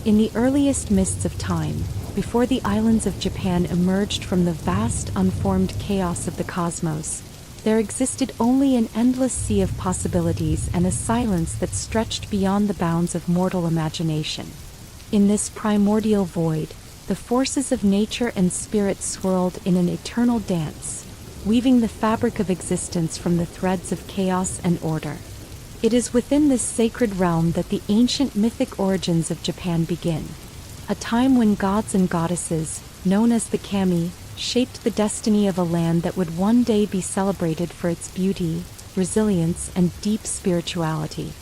In the earliest mists of time, before the islands of Japan emerged from the vast unformed chaos of the cosmos, there existed only an endless sea of possibilities and a silence that stretched beyond the bounds of mortal imagination. In this primordial void, the forces of nature and spirit swirled in an eternal dance, weaving the fabric of existence from the threads of chaos and order. It is within this sacred realm that the ancient mythic origins of Japan begin, a time when gods and goddesses, known as the kami, shaped the destiny of a land that would one day be celebrated for its beauty, resilience, and deep spirituality.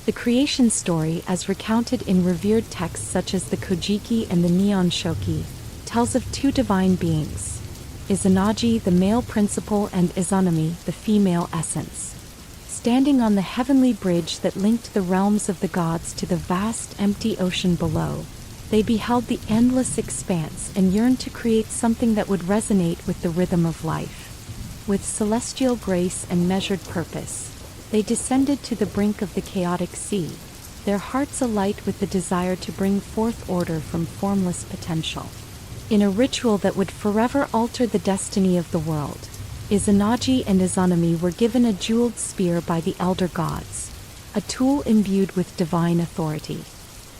The creation story, as recounted in revered texts such as the Kojiki and the Nihon Shoki, tells of two divine beings, Izanagi, the male principle, and Izanami, the female essence. Standing on the heavenly bridge that linked the realms of the gods to the vast empty ocean below, they beheld the endless expanse and yearned to create something that would resonate with the rhythm of life. With celestial grace and measured purpose, they descended to the brink of the chaotic sea, their hearts alight with the desire to bring forth order from formless potential. In a ritual that would forever alter the destiny of the world, Izanagi and Izanami were given a jeweled spear by the elder gods, a tool imbued with divine authority.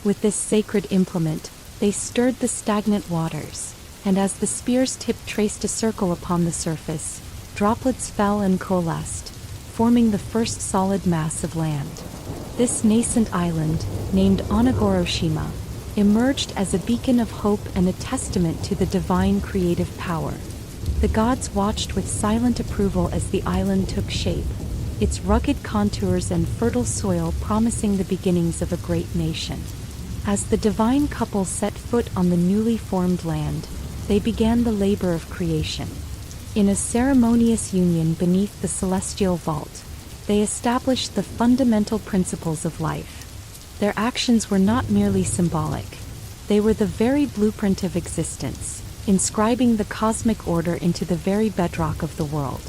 With this sacred implement, they stirred the stagnant waters, and as the spear's tip traced a circle upon the surface, droplets fell and coalesced, forming the first solid mass of land. This nascent island, named Onagoroshima, emerged as a beacon of hope and a testament to the divine creative power. The gods watched with silent approval as the island took shape, its rugged contours and fertile soil promising the beginnings of a great nation. As the divine couple set foot on the newly formed land, they began the labor of creation. In a ceremonious union beneath the celestial vault, they established the fundamental principles of life. Their actions were not merely symbolic. They were the very blueprint of existence, inscribing the cosmic order into the very bedrock of the world.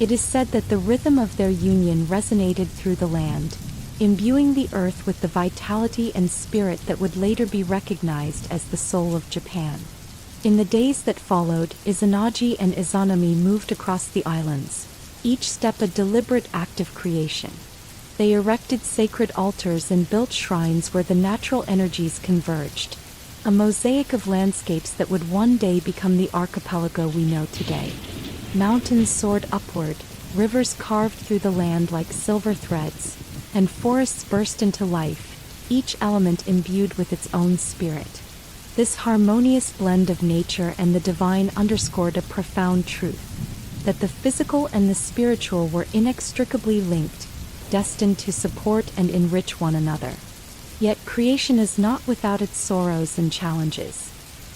It is said that the rhythm of their union resonated through the land, imbuing the earth with the vitality and spirit that would later be recognized as the soul of Japan. In the days that followed, Izanagi and Izanami moved across the islands, each step a deliberate act of creation. They erected sacred altars and built shrines where the natural energies converged, a mosaic of landscapes that would one day become the archipelago we know today. Mountains soared upward, rivers carved through the land like silver threads, and forests burst into life, each element imbued with its own spirit. This harmonious blend of nature and the divine underscored a profound truth, that the physical and the spiritual were inextricably linked, destined to support and enrich one another. Yet creation is not without its sorrows and challenges.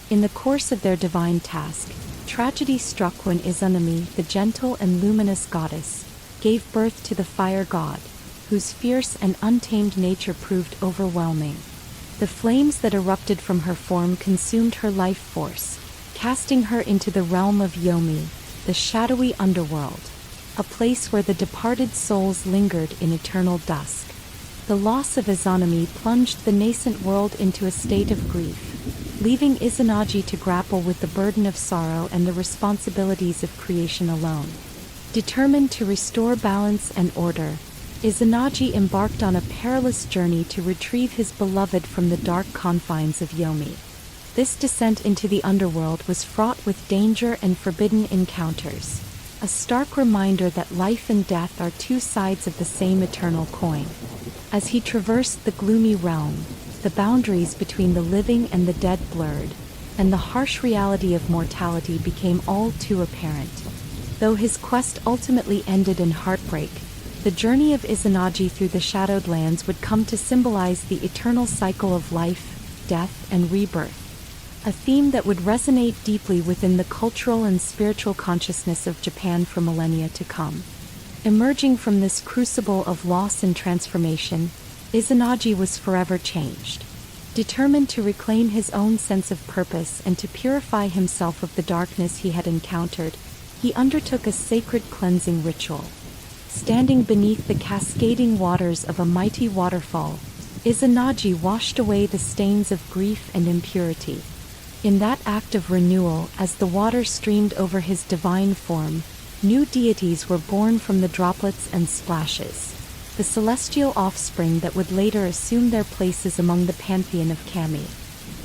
In the course of their divine task, tragedy struck when Izanami, the gentle and luminous goddess, gave birth to the fire god, whose fierce and untamed nature proved overwhelming. The flames that erupted from her form consumed her life force, casting her into the realm of Yomi, the shadowy underworld, a place where the departed souls lingered in eternal dusk. The loss of Izanami plunged the nascent world into a state of grief, leaving Izanagi to grapple with the burden of sorrow and the responsibilities of creation alone. Determined to restore balance and order, Izanagi embarked on a perilous journey to retrieve his beloved from the dark confines of Yomi. This descent into the underworld was fraught with danger and forbidden encounters, a stark reminder that life and death are two sides of the same eternal coin. As he traversed the gloomy realm, the boundaries between the living and the dead blurred, and the harsh reality of mortality became all too apparent. Though his quest ultimately ended in heartbreak, the journey of Izanagi through the shadowed lands would come to symbolize the eternal cycle of life, death, and rebirth, a theme that would resonate deeply within the cultural and spiritual consciousness of Japan for millennia to come. Emerging from this crucible of loss and transformation, Izanagi was forever changed. Determined to reclaim his own sense of purpose and to purify himself of the darkness he had encountered, he undertook a sacred cleansing ritual. Standing beneath the cascading waters of a mighty waterfall, Izanagi washed away the stains of grief and impurity. In that act of renewal, as the water streamed over his divine form, new deities were born from the droplets and splashes, the celestial offspring that would later assume their places among the pantheon of Kami.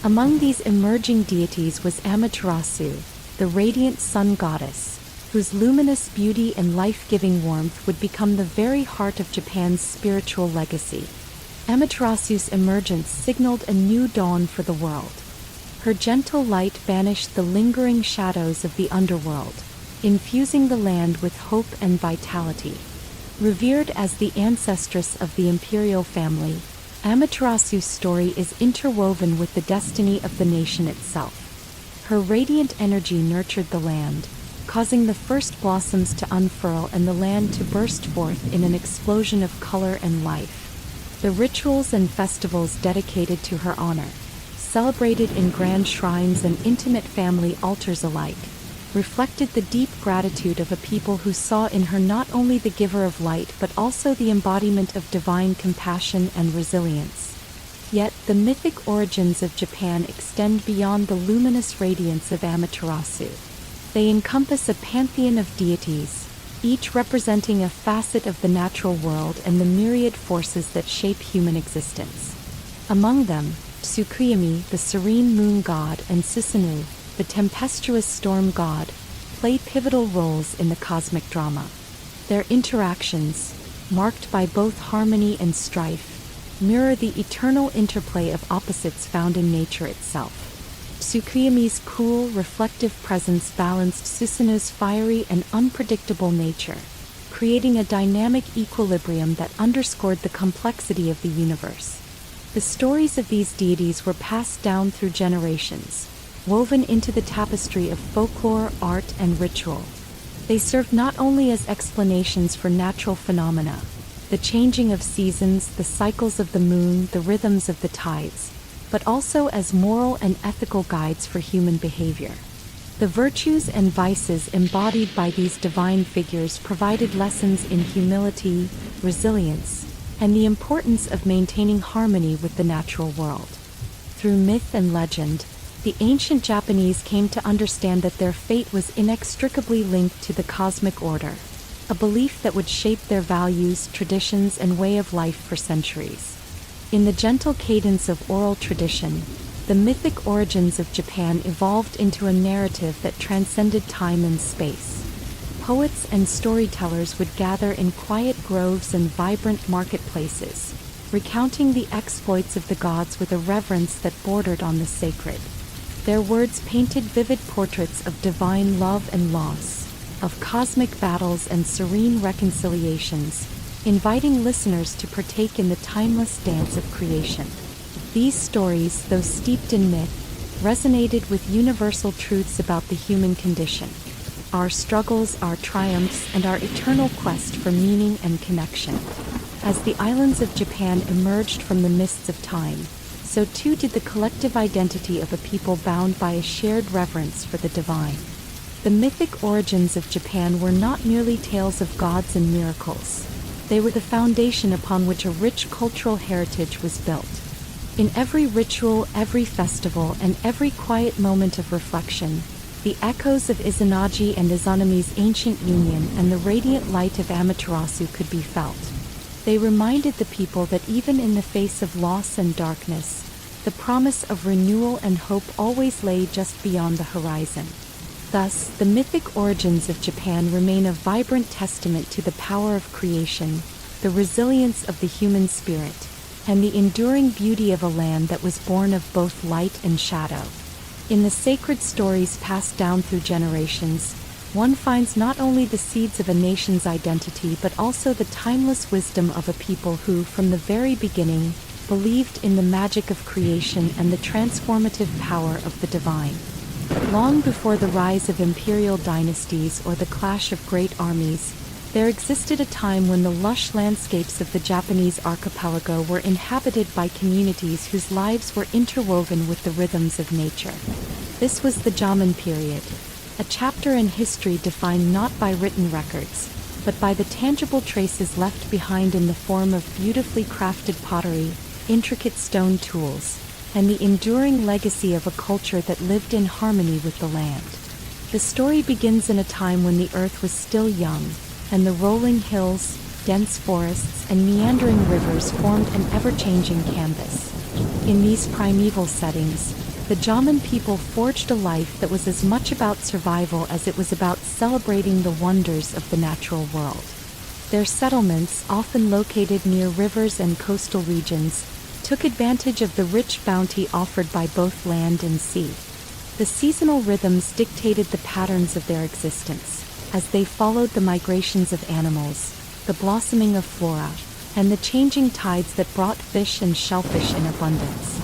Among these emerging deities was Amaterasu, the radiant sun goddess, whose luminous beauty and life-giving warmth would become the very heart of Japan's spiritual legacy. Amaterasu's emergence signaled a new dawn for the world. Her gentle light banished the lingering shadows of the underworld, infusing the land with hope and vitality. Revered as the ancestress of the imperial family, Amaterasu's story is interwoven with the destiny of the nation itself. Her radiant energy nurtured the land, causing the first blossoms to unfurl and the land to burst forth in an explosion of color and life. The rituals and festivals dedicated to her honor, celebrated in grand shrines and intimate family altars alike, reflected the deep gratitude of a people who saw in her not only the giver of light but also the embodiment of divine compassion and resilience. Yet, the mythic origins of Japan extend beyond the luminous radiance of Amaterasu. They encompass a pantheon of deities, each representing a facet of the natural world and the myriad forces that shape human existence. Among them, Tsukuyomi, the serene moon god, and Susanoo, the tempestuous storm god, play pivotal roles in the cosmic drama. Their interactions, marked by both harmony and strife, mirror the eternal interplay of opposites found in nature itself. Tsukuyomi's cool, reflective presence balanced Susanoo's fiery and unpredictable nature, creating a dynamic equilibrium that underscored the complexity of the universe. The stories of these deities were passed down through generations, woven into the tapestry of folklore, art, and ritual. They served not only as explanations for natural phenomena, the changing of seasons, the cycles of the moon, the rhythms of the tides, but also as moral and ethical guides for human behavior. The virtues and vices embodied by these divine figures provided lessons in humility, resilience, and the importance of maintaining harmony with the natural world. Through myth and legend, the ancient Japanese came to understand that their fate was inextricably linked to the cosmic order, a belief that would shape their values, traditions, and way of life for centuries. In the gentle cadence of oral tradition, the mythic origins of Japan evolved into a narrative that transcended time and space. Poets and storytellers would gather in quiet groves and vibrant marketplaces, recounting the exploits of the gods with a reverence that bordered on the sacred. Their words painted vivid portraits of divine love and loss, of cosmic battles and serene reconciliations, inviting listeners to partake in the timeless dance of creation. These stories, though steeped in myth, resonated with universal truths about the human condition, our struggles, our triumphs, and our eternal quest for meaning and connection. As the islands of Japan emerged from the mists of time, so too did the collective identity of a people bound by a shared reverence for the divine. The mythic origins of Japan were not merely tales of gods and miracles. They were the foundation upon which a rich cultural heritage was built. In every ritual, every festival, and every quiet moment of reflection, the echoes of Izanagi and Izanami's ancient union and the radiant light of Amaterasu could be felt. They reminded the people that even in the face of loss and darkness, the promise of renewal and hope always lay just beyond the horizon. Thus, the mythic origins of Japan remain a vibrant testament to the power of creation, the resilience of the human spirit, and the enduring beauty of a land that was born of both light and shadow. In the sacred stories passed down through generations, one finds not only the seeds of a nation's identity but also the timeless wisdom of a people who, from the very beginning, believed in the magic of creation and the transformative power of the divine. Long before the rise of imperial dynasties or the clash of great armies, there existed a time when the lush landscapes of the Japanese archipelago were inhabited by communities whose lives were interwoven with the rhythms of nature. This was the Jomon period, a chapter in history defined not by written records, but by the tangible traces left behind in the form of beautifully crafted pottery, intricate stone tools, and the enduring legacy of a culture that lived in harmony with the land. The story begins in a time when the earth was still young, and the rolling hills, dense forests, and meandering rivers formed an ever-changing canvas. In these primeval settings, the Jaman people forged a life that was as much about survival as it was about celebrating the wonders of the natural world. Their settlements, often located near rivers and coastal regions, took advantage of the rich bounty offered by both land and sea. The seasonal rhythms dictated the patterns of their existence, as they followed the migrations of animals, the blossoming of flora, and the changing tides that brought fish and shellfish in abundance.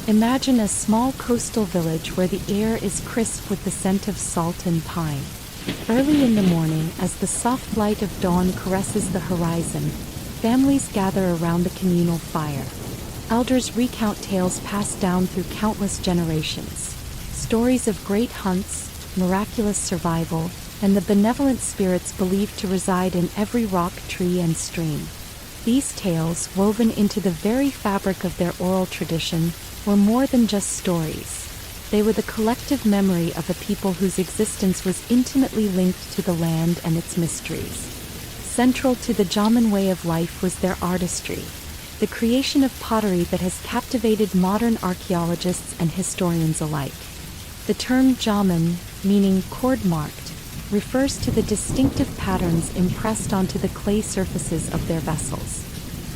Imagine a small coastal village where the air is crisp with the scent of salt and pine. Early in the morning, as the soft light of dawn caresses the horizon, families gather around the communal fire. Elders recount tales passed down through countless generations. Stories of great hunts, miraculous survival, and the benevolent spirits believed to reside in every rock, tree, and stream. These tales, woven into the very fabric of their oral tradition, were more than just stories. They were the collective memory of a people whose existence was intimately linked to the land and its mysteries. Central to the Jaman way of life was their artistry, the creation of pottery that has captivated modern archaeologists and historians alike. The term Jaman, meaning cord-marked, refers to the distinctive patterns impressed onto the clay surfaces of their vessels.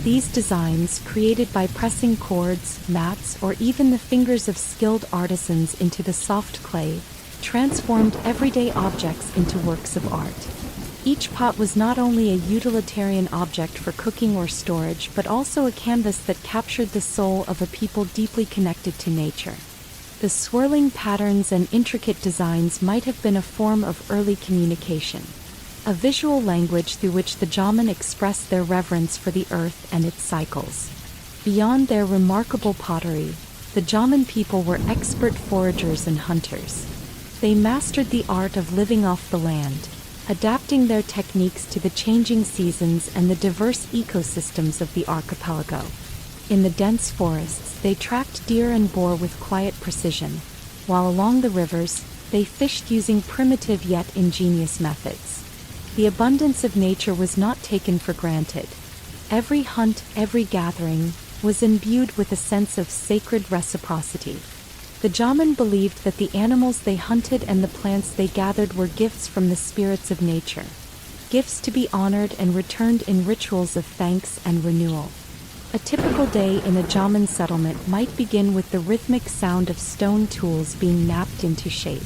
These designs, created by pressing cords, mats, or even the fingers of skilled artisans into the soft clay, transformed everyday objects into works of art. Each pot was not only a utilitarian object for cooking or storage, but also a canvas that captured the soul of a people deeply connected to nature. The swirling patterns and intricate designs might have been a form of early communication, a visual language through which the Jaman expressed their reverence for the earth and its cycles. Beyond their remarkable pottery, the Jaman people were expert foragers and hunters. They mastered the art of living off the land, adapting their techniques to the changing seasons and the diverse ecosystems of the archipelago. In the dense forests, they tracked deer and boar with quiet precision, while along the rivers, they fished using primitive yet ingenious methods. The abundance of nature was not taken for granted. Every hunt, every gathering, was imbued with a sense of sacred reciprocity. The Jaman believed that the animals they hunted and the plants they gathered were gifts from the spirits of nature, gifts to be honored and returned in rituals of thanks and renewal. A typical day in a Jaman settlement might begin with the rhythmic sound of stone tools being knapped into shape.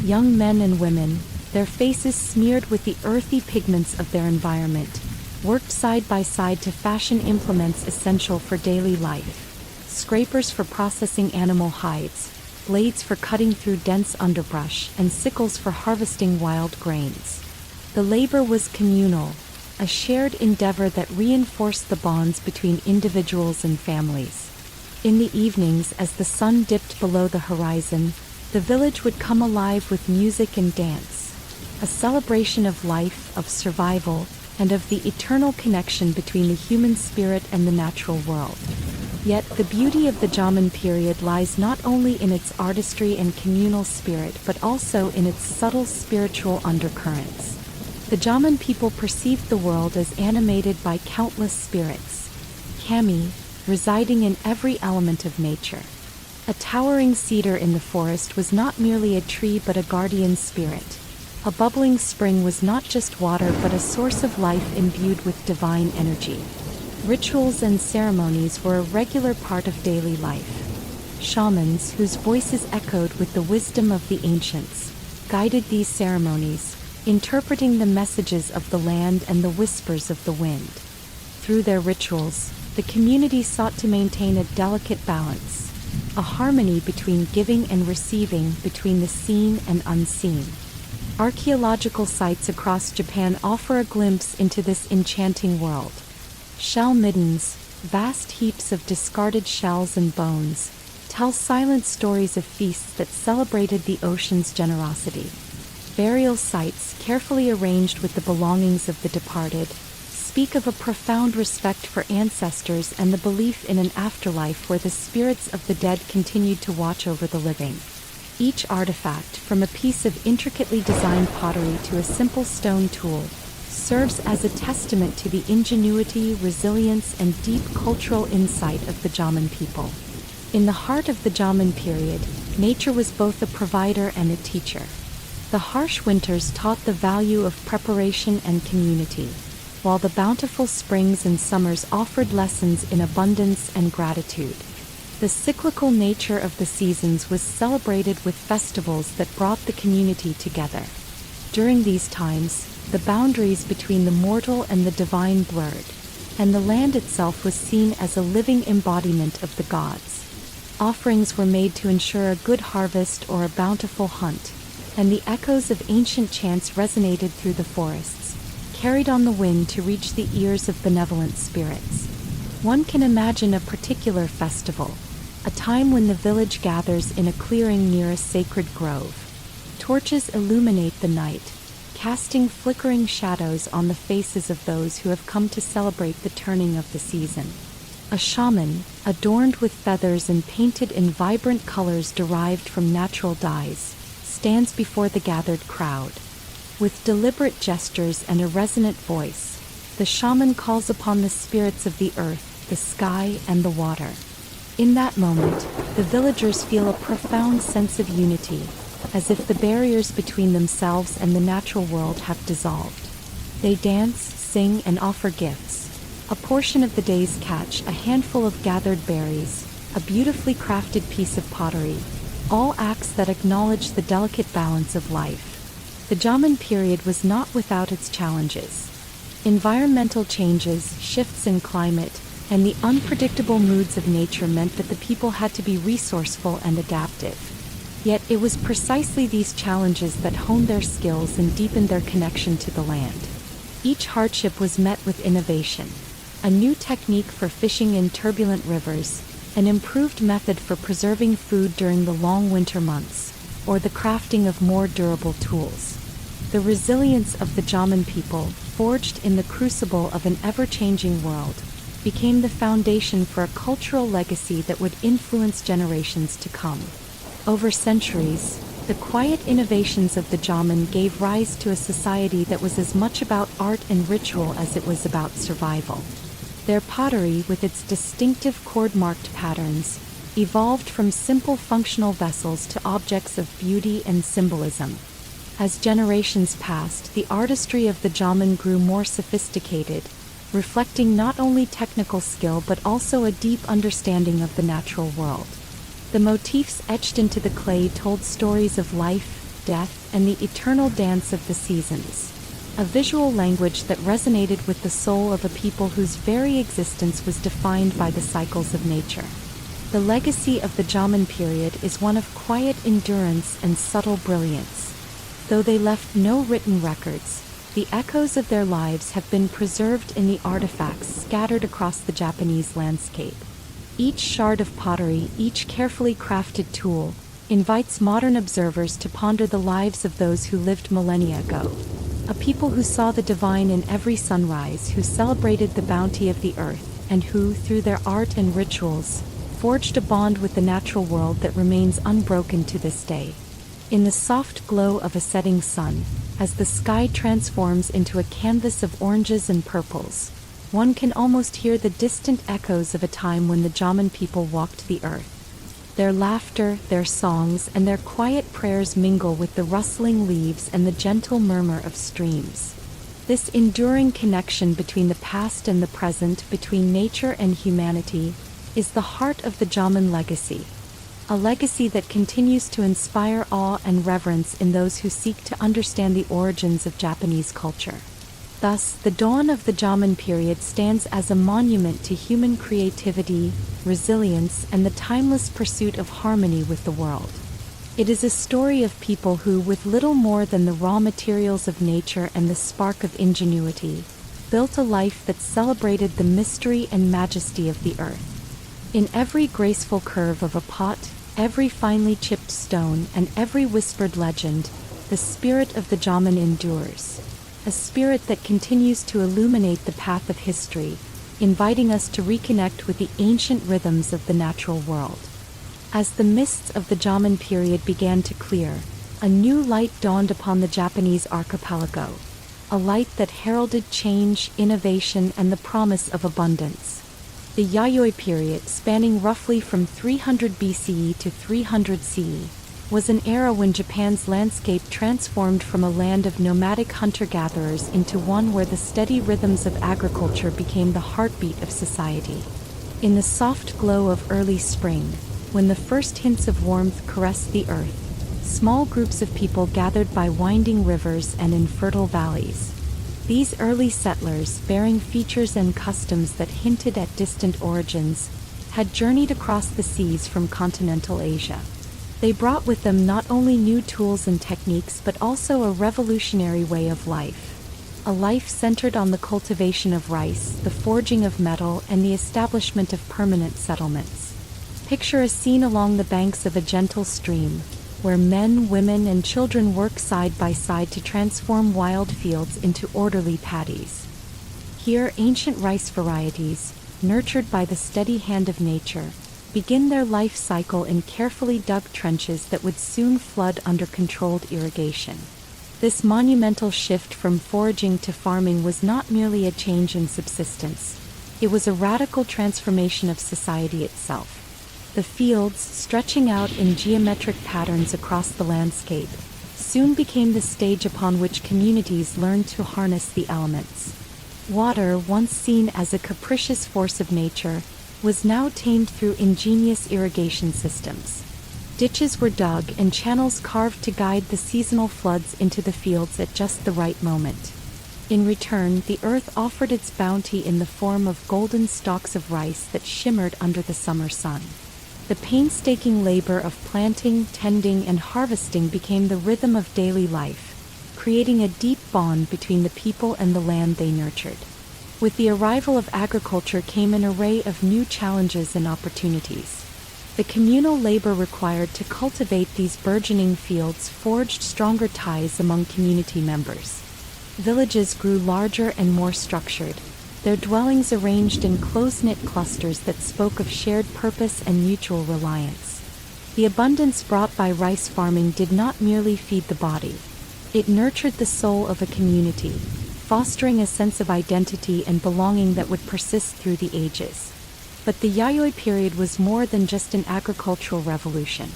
Young men and women, their faces smeared with the earthy pigments of their environment, worked side by side to fashion implements essential for daily life. Scrapers for processing animal hides, blades for cutting through dense underbrush, and sickles for harvesting wild grains. The labor was communal, a shared endeavor that reinforced the bonds between individuals and families. In the evenings, as the sun dipped below the horizon, the village would come alive with music and dance, a celebration of life, of survival, and of the eternal connection between the human spirit and the natural world. Yet the beauty of the Jaman period lies not only in its artistry and communal spirit but also in its subtle spiritual undercurrents. The Jaman people perceived the world as animated by countless spirits, kami, residing in every element of nature. A towering cedar in the forest was not merely a tree but a guardian spirit. A bubbling spring was not just water but a source of life imbued with divine energy. Rituals and ceremonies were a regular part of daily life. Shamans, whose voices echoed with the wisdom of the ancients, guided these ceremonies, interpreting the messages of the land and the whispers of the wind. Through their rituals, the community sought to maintain a delicate balance, a harmony between giving and receiving, between the seen and unseen. Archaeological sites across Japan offer a glimpse into this enchanting world. Shell middens, vast heaps of discarded shells and bones, tell silent stories of feasts that celebrated the ocean's generosity. Burial sites, carefully arranged with the belongings of the departed, speak of a profound respect for ancestors and the belief in an afterlife where the spirits of the dead continued to watch over the living. Each artifact, from a piece of intricately designed pottery to a simple stone tool, serves as a testament to the ingenuity, resilience, and deep cultural insight of the Jaman people. In the heart of the Jaman period, nature was both a provider and a teacher. The harsh winters taught the value of preparation and community, while the bountiful springs and summers offered lessons in abundance and gratitude. The cyclical nature of the seasons was celebrated with festivals that brought the community together. During these times, the boundaries between the mortal and the divine blurred, and the land itself was seen as a living embodiment of the gods. Offerings were made to ensure a good harvest or a bountiful hunt, and the echoes of ancient chants resonated through the forests, carried on the wind to reach the ears of benevolent spirits. One can imagine a particular festival, a time when the village gathers in a clearing near a sacred grove. Torches illuminate the night, casting flickering shadows on the faces of those who have come to celebrate the turning of the season. A shaman, adorned with feathers and painted in vibrant colors derived from natural dyes, stands before the gathered crowd. With deliberate gestures and a resonant voice, the shaman calls upon the spirits of the earth, the sky, and the water. In that moment, the villagers feel a profound sense of unity, as if the barriers between themselves and the natural world have dissolved. They dance, sing, and offer gifts. A portion of the day's catch, a handful of gathered berries, a beautifully crafted piece of pottery, all acts that acknowledge the delicate balance of life. The Jaman period was not without its challenges. Environmental changes, shifts in climate, and the unpredictable moods of nature meant that the people had to be resourceful and adaptive. Yet it was precisely these challenges that honed their skills and deepened their connection to the land. Each hardship was met with innovation. A new technique for fishing in turbulent rivers, an improved method for preserving food during the long winter months, or the crafting of more durable tools. The resilience of the Jaman people, forged in the crucible of an ever-changing world, became the foundation for a cultural legacy that would influence generations to come. Over centuries, the quiet innovations of the Jaman gave rise to a society that was as much about art and ritual as it was about survival. Their pottery, with its distinctive cord-marked patterns, evolved from simple functional vessels to objects of beauty and symbolism. As generations passed, the artistry of the Jaman grew more sophisticated, reflecting not only technical skill but also a deep understanding of the natural world. The motifs etched into the clay told stories of life, death, and the eternal dance of the seasons. A visual language that resonated with the soul of a people whose very existence was defined by the cycles of nature. The legacy of the Jaman period is one of quiet endurance and subtle brilliance. Though they left no written records, the echoes of their lives have been preserved in the artifacts scattered across the Japanese landscape. Each shard of pottery, each carefully crafted tool, invites modern observers to ponder the lives of those who lived millennia ago. A people who saw the divine in every sunrise, who celebrated the bounty of the earth, and who, through their art and rituals, forged a bond with the natural world that remains unbroken to this day. In the soft glow of a setting sun, as the sky transforms into a canvas of oranges and purples, one can almost hear the distant echoes of a time when the Jaman people walked the earth. Their laughter, their songs, and their quiet prayers mingle with the rustling leaves and the gentle murmur of streams. This enduring connection between the past and the present, between nature and humanity, is the heart of the Jaman legacy. A legacy that continues to inspire awe and reverence in those who seek to understand the origins of Japanese culture. Thus, the dawn of the Jaman period stands as a monument to human creativity, resilience, and the timeless pursuit of harmony with the world. It is a story of people who, with little more than the raw materials of nature and the spark of ingenuity, built a life that celebrated the mystery and majesty of the earth. In every graceful curve of a pot, every finely chipped stone, and every whispered legend, the spirit of the Jaman endures. a spirit that continues to illuminate the path of history, inviting us to reconnect with the ancient rhythms of the natural world. As the mists of the Jomon period began to clear, a new light dawned upon the Japanese archipelago, a light that heralded change, innovation, and the promise of abundance. The Yayoi period, spanning roughly from 300 BCE to 300 CE, was an era when Japan's landscape transformed from a land of nomadic hunter-gatherers into one where the steady rhythms of agriculture became the heartbeat of society. In the soft glow of early spring, when the first hints of warmth caressed the earth, small groups of people gathered by winding rivers and in fertile valleys. These early settlers, bearing features and customs that hinted at distant origins, had journeyed across the seas from continental Asia. They brought with them not only new tools and techniques but also a revolutionary way of life. A life centered on the cultivation of rice, the forging of metal, and the establishment of permanent settlements. Picture a scene along the banks of a gentle stream, where men, women, and children work side by side to transform wild fields into orderly paddies. Here, ancient rice varieties, nurtured by the steady hand of nature, begin their life cycle in carefully dug trenches that would soon flood under controlled irrigation. This monumental shift from foraging to farming was not merely a change in subsistence. It was a radical transformation of society itself. The fields, stretching out in geometric patterns across the landscape, soon became the stage upon which communities learned to harness the elements. Water, once seen as a capricious force of nature, was now tamed through ingenious irrigation systems. Ditches were dug and channels carved to guide the seasonal floods into the fields at just the right moment. In return, the earth offered its bounty in the form of golden stalks of rice that shimmered under the summer sun. The painstaking labor of planting, tending, and harvesting became the rhythm of daily life, creating a deep bond between the people and the land they nurtured. With the arrival of agriculture came an array of new challenges and opportunities. The communal labor required to cultivate these burgeoning fields forged stronger ties among community members. Villages grew larger and more structured, their dwellings arranged in close-knit clusters that spoke of shared purpose and mutual reliance. The abundance brought by rice farming did not merely feed the body. It nurtured the soul of a community, fostering a sense of identity and belonging that would persist through the ages. But the Yayoi period was more than just an agricultural revolution.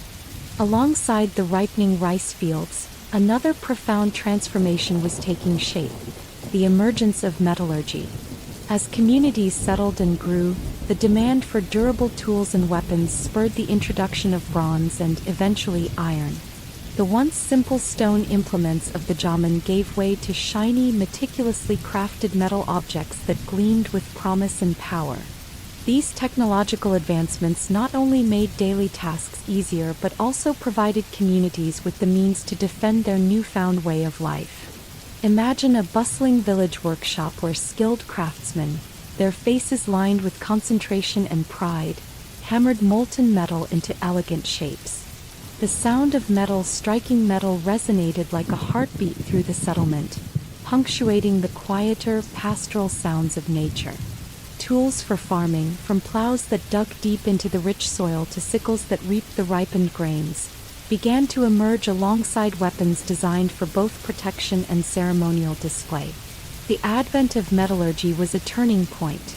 Alongside the ripening rice fields, another profound transformation was taking shape: the emergence of metallurgy. As communities settled and grew, the demand for durable tools and weapons spurred the introduction of bronze and, eventually, iron. The once simple stone implements of the Jomon gave way to shiny, meticulously crafted metal objects that gleamed with promise and power. These technological advancements not only made daily tasks easier but also provided communities with the means to defend their newfound way of life. Imagine a bustling village workshop where skilled craftsmen, their faces lined with concentration and pride, hammered molten metal into elegant shapes. The sound of metal striking metal resonated like a heartbeat through the settlement, punctuating the quieter, pastoral sounds of nature. Tools for farming, from plows that dug deep into the rich soil to sickles that reaped the ripened grains, began to emerge alongside weapons designed for both protection and ceremonial display. The advent of metallurgy was a turning point,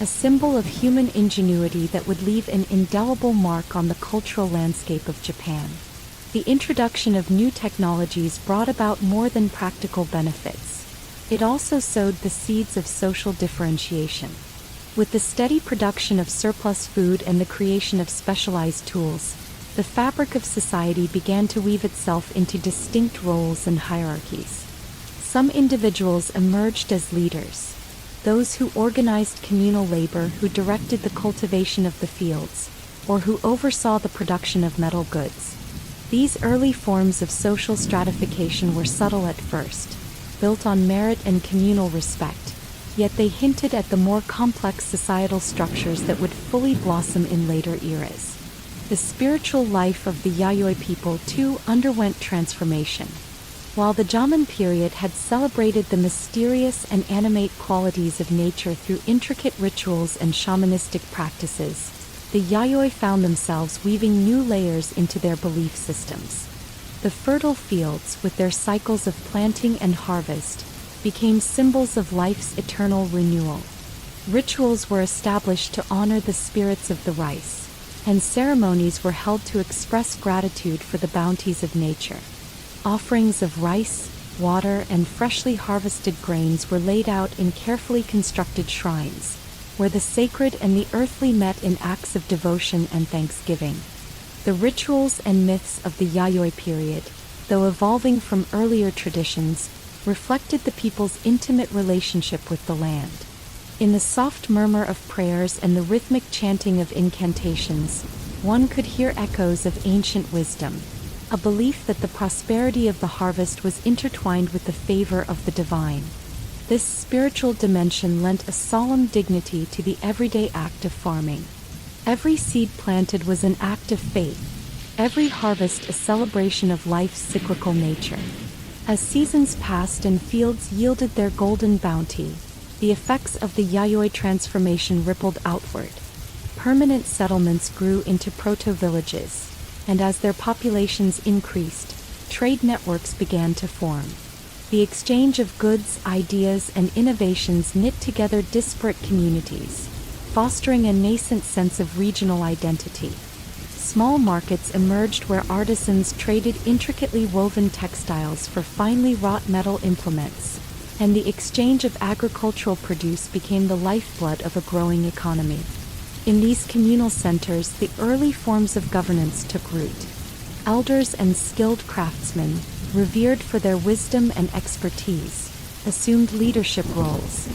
a symbol of human ingenuity that would leave an indelible mark on the cultural landscape of Japan. The introduction of new technologies brought about more than practical benefits. It also sowed the seeds of social differentiation. With the steady production of surplus food and the creation of specialized tools, the fabric of society began to weave itself into distinct roles and hierarchies. Some individuals emerged as leaders, those who organized communal labor, who directed the cultivation of the fields, or who oversaw the production of metal goods. These early forms of social stratification were subtle at first, built on merit and communal respect, yet they hinted at the more complex societal structures that would fully blossom in later eras. The spiritual life of the Yayoi people, too, underwent transformation. While the Jaman period had celebrated the mysterious and animate qualities of nature through intricate rituals and shamanistic practices, the Yayoi found themselves weaving new layers into their belief systems. The fertile fields, with their cycles of planting and harvest, became symbols of life's eternal renewal. Rituals were established to honor the spirits of the rice, and ceremonies were held to express gratitude for the bounties of nature. Offerings of rice, water, and freshly harvested grains were laid out in carefully constructed shrines, where the sacred and the earthly met in acts of devotion and thanksgiving. The rituals and myths of the Yayoi period, though evolving from earlier traditions, reflected the people's intimate relationship with the land. In the soft murmur of prayers and the rhythmic chanting of incantations, one could hear echoes of ancient wisdom, a belief that the prosperity of the harvest was intertwined with the favor of the divine. This spiritual dimension lent a solemn dignity to the everyday act of farming. Every seed planted was an act of faith, every harvest a celebration of life's cyclical nature. As seasons passed and fields yielded their golden bounty, the effects of the Yayoi transformation rippled outward. Permanent settlements grew into proto-villages, and as their populations increased, trade networks began to form. The exchange of goods, ideas, and innovations knit together disparate communities, fostering a nascent sense of regional identity. Small markets emerged where artisans traded intricately woven textiles for finely wrought metal implements, and the exchange of agricultural produce became the lifeblood of a growing economy. In these communal centers, the early forms of governance took root. Elders and skilled craftsmen, revered for their wisdom and expertise, assumed leadership roles.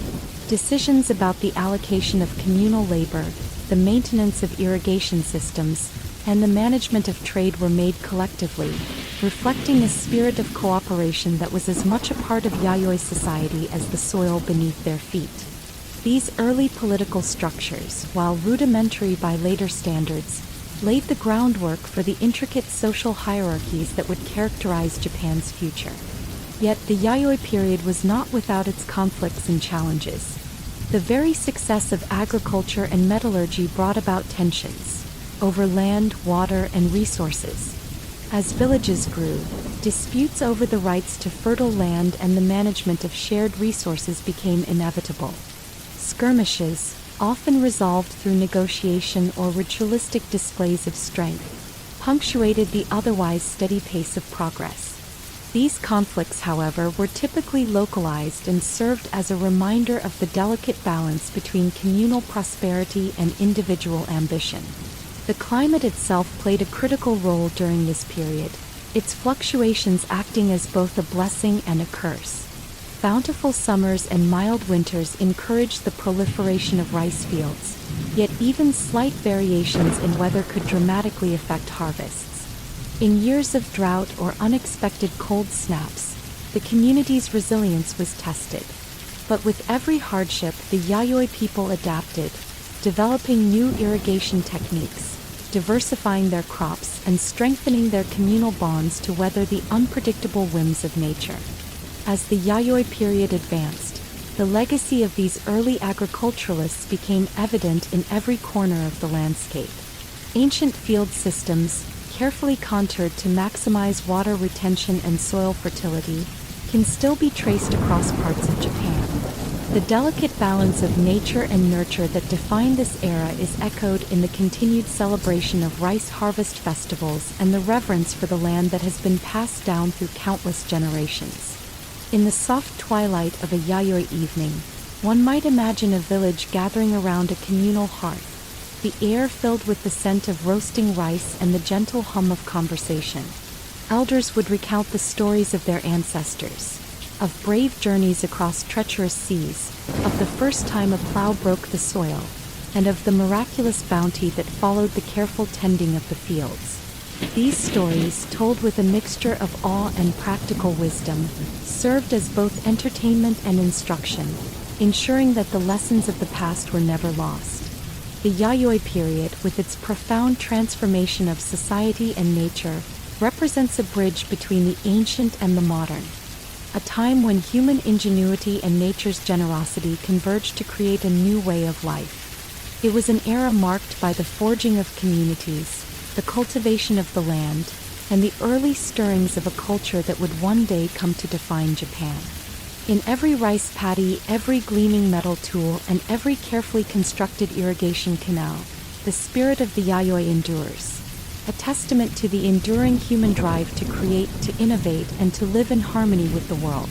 Decisions about the allocation of communal labor, the maintenance of irrigation systems, and the management of trade were made collectively, reflecting a spirit of cooperation that was as much a part of Yayoi society as the soil beneath their feet. These early political structures, while rudimentary by later standards, laid the groundwork for the intricate social hierarchies that would characterize Japan's future. Yet the Yayoi period was not without its conflicts and challenges. The very success of agriculture and metallurgy brought about tensions over land, water, and resources. As villages grew, disputes over the rights to fertile land and the management of shared resources became inevitable. Skirmishes, often resolved through negotiation or ritualistic displays of strength, punctuated the otherwise steady pace of progress. These conflicts, however, were typically localized and served as a reminder of the delicate balance between communal prosperity and individual ambition. The climate itself played a critical role during this period, its fluctuations acting as both a blessing and a curse. Bountiful summers and mild winters encouraged the proliferation of rice fields, yet even slight variations in weather could dramatically affect harvests. In years of drought or unexpected cold snaps, the community's resilience was tested. But with every hardship, the Yayoi people adapted, developing new irrigation techniques, diversifying their crops, and strengthening their communal bonds to weather the unpredictable whims of nature. As the Yayoi period advanced, the legacy of these early agriculturalists became evident in every corner of the landscape. Ancient field systems, carefully contoured to maximize water retention and soil fertility, can still be traced across parts of Japan. The delicate balance of nature and nurture that defined this era is echoed in the continued celebration of rice harvest festivals and the reverence for the land that has been passed down through countless generations. In the soft twilight of a Yayoi evening, one might imagine a village gathering around a communal hearth, the air filled with the scent of roasting rice and the gentle hum of conversation. Elders would recount the stories of their ancestors, of brave journeys across treacherous seas, of the first time a plow broke the soil, and of the miraculous bounty that followed the careful tending of the fields. These stories, told with a mixture of awe and practical wisdom, served as both entertainment and instruction, ensuring that the lessons of the past were never lost. The Yayoi period, with its profound transformation of society and nature, represents a bridge between the ancient and the modern, a time when human ingenuity and nature's generosity converged to create a new way of life. It was an era marked by the forging of communities, the cultivation of the land, and the early stirrings of a culture that would one day come to define Japan. In every rice paddy, every gleaming metal tool, and every carefully constructed irrigation canal, the spirit of the Yayoi endures, a testament to the enduring human drive to create, to innovate, and to live in harmony with the world.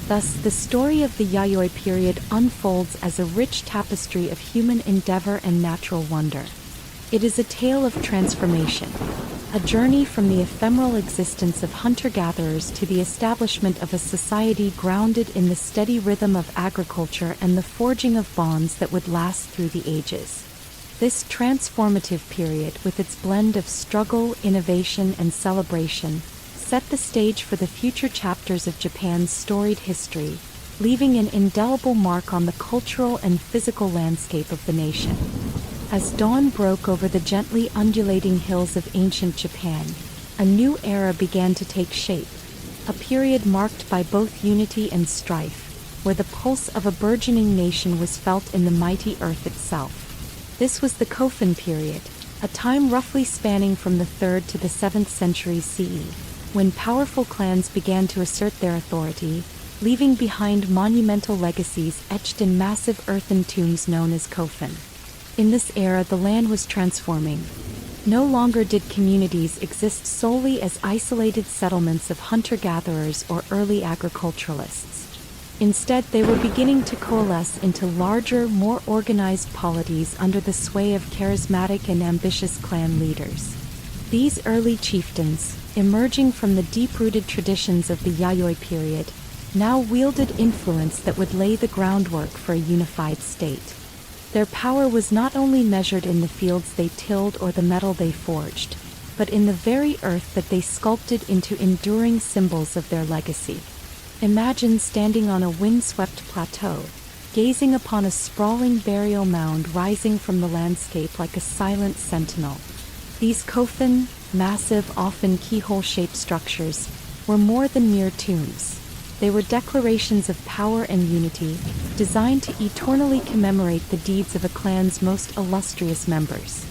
Thus, the story of the Yayoi period unfolds as a rich tapestry of human endeavor and natural wonder. It is a tale of transformation, a journey from the ephemeral existence of hunter-gatherers to the establishment of a society grounded in the steady rhythm of agriculture and the forging of bonds that would last through the ages. This transformative period, with its blend of struggle, innovation, and celebration, set the stage for the future chapters of Japan's storied history, leaving an indelible mark on the cultural and physical landscape of the nation. As dawn broke over the gently undulating hills of ancient Japan, a new era began to take shape, a period marked by both unity and strife, where the pulse of a burgeoning nation was felt in the mighty earth itself. This was the Kofun period, a time roughly spanning from the 3rd to the 7th centuries CE, when powerful clans began to assert their authority, leaving behind monumental legacies etched in massive earthen tombs known as Kofun. In this era, the land was transforming. No longer did communities exist solely as isolated settlements of hunter-gatherers or early agriculturalists. Instead, they were beginning to coalesce into larger, more organized polities under the sway of charismatic and ambitious clan leaders. These early chieftains, emerging from the deep-rooted traditions of the Yayoi period, now wielded influence that would lay the groundwork for a unified state. Their power was not only measured in the fields they tilled or the metal they forged, but in the very earth that they sculpted into enduring symbols of their legacy. Imagine standing on a windswept plateau, gazing upon a sprawling burial mound rising from the landscape like a silent sentinel. These Kofun, massive, often keyhole-shaped structures, were more than mere tombs. They were declarations of power and unity, designed to eternally commemorate the deeds of a clan's most illustrious members.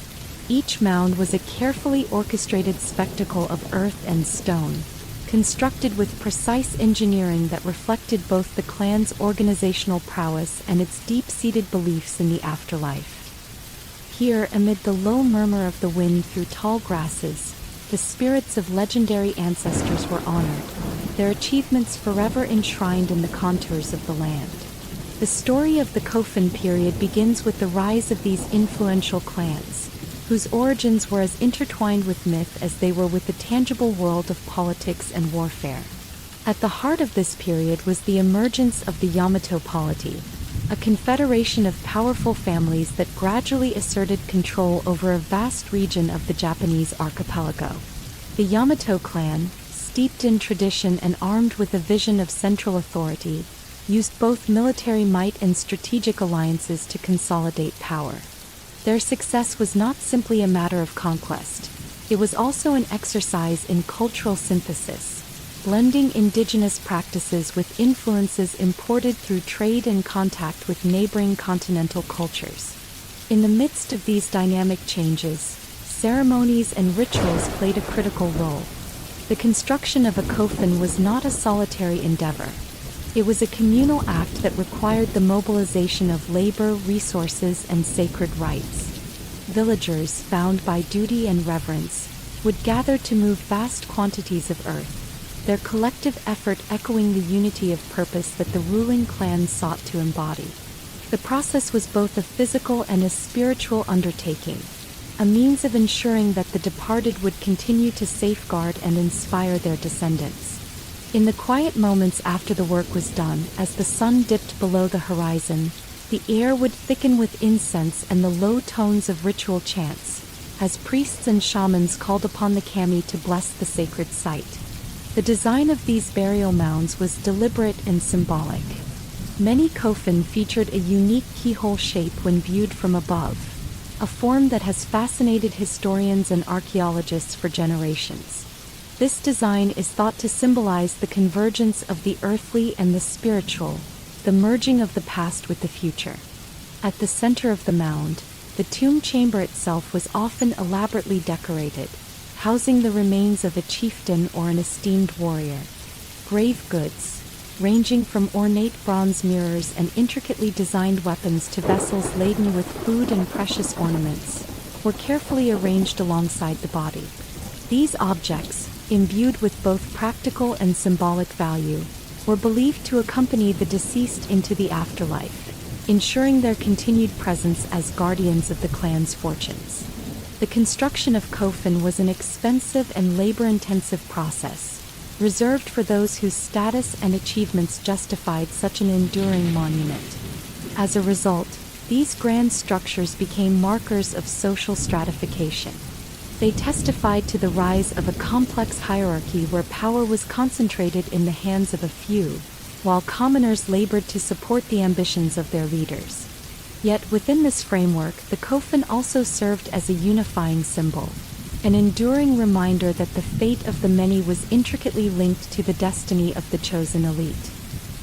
Each mound was a carefully orchestrated spectacle of earth and stone, constructed with precise engineering that reflected both the clan's organizational prowess and its deep-seated beliefs in the afterlife. Here, amid the low murmur of the wind through tall grasses, the spirits of legendary ancestors were honored, their achievements forever enshrined in the contours of the land. The story of the Kofun period begins with the rise of these influential clans, whose origins were as intertwined with myth as they were with the tangible world of politics and warfare. At the heart of this period was the emergence of the Yamato polity, a confederation of powerful families that gradually asserted control over a vast region of the Japanese archipelago. The Yamato clan, steeped in tradition and armed with a vision of central authority, used both military might and strategic alliances to consolidate power. Their success was not simply a matter of conquest. It was also an exercise in cultural synthesis, blending indigenous practices with influences imported through trade and contact with neighboring continental cultures. In the midst of these dynamic changes, ceremonies and rituals played a critical role. The construction of a kofun was not a solitary endeavor. It was a communal act that required the mobilization of labor, resources, and sacred rites. Villagers, bound by duty and reverence, would gather to move vast quantities of earth, their collective effort echoing the unity of purpose that the ruling clan sought to embody. The process was both a physical and a spiritual undertaking, a means of ensuring that the departed would continue to safeguard and inspire their descendants. In the quiet moments after the work was done, as the sun dipped below the horizon, the air would thicken with incense and the low tones of ritual chants, as priests and shamans called upon the kami to bless the sacred site. The design of these burial mounds was deliberate and symbolic. Many kofun featured a unique keyhole shape when viewed from above, a form that has fascinated historians and archaeologists for generations. This design is thought to symbolize the convergence of the earthly and the spiritual, the merging of the past with the future. At the center of the mound, the tomb chamber itself was often elaborately decorated, housing the remains of a chieftain or an esteemed warrior. Grave goods, ranging from ornate bronze mirrors and intricately designed weapons to vessels laden with food and precious ornaments, were carefully arranged alongside the body. These objects, imbued with both practical and symbolic value, were believed to accompany the deceased into the afterlife, ensuring their continued presence as guardians of the clan's fortunes. The construction of coffin was an expensive and labor-intensive process, reserved for those whose status and achievements justified such an enduring monument. As a result, these grand structures became markers of social stratification. They testified to the rise of a complex hierarchy where power was concentrated in the hands of a few, while commoners labored to support the ambitions of their leaders. Yet within this framework, the coffin also served as a unifying symbol, an enduring reminder that the fate of the many was intricately linked to the destiny of the chosen elite.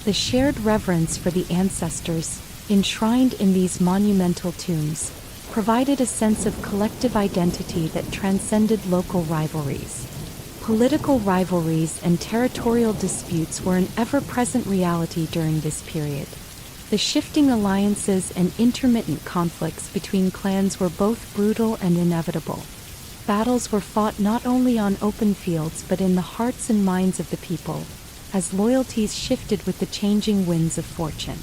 The shared reverence for the ancestors, enshrined in these monumental tombs, provided a sense of collective identity that transcended local rivalries. Political rivalries and territorial disputes were an ever-present reality during this period. The shifting alliances and intermittent conflicts between clans were both brutal and inevitable. Battles were fought not only on open fields but in the hearts and minds of the people, as loyalties shifted with the changing winds of fortune.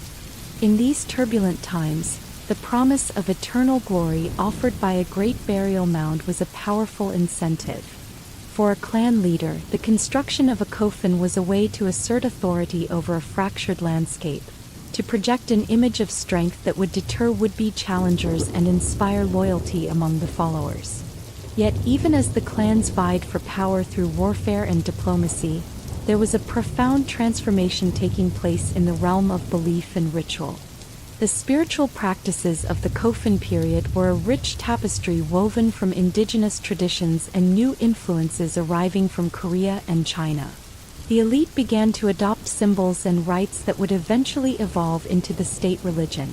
In these turbulent times, the promise of eternal glory offered by a great burial mound was a powerful incentive. For a clan leader, the construction of a coffin was a way to assert authority over a fractured landscape, to project an image of strength that would deter would-be challengers and inspire loyalty among the followers. Yet even as the clans vied for power through warfare and diplomacy, there was a profound transformation taking place in the realm of belief and ritual. The spiritual practices of the coffin period were a rich tapestry woven from indigenous traditions and new influences arriving from Korea and China. The elite began to adopt symbols and rites that would eventually evolve into the state religion,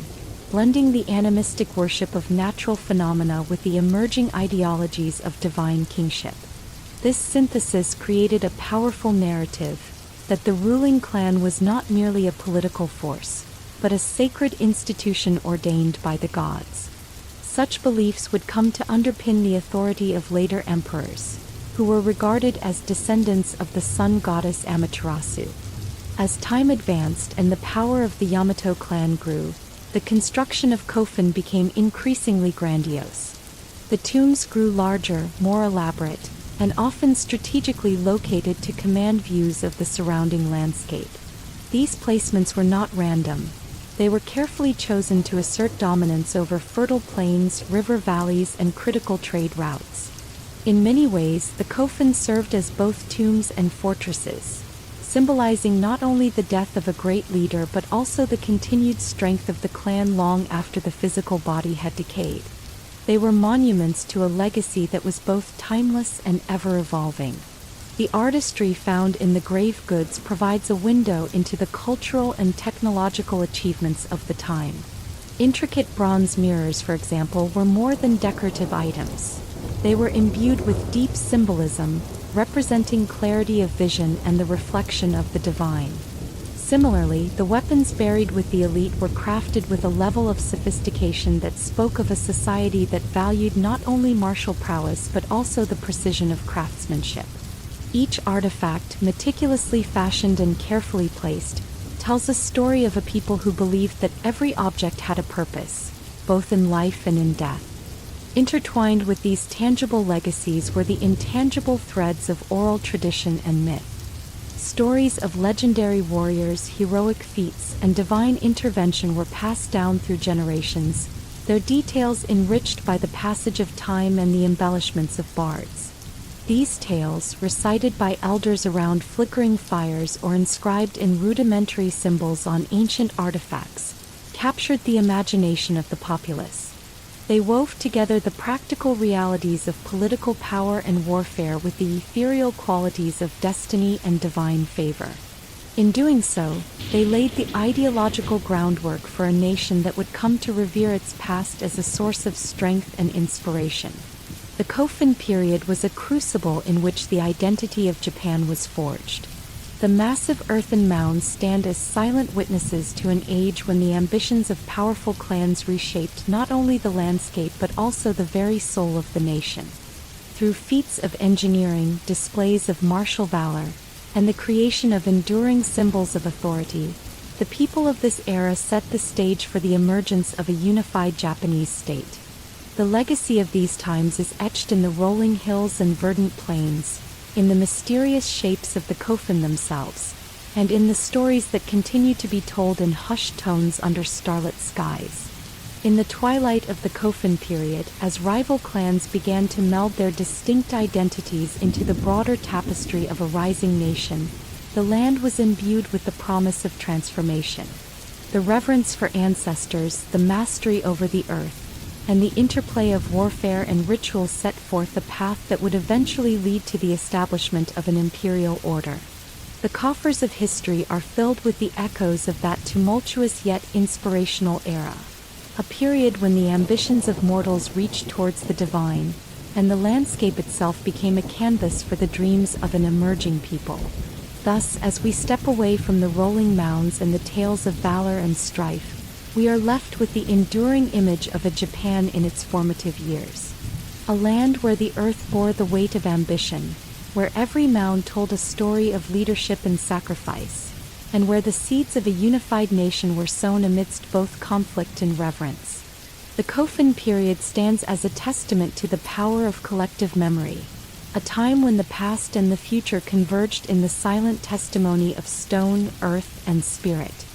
blending the animistic worship of natural phenomena with the emerging ideologies of divine kingship. This synthesis created a powerful narrative that the ruling clan was not merely a political force, but a sacred institution ordained by the gods. Such beliefs would come to underpin the authority of later emperors, who were regarded as descendants of the sun goddess Amaterasu. As time advanced and the power of the Yamato clan grew, the construction of coffin became increasingly grandiose. The tombs grew larger, more elaborate, and often strategically located to command views of the surrounding landscape. These placements were not random. They were carefully chosen to assert dominance over fertile plains, river valleys, and critical trade routes. In many ways, the coffin served as both tombs and fortresses, symbolizing not only the death of a great leader but also the continued strength of the clan long after the physical body had decayed. They were monuments to a legacy that was both timeless and ever-evolving. The artistry found in the grave goods provides a window into the cultural and technological achievements of the time. Intricate bronze mirrors, for example, were more than decorative items. They were imbued with deep symbolism, representing clarity of vision and the reflection of the divine. Similarly, the weapons buried with the elite were crafted with a level of sophistication that spoke of a society that valued not only martial prowess but also the precision of craftsmanship. Each artifact, meticulously fashioned and carefully placed, tells a story of a people who believed that every object had a purpose, both in life and in death. Intertwined with these tangible legacies were the intangible threads of oral tradition and myth. Stories of legendary warriors, heroic feats, and divine intervention were passed down through generations, their details enriched by the passage of time and the embellishments of bards. These tales, recited by elders around flickering fires or inscribed in rudimentary symbols on ancient artifacts, captured the imagination of the populace. They wove together the practical realities of political power and warfare with the ethereal qualities of destiny and divine favor. In doing so, they laid the ideological groundwork for a nation that would come to revere its past as a source of strength and inspiration. The Kofun period was a crucible in which the identity of Japan was forged. The massive earthen mounds stand as silent witnesses to an age when the ambitions of powerful clans reshaped not only the landscape but also the very soul of the nation. Through feats of engineering, displays of martial valor, and the creation of enduring symbols of authority, the people of this era set the stage for the emergence of a unified Japanese state. The legacy of these times is etched in the rolling hills and verdant plains, in the mysterious shapes of the Kofun themselves, and in the stories that continue to be told in hushed tones under starlit skies. In the twilight of the Kofun period, as rival clans began to meld their distinct identities into the broader tapestry of a rising nation, the land was imbued with the promise of transformation. The reverence for ancestors, the mastery over the earth, and the interplay of warfare and ritual set forth a path that would eventually lead to the establishment of an imperial order. The coffers of history are filled with the echoes of that tumultuous yet inspirational era, a period when the ambitions of mortals reached towards the divine, and the landscape itself became a canvas for the dreams of an emerging people. Thus, as we step away from the rolling mounds and the tales of valor and strife, we are left with the enduring image of a Japan in its formative years. A land where the earth bore the weight of ambition, where every mound told a story of leadership and sacrifice, and where the seeds of a unified nation were sown amidst both conflict and reverence. The Kofun period stands as a testament to the power of collective memory, a time when the past and the future converged in the silent testimony of stone, earth, and spirit.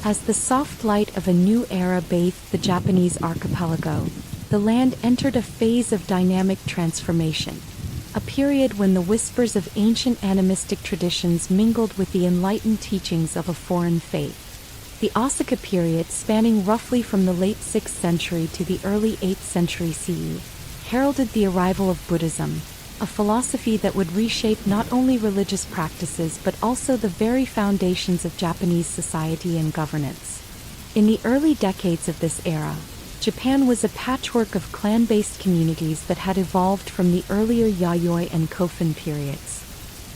As the soft light of a new era bathed the Japanese archipelago, the land entered a phase of dynamic transformation, a period when the whispers of ancient animistic traditions mingled with the enlightened teachings of a foreign faith. The Asuka period, spanning roughly from the late 6th century to the early 8th century CE, heralded the arrival of Buddhism, a philosophy that would reshape not only religious practices but also the very foundations of Japanese society and governance. In the early decades of this era, Japan was a patchwork of clan-based communities that had evolved from the earlier Yayoi and Kofun periods.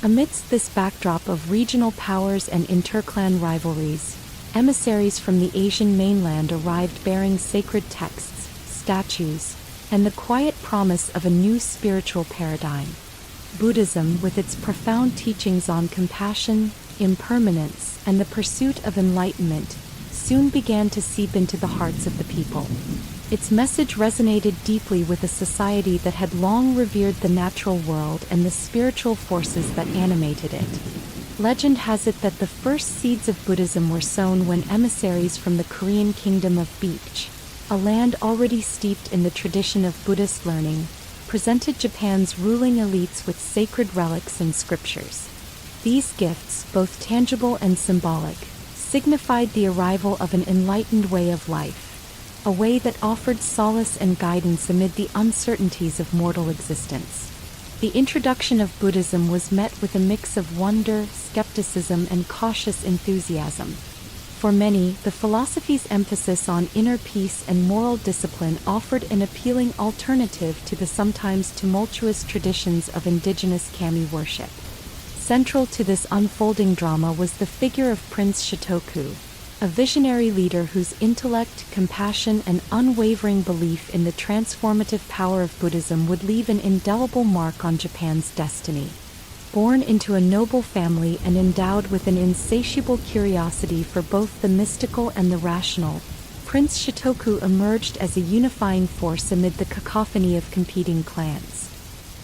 Amidst this backdrop of regional powers and interclan rivalries, emissaries from the Asian mainland arrived bearing sacred texts, statues, and the quiet promise of a new spiritual paradigm. Buddhism, with its profound teachings on compassion, impermanence, and the pursuit of enlightenment, soon began to seep into the hearts of the people. Its message resonated deeply with a society that had long revered the natural world and the spiritual forces that animated it. Legend has it that the first seeds of Buddhism were sown when emissaries from the Korean kingdom of Beech, a land already steeped in the tradition of Buddhist learning, presented Japan's ruling elites with sacred relics and scriptures. These gifts, both tangible and symbolic, signified the arrival of an enlightened way of life, a way that offered solace and guidance amid the uncertainties of mortal existence. The introduction of Buddhism was met with a mix of wonder, skepticism, and cautious enthusiasm. For many, the philosophy's emphasis on inner peace and moral discipline offered an appealing alternative to the sometimes tumultuous traditions of indigenous kami worship. Central to this unfolding drama was the figure of Prince Shotoku, a visionary leader whose intellect, compassion, and unwavering belief in the transformative power of Buddhism would leave an indelible mark on Japan's destiny. Born into a noble family and endowed with an insatiable curiosity for both the mystical and the rational, Prince Shotoku emerged as a unifying force amid the cacophony of competing clans.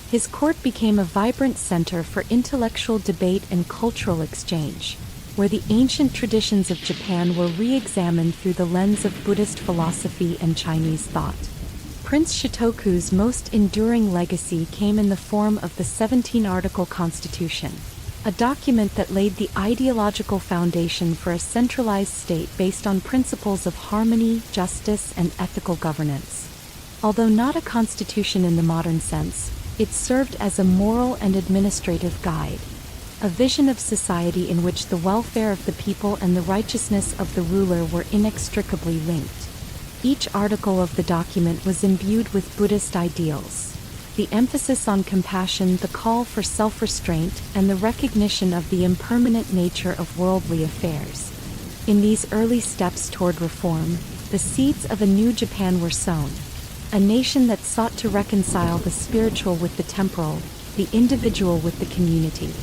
His court became a vibrant center for intellectual debate and cultural exchange, where the ancient traditions of Japan were re-examined through the lens of Buddhist philosophy and Chinese thought. Prince Shotoku's most enduring legacy came in the form of the 17-article Constitution, a document that laid the ideological foundation for a centralized state based on principles of harmony, justice, and ethical governance. Although not a constitution in the modern sense, it served as a moral and administrative guide, a vision of society in which the welfare of the people and the righteousness of the ruler were inextricably linked. Each article of the document was imbued with Buddhist ideals. The emphasis on compassion, the call for self-restraint, and the recognition of the impermanent nature of worldly affairs. In these early steps toward reform, the seeds of a new Japan were sown, a nation that sought to reconcile the spiritual with the temporal, the individual with the community.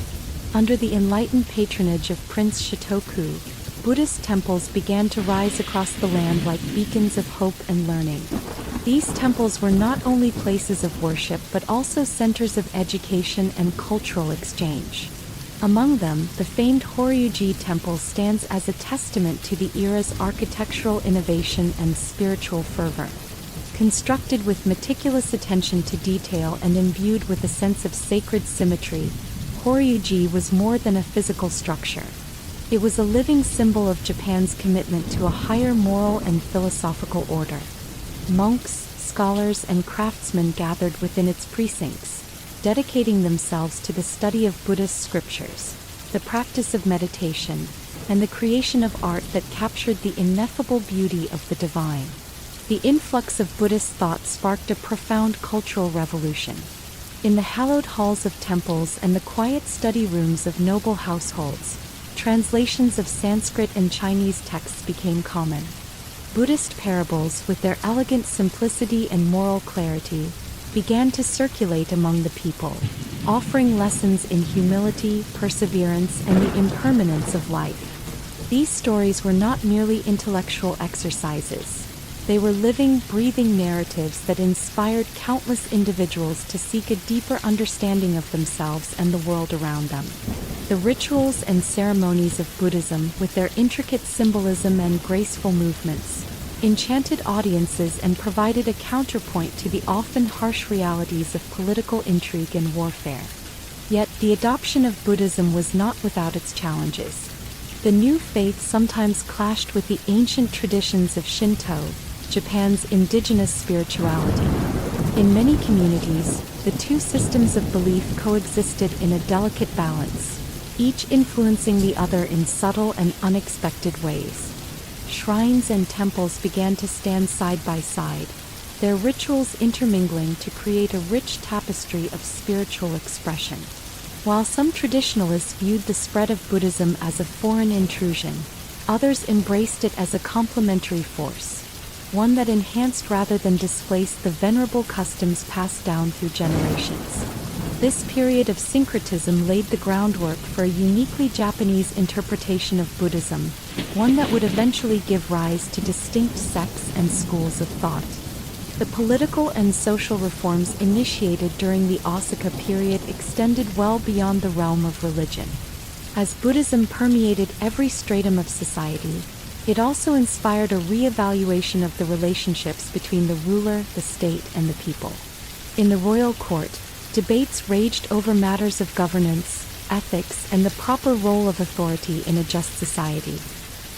Under the enlightened patronage of Prince Shotoku, Buddhist temples began to rise across the land like beacons of hope and learning. These temples were not only places of worship but also centers of education and cultural exchange. Among them, the famed Horyuji Temple stands as a testament to the era's architectural innovation and spiritual fervor. Constructed with meticulous attention to detail and imbued with a sense of sacred symmetry, Horyuji was more than a physical structure. It was a living symbol of Japan's commitment to a higher moral and philosophical order. Monks, scholars, and craftsmen gathered within its precincts, dedicating themselves to the study of Buddhist scriptures, the practice of meditation, and the creation of art that captured the ineffable beauty of the divine. The influx of Buddhist thought sparked a profound cultural revolution. In the hallowed halls of temples and the quiet study rooms of noble households, translations of Sanskrit and Chinese texts became common. Buddhist parables, with their elegant simplicity and moral clarity, began to circulate among the people, offering lessons in humility, perseverance, and the impermanence of life. These stories were not merely intellectual exercises. They were living, breathing narratives that inspired countless individuals to seek a deeper understanding of themselves and the world around them. The rituals and ceremonies of Buddhism, with their intricate symbolism and graceful movements, enchanted audiences and provided a counterpoint to the often harsh realities of political intrigue and warfare. Yet, the adoption of Buddhism was not without its challenges. The new faith sometimes clashed with the ancient traditions of Shinto, Japan's indigenous spirituality. In many communities, the two systems of belief coexisted in a delicate balance, each influencing the other in subtle and unexpected ways. Shrines and temples began to stand side by side, their rituals intermingling to create a rich tapestry of spiritual expression. While some traditionalists viewed the spread of Buddhism as a foreign intrusion, others embraced it as a complementary force, one that enhanced rather than displaced the venerable customs passed down through generations. This period of syncretism laid the groundwork for a uniquely Japanese interpretation of Buddhism, one that would eventually give rise to distinct sects and schools of thought. The political and social reforms initiated during the Asuka period extended well beyond the realm of religion. As Buddhism permeated every stratum of society, it also inspired a re-evaluation of the relationships between the ruler, the state, and the people. In the royal court, debates raged over matters of governance, ethics, and the proper role of authority in a just society.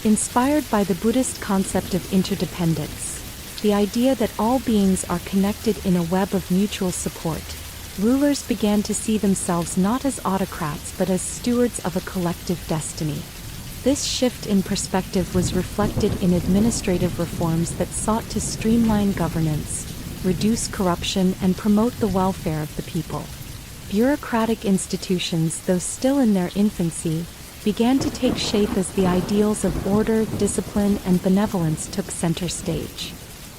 Inspired by the Buddhist concept of interdependence, the idea that all beings are connected in a web of mutual support, rulers began to see themselves not as autocrats but as stewards of a collective destiny. This shift in perspective was reflected in administrative reforms that sought to streamline governance, reduce corruption, and promote the welfare of the people. Bureaucratic institutions, though still in their infancy, began to take shape as the ideals of order, discipline, and benevolence took center stage.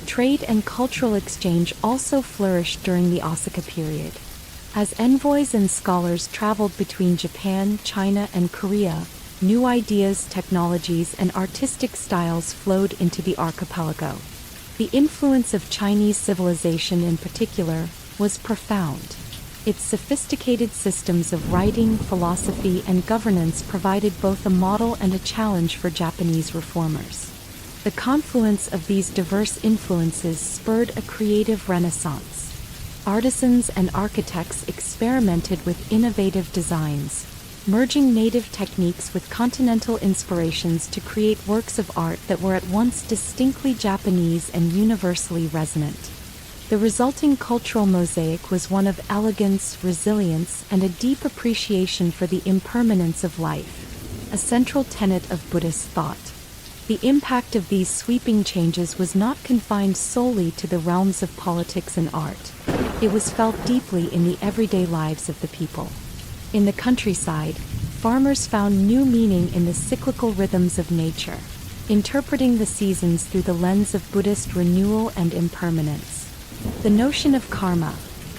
Trade and cultural exchange also flourished during the Asuka period. As envoys and scholars traveled between Japan, China, and Korea, new ideas, technologies, and artistic styles flowed into the archipelago. The influence of Chinese civilization in particular was profound. Its sophisticated systems of writing, philosophy, and governance provided both a model and a challenge for Japanese reformers. The confluence of these diverse influences spurred a creative renaissance. Artisans and architects experimented with innovative designs, merging native techniques with continental inspirations to create works of art that were at once distinctly Japanese and universally resonant. The resulting cultural mosaic was one of elegance, resilience, and a deep appreciation for the impermanence of life, a central tenet of Buddhist thought. The impact of these sweeping changes was not confined solely to the realms of politics and art. It was felt deeply in the everyday lives of the people. In the countryside, farmers found new meaning in the cyclical rhythms of nature, interpreting the seasons through the lens of Buddhist renewal and impermanence. The notion of karma,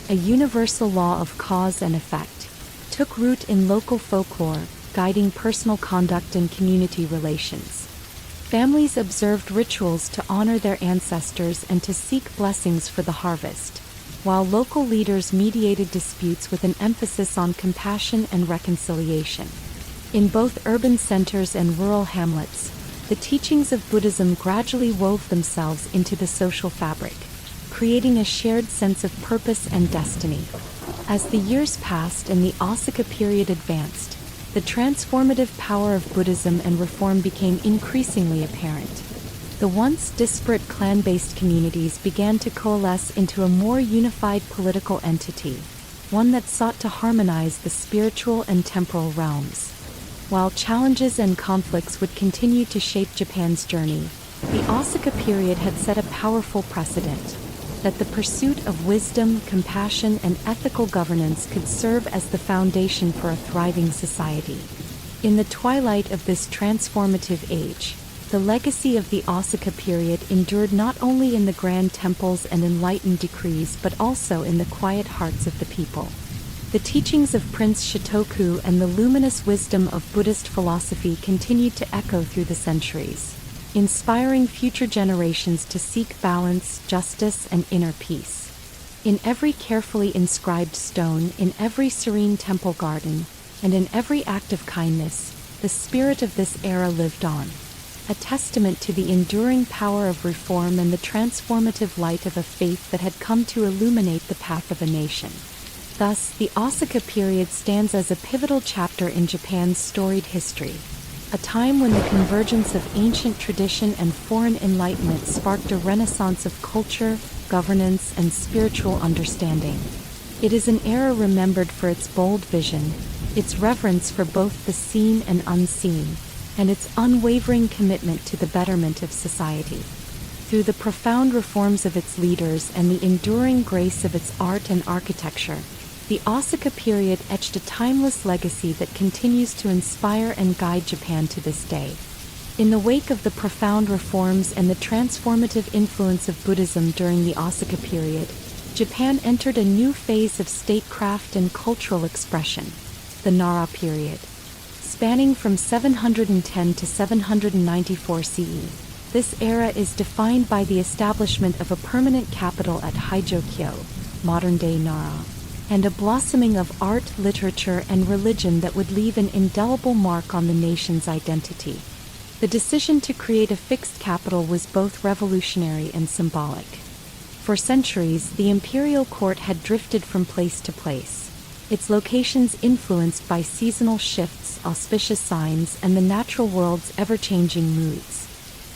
a universal law of cause and effect, took root in local folklore, guiding personal conduct and community relations. Families observed rituals to honor their ancestors and to seek blessings for the harvest, while local leaders mediated disputes with an emphasis on compassion and reconciliation. In both urban centers and rural hamlets, the teachings of Buddhism gradually wove themselves into the social fabric, creating a shared sense of purpose and destiny. As the years passed and the Asaka period advanced, the transformative power of Buddhism and reform became increasingly apparent. The once disparate clan-based communities began to coalesce into a more unified political entity, one that sought to harmonize the spiritual and temporal realms. While challenges and conflicts would continue to shape Japan's journey, the Asaka period had set a powerful precedent that the pursuit of wisdom, compassion, and ethical governance could serve as the foundation for a thriving society. In the twilight of this transformative age, the legacy of the Asaka period endured not only in the grand temples and enlightened decrees but also in the quiet hearts of the people. The teachings of Prince Shotoku and the luminous wisdom of Buddhist philosophy continued to echo through the centuries, inspiring future generations to seek balance, justice, and inner peace. In every carefully inscribed stone, in every serene temple garden, and in every act of kindness, the spirit of this era lived on, a testament to the enduring power of reform and the transformative light of a faith that had come to illuminate the path of a nation. Thus, the Asaka period stands as a pivotal chapter in Japan's storied history, a time when the convergence of ancient tradition and foreign enlightenment sparked a renaissance of culture, governance, and spiritual understanding. It is an era remembered for its bold vision, its reverence for both the seen and unseen, and its unwavering commitment to the betterment of society. Through the profound reforms of its leaders and the enduring grace of its art and architecture, the Asaka period etched a timeless legacy that continues to inspire and guide Japan to this day. In the wake of the profound reforms and the transformative influence of Buddhism during the Asaka period, Japan entered a new phase of statecraft and cultural expression, the Nara period. Spanning from 710 to 794 CE, this era is defined by the establishment of a permanent capital at Haijokyo, modern-day Nara, and a blossoming of art, literature, and religion that would leave an indelible mark on the nation's identity. The decision to create a fixed capital was both revolutionary and symbolic. For centuries, the imperial court had drifted from place to place, its locations influenced by seasonal shifts, auspicious signs, and the natural world's ever-changing moods.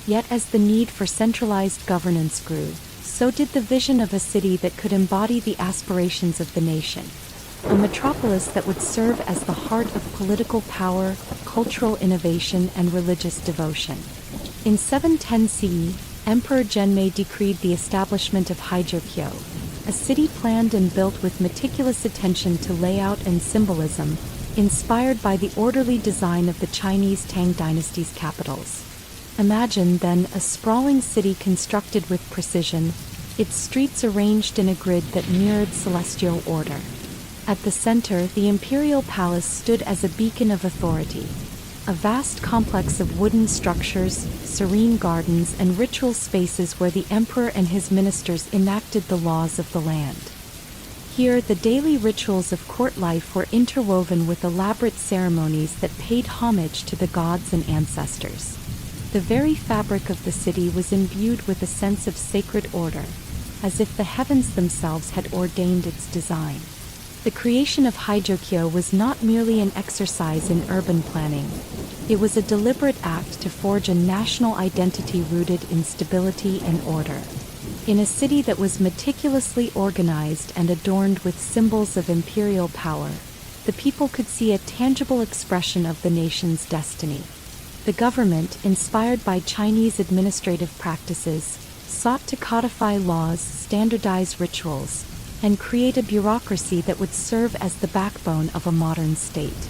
Yet as the need for centralized governance grew, so did the vision of a city that could embody the aspirations of the nation, a metropolis that would serve as the heart of political power, cultural innovation, and religious devotion. In 710 CE, Emperor Genmei decreed the establishment of Haijokyo, a city planned and built with meticulous attention to layout and symbolism, inspired by the orderly design of the Chinese Tang dynasty's capitals. Imagine, then, a sprawling city constructed with precision, its streets arranged in a grid that mirrored celestial order. At the center, the imperial palace stood as a beacon of authority, a vast complex of wooden structures, serene gardens, and ritual spaces where the emperor and his ministers enacted the laws of the land. Here, the daily rituals of court life were interwoven with elaborate ceremonies that paid homage to the gods and ancestors. The very fabric of the city was imbued with a sense of sacred order, as if the heavens themselves had ordained its design. The creation of Haijokyo was not merely an exercise in urban planning. It was a deliberate act to forge a national identity rooted in stability and order. In a city that was meticulously organized and adorned with symbols of imperial power, the people could see a tangible expression of the nation's destiny. The government, inspired by Chinese administrative practices, sought to codify laws, standardize rituals, and create a bureaucracy that would serve as the backbone of a modern state.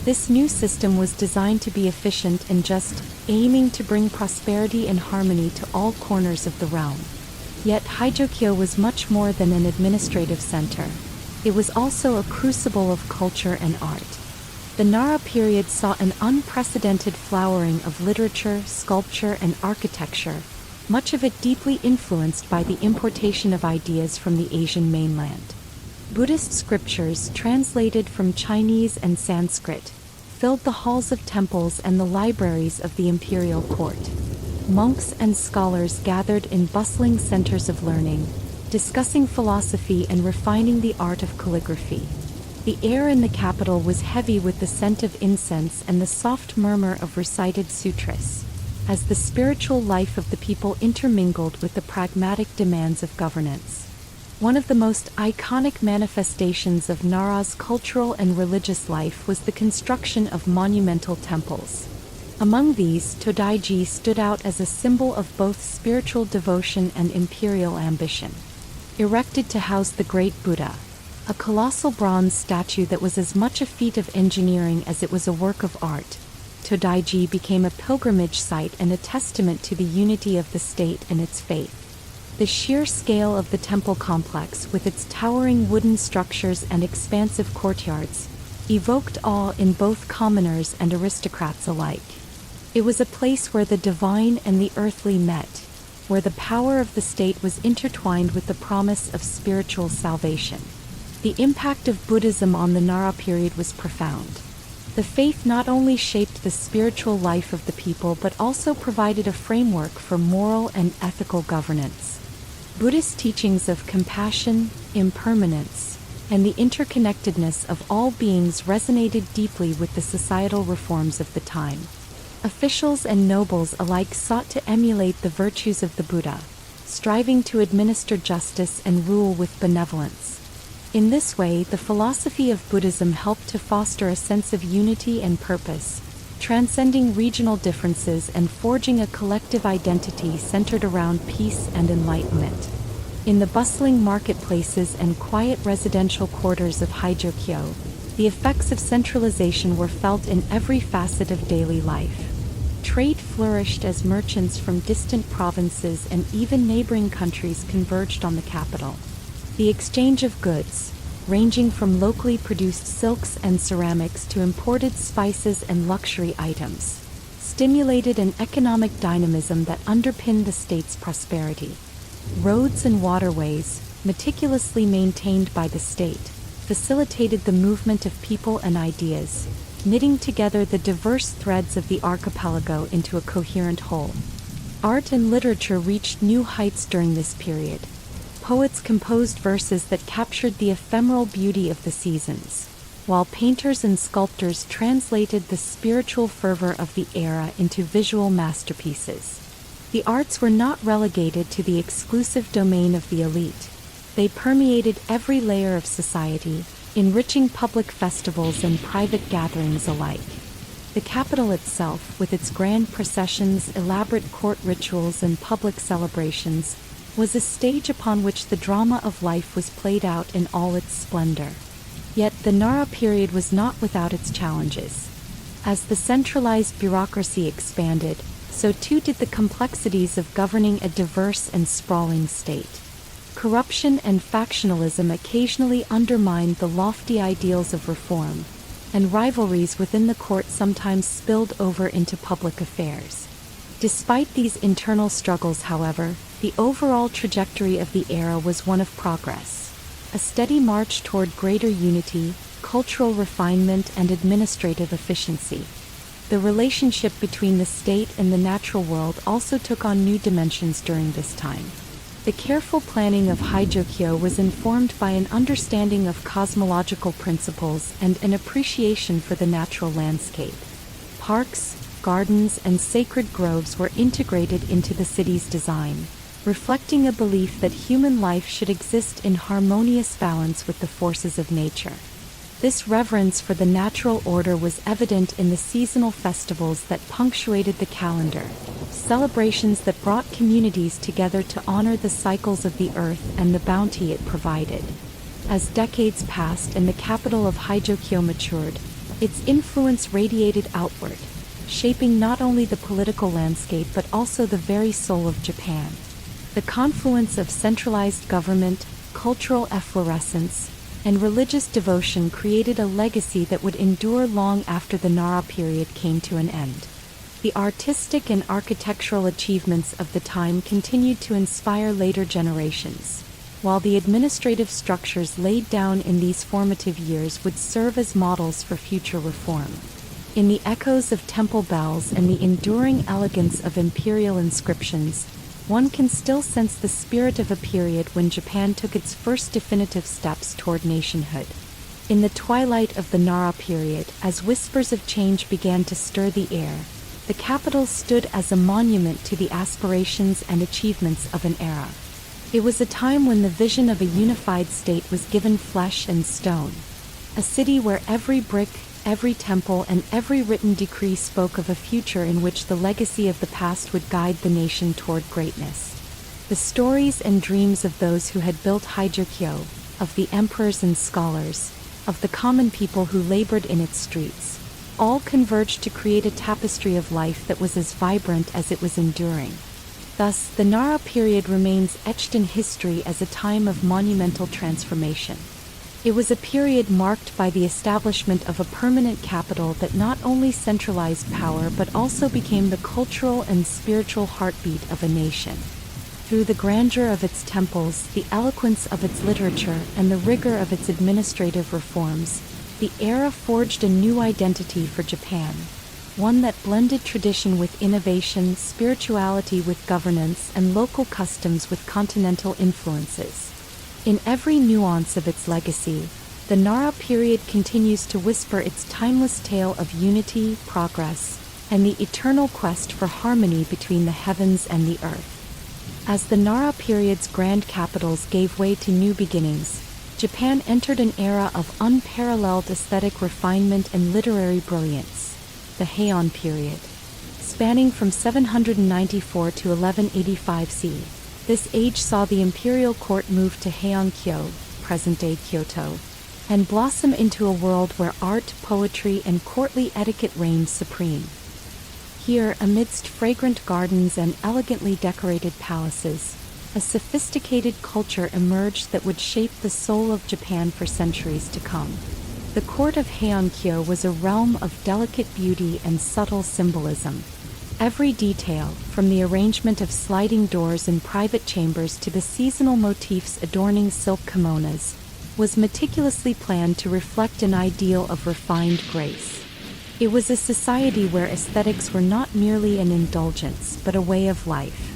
This new system was designed to be efficient and just, aiming to bring prosperity and harmony to all corners of the realm. Yet Haijokyo was much more than an administrative center. It was also a crucible of culture and art. The Nara period saw an unprecedented flowering of literature, sculpture, and architecture, much of it deeply influenced by the importation of ideas from the Asian mainland. Buddhist scriptures, translated from Chinese and Sanskrit, filled the halls of temples and the libraries of the imperial court. Monks and scholars gathered in bustling centers of learning, discussing philosophy and refining the art of calligraphy. The air in the capital was heavy with the scent of incense and the soft murmur of recited sutras, as the spiritual life of the people intermingled with the pragmatic demands of governance. One of the most iconic manifestations of Nara's cultural and religious life was the construction of monumental temples. Among these, Todaiji stood out as a symbol of both spiritual devotion and imperial ambition. Erected to house the great Buddha, a colossal bronze statue that was as much a feat of engineering as it was a work of art, Todaiji became a pilgrimage site and a testament to the unity of the state and its faith. The sheer scale of the temple complex, with its towering wooden structures and expansive courtyards, evoked awe in both commoners and aristocrats alike. It was a place where the divine and the earthly met, where the power of the state was intertwined with the promise of spiritual salvation. The impact of Buddhism on the Nara period was profound. The faith not only shaped the spiritual life of the people but also provided a framework for moral and ethical governance. Buddhist teachings of compassion, impermanence, and the interconnectedness of all beings resonated deeply with the societal reforms of the time. Officials and nobles alike sought to emulate the virtues of the Buddha, striving to administer justice and rule with benevolence. In this way, the philosophy of Buddhism helped to foster a sense of unity and purpose, transcending regional differences and forging a collective identity centered around peace and enlightenment. In the bustling marketplaces and quiet residential quarters of Haijokyo, the effects of centralization were felt in every facet of daily life. Trade flourished as merchants from distant provinces and even neighboring countries converged on the capital. The exchange of goods, ranging from locally produced silks and ceramics to imported spices and luxury items, stimulated an economic dynamism that underpinned the state's prosperity. Roads and waterways, meticulously maintained by the state, facilitated the movement of people and ideas, knitting together the diverse threads of the archipelago into a coherent whole. Art and literature reached new heights during this period. Poets composed verses that captured the ephemeral beauty of the seasons, while painters and sculptors translated the spiritual fervor of the era into visual masterpieces. The arts were not relegated to the exclusive domain of the elite. They permeated every layer of society, enriching public festivals and private gatherings alike. The capital itself, with its grand processions, elaborate court rituals, and public celebrations, was a stage upon which the drama of life was played out in all its splendor. Yet the Nara period was not without its challenges. As the centralized bureaucracy expanded, so too did the complexities of governing a diverse and sprawling state. Corruption and factionalism occasionally undermined the lofty ideals of reform, and rivalries within the court sometimes spilled over into public affairs. Despite these internal struggles, however, the overall trajectory of the era was one of progress, a steady march toward greater unity, cultural refinement, and administrative efficiency. The relationship between the state and the natural world also took on new dimensions during this time. The careful planning of Haijokyo was informed by an understanding of cosmological principles and an appreciation for the natural landscape. Parks, gardens, and sacred groves were integrated into the city's design, reflecting a belief that human life should exist in harmonious balance with the forces of nature. This reverence for the natural order was evident in the seasonal festivals that punctuated the calendar, celebrations that brought communities together to honor the cycles of the earth and the bounty it provided. As decades passed and the capital of Haijokyo matured, its influence radiated outward, shaping not only the political landscape but also the very soul of Japan. The confluence of centralized government, cultural efflorescence, and religious devotion created a legacy that would endure long after the Nara period came to an end. The artistic and architectural achievements of the time continued to inspire later generations, while the administrative structures laid down in these formative years would serve as models for future reform. In the echoes of temple bells and the enduring elegance of imperial inscriptions, one can still sense the spirit of a period when Japan took its first definitive steps toward nationhood. In the twilight of the Nara period, as whispers of change began to stir the air, the capital stood as a monument to the aspirations and achievements of an era. It was a time when the vision of a unified state was given flesh and stone. A city where every brick, every temple, and every written decree spoke of a future in which the legacy of the past would guide the nation toward greatness. The stories and dreams of those who had built Haijokyo, of the emperors and scholars, of the common people who labored in its streets, all converged to create a tapestry of life that was as vibrant as it was enduring. Thus, the Nara period remains etched in history as a time of monumental transformation. It was a period marked by the establishment of a permanent capital that not only centralized power but also became the cultural and spiritual heartbeat of a nation. Through the grandeur of its temples, the eloquence of its literature, and the rigor of its administrative reforms, the era forged a new identity for Japan, one that blended tradition with innovation, spirituality with governance, and local customs with continental influences. In every nuance of its legacy, the Nara period continues to whisper its timeless tale of unity, progress, and the eternal quest for harmony between the heavens and the earth. As the Nara period's grand capitals gave way to new beginnings, Japan entered an era of unparalleled aesthetic refinement and literary brilliance, the Heian period. Spanning from 794 to 1185 CE, this age saw the imperial court move to Heian-kyo, present-day Kyoto, and blossom into a world where art, poetry, and courtly etiquette reigned supreme. Here, amidst fragrant gardens and elegantly decorated palaces, a sophisticated culture emerged that would shape the soul of Japan for centuries to come. The court of Heian-kyo was a realm of delicate beauty and subtle symbolism. Every detail, from the arrangement of sliding doors in private chambers to the seasonal motifs adorning silk kimonos, was meticulously planned to reflect an ideal of refined grace. It was a society where aesthetics were not merely an indulgence, but a way of life.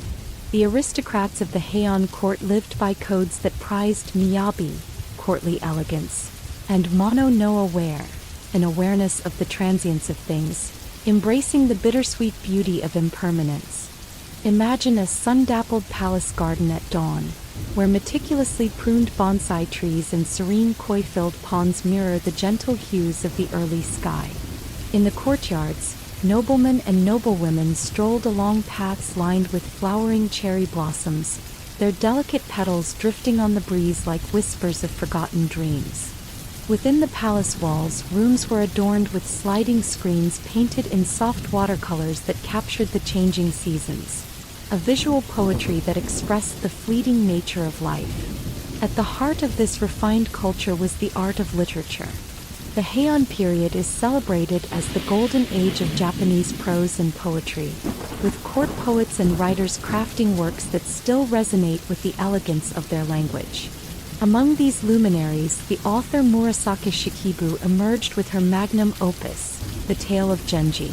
The aristocrats of the Heian court lived by codes that prized miyabi, courtly elegance, and mono no aware, an awareness of the transience of things, embracing the bittersweet beauty of impermanence. Imagine a sun-dappled palace garden at dawn, where meticulously pruned bonsai trees and serene koi-filled ponds mirror the gentle hues of the early sky. In the courtyards, noblemen and noblewomen strolled along paths lined with flowering cherry blossoms, their delicate petals drifting on the breeze like whispers of forgotten dreams. Within the palace walls, rooms were adorned with sliding screens painted in soft watercolors that captured the changing seasons, a visual poetry that expressed the fleeting nature of life. At the heart of this refined culture was the art of literature. The Heian period is celebrated as the golden age of Japanese prose and poetry, with court poets and writers crafting works that still resonate with the elegance of their language. Among these luminaries, the author Murasaki Shikibu emerged with her magnum opus, The Tale of Genji.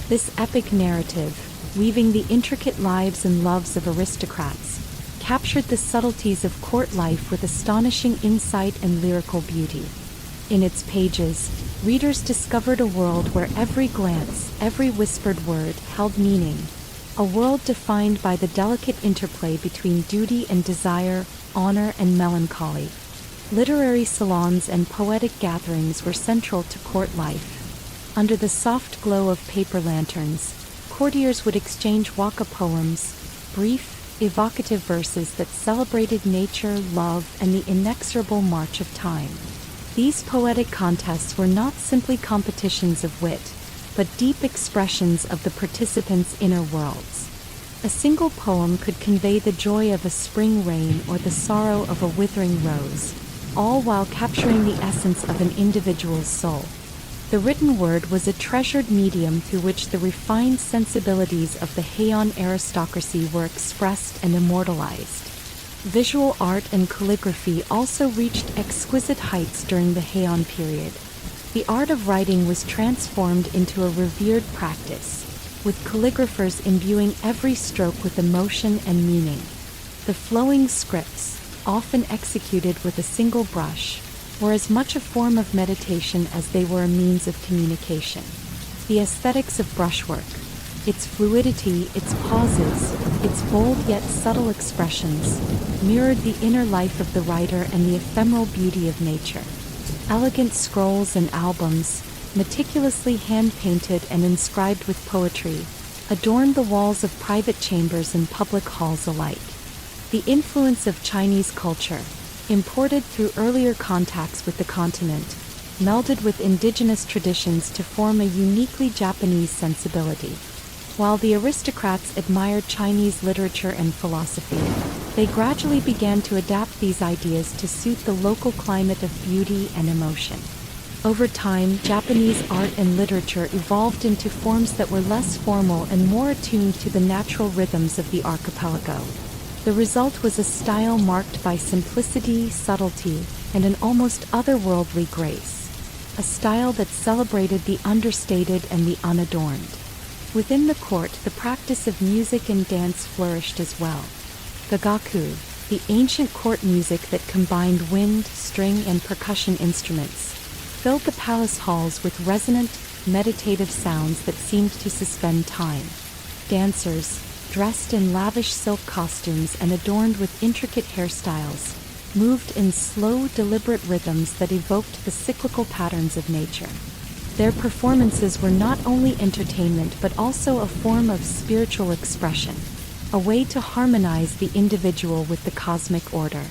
This epic narrative, weaving the intricate lives and loves of aristocrats, captured the subtleties of court life with astonishing insight and lyrical beauty. In its pages, readers discovered a world where every glance, every whispered word held meaning, a world defined by the delicate interplay between duty and desire, honor and melancholy. Literary salons and poetic gatherings were central to court life. Under the soft glow of paper lanterns, courtiers would exchange waka poems, brief, evocative verses that celebrated nature, love, and the inexorable march of time. These poetic contests were not simply competitions of wit, but deep expressions of the participants' inner worlds. A single poem could convey the joy of a spring rain or the sorrow of a withering rose, all while capturing the essence of an individual's soul. The written word was a treasured medium through which the refined sensibilities of the Heian aristocracy were expressed and immortalized. Visual art and calligraphy also reached exquisite heights during the Heian period. The art of writing was transformed into a revered practice, with calligraphers imbuing every stroke with emotion and meaning. The flowing scripts, often executed with a single brush, were as much a form of meditation as they were a means of communication. The aesthetics of brushwork, its fluidity, its pauses, its bold yet subtle expressions, mirrored the inner life of the writer and the ephemeral beauty of nature. Elegant scrolls and albums, meticulously hand-painted and inscribed with poetry, adorned the walls of private chambers and public halls alike. The influence of Chinese culture, imported through earlier contacts with the continent, melded with indigenous traditions to form a uniquely Japanese sensibility. While the aristocrats admired Chinese literature and philosophy, they gradually began to adapt these ideas to suit the local climate of beauty and emotion. Over time, Japanese art and literature evolved into forms that were less formal and more attuned to the natural rhythms of the archipelago. The result was a style marked by simplicity, subtlety, and an almost otherworldly grace. A style that celebrated the understated and the unadorned. Within the court, the practice of music and dance flourished as well. Gagaku, the ancient court music that combined wind, string, and percussion instruments, filled the palace halls with resonant, meditative sounds that seemed to suspend time. Dancers, dressed in lavish silk costumes and adorned with intricate hairstyles, moved in slow, deliberate rhythms that evoked the cyclical patterns of nature. Their performances were not only entertainment but also a form of spiritual expression, a way to harmonize the individual with the cosmic order.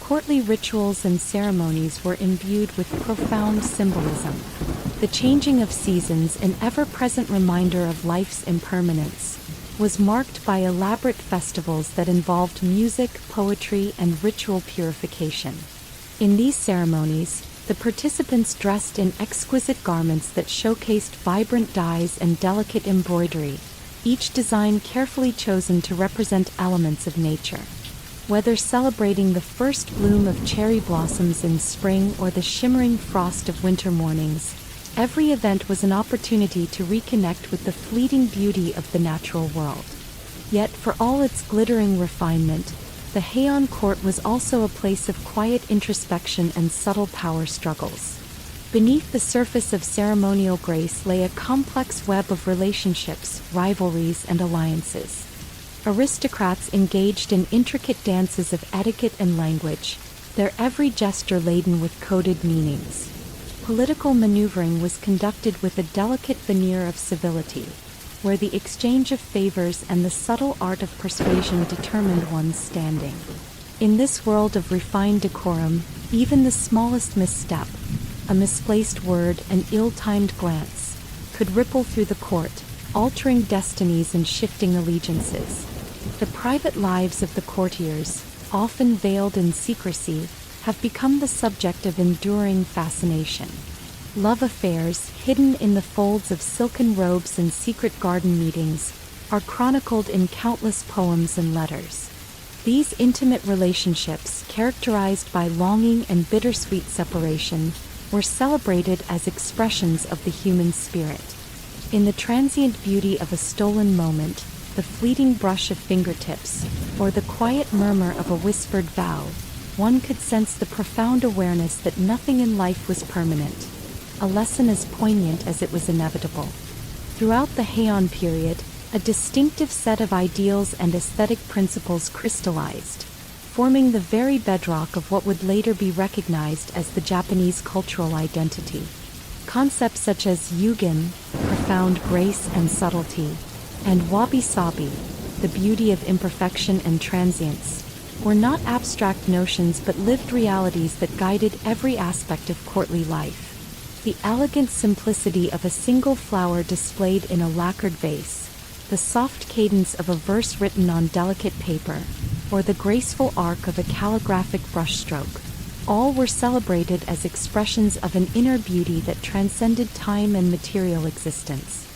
Courtly rituals and ceremonies were imbued with profound symbolism. The changing of seasons, an ever-present reminder of life's impermanence, was marked by elaborate festivals that involved music, poetry, and ritual purification. In these ceremonies, the participants dressed in exquisite garments that showcased vibrant dyes and delicate embroidery, each design carefully chosen to represent elements of nature. Whether celebrating the first bloom of cherry blossoms in spring or the shimmering frost of winter mornings, every event was an opportunity to reconnect with the fleeting beauty of the natural world. Yet, for all its glittering refinement, the Heian court was also a place of quiet introspection and subtle power struggles. Beneath the surface of ceremonial grace lay a complex web of relationships, rivalries, and alliances. Aristocrats engaged in intricate dances of etiquette and language, their every gesture laden with coded meanings. Political maneuvering was conducted with a delicate veneer of civility, where the exchange of favors and the subtle art of persuasion determined one's standing. In this world of refined decorum, even the smallest misstep, a misplaced word, an ill-timed glance, could ripple through the court, altering destinies and shifting allegiances. The private lives of the courtiers, often veiled in secrecy, have become the subject of enduring fascination. Love affairs, hidden in the folds of silken robes and secret garden meetings, are chronicled in countless poems and letters. These intimate relationships, characterized by longing and bittersweet separation, were celebrated as expressions of the human spirit. In the transient beauty of a stolen moment, the fleeting brush of fingertips, or the quiet murmur of a whispered vow, one could sense the profound awareness that nothing in life was permanent, a lesson as poignant as it was inevitable. Throughout the Heian period, A distinctive set of ideals and aesthetic principles crystallized, forming the very bedrock of what would later be recognized as the Japanese cultural identity. Concepts such as yugen, profound grace and subtlety, and wabi-sabi, the beauty of imperfection and transience, were not abstract notions but lived realities that guided every aspect of courtly life. The elegant simplicity of a single flower displayed in a lacquered vase, the soft cadence of a verse written on delicate paper, or the graceful arc of a calligraphic brushstroke, all were celebrated as expressions of an inner beauty that transcended time and material existence.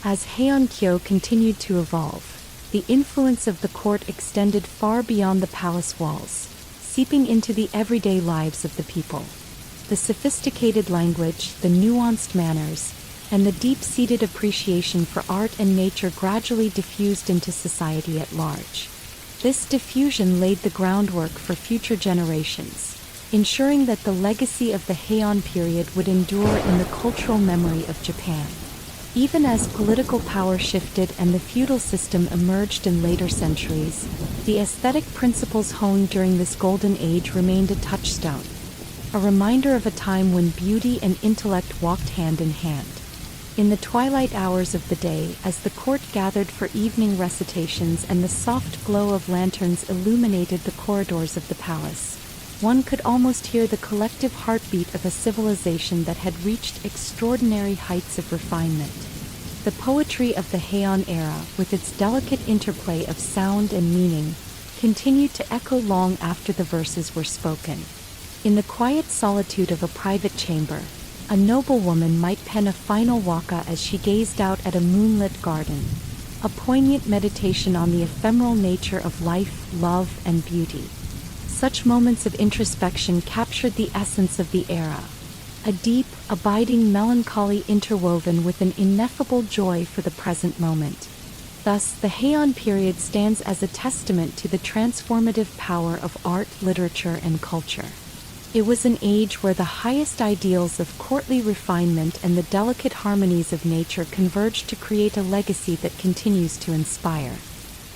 As Heian-kyo continued to evolve, the influence of the court extended far beyond the palace walls, seeping into the everyday lives of the people. The sophisticated language, the nuanced manners, and the deep-seated appreciation for art and nature gradually diffused into society at large. This diffusion laid the groundwork for future generations, ensuring that the legacy of the Heian period would endure in the cultural memory of Japan. Even as political power shifted and the feudal system emerged in later centuries, the aesthetic principles honed during this golden age remained a touchstone, a reminder of a time when beauty and intellect walked hand in hand. In the twilight hours of the day, as the court gathered for evening recitations and the soft glow of lanterns illuminated the corridors of the palace, one could almost hear the collective heartbeat of a civilization that had reached extraordinary heights of refinement. The poetry of the Heian era, with its delicate interplay of sound and meaning, continued to echo long after the verses were spoken. In the quiet solitude of a private chamber, a noblewoman might pen a final waka as she gazed out at a moonlit garden, a poignant meditation on the ephemeral nature of life, love, and beauty. Such moments of introspection captured the essence of the era, a deep, abiding melancholy interwoven with an ineffable joy for the present moment. Thus, the Heian period stands as a testament to the transformative power of art, literature, and culture. It was an age where the highest ideals of courtly refinement and the delicate harmonies of nature converged to create a legacy that continues to inspire.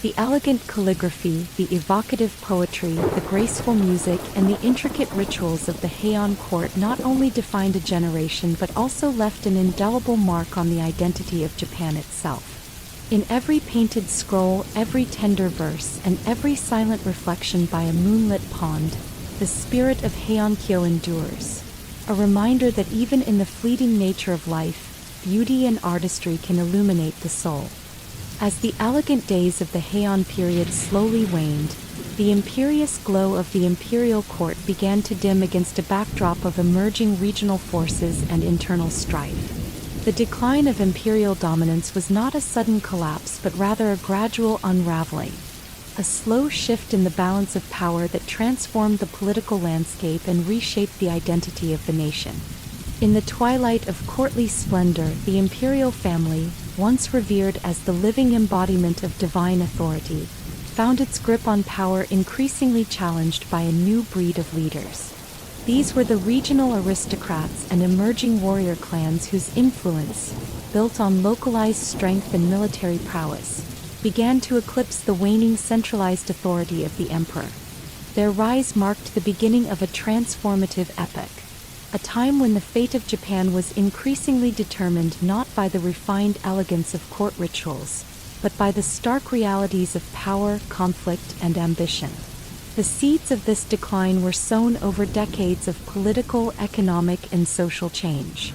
The elegant calligraphy, the evocative poetry, the graceful music, and the intricate rituals of the Heian court not only defined a generation but also left an indelible mark on the identity of Japan itself. In every painted scroll, every tender verse, and every silent reflection by a moonlit pond, the spirit of Heian-kyo endures, a reminder that even in the fleeting nature of life, beauty and artistry can illuminate the soul. As the elegant days of the Heian period slowly waned, the imperious glow of the imperial court began to dim against a backdrop of emerging regional forces and internal strife. The decline of imperial dominance was not a sudden collapse but rather a gradual unraveling, a slow shift in the balance of power that transformed the political landscape and reshaped the identity of the nation. In the twilight of courtly splendor, the imperial family, once revered as the living embodiment of divine authority, found its grip on power increasingly challenged by a new breed of leaders. These were the regional aristocrats and emerging warrior clans whose influence, built on localized strength and military prowess, began to eclipse the waning centralized authority of the emperor. Their rise marked the beginning of a transformative epoch, a time when the fate of Japan was increasingly determined not by the refined elegance of court rituals, but by the stark realities of power, conflict, and ambition. The seeds of this decline were sown over decades of political, economic, and social change.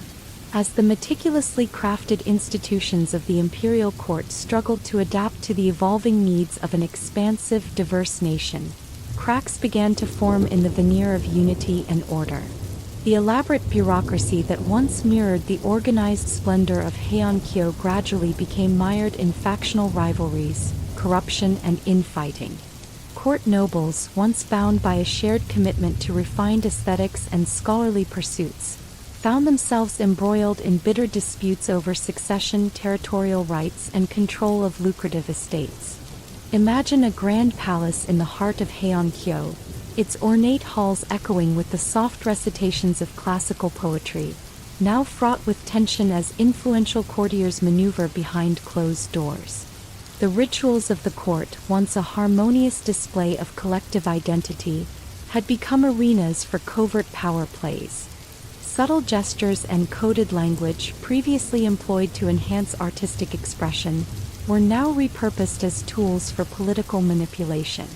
As the meticulously crafted institutions of the imperial court struggled to adapt to the evolving needs of an expansive, diverse nation, cracks began to form in the veneer of unity and order. The elaborate bureaucracy that once mirrored the organized splendor of Heian-kyo gradually became mired in factional rivalries, corruption, and infighting. Court nobles, once bound by a shared commitment to refined aesthetics and scholarly pursuits, found themselves embroiled in bitter disputes over succession, territorial rights, and control of lucrative estates. Imagine a grand palace in the heart of Heian-kyo, its ornate halls echoing with the soft recitations of classical poetry, now fraught with tension as influential courtiers maneuver behind closed doors. The rituals of the court, once a harmonious display of collective identity, had become arenas for covert power plays. Subtle gestures and coded language, previously employed to enhance artistic expression, were now repurposed as tools for political manipulation.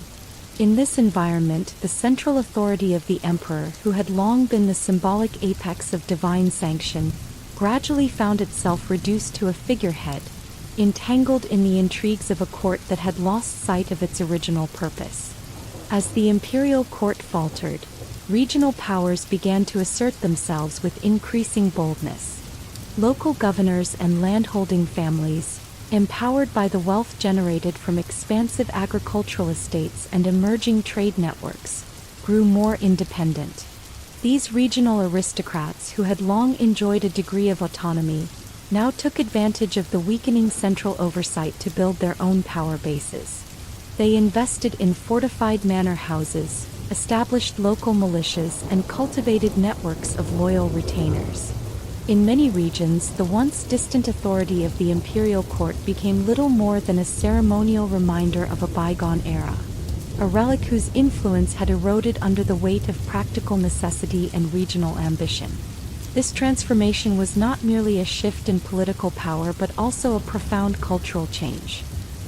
In this environment, the central authority of the emperor, who had long been the symbolic apex of divine sanction, gradually found itself reduced to a figurehead, entangled in the intrigues of a court that had lost sight of its original purpose. As the imperial court faltered, regional powers began to assert themselves with increasing boldness. Local governors and landholding families, empowered by the wealth generated from expansive agricultural estates and emerging trade networks, grew more independent. These regional aristocrats, who had long enjoyed a degree of autonomy, now took advantage of the weakening central oversight to build their own power bases. They invested in fortified manor houses, established local militias, and cultivated networks of loyal retainers. In many regions, the once distant authority of the imperial court became little more than a ceremonial reminder of a bygone era, a relic whose influence had eroded under the weight of practical necessity and regional ambition. This transformation was not merely a shift in political power but also a profound cultural change.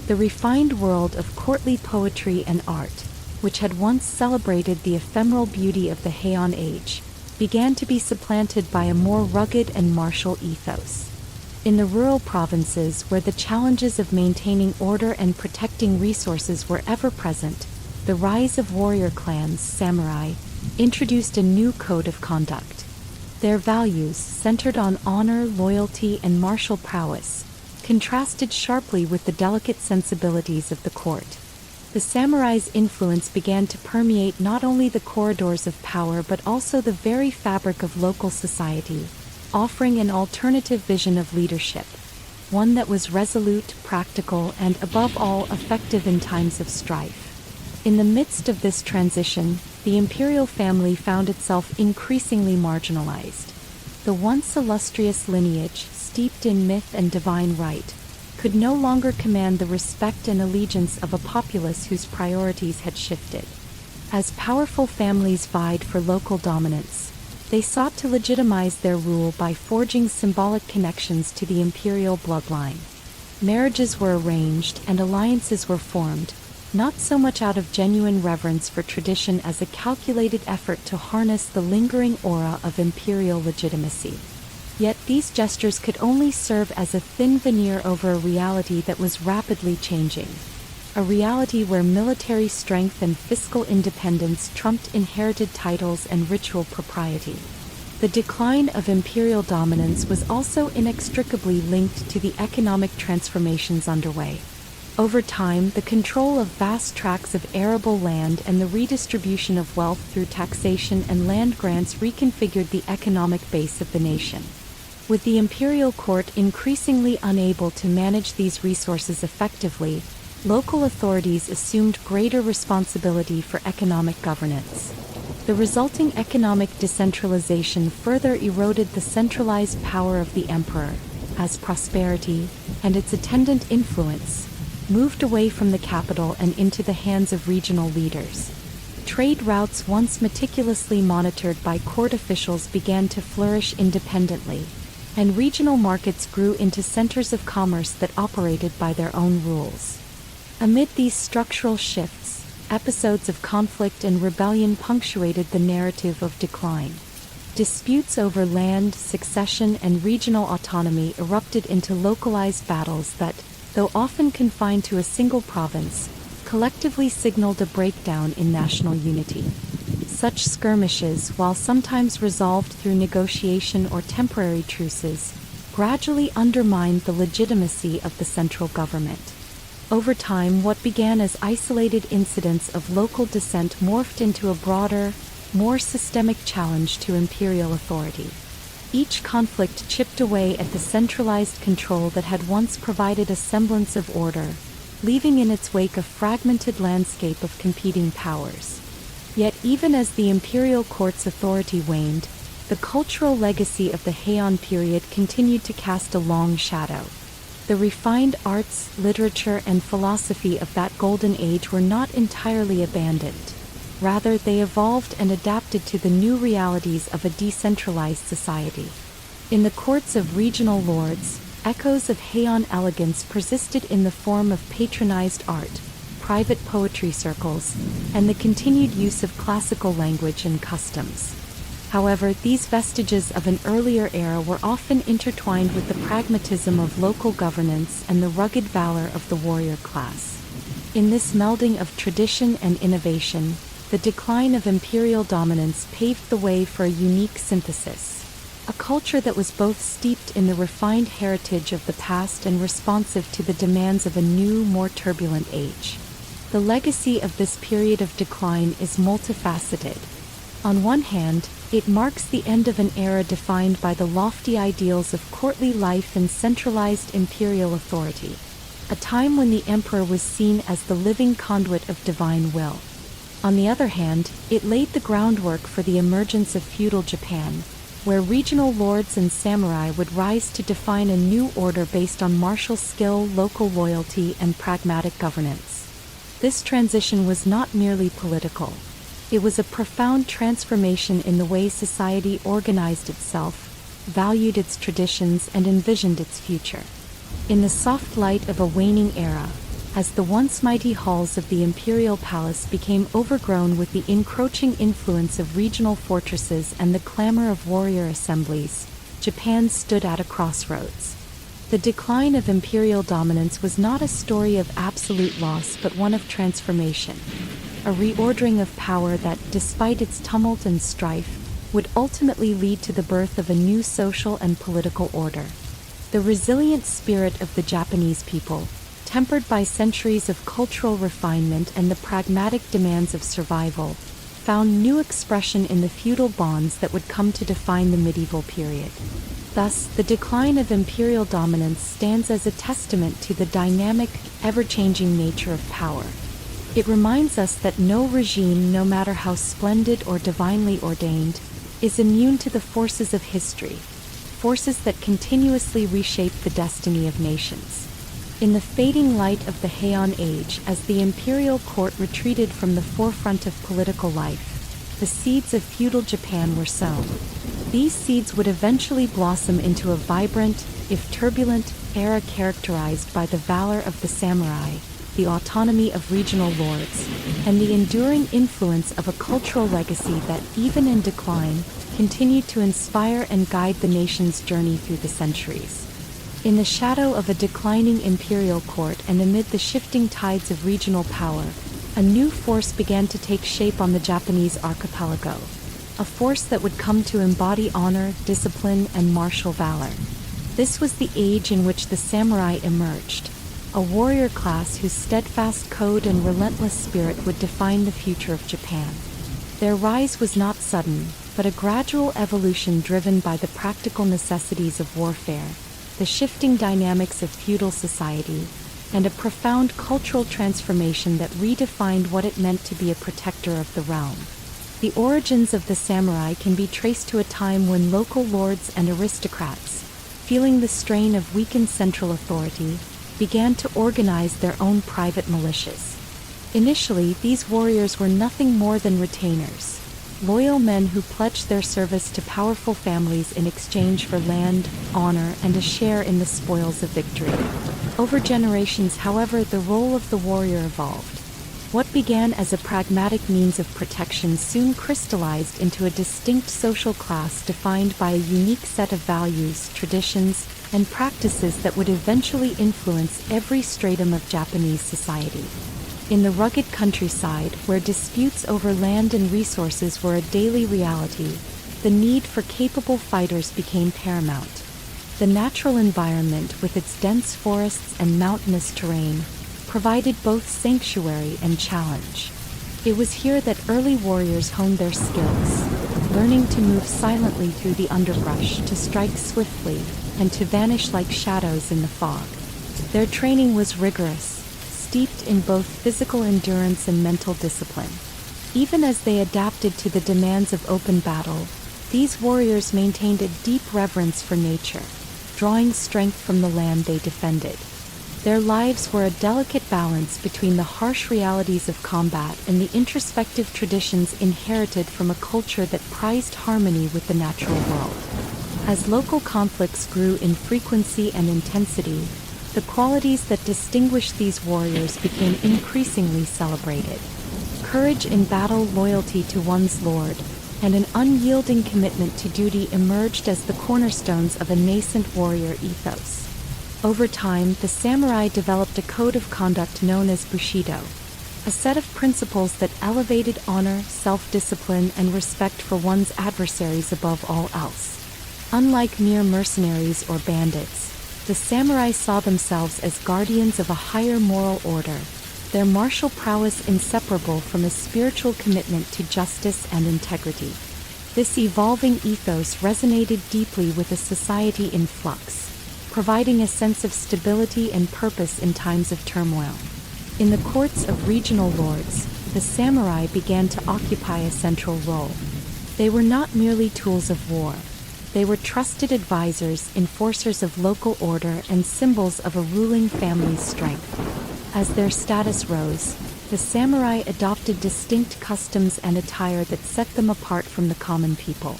The refined world of courtly poetry and art, which had once celebrated the ephemeral beauty of the Heian Age, began to be supplanted by a more rugged and martial ethos. In the rural provinces, where the challenges of maintaining order and protecting resources were ever present, the rise of warrior clans, samurai, introduced a new code of conduct. Their values, centered on honor, loyalty, and martial prowess, contrasted sharply with the delicate sensibilities of the court. The samurai's influence began to permeate not only the corridors of power but also the very fabric of local society, offering an alternative vision of leadership, one that was resolute, practical, and above all effective in times of strife. In the midst of this transition, the imperial family found itself increasingly marginalized. The once illustrious lineage, steeped in myth and divine right, could no longer command the respect and allegiance of a populace whose priorities had shifted. As powerful families vied for local dominance, they sought to legitimize their rule by forging symbolic connections to the imperial bloodline. Marriages were arranged and alliances were formed, not so much out of genuine reverence for tradition as a calculated effort to harness the lingering aura of imperial legitimacy. Yet these gestures could only serve as a thin veneer over a reality that was rapidly changing. A reality where military strength and fiscal independence trumped inherited titles and ritual propriety. The decline of imperial dominance was also inextricably linked to the economic transformations underway. Over time, the control of vast tracts of arable land and the redistribution of wealth through taxation and land grants reconfigured the economic base of the nation. With the imperial court increasingly unable to manage these resources effectively, local authorities assumed greater responsibility for economic governance. The resulting economic decentralization further eroded the centralized power of the emperor, as prosperity, and its attendant influence, moved away from the capital and into the hands of regional leaders. Trade routes once meticulously monitored by court officials began to flourish independently, and regional markets grew into centers of commerce that operated by their own rules. Amid these structural shifts, episodes of conflict and rebellion punctuated the narrative of decline. Disputes over land, succession, and regional autonomy erupted into localized battles that, though often confined to a single province, collectively signaled a breakdown in national unity. Such skirmishes, while sometimes resolved through negotiation or temporary truces, gradually undermined the legitimacy of the central government. Over time, what began as isolated incidents of local dissent morphed into a broader, more systemic challenge to imperial authority. Each conflict chipped away at the centralized control that had once provided a semblance of order, leaving in its wake a fragmented landscape of competing powers. Yet even as the imperial court's authority waned, the cultural legacy of the Heian period continued to cast a long shadow. The refined arts, literature, and philosophy of that golden age were not entirely abandoned. Rather, they evolved and adapted to the new realities of a decentralized society. In the courts of regional lords, echoes of Heian elegance persisted in the form of patronized art, private poetry circles, and the continued use of classical language and customs. However, these vestiges of an earlier era were often intertwined with the pragmatism of local governance and the rugged valor of the warrior class. In this melding of tradition and innovation, the decline of imperial dominance paved the way for a unique synthesis. A culture that was both steeped in the refined heritage of the past and responsive to the demands of a new, more turbulent age. The legacy of this period of decline is multifaceted. On one hand, it marks the end of an era defined by the lofty ideals of courtly life and centralized imperial authority, a time when the emperor was seen as the living conduit of divine will. On the other hand, it laid the groundwork for the emergence of feudal Japan, where regional lords and samurai would rise to define a new order based on martial skill, local loyalty, and pragmatic governance. This transition was not merely political. It was a profound transformation in the way society organized itself, valued its traditions, and envisioned its future. In the soft light of a waning era, as the once mighty halls of the imperial palace became overgrown with the encroaching influence of regional fortresses and the clamor of warrior assemblies, Japan stood at a crossroads. The decline of imperial dominance was not a story of absolute loss but one of transformation, a reordering of power that, despite its tumult and strife, would ultimately lead to the birth of a new social and political order. The resilient spirit of the Japanese people, tempered by centuries of cultural refinement and the pragmatic demands of survival, found new expression in the feudal bonds that would come to define the medieval period. Thus, the decline of imperial dominance stands as a testament to the dynamic, ever-changing nature of power. It reminds us that no regime, no matter how splendid or divinely ordained, is immune to the forces of history, forces that continuously reshape the destiny of nations. In the fading light of the Heian Age, as the imperial court retreated from the forefront of political life, the seeds of feudal Japan were sown. These seeds would eventually blossom into a vibrant, if turbulent, era characterized by the valor of the samurai, the autonomy of regional lords, and the enduring influence of a cultural legacy that, even in decline, continued to inspire and guide the nation's journey through the centuries. In the shadow of a declining imperial court and amid the shifting tides of regional power, a new force began to take shape on the Japanese archipelago, a force that would come to embody honor, discipline, and martial valor. This was the age in which the samurai emerged, a warrior class whose steadfast code and relentless spirit would define the future of Japan. Their rise was not sudden, but a gradual evolution driven by the practical necessities of warfare, the shifting dynamics of feudal society, and a profound cultural transformation that redefined what it meant to be a protector of the realm. The origins of the samurai can be traced to a time when local lords and aristocrats, feeling the strain of weakened central authority, began to organize their own private militias. Initially, these warriors were nothing more than retainers, loyal men who pledged their service to powerful families in exchange for land, honor, and a share in the spoils of victory. Over generations, however, the role of the warrior evolved. What began as a pragmatic means of protection soon crystallized into a distinct social class defined by a unique set of values, traditions, and practices that would eventually influence every stratum of Japanese society. In the rugged countryside, where disputes over land and resources were a daily reality, the need for capable fighters became paramount. The natural environment, with its dense forests and mountainous terrain, provided both sanctuary and challenge. It was here that early warriors honed their skills, learning to move silently through the underbrush, to strike swiftly, and to vanish like shadows in the fog. Their training was rigorous, steeped in both physical endurance and mental discipline. Even as they adapted to the demands of open battle, these warriors maintained a deep reverence for nature, drawing strength from the land they defended. Their lives were a delicate balance between the harsh realities of combat and the introspective traditions inherited from a culture that prized harmony with the natural world. As local conflicts grew in frequency and intensity, the qualities that distinguished these warriors became increasingly celebrated. Courage in battle, loyalty to one's lord, and an unyielding commitment to duty emerged as the cornerstones of a nascent warrior ethos. Over time, the samurai developed a code of conduct known as Bushido, a set of principles that elevated honor, self-discipline, and respect for one's adversaries above all else. Unlike mere mercenaries or bandits, the samurai saw themselves as guardians of a higher moral order, their martial prowess inseparable from a spiritual commitment to justice and integrity. This evolving ethos resonated deeply with a society in flux, providing a sense of stability and purpose in times of turmoil. In the courts of regional lords, the samurai began to occupy a central role. They were not merely tools of war. They were trusted advisors, enforcers of local order, and symbols of a ruling family's strength. As their status rose, the samurai adopted distinct customs and attire that set them apart from the common people.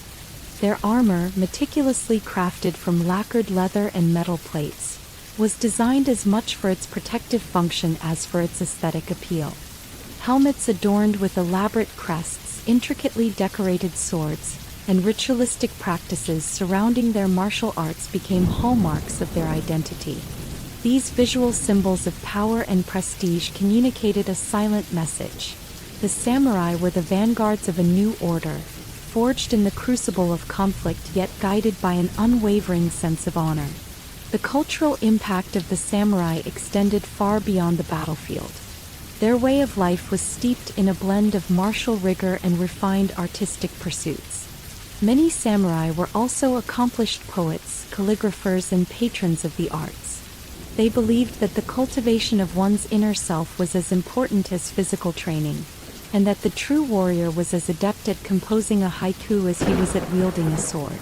Their armor, meticulously crafted from lacquered leather and metal plates, was designed as much for its protective function as for its aesthetic appeal. Helmets adorned with elaborate crests, intricately decorated swords, and ritualistic practices surrounding their martial arts became hallmarks of their identity. These visual symbols of power and prestige communicated a silent message. The samurai were the vanguards of a new order, forged in the crucible of conflict yet guided by an unwavering sense of honor. The cultural impact of the samurai extended far beyond the battlefield. Their way of life was steeped in a blend of martial rigor and refined artistic pursuits. Many samurai were also accomplished poets, calligraphers, and patrons of the arts. They believed that the cultivation of one's inner self was as important as physical training, and that the true warrior was as adept at composing a haiku as he was at wielding a sword.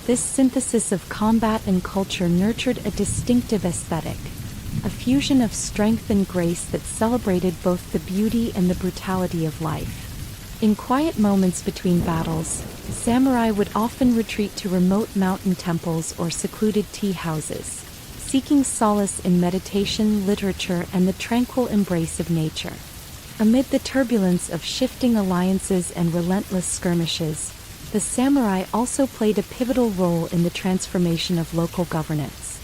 This synthesis of combat and culture nurtured a distinctive aesthetic, a fusion of strength and grace that celebrated both the beauty and the brutality of life. In quiet moments between battles, samurai would often retreat to remote mountain temples or secluded tea houses, seeking solace in meditation, literature, and the tranquil embrace of nature. Amid the turbulence of shifting alliances and relentless skirmishes, the samurai also played a pivotal role in the transformation of local governance.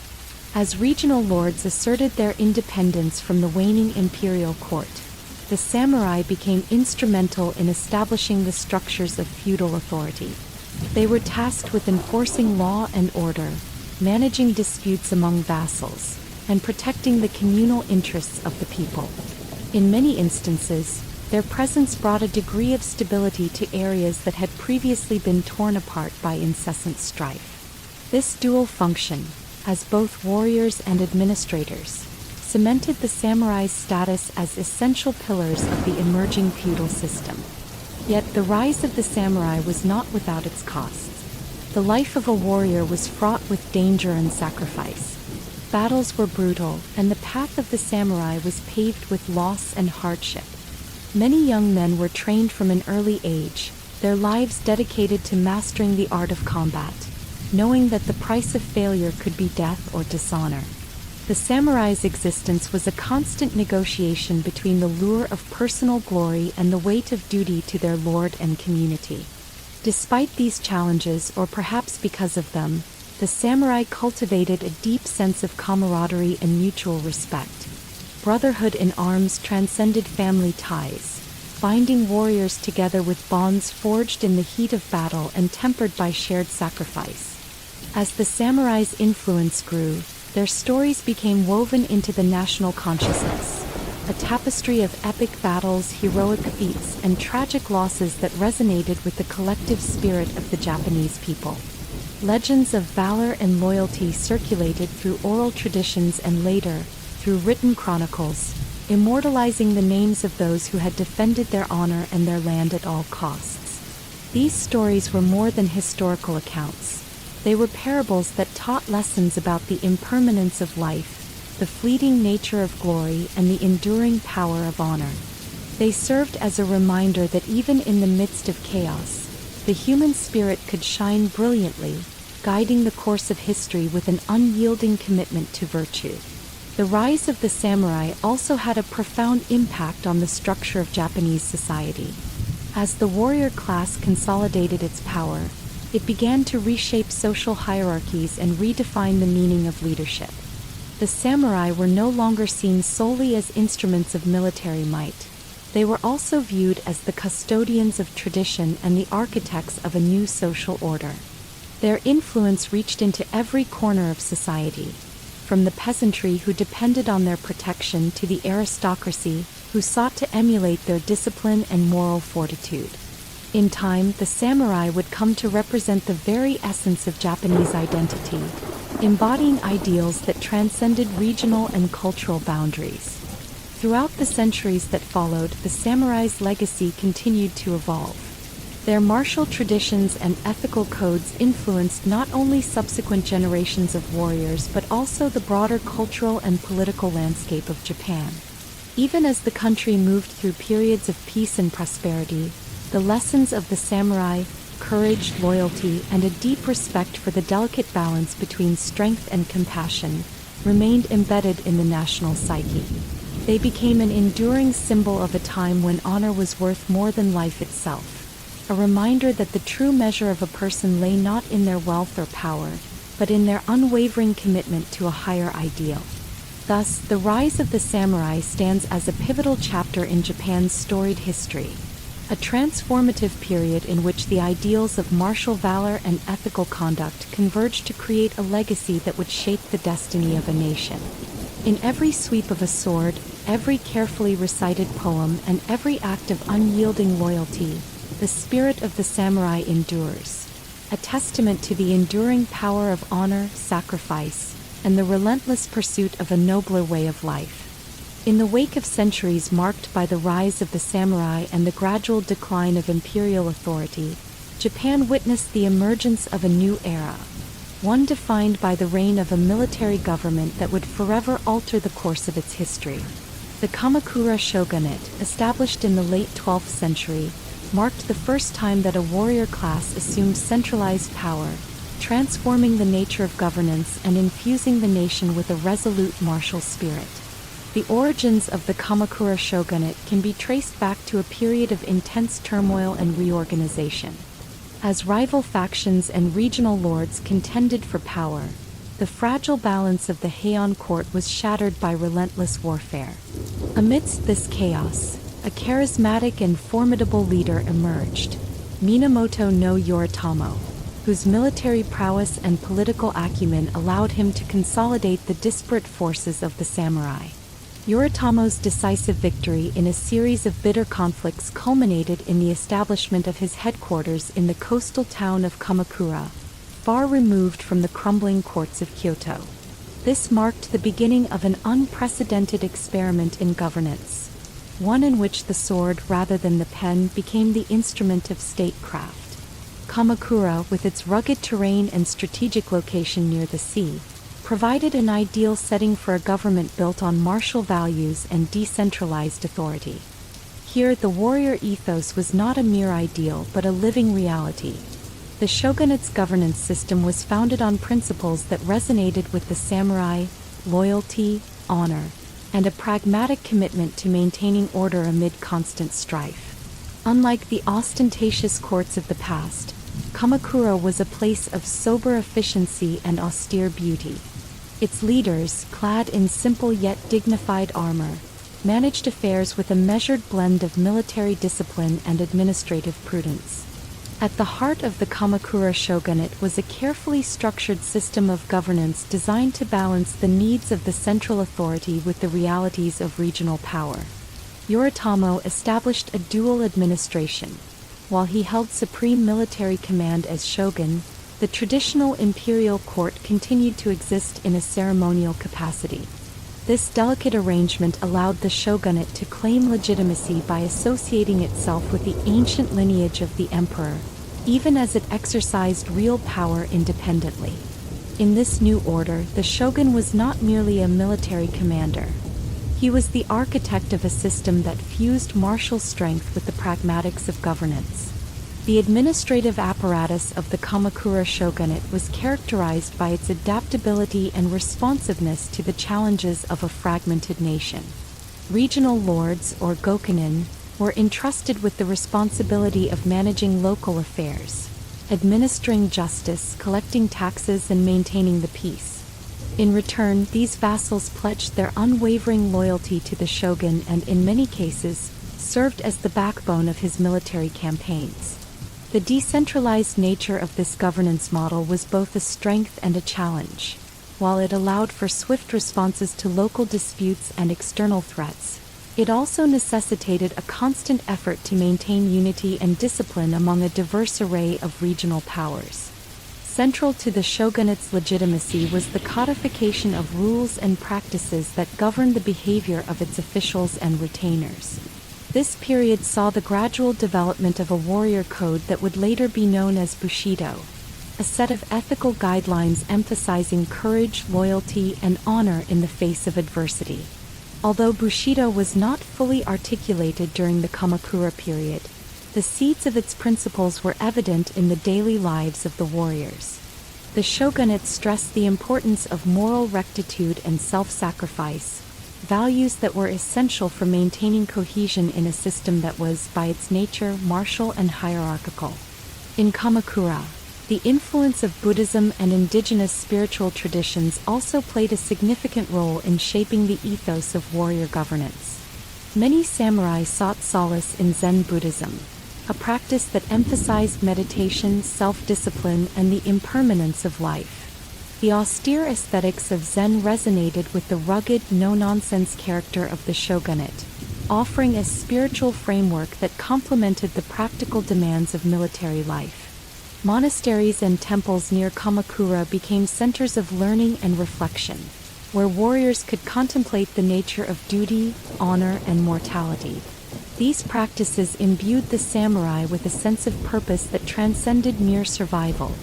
As regional lords asserted their independence from the waning imperial court, the samurai became instrumental in establishing the structures of feudal authority. They were tasked with enforcing law and order, managing disputes among vassals, and protecting the communal interests of the people. In many instances, their presence brought a degree of stability to areas that had previously been torn apart by incessant strife. This dual function, as both warriors and administrators, cemented the samurai's status as essential pillars of the emerging feudal system. Yet the rise of the samurai was not without its costs. The life of a warrior was fraught with danger and sacrifice. Battles were brutal, and the path of the samurai was paved with loss and hardship. Many young men were trained from an early age, their lives dedicated to mastering the art of combat, knowing that the price of failure could be death or dishonor. The samurai's existence was a constant negotiation between the lure of personal glory and the weight of duty to their lord and community. Despite these challenges, or perhaps because of them, the samurai cultivated a deep sense of camaraderie and mutual respect. Brotherhood in arms transcended family ties, binding warriors together with bonds forged in the heat of battle and tempered by shared sacrifice. As the samurai's influence grew, their stories became woven into the national consciousness, a tapestry of epic battles, heroic feats, and tragic losses that resonated with the collective spirit of the Japanese people. Legends of valor and loyalty circulated through oral traditions and later, through written chronicles, immortalizing the names of those who had defended their honor and their land at all costs. These stories were more than historical accounts. They were parables that taught lessons about the impermanence of life, the fleeting nature of glory, and the enduring power of honor. They served as a reminder that even in the midst of chaos, the human spirit could shine brilliantly, guiding the course of history with an unyielding commitment to virtue. The rise of the samurai also had a profound impact on the structure of Japanese society. As the warrior class consolidated its power, it began to reshape social hierarchies and redefine the meaning of leadership. The samurai were no longer seen solely as instruments of military might. They were also viewed as the custodians of tradition and the architects of a new social order. Their influence reached into every corner of society, from the peasantry who depended on their protection to the aristocracy who sought to emulate their discipline and moral fortitude. In time, the samurai would come to represent the very essence of Japanese identity, embodying ideals that transcended regional and cultural boundaries. Throughout the centuries that followed, the samurai's legacy continued to evolve. Their martial traditions and ethical codes influenced not only subsequent generations of warriors but also the broader cultural and political landscape of Japan. Even as the country moved through periods of peace and prosperity, the lessons of the samurai, courage, loyalty, and a deep respect for the delicate balance between strength and compassion, remained embedded in the national psyche. They became an enduring symbol of a time when honor was worth more than life itself, a reminder that the true measure of a person lay not in their wealth or power, but in their unwavering commitment to a higher ideal. Thus, the rise of the samurai stands as a pivotal chapter in Japan's storied history, a transformative period in which the ideals of martial valor and ethical conduct converged to create a legacy that would shape the destiny of a nation. In every sweep of a sword, every carefully recited poem, and every act of unyielding loyalty, the spirit of the samurai endures, a testament to the enduring power of honor, sacrifice, and the relentless pursuit of a nobler way of life. In the wake of centuries marked by the rise of the samurai and the gradual decline of imperial authority, Japan witnessed the emergence of a new era, one defined by the reign of a military government that would forever alter the course of its history. The Kamakura shogunate, established in the late 12th century, marked the first time that a warrior class assumed centralized power, transforming the nature of governance and infusing the nation with a resolute martial spirit. The origins of the Kamakura shogunate can be traced back to a period of intense turmoil and reorganization. As rival factions and regional lords contended for power, the fragile balance of the Heian court was shattered by relentless warfare. Amidst this chaos, a charismatic and formidable leader emerged, Minamoto no Yoritomo, whose military prowess and political acumen allowed him to consolidate the disparate forces of the samurai. Yoritomo's decisive victory in a series of bitter conflicts culminated in the establishment of his headquarters in the coastal town of Kamakura, far removed from the crumbling courts of Kyoto. This marked the beginning of an unprecedented experiment in governance, one in which the sword rather than the pen became the instrument of statecraft. Kamakura, with its rugged terrain and strategic location near the sea, provided an ideal setting for a government built on martial values and decentralized authority. Here, the warrior ethos was not a mere ideal but a living reality. The shogunate's governance system was founded on principles that resonated with the samurai: loyalty, honor, and a pragmatic commitment to maintaining order amid constant strife. Unlike the ostentatious courts of the past, Kamakura was a place of sober efficiency and austere beauty. Its leaders, clad in simple yet dignified armor, managed affairs with a measured blend of military discipline and administrative prudence. At the heart of the Kamakura shogunate was a carefully structured system of governance designed to balance the needs of the central authority with the realities of regional power. Yoritomo established a dual administration. While he held supreme military command as shogun, the traditional imperial court continued to exist in a ceremonial capacity. This delicate arrangement allowed the shogunate to claim legitimacy by associating itself with the ancient lineage of the emperor, even as it exercised real power independently. In this new order, the shogun was not merely a military commander. He was the architect of a system that fused martial strength with the pragmatics of governance. The administrative apparatus of the Kamakura shogunate was characterized by its adaptability and responsiveness to the challenges of a fragmented nation. Regional lords, or gokunin, were entrusted with the responsibility of managing local affairs, administering justice, collecting taxes, and maintaining the peace. In return, these vassals pledged their unwavering loyalty to the shogun and, in many cases, served as the backbone of his military campaigns. The decentralized nature of this governance model was both a strength and a challenge. While it allowed for swift responses to local disputes and external threats, it also necessitated a constant effort to maintain unity and discipline among a diverse array of regional powers. Central to the shogunate's legitimacy was the codification of rules and practices that governed the behavior of its officials and retainers. This period saw the gradual development of a warrior code that would later be known as Bushido, a set of ethical guidelines emphasizing courage, loyalty, and honor in the face of adversity. Although Bushido was not fully articulated during the Kamakura period, the seeds of its principles were evident in the daily lives of the warriors. The shogunate stressed the importance of moral rectitude and self-sacrifice, values that were essential for maintaining cohesion in a system that was, by its nature, martial and hierarchical. In Kamakura, the influence of Buddhism and indigenous spiritual traditions also played a significant role in shaping the ethos of warrior governance. Many samurai sought solace in Zen Buddhism, a practice that emphasized meditation, self-discipline, and the impermanence of life. The austere aesthetics of Zen resonated with the rugged, no-nonsense character of the shogunate, offering a spiritual framework that complemented the practical demands of military life. Monasteries and temples near Kamakura became centers of learning and reflection, where warriors could contemplate the nature of duty, honor, and mortality. These practices imbued the samurai with a sense of purpose that transcended mere survival,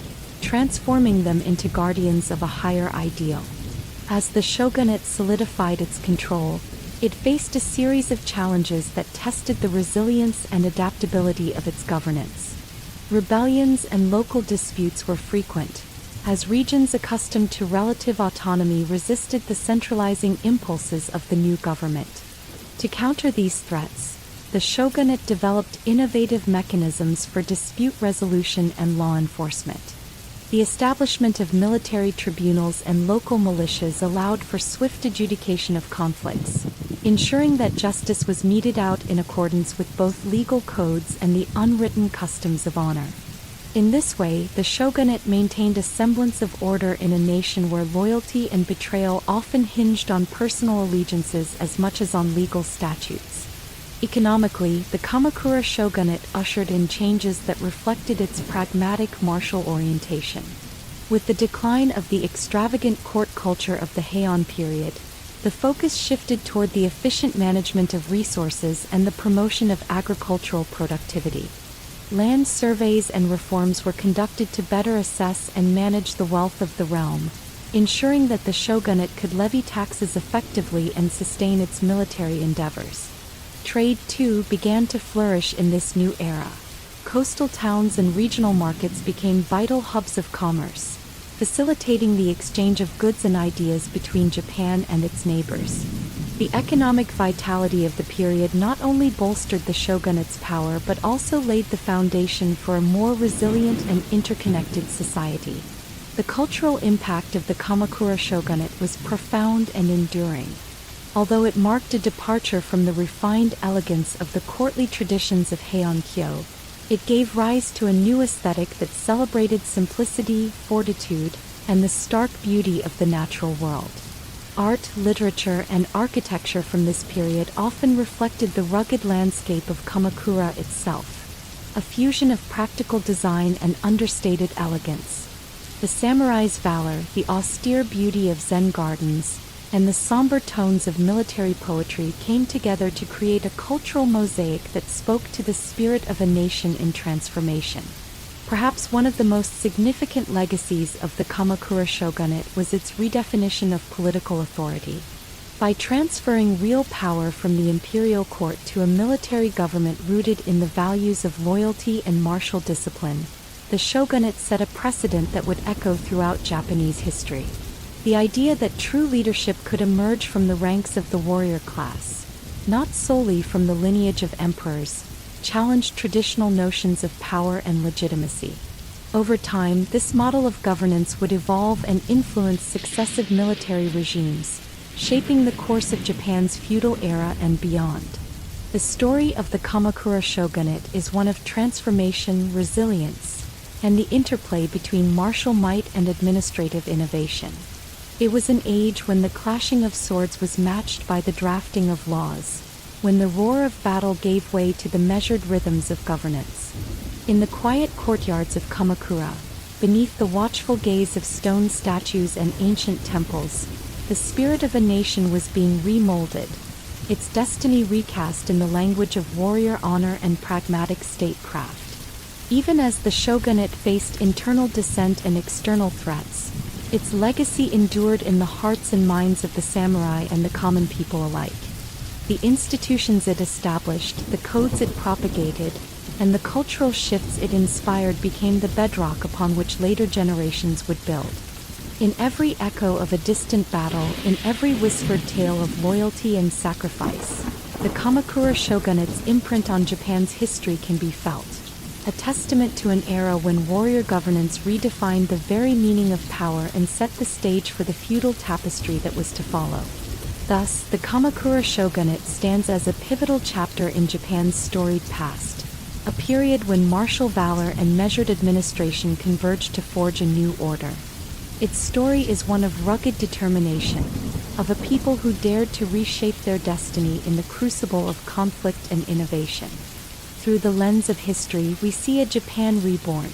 transforming them into guardians of a higher ideal. As the shogunate solidified its control, it faced a series of challenges that tested the resilience and adaptability of its governance. Rebellions and local disputes were frequent, as regions accustomed to relative autonomy resisted the centralizing impulses of the new government. To counter these threats, the shogunate developed innovative mechanisms for dispute resolution and law enforcement. The establishment of military tribunals and local militias allowed for swift adjudication of conflicts, ensuring that justice was meted out in accordance with both legal codes and the unwritten customs of honor. In this way, the shogunate maintained a semblance of order in a nation where loyalty and betrayal often hinged on personal allegiances as much as on legal statutes. Economically, the Kamakura shogunate ushered in changes that reflected its pragmatic martial orientation. With the decline of the extravagant court culture of the Heian period, the focus shifted toward the efficient management of resources and the promotion of agricultural productivity. Land surveys and reforms were conducted to better assess and manage the wealth of the realm, ensuring that the shogunate could levy taxes effectively and sustain its military endeavors. Trade, too, began to flourish in this new era. Coastal towns and regional markets became vital hubs of commerce, facilitating the exchange of goods and ideas between Japan and its neighbors. The economic vitality of the period not only bolstered the shogunate's power but also laid the foundation for a more resilient and interconnected society. The cultural impact of the Kamakura shogunate was profound and enduring. Although it marked a departure from the refined elegance of the courtly traditions of Heian-kyo, it gave rise to a new aesthetic that celebrated simplicity, fortitude, and the stark beauty of the natural world. Art, literature, and architecture from this period often reflected the rugged landscape of Kamakura itself, a fusion of practical design and understated elegance. The samurai's valor, the austere beauty of Zen gardens, and the somber tones of military poetry came together to create a cultural mosaic that spoke to the spirit of a nation in transformation. Perhaps one of the most significant legacies of the Kamakura shogunate was its redefinition of political authority. By transferring real power from the imperial court to a military government rooted in the values of loyalty and martial discipline, the shogunate set a precedent that would echo throughout Japanese history. The idea that true leadership could emerge from the ranks of the warrior class, not solely from the lineage of emperors, challenged traditional notions of power and legitimacy. Over time, this model of governance would evolve and influence successive military regimes, shaping the course of Japan's feudal era and beyond. The story of the Kamakura shogunate is one of transformation, resilience, and the interplay between martial might and administrative innovation. It was an age when the clashing of swords was matched by the drafting of laws, when the roar of battle gave way to the measured rhythms of governance. In the quiet courtyards of Kamakura, beneath the watchful gaze of stone statues and ancient temples, the spirit of a nation was being remolded, its destiny recast in the language of warrior honor and pragmatic statecraft. Even as the shogunate faced internal dissent and external threats, its legacy endured in the hearts and minds of the samurai and the common people alike. The institutions it established, the codes it propagated, and the cultural shifts it inspired became the bedrock upon which later generations would build. In every echo of a distant battle, in every whispered tale of loyalty and sacrifice, the Kamakura shogunate's imprint on Japan's history can be felt, a testament to an era when warrior governance redefined the very meaning of power and set the stage for the feudal tapestry that was to follow. Thus, the Kamakura shogunate stands as a pivotal chapter in Japan's storied past, a period when martial valor and measured administration converged to forge a new order. Its story is one of rugged determination, of a people who dared to reshape their destiny in the crucible of conflict and innovation. Through the lens of history, we see a Japan reborn,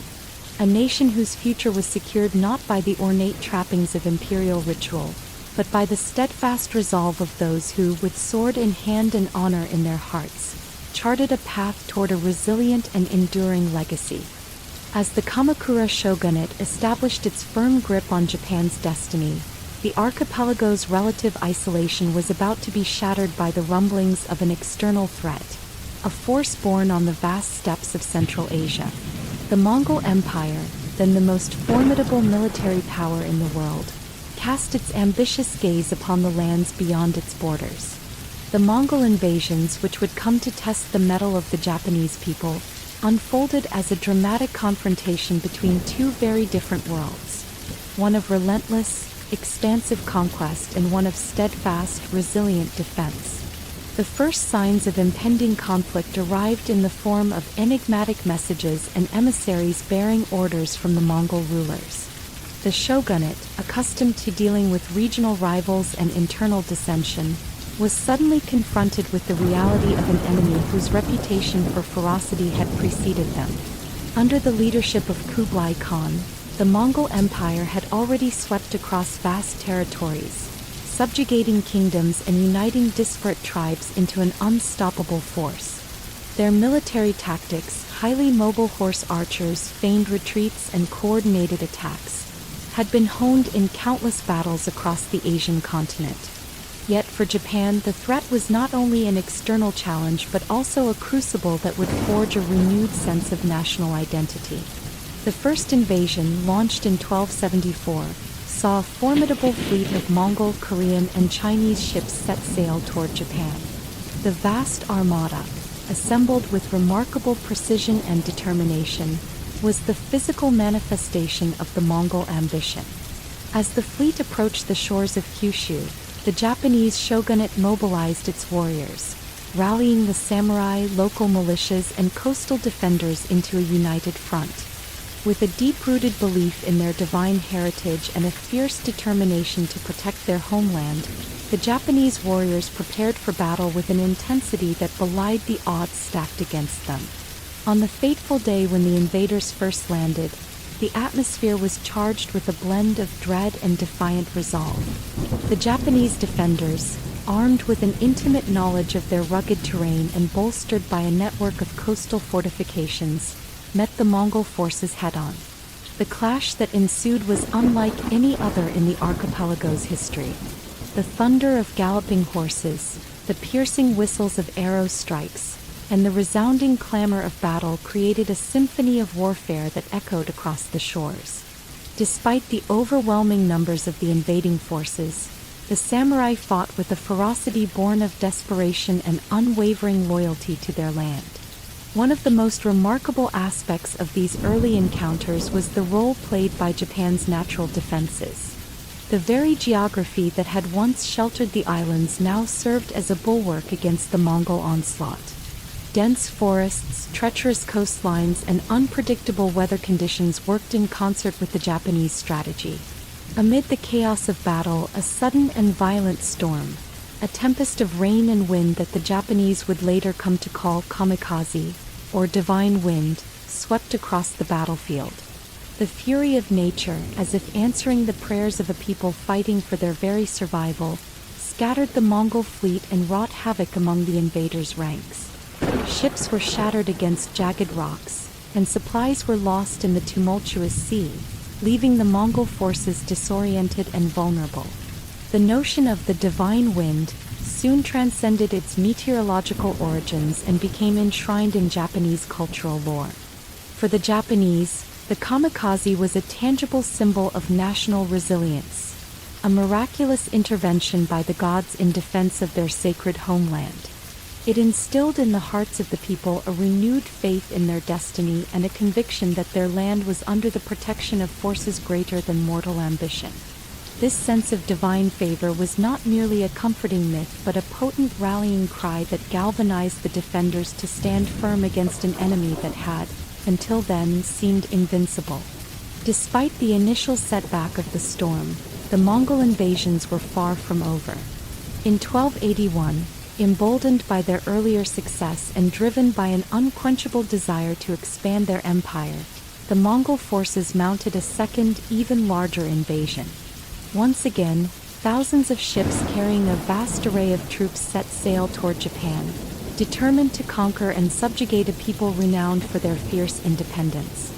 a nation whose future was secured not by the ornate trappings of imperial ritual, but by the steadfast resolve of those who, with sword in hand and honor in their hearts, charted a path toward a resilient and enduring legacy. As the Kamakura shogunate established its firm grip on Japan's destiny, the archipelago's relative isolation was about to be shattered by the rumblings of an external threat, a force born on the vast steppes of Central Asia. The Mongol Empire, then the most formidable military power in the world, cast its ambitious gaze upon the lands beyond its borders. The Mongol invasions, which would come to test the mettle of the Japanese people, unfolded as a dramatic confrontation between two very different worlds, one of relentless, expansive conquest and one of steadfast, resilient defense. The first signs of impending conflict arrived in the form of enigmatic messages and emissaries bearing orders from the Mongol rulers. The shogunate, accustomed to dealing with regional rivals and internal dissension, was suddenly confronted with the reality of an enemy whose reputation for ferocity had preceded them. Under the leadership of Kublai Khan, the Mongol Empire had already swept across vast territories, subjugating kingdoms and uniting disparate tribes into an unstoppable force. Their military tactics, highly mobile horse archers, feigned retreats, and coordinated attacks, had been honed in countless battles across the Asian continent. Yet for Japan, the threat was not only an external challenge but also a crucible that would forge a renewed sense of national identity. The first invasion, launched in 1274, saw a formidable fleet of Mongol, Korean, and Chinese ships set sail toward Japan. The vast armada, assembled with remarkable precision and determination, was the physical manifestation of the Mongol ambition. As the fleet approached the shores of Kyushu, the Japanese shogunate mobilized its warriors, rallying the samurai, local militias, and coastal defenders into a united front. With a deep-rooted belief in their divine heritage and a fierce determination to protect their homeland, the Japanese warriors prepared for battle with an intensity that belied the odds stacked against them. On the fateful day when the invaders first landed, the atmosphere was charged with a blend of dread and defiant resolve. The Japanese defenders, armed with an intimate knowledge of their rugged terrain and bolstered by a network of coastal fortifications, met the Mongol forces head-on. The clash that ensued was unlike any other in the archipelago's history. The thunder of galloping horses, the piercing whistles of arrow strikes, and the resounding clamor of battle created a symphony of warfare that echoed across the shores. Despite the overwhelming numbers of the invading forces, the samurai fought with a ferocity born of desperation and unwavering loyalty to their land. One of the most remarkable aspects of these early encounters was the role played by Japan's natural defenses. The very geography that had once sheltered the islands now served as a bulwark against the Mongol onslaught. Dense forests, treacherous coastlines, and unpredictable weather conditions worked in concert with the Japanese strategy. Amid the chaos of battle, a sudden and violent storm, a tempest of rain and wind that the Japanese would later come to call kamikaze, or divine wind, swept across the battlefield. The fury of nature, as if answering the prayers of a people fighting for their very survival, scattered the Mongol fleet and wrought havoc among the invaders' ranks. Ships were shattered against jagged rocks, and supplies were lost in the tumultuous sea, leaving the Mongol forces disoriented and vulnerable. The notion of the divine wind soon transcended its meteorological origins and became enshrined in Japanese cultural lore. For the Japanese, the kamikaze was a tangible symbol of national resilience, a miraculous intervention by the gods in defense of their sacred homeland. It instilled in the hearts of the people a renewed faith in their destiny and a conviction that their land was under the protection of forces greater than mortal ambition. This sense of divine favor was not merely a comforting myth but a potent rallying cry that galvanized the defenders to stand firm against an enemy that had, until then, seemed invincible. Despite the initial setback of the storm, the Mongol invasions were far from over. In 1281, emboldened by their earlier success and driven by an unquenchable desire to expand their empire, the Mongol forces mounted a second, even larger invasion. Once again, thousands of ships carrying a vast array of troops set sail toward Japan, determined to conquer and subjugate a people renowned for their fierce independence.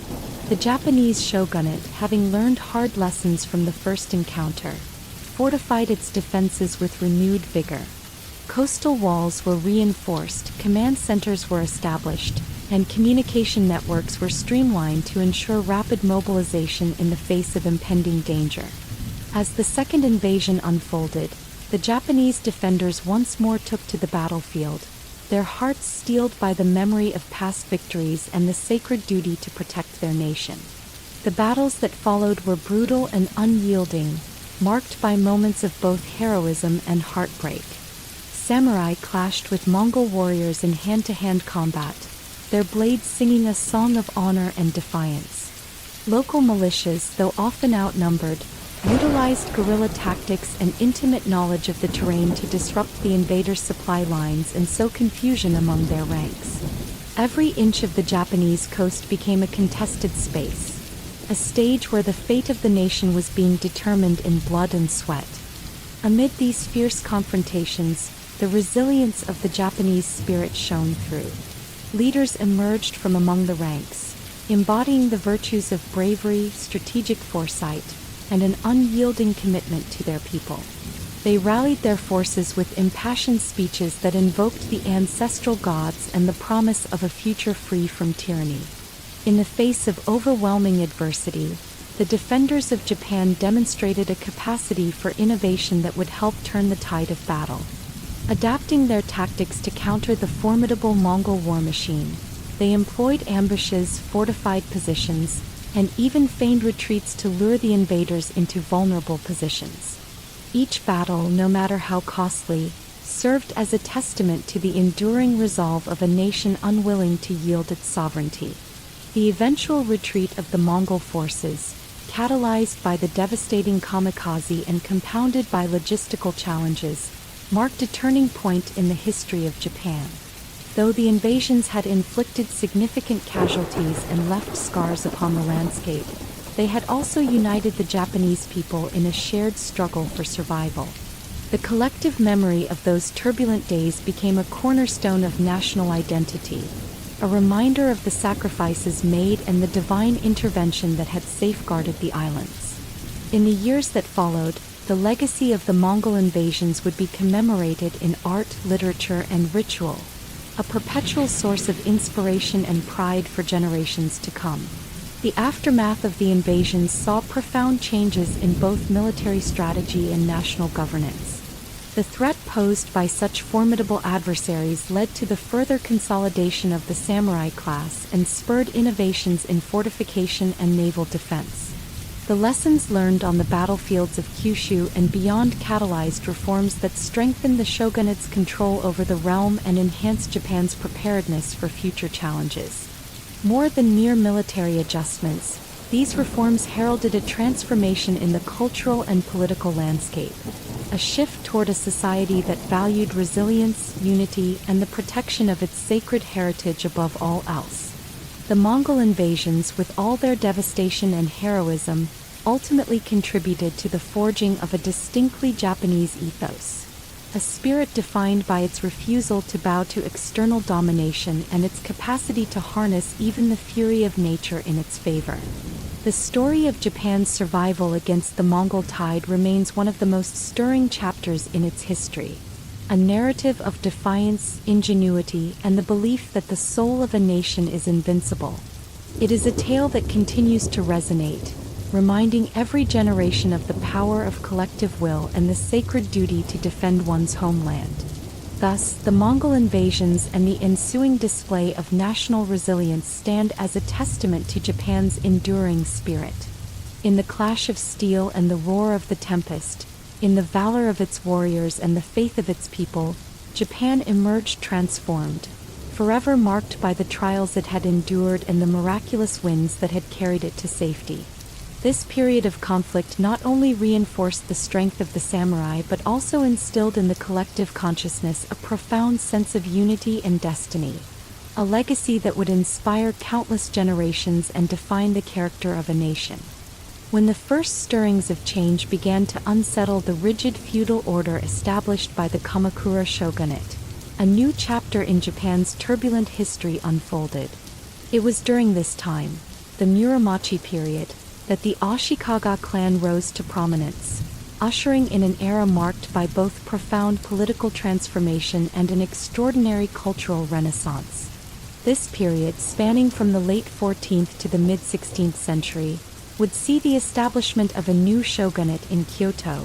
The Japanese shogunate, having learned hard lessons from the first encounter, fortified its defenses with renewed vigor. Coastal walls were reinforced, command centers were established, and communication networks were streamlined to ensure rapid mobilization in the face of impending danger. As the second invasion unfolded, the Japanese defenders once more took to the battlefield, their hearts steeled by the memory of past victories and the sacred duty to protect their nation. The battles that followed were brutal and unyielding, marked by moments of both heroism and heartbreak. Samurai clashed with Mongol warriors in hand-to-hand combat, their blades singing a song of honor and defiance. Local militias, though often outnumbered, utilized guerrilla tactics and intimate knowledge of the terrain to disrupt the invaders' supply lines and sow confusion among their ranks. Every inch of the Japanese coast became a contested space, a stage where the fate of the nation was being determined in blood and sweat. Amid these fierce confrontations, the resilience of the Japanese spirit shone through. Leaders emerged from among the ranks, embodying the virtues of bravery, strategic foresight, and an unyielding commitment to their people. They rallied their forces with impassioned speeches that invoked the ancestral gods and the promise of a future free from tyranny. In the face of overwhelming adversity, the defenders of Japan demonstrated a capacity for innovation that would help turn the tide of battle. Adapting their tactics to counter the formidable Mongol war machine, they employed ambushes, fortified positions, and even feigned retreats to lure the invaders into vulnerable positions. Each battle, no matter how costly, served as a testament to the enduring resolve of a nation unwilling to yield its sovereignty. The eventual retreat of the Mongol forces, catalyzed by the devastating kamikaze and compounded by logistical challenges, marked a turning point in the history of Japan. Though the invasions had inflicted significant casualties and left scars upon the landscape, they had also united the Japanese people in a shared struggle for survival. The collective memory of those turbulent days became a cornerstone of national identity, a reminder of the sacrifices made and the divine intervention that had safeguarded the islands. In the years that followed, the legacy of the Mongol invasions would be commemorated in art, literature, and ritual, a perpetual source of inspiration and pride for generations to come. The aftermath of the invasions saw profound changes in both military strategy and national governance. The threat posed by such formidable adversaries led to the further consolidation of the samurai class and spurred innovations in fortification and naval defense. The lessons learned on the battlefields of Kyushu and beyond catalyzed reforms that strengthened the shogunate's control over the realm and enhanced Japan's preparedness for future challenges. More than mere military adjustments, these reforms heralded a transformation in the cultural and political landscape, a shift toward a society that valued resilience, unity, and the protection of its sacred heritage above all else. The Mongol invasions, with all their devastation and heroism, ultimately contributed to the forging of a distinctly Japanese ethos, a spirit defined by its refusal to bow to external domination and its capacity to harness even the fury of nature in its favor. The story of Japan's survival against the Mongol tide remains one of the most stirring chapters in its history, a narrative of defiance, ingenuity, and the belief that the soul of a nation is invincible. It is a tale that continues to resonate, reminding every generation of the power of collective will and the sacred duty to defend one's homeland. Thus, the Mongol invasions and the ensuing display of national resilience stand as a testament to Japan's enduring spirit. In the clash of steel and the roar of the tempest, in the valor of its warriors and the faith of its people, Japan emerged transformed, forever marked by the trials it had endured and the miraculous winds that had carried it to safety. This period of conflict not only reinforced the strength of the samurai but also instilled in the collective consciousness a profound sense of unity and destiny, a legacy that would inspire countless generations and define the character of a nation. When the first stirrings of change began to unsettle the rigid feudal order established by the Kamakura shogunate, a new chapter in Japan's turbulent history unfolded. It was during this time, the Muromachi period, that the Ashikaga clan rose to prominence, ushering in an era marked by both profound political transformation and an extraordinary cultural renaissance. This period, spanning from the late 14th to the mid-16th century, would see the establishment of a new shogunate in Kyoto,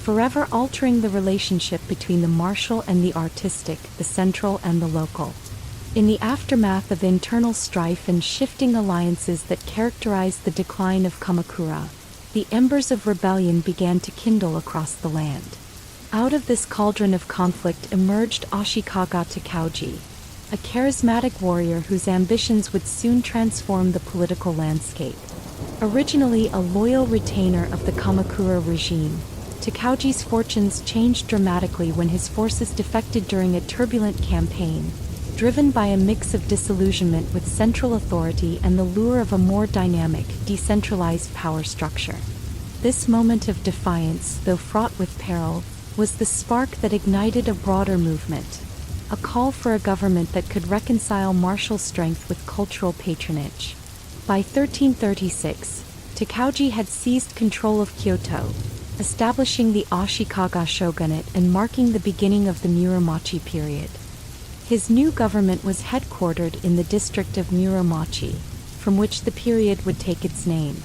forever altering the relationship between the martial and the artistic, the central and the local. In the aftermath of internal strife and shifting alliances that characterized the decline of Kamakura, the embers of rebellion began to kindle across the land. Out of this cauldron of conflict emerged Ashikaga Takauji, a charismatic warrior whose ambitions would soon transform the political landscape. Originally a loyal retainer of the Kamakura regime, Takauji's fortunes changed dramatically when his forces defected during a turbulent campaign, driven by a mix of disillusionment with central authority and the lure of a more dynamic, decentralized power structure. This moment of defiance, though fraught with peril, was the spark that ignited a broader movement, a call for a government that could reconcile martial strength with cultural patronage. By 1336, Takauji had seized control of Kyoto, establishing the Ashikaga shogunate and marking the beginning of the Muromachi period. His new government was headquartered in the district of Muromachi, from which the period would take its name.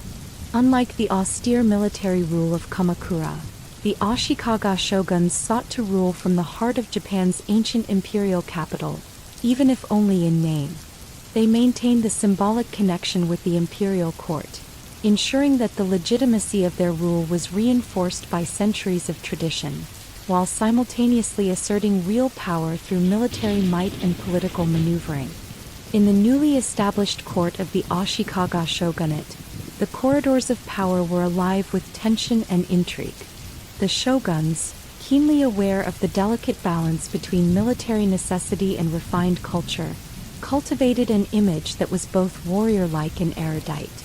Unlike the austere military rule of Kamakura, the Ashikaga shoguns sought to rule from the heart of Japan's ancient imperial capital, even if only in name. They maintained the symbolic connection with the imperial court, ensuring that the legitimacy of their rule was reinforced by centuries of tradition, while simultaneously asserting real power through military might and political maneuvering. In the newly established court of the Ashikaga shogunate, the corridors of power were alive with tension and intrigue. The shoguns, keenly aware of the delicate balance between military necessity and refined culture, cultivated an image that was both warrior-like and erudite.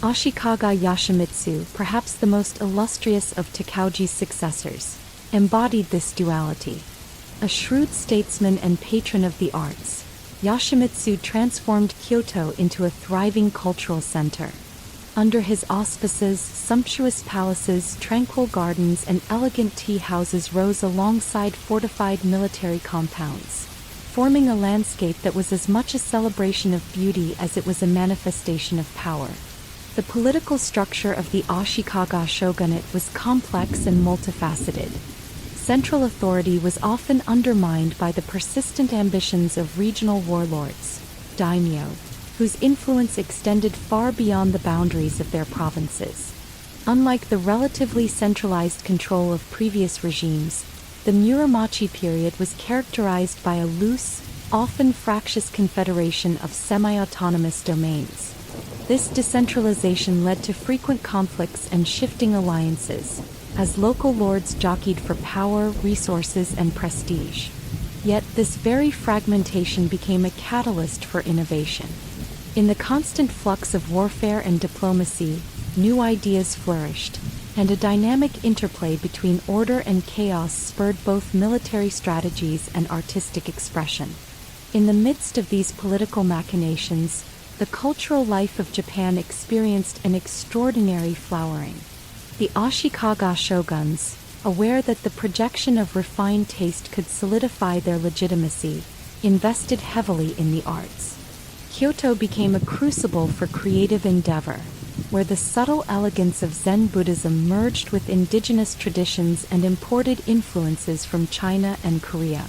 Ashikaga Yoshimitsu, perhaps the most illustrious of Takauji's successors, embodied this duality. A shrewd statesman and patron of the arts, Yoshimitsu transformed Kyoto into a thriving cultural center. Under his auspices, sumptuous palaces, tranquil gardens, and elegant tea houses rose alongside fortified military compounds, forming a landscape that was as much a celebration of beauty as it was a manifestation of power. The political structure of the Ashikaga shogunate was complex and multifaceted. Central authority was often undermined by the persistent ambitions of regional warlords, daimyo, whose influence extended far beyond the boundaries of their provinces. Unlike the relatively centralized control of previous regimes, the Muromachi period was characterized by a loose, often fractious confederation of semi-autonomous domains. This decentralization led to frequent conflicts and shifting alliances, as local lords jockeyed for power, resources, and prestige. Yet this very fragmentation became a catalyst for innovation. In the constant flux of warfare and diplomacy, new ideas flourished, and a dynamic interplay between order and chaos spurred both military strategies and artistic expression. In the midst of these political machinations, the cultural life of Japan experienced an extraordinary flowering. The Ashikaga shoguns, aware that the projection of refined taste could solidify their legitimacy, invested heavily in the arts. Kyoto became a crucible for creative endeavor, where the subtle elegance of Zen Buddhism merged with indigenous traditions and imported influences from China and Korea.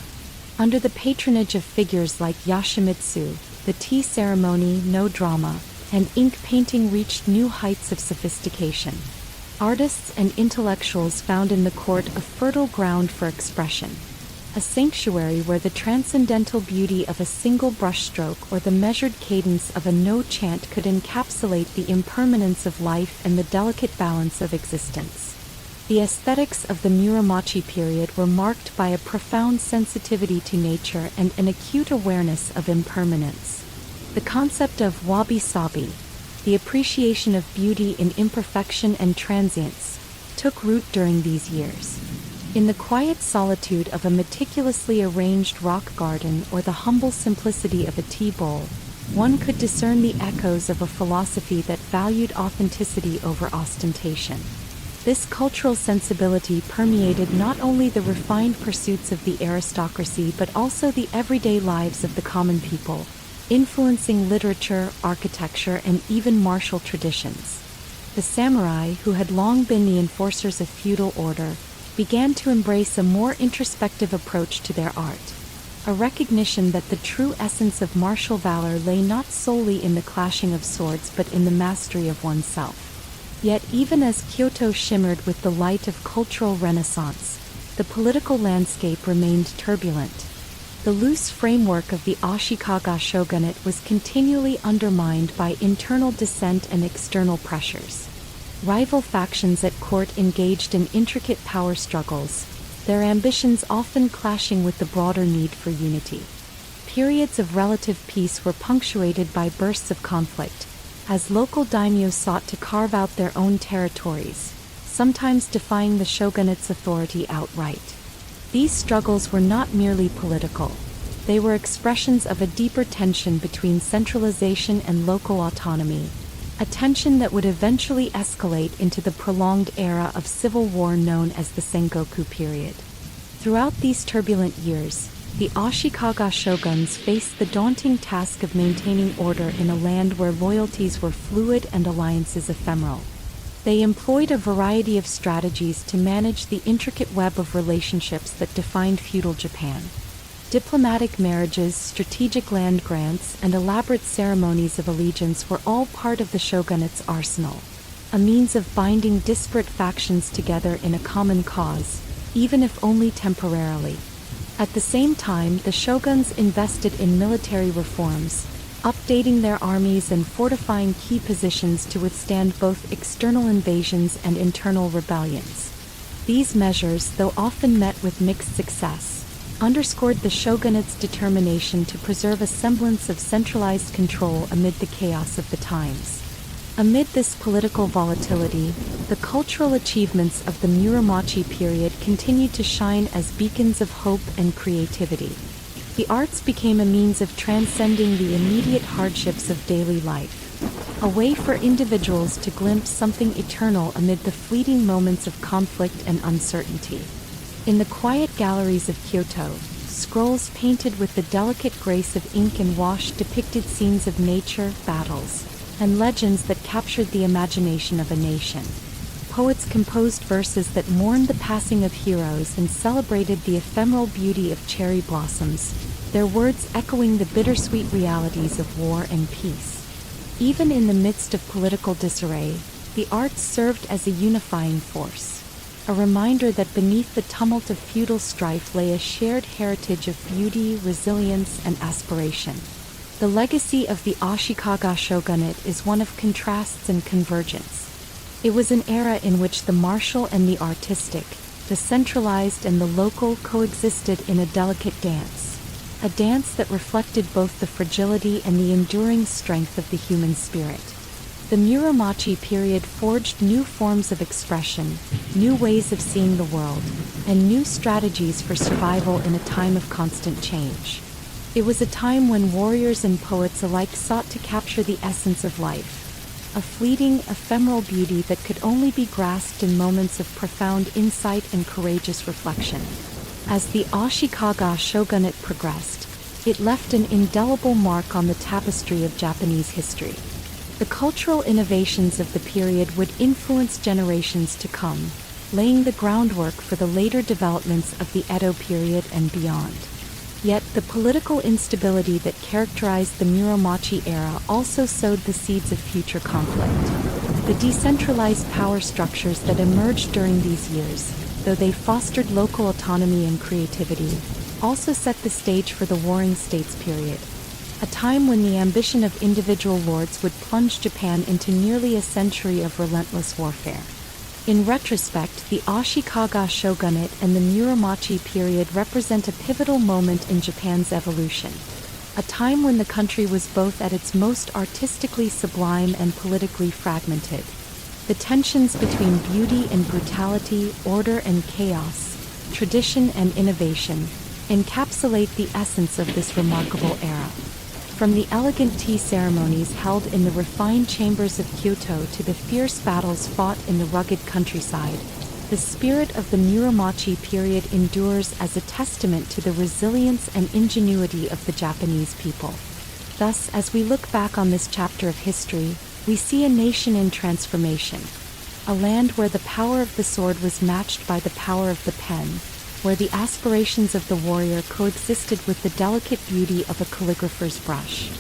Under the patronage of figures like Yoshimitsu, the tea ceremony, no drama, and ink painting reached new heights of sophistication. Artists and intellectuals found in the court a fertile ground for expression, a sanctuary where the transcendental beauty of a single brushstroke or the measured cadence of a no chant could encapsulate the impermanence of life and the delicate balance of existence. The aesthetics of the Muromachi period were marked by a profound sensitivity to nature and an acute awareness of impermanence. The concept of wabi-sabi, the appreciation of beauty in imperfection and transience, took root during these years. In the quiet solitude of a meticulously arranged rock garden or the humble simplicity of a tea bowl, one could discern the echoes of a philosophy that valued authenticity over ostentation. This cultural sensibility permeated not only the refined pursuits of the aristocracy but also the everyday lives of the common people, influencing literature, architecture, and even martial traditions. The samurai, who had long been the enforcers of feudal order, began to embrace a more introspective approach to their art, a recognition that the true essence of martial valor lay not solely in the clashing of swords but in the mastery of oneself. Yet even as Kyoto shimmered with the light of cultural renaissance, the political landscape remained turbulent. The loose framework of the Ashikaga shogunate was continually undermined by internal dissent and external pressures. Rival factions at court engaged in intricate power struggles, their ambitions often clashing with the broader need for unity. Periods of relative peace were punctuated by bursts of conflict, as local daimyo sought to carve out their own territories, sometimes defying the shogunate's authority outright. These struggles were not merely political. They were expressions of a deeper tension between centralization and local autonomy, a tension that would eventually escalate into the prolonged era of civil war known as the Sengoku period. Throughout these turbulent years, the Ashikaga shoguns faced the daunting task of maintaining order in a land where loyalties were fluid and alliances ephemeral. They employed a variety of strategies to manage the intricate web of relationships that defined feudal Japan. Diplomatic marriages, strategic land grants, and elaborate ceremonies of allegiance were all part of the shogunate's arsenal, a means of binding disparate factions together in a common cause, even if only temporarily. At the same time, the shoguns invested in military reforms, updating their armies and fortifying key positions to withstand both external invasions and internal rebellions. These measures, though often met with mixed success, underscored the shogunate's determination to preserve a semblance of centralized control amid the chaos of the times. Amid this political volatility, the cultural achievements of the Muromachi period continued to shine as beacons of hope and creativity. The arts became a means of transcending the immediate hardships of daily life, a way for individuals to glimpse something eternal amid the fleeting moments of conflict and uncertainty. In the quiet galleries of Kyoto, scrolls painted with the delicate grace of ink and wash depicted scenes of nature, battles, and legends that captured the imagination of a nation. Poets composed verses that mourned the passing of heroes and celebrated the ephemeral beauty of cherry blossoms, their words echoing the bittersweet realities of war and peace. Even in the midst of political disarray, the arts served as a unifying force, a reminder that beneath the tumult of feudal strife lay a shared heritage of beauty, resilience, and aspiration. The legacy of the Ashikaga shogunate is one of contrasts and convergence. It was an era in which the martial and the artistic, the centralized and the local coexisted in a delicate dance, a dance that reflected both the fragility and the enduring strength of the human spirit. The Muromachi period forged new forms of expression, new ways of seeing the world, and new strategies for survival in a time of constant change. It was a time when warriors and poets alike sought to capture the essence of life, a fleeting, ephemeral beauty that could only be grasped in moments of profound insight and courageous reflection. As the Ashikaga shogunate progressed, it left an indelible mark on the tapestry of Japanese history. The cultural innovations of the period would influence generations to come, laying the groundwork for the later developments of the Edo period and beyond. Yet, the political instability that characterized the Muromachi era also sowed the seeds of future conflict. The decentralized power structures that emerged during these years, though they fostered local autonomy and creativity, also set the stage for the Warring States period, a time when the ambition of individual lords would plunge Japan into nearly a century of relentless warfare. In retrospect, the Ashikaga shogunate and the Muromachi period represent a pivotal moment in Japan's evolution, a time when the country was both at its most artistically sublime and politically fragmented. The tensions between beauty and brutality, order and chaos, tradition and innovation, encapsulate the essence of this remarkable era. From the elegant tea ceremonies held in the refined chambers of Kyoto to the fierce battles fought in the rugged countryside, the spirit of the Muromachi period endures as a testament to the resilience and ingenuity of the Japanese people. Thus, as we look back on this chapter of history, we see a nation in transformation, a land where the power of the sword was matched by the power of the pen, where the aspirations of the warrior coexisted with the delicate beauty of a calligrapher's brush.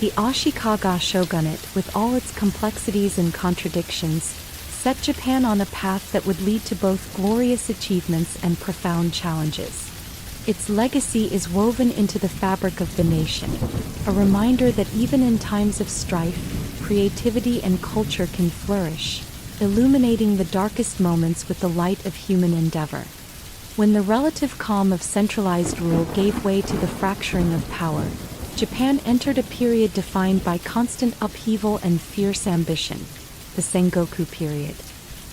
The Ashikaga shogunate, with all its complexities and contradictions, set Japan on a path that would lead to both glorious achievements and profound challenges. Its legacy is woven into the fabric of the nation, a reminder that even in times of strife, creativity and culture can flourish, illuminating the darkest moments with the light of human endeavor. When the relative calm of centralized rule gave way to the fracturing of power, Japan entered a period defined by constant upheaval and fierce ambition, the Sengoku period.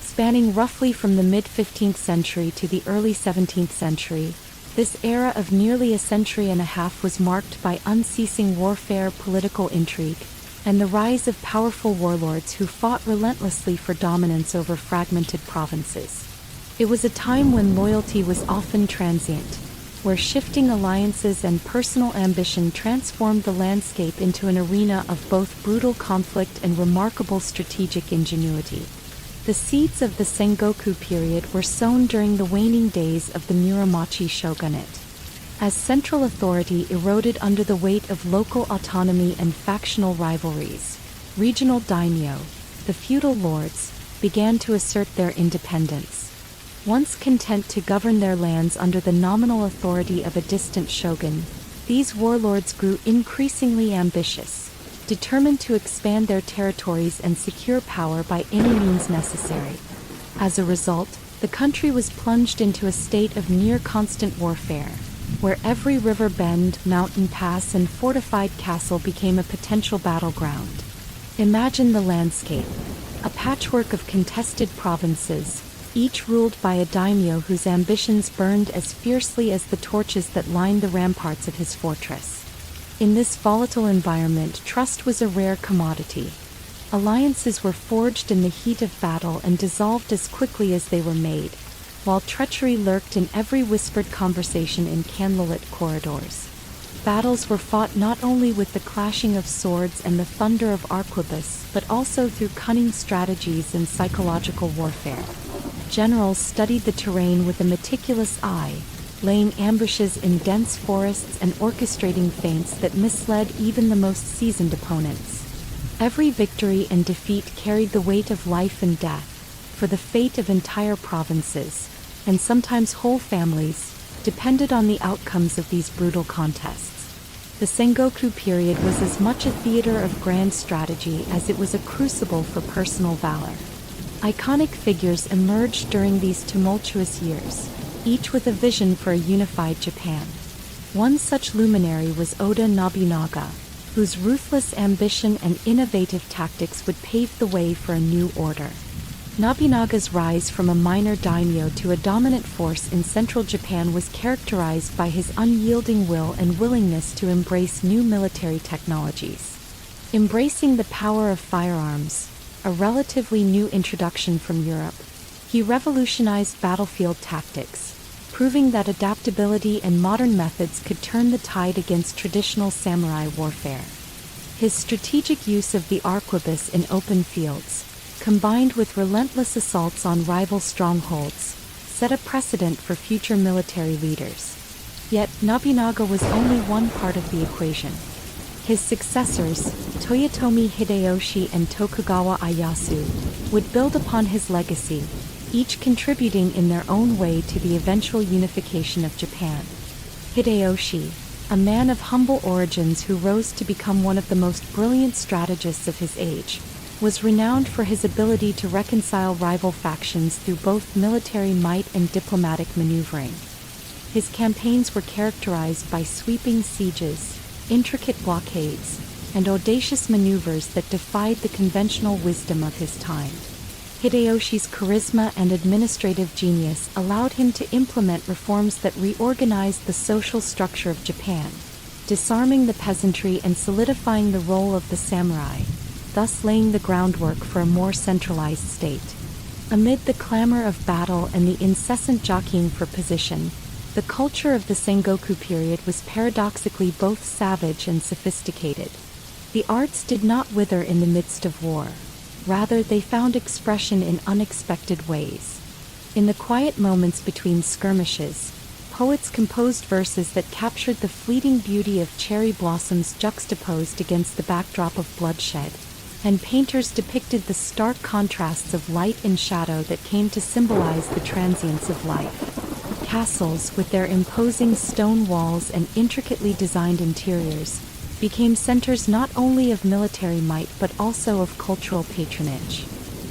Spanning roughly from the mid-15th century to the early 17th century, this era of nearly a century and a half was marked by unceasing warfare, political intrigue, and the rise of powerful warlords who fought relentlessly for dominance over fragmented provinces. It was a time when loyalty was often transient, where shifting alliances and personal ambition transformed the landscape into an arena of both brutal conflict and remarkable strategic ingenuity. The seeds of the Sengoku period were sown during the waning days of the Muromachi shogunate. As central authority eroded under the weight of local autonomy and factional rivalries, regional daimyo, the feudal lords, began to assert their independence. Once content to govern their lands under the nominal authority of a distant shogun, these warlords grew increasingly ambitious, determined to expand their territories and secure power by any means necessary. As a result, the country was plunged into a state of near-constant warfare, where every river bend, mountain pass, and fortified castle became a potential battleground. Imagine the landscape: a patchwork of contested provinces, each ruled by a daimyo whose ambitions burned as fiercely as the torches that lined the ramparts of his fortress. In this volatile environment, trust was a rare commodity. Alliances were forged in the heat of battle and dissolved as quickly as they were made, while treachery lurked in every whispered conversation in candlelit corridors. Battles were fought not only with the clashing of swords and the thunder of arquebus, but also through cunning strategies and psychological warfare. Generals studied the terrain with a meticulous eye, laying ambushes in dense forests and orchestrating feints that misled even the most seasoned opponents. Every victory and defeat carried the weight of life and death, for the fate of entire provinces, and sometimes whole families, depended on the outcomes of these brutal contests. The Sengoku period was as much a theater of grand strategy as it was a crucible for personal valor. Iconic figures emerged during these tumultuous years, each with a vision for a unified Japan. One such luminary was Oda Nobunaga, whose ruthless ambition and innovative tactics would pave the way for a new order. Nobunaga's rise from a minor daimyo to a dominant force in central Japan was characterized by his unyielding will and willingness to embrace new military technologies. Embracing the power of firearms, a relatively new introduction from Europe, he revolutionized battlefield tactics, proving that adaptability and modern methods could turn the tide against traditional samurai warfare. His strategic use of the arquebus in open fields, combined with relentless assaults on rival strongholds, set a precedent for future military leaders. Yet, Nobunaga was only one part of the equation. His successors, Toyotomi Hideyoshi and Tokugawa Ieyasu, would build upon his legacy, each contributing in their own way to the eventual unification of Japan. Hideyoshi, a man of humble origins who rose to become one of the most brilliant strategists of his age, was renowned for his ability to reconcile rival factions through both military might and diplomatic maneuvering. His campaigns were characterized by sweeping sieges, intricate blockades, and audacious maneuvers that defied the conventional wisdom of his time. Hideyoshi's charisma and administrative genius allowed him to implement reforms that reorganized the social structure of Japan, disarming the peasantry and solidifying the role of the samurai, thus laying the groundwork for a more centralized state. Amid the clamor of battle and the incessant jockeying for position, the culture of the Sengoku period was paradoxically both savage and sophisticated. The arts did not wither in the midst of war. Rather, they found expression in unexpected ways. In the quiet moments between skirmishes, poets composed verses that captured the fleeting beauty of cherry blossoms juxtaposed against the backdrop of bloodshed, and painters depicted the stark contrasts of light and shadow that came to symbolize the transience of life. Castles, with their imposing stone walls and intricately designed interiors, became centers not only of military might but also of cultural patronage.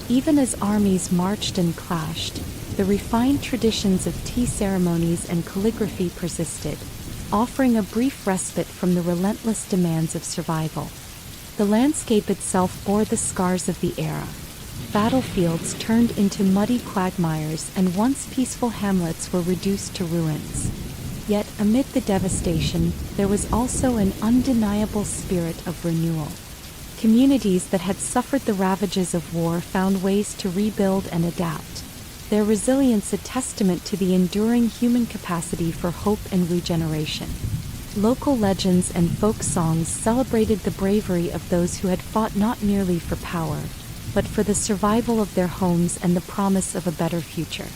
Even as armies marched and clashed, the refined traditions of tea ceremonies and calligraphy persisted, offering a brief respite from the relentless demands of survival. The landscape itself bore the scars of the era. Battlefields turned into muddy quagmires and once peaceful hamlets were reduced to ruins. Yet, amid the devastation, there was also an undeniable spirit of renewal. Communities that had suffered the ravages of war found ways to rebuild and adapt, their resilience a testament to the enduring human capacity for hope and regeneration. Local legends and folk songs celebrated the bravery of those who had fought not merely for power, but for the survival of their homes and the promise of a better future.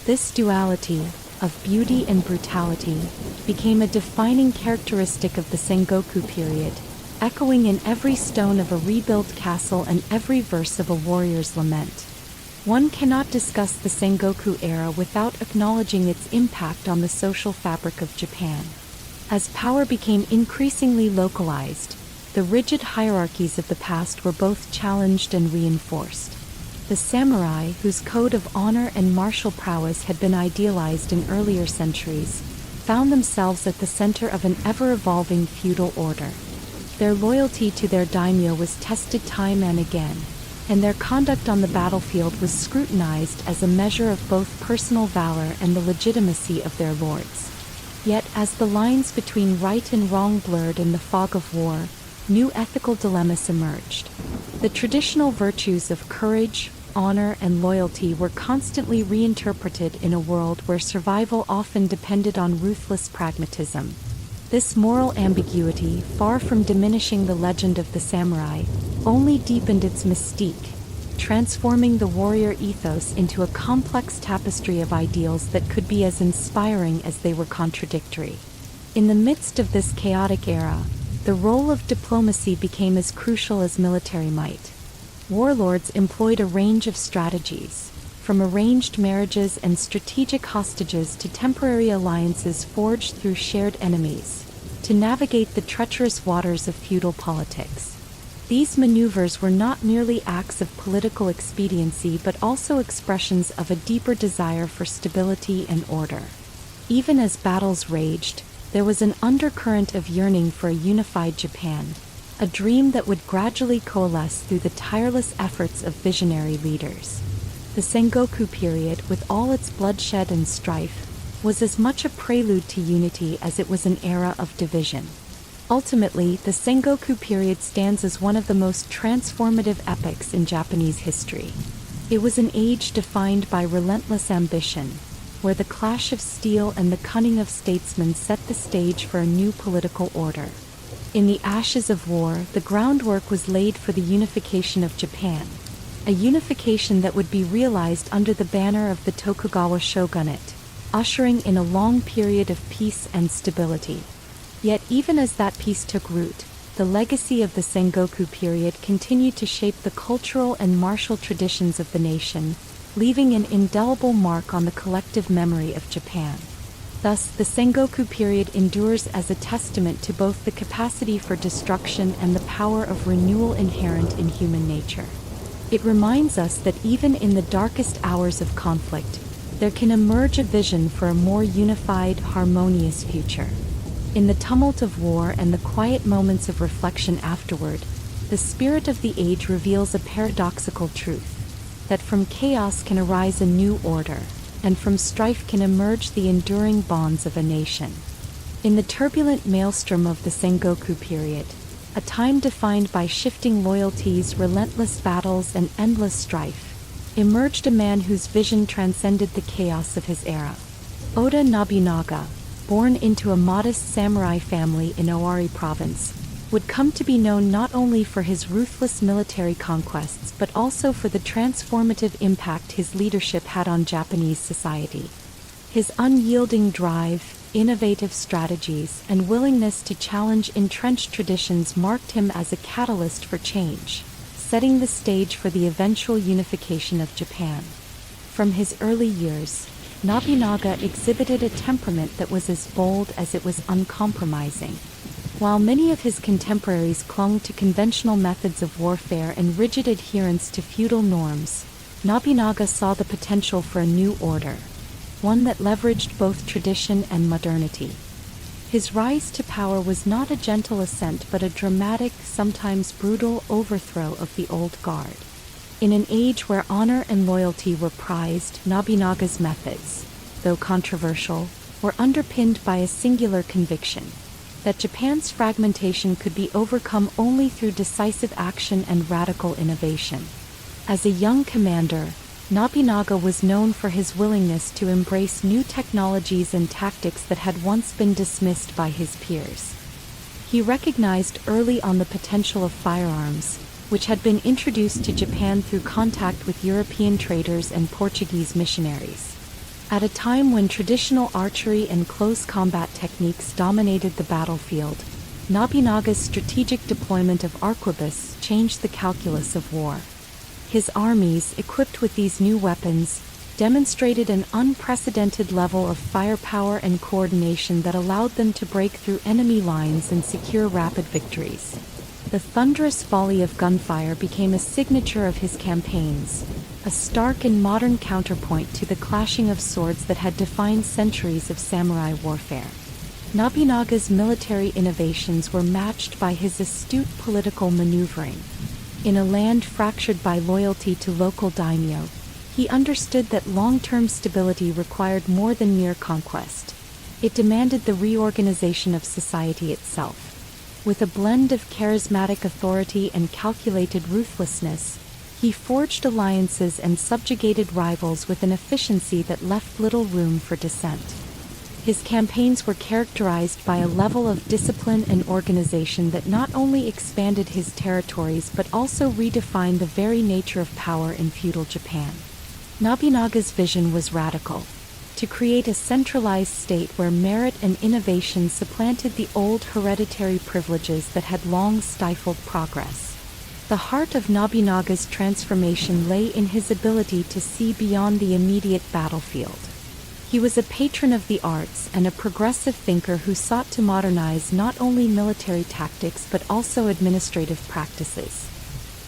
This duality, of beauty and brutality, became a defining characteristic of the Sengoku period, echoing in every stone of a rebuilt castle and every verse of a warrior's lament. One cannot discuss the Sengoku era without acknowledging its impact on the social fabric of Japan. As power became increasingly localized, the rigid hierarchies of the past were both challenged and reinforced. The samurai, whose code of honor and martial prowess had been idealized in earlier centuries, found themselves at the center of an ever-evolving feudal order. Their loyalty to their daimyo was tested time and again, and their conduct on the battlefield was scrutinized as a measure of both personal valor and the legitimacy of their lords. Yet, as the lines between right and wrong blurred in the fog of war, new ethical dilemmas emerged. The traditional virtues of courage, honor, and loyalty were constantly reinterpreted in a world where survival often depended on ruthless pragmatism. This moral ambiguity, far from diminishing the legend of the samurai, only deepened its mystique, transforming the warrior ethos into a complex tapestry of ideals that could be as inspiring as they were contradictory. In the midst of this chaotic era, the role of diplomacy became as crucial as military might. Warlords employed a range of strategies, from arranged marriages and strategic hostages to temporary alliances forged through shared enemies, to navigate the treacherous waters of feudal politics. These maneuvers were not merely acts of political expediency but also expressions of a deeper desire for stability and order. Even as battles raged, there was an undercurrent of yearning for a unified Japan, a dream that would gradually coalesce through the tireless efforts of visionary leaders. The Sengoku period, with all its bloodshed and strife, was as much a prelude to unity as it was an era of division. Ultimately, the Sengoku period stands as one of the most transformative epochs in Japanese history. It was an age defined by relentless ambition, where the clash of steel and the cunning of statesmen set the stage for a new political order. In the ashes of war, the groundwork was laid for the unification of Japan, a unification that would be realized under the banner of the Tokugawa shogunate, ushering in a long period of peace and stability. Yet even as that peace took root, the legacy of the Sengoku period continued to shape the cultural and martial traditions of the nation, leaving an indelible mark on the collective memory of Japan. Thus, the Sengoku period endures as a testament to both the capacity for destruction and the power of renewal inherent in human nature. It reminds us that even in the darkest hours of conflict, there can emerge a vision for a more unified, harmonious future. In the tumult of war and the quiet moments of reflection afterward, the spirit of the age reveals a paradoxical truth, that from chaos can arise a new order, and from strife can emerge the enduring bonds of a nation. In the turbulent maelstrom of the Sengoku period, a time defined by shifting loyalties, relentless battles, and endless strife, emerged a man whose vision transcended the chaos of his era. Oda Nobunaga, born into a modest samurai family in Owari province, would come to be known not only for his ruthless military conquests but also for the transformative impact his leadership had on Japanese society. His unyielding drive, innovative strategies, and willingness to challenge entrenched traditions marked him as a catalyst for change, setting the stage for the eventual unification of Japan. From his early years, Nobunaga exhibited a temperament that was as bold as it was uncompromising. While many of his contemporaries clung to conventional methods of warfare and rigid adherence to feudal norms, Nobunaga saw the potential for a new order, one that leveraged both tradition and modernity. His rise to power was not a gentle ascent but a dramatic, sometimes brutal overthrow of the old guard. In an age where honor and loyalty were prized, Nobunaga's methods, though controversial, were underpinned by a singular conviction: that Japan's fragmentation could be overcome only through decisive action and radical innovation. As a young commander, Nobunaga was known for his willingness to embrace new technologies and tactics that had once been dismissed by his peers. He recognized early on the potential of firearms, which had been introduced to Japan through contact with European traders and Portuguese missionaries. At a time when traditional archery and close combat techniques dominated the battlefield, Nobunaga's strategic deployment of arquebus changed the calculus of war. His armies, equipped with these new weapons, demonstrated an unprecedented level of firepower and coordination that allowed them to break through enemy lines and secure rapid victories. The thunderous volley of gunfire became a signature of his campaigns, a stark and modern counterpoint to the clashing of swords that had defined centuries of samurai warfare. Nobunaga's military innovations were matched by his astute political maneuvering. In a land fractured by loyalty to local daimyo, he understood that long-term stability required more than mere conquest. It demanded the reorganization of society itself. With a blend of charismatic authority and calculated ruthlessness, he forged alliances and subjugated rivals with an efficiency that left little room for dissent. His campaigns were characterized by a level of discipline and organization that not only expanded his territories but also redefined the very nature of power in feudal Japan. Nobunaga's vision was radical: to create a centralized state where merit and innovation supplanted the old hereditary privileges that had long stifled progress. The heart of Nobunaga's transformation lay in his ability to see beyond the immediate battlefield. He was a patron of the arts and a progressive thinker who sought to modernize not only military tactics but also administrative practices.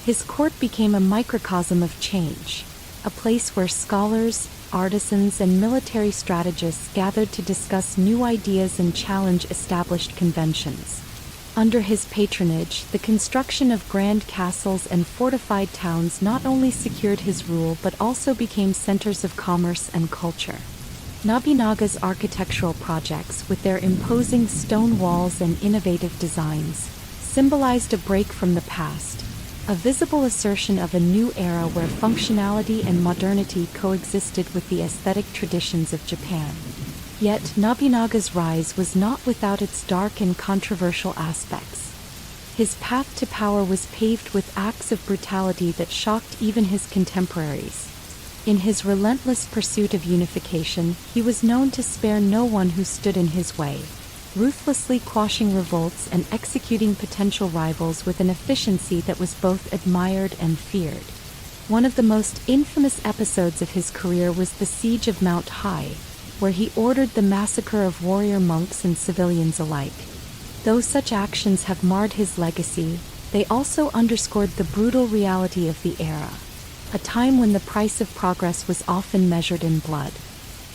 His court became a microcosm of change, a place where scholars, artisans, and military strategists gathered to discuss new ideas and challenge established conventions. Under his patronage, the construction of grand castles and fortified towns not only secured his rule but also became centers of commerce and culture. Nobunaga's architectural projects, with their imposing stone walls and innovative designs, symbolized a break from the past, a visible assertion of a new era where functionality and modernity coexisted with the aesthetic traditions of Japan. Yet, Nobunaga's rise was not without its dark and controversial aspects. His path to power was paved with acts of brutality that shocked even his contemporaries. In his relentless pursuit of unification, he was known to spare no one who stood in his way, ruthlessly quashing revolts and executing potential rivals with an efficiency that was both admired and feared. One of the most infamous episodes of his career was the siege of Mount Hai, where he ordered the massacre of warrior monks and civilians alike. Though such actions have marred his legacy, they also underscored the brutal reality of the era, a time when the price of progress was often measured in blood.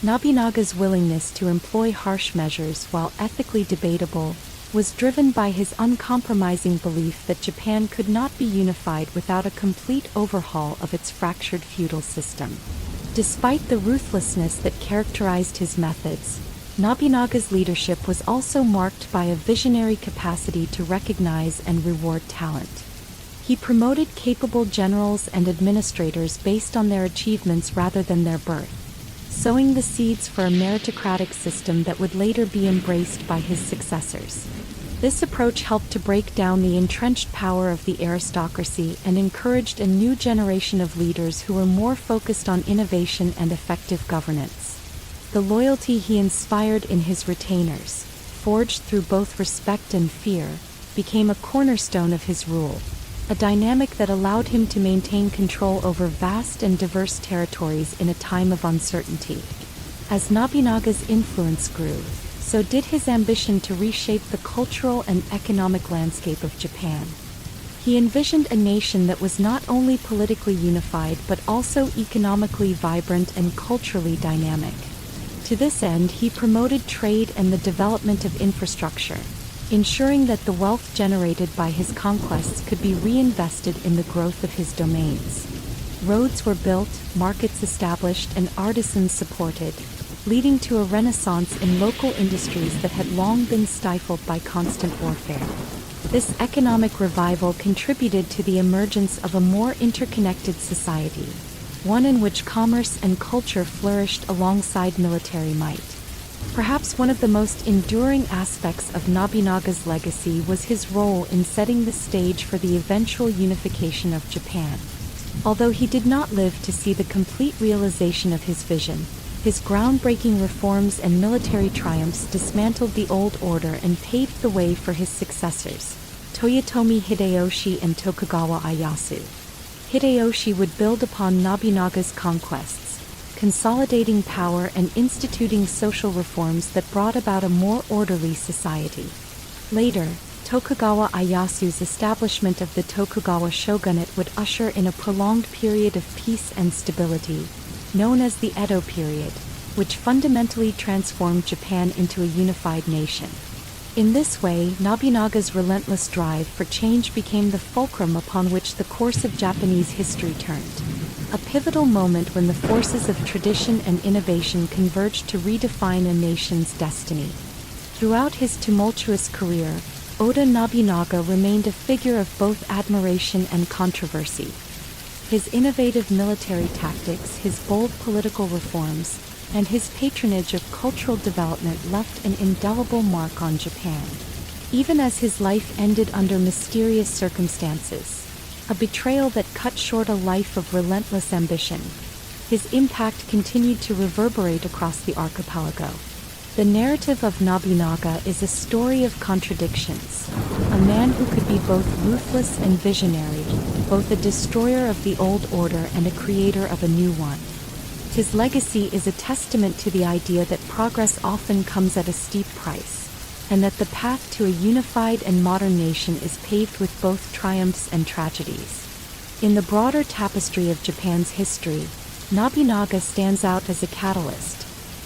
Nobunaga's willingness to employ harsh measures, while ethically debatable, was driven by his uncompromising belief that Japan could not be unified without a complete overhaul of its fractured feudal system. Despite the ruthlessness that characterized his methods, Nobunaga's leadership was also marked by a visionary capacity to recognize and reward talent. He promoted capable generals and administrators based on their achievements rather than their birth, sowing the seeds for a meritocratic system that would later be embraced by his successors. This approach helped to break down the entrenched power of the aristocracy and encouraged a new generation of leaders who were more focused on innovation and effective governance. The loyalty he inspired in his retainers, forged through both respect and fear, became a cornerstone of his rule, a dynamic that allowed him to maintain control over vast and diverse territories in a time of uncertainty. As Nobunaga's influence grew, so did his ambition to reshape the cultural and economic landscape of Japan. He envisioned a nation that was not only politically unified but also economically vibrant and culturally dynamic. To this end, he promoted trade and the development of infrastructure, ensuring that the wealth generated by his conquests could be reinvested in the growth of his domains. Roads were built, markets established, and artisans supported, leading to a renaissance in local industries that had long been stifled by constant warfare. This economic revival contributed to the emergence of a more interconnected society, one in which commerce and culture flourished alongside military might. Perhaps one of the most enduring aspects of Nobunaga's legacy was his role in setting the stage for the eventual unification of Japan. Although he did not live to see the complete realization of his vision, his groundbreaking reforms and military triumphs dismantled the old order and paved the way for his successors, Toyotomi Hideyoshi and Tokugawa Ieyasu. Hideyoshi would build upon Nobunaga's conquests, consolidating power and instituting social reforms that brought about a more orderly society. Later, Tokugawa Ieyasu's establishment of the Tokugawa shogunate would usher in a prolonged period of peace and stability, known as the Edo period, which fundamentally transformed Japan into a unified nation. In this way, Nobunaga's relentless drive for change became the fulcrum upon which the course of Japanese history turned. A pivotal moment when the forces of tradition and innovation converged to redefine a nation's destiny. Throughout his tumultuous career, Oda Nobunaga remained a figure of both admiration and controversy. His innovative military tactics, his bold political reforms, and his patronage of cultural development left an indelible mark on Japan. Even as his life ended under mysterious circumstances, a betrayal that cut short a life of relentless ambition, his impact continued to reverberate across the archipelago. The narrative of Nobunaga is a story of contradictions, a man who could be both ruthless and visionary, both a destroyer of the old order and a creator of a new one. His legacy is a testament to the idea that progress often comes at a steep price, and that the path to a unified and modern nation is paved with both triumphs and tragedies. In the broader tapestry of Japan's history, Nobunaga stands out as a catalyst,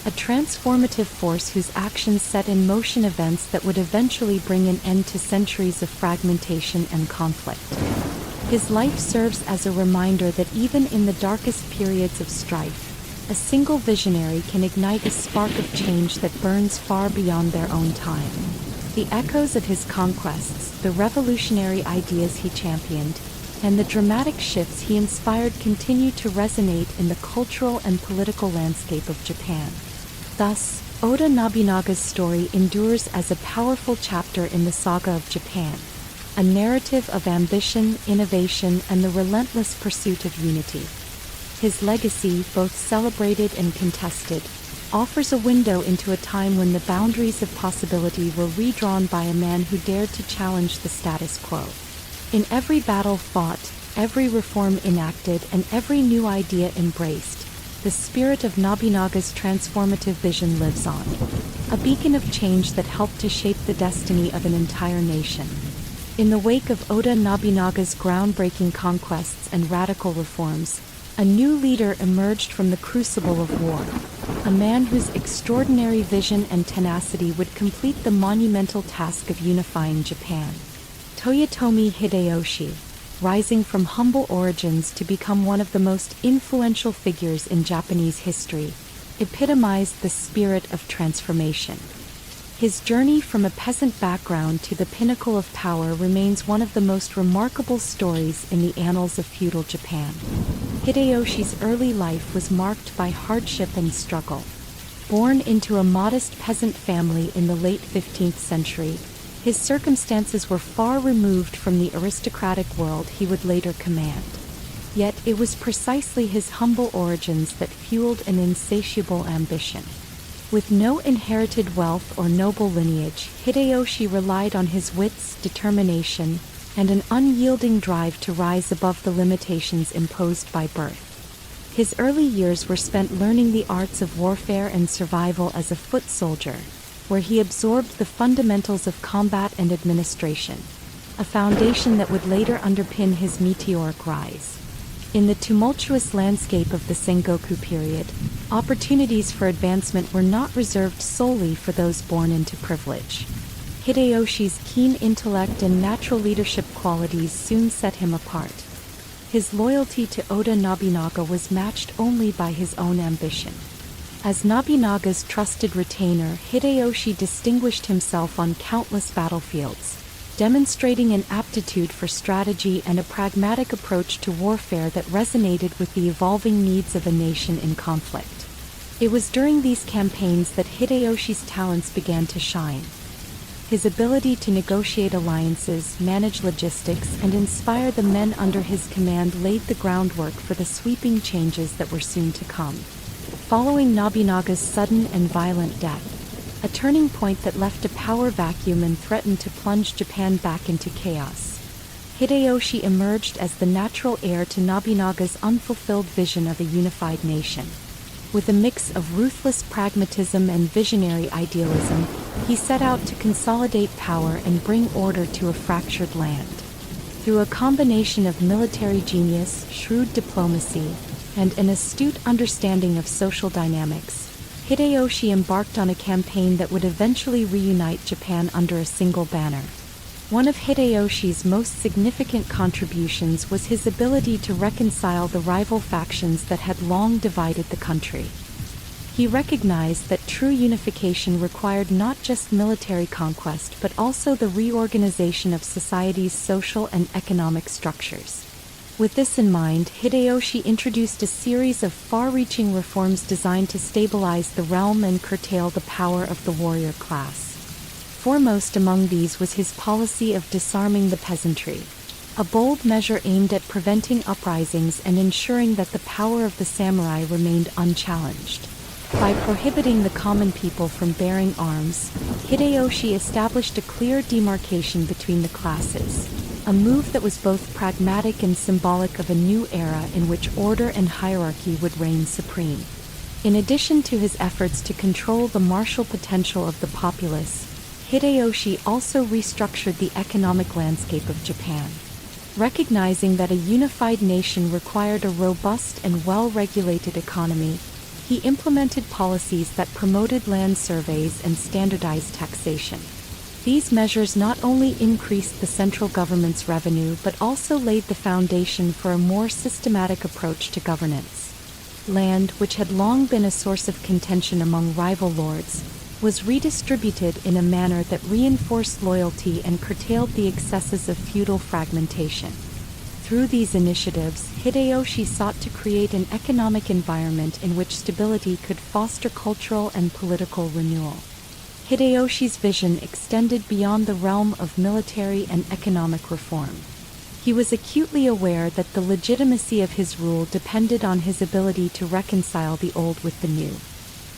a transformative force whose actions set in motion events that would eventually bring an end to centuries of fragmentation and conflict. His life serves as a reminder that even in the darkest periods of strife, a single visionary can ignite a spark of change that burns far beyond their own time. The echoes of his conquests, the revolutionary ideas he championed, and the dramatic shifts he inspired continue to resonate in the cultural and political landscape of Japan. Thus, Oda Nobunaga's story endures as a powerful chapter in the saga of Japan, a narrative of ambition, innovation, and the relentless pursuit of unity. His legacy, both celebrated and contested, offers a window into a time when the boundaries of possibility were redrawn by a man who dared to challenge the status quo. In every battle fought, every reform enacted, and every new idea embraced, the spirit of Nobunaga's transformative vision lives on, a beacon of change that helped to shape the destiny of an entire nation. In the wake of Oda Nobunaga's groundbreaking conquests and radical reforms, a new leader emerged from the crucible of war, a man whose extraordinary vision and tenacity would complete the monumental task of unifying Japan. Toyotomi Hideyoshi, rising from humble origins to become one of the most influential figures in Japanese history, epitomized the spirit of transformation. His journey from a peasant background to the pinnacle of power remains one of the most remarkable stories in the annals of feudal Japan. Hideyoshi's early life was marked by hardship and struggle. Born into a modest peasant family in the late 15th century, his circumstances were far removed from the aristocratic world he would later command. Yet it was precisely his humble origins that fueled an insatiable ambition. With no inherited wealth or noble lineage, Hideyoshi relied on his wits, determination, and an unyielding drive to rise above the limitations imposed by birth. His early years were spent learning the arts of warfare and survival as a foot soldier, where he absorbed the fundamentals of combat and administration, a foundation that would later underpin his meteoric rise. In the tumultuous landscape of the Sengoku period, opportunities for advancement were not reserved solely for those born into privilege. Hideyoshi's keen intellect and natural leadership qualities soon set him apart. His loyalty to Oda Nobunaga was matched only by his own ambition. As Nobunaga's trusted retainer, Hideyoshi distinguished himself on countless battlefields, demonstrating an aptitude for strategy and a pragmatic approach to warfare that resonated with the evolving needs of a nation in conflict. It was during these campaigns that Hideyoshi's talents began to shine. His ability to negotiate alliances, manage logistics, and inspire the men under his command laid the groundwork for the sweeping changes that were soon to come. Following Nobunaga's sudden and violent death, a turning point that left a power vacuum and threatened to plunge Japan back into chaos, Hideyoshi emerged as the natural heir to Nobunaga's unfulfilled vision of a unified nation. With a mix of ruthless pragmatism and visionary idealism, he set out to consolidate power and bring order to a fractured land. Through a combination of military genius, shrewd diplomacy, and an astute understanding of social dynamics, Hideyoshi embarked on a campaign that would eventually reunite Japan under a single banner. One of Hideyoshi's most significant contributions was his ability to reconcile the rival factions that had long divided the country. He recognized that true unification required not just military conquest but also the reorganization of society's social and economic structures. With this in mind, Hideyoshi introduced a series of far-reaching reforms designed to stabilize the realm and curtail the power of the warrior class. Foremost among these was his policy of disarming the peasantry, a bold measure aimed at preventing uprisings and ensuring that the power of the samurai remained unchallenged. By prohibiting the common people from bearing arms, Hideyoshi established a clear demarcation between the classes, a move that was both pragmatic and symbolic of a new era in which order and hierarchy would reign supreme. In addition to his efforts to control the martial potential of the populace, Hideyoshi also restructured the economic landscape of Japan. Recognizing that a unified nation required a robust and well-regulated economy, he implemented policies that promoted land surveys and standardized taxation. These measures not only increased the central government's revenue but also laid the foundation for a more systematic approach to governance. Land, which had long been a source of contention among rival lords, was redistributed in a manner that reinforced loyalty and curtailed the excesses of feudal fragmentation. Through these initiatives, Hideyoshi sought to create an economic environment in which stability could foster cultural and political renewal. Hideyoshi's vision extended beyond the realm of military and economic reform. He was acutely aware that the legitimacy of his rule depended on his ability to reconcile the old with the new.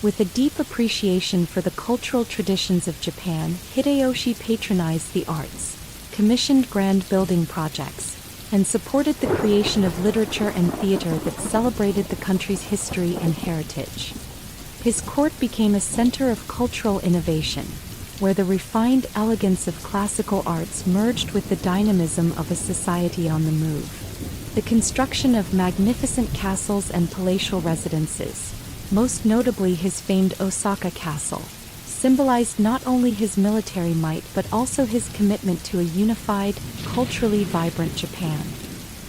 With a deep appreciation for the cultural traditions of Japan, Hideyoshi patronized the arts, commissioned grand building projects, and supported the creation of literature and theater that celebrated the country's history and heritage. His court became a center of cultural innovation, where the refined elegance of classical arts merged with the dynamism of a society on the move. The construction of magnificent castles and palatial residences, most notably his famed Osaka Castle, symbolized not only his military might but also his commitment to a unified, culturally vibrant Japan.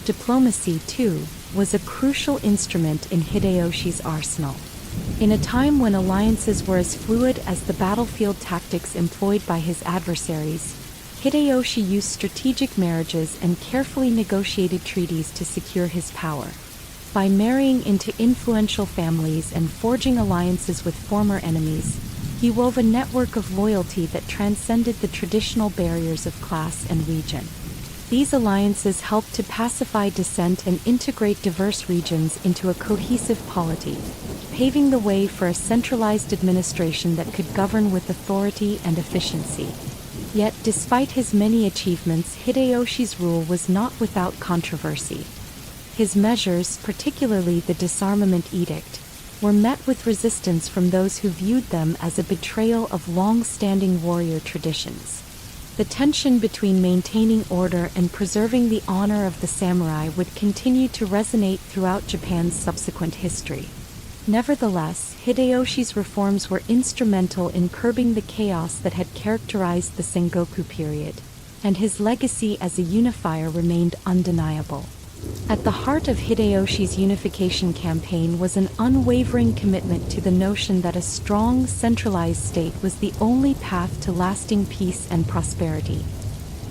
Diplomacy, too, was a crucial instrument in Hideyoshi's arsenal. In a time when alliances were as fluid as the battlefield tactics employed by his adversaries, Hideyoshi used strategic marriages and carefully negotiated treaties to secure his power. By marrying into influential families and forging alliances with former enemies, he wove a network of loyalty that transcended the traditional barriers of class and region. These alliances helped to pacify dissent and integrate diverse regions into a cohesive polity, paving the way for a centralized administration that could govern with authority and efficiency. Yet, despite his many achievements, Hideyoshi's rule was not without controversy. His measures, particularly the disarmament edict, were met with resistance from those who viewed them as a betrayal of long-standing warrior traditions. The tension between maintaining order and preserving the honor of the samurai would continue to resonate throughout Japan's subsequent history. Nevertheless, Hideyoshi's reforms were instrumental in curbing the chaos that had characterized the Sengoku period, and his legacy as a unifier remained undeniable. At the heart of Hideyoshi's unification campaign was an unwavering commitment to the notion that a strong, centralized state was the only path to lasting peace and prosperity.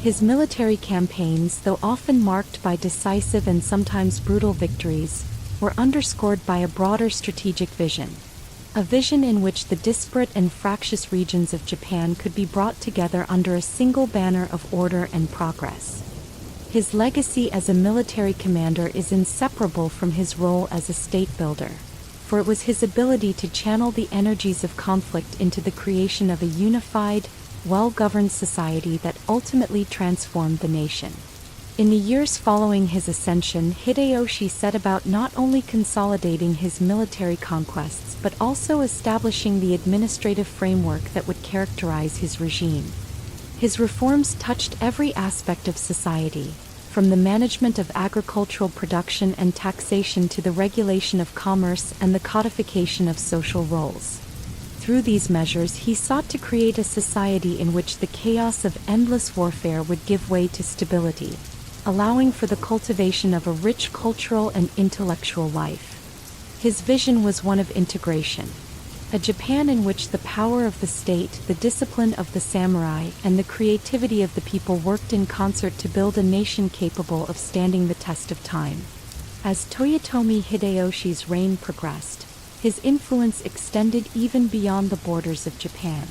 His military campaigns, though often marked by decisive and sometimes brutal victories, were underscored by a broader strategic vision. A vision in which the disparate and fractious regions of Japan could be brought together under a single banner of order and progress. His legacy as a military commander is inseparable from his role as a state builder, for it was his ability to channel the energies of conflict into the creation of a unified, well-governed society that ultimately transformed the nation. In the years following his ascension, Hideyoshi set about not only consolidating his military conquests but also establishing the administrative framework that would characterize his regime. His reforms touched every aspect of society, from the management of agricultural production and taxation to the regulation of commerce and the codification of social roles. Through these measures, he sought to create a society in which the chaos of endless warfare would give way to stability, allowing for the cultivation of a rich cultural and intellectual life. His vision was one of integration. A Japan in which the power of the state, the discipline of the samurai, and the creativity of the people worked in concert to build a nation capable of standing the test of time. As Toyotomi Hideyoshi's reign progressed, his influence extended even beyond the borders of Japan.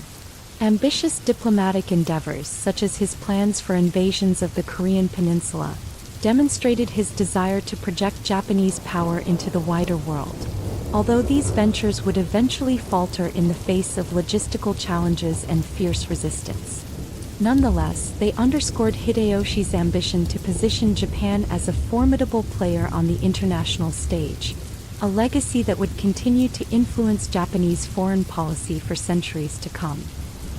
Ambitious diplomatic endeavors, such as his plans for invasions of the Korean peninsula, demonstrated his desire to project Japanese power into the wider world. Although these ventures would eventually falter in the face of logistical challenges and fierce resistance. Nonetheless, they underscored Hideyoshi's ambition to position Japan as a formidable player on the international stage, a legacy that would continue to influence Japanese foreign policy for centuries to come.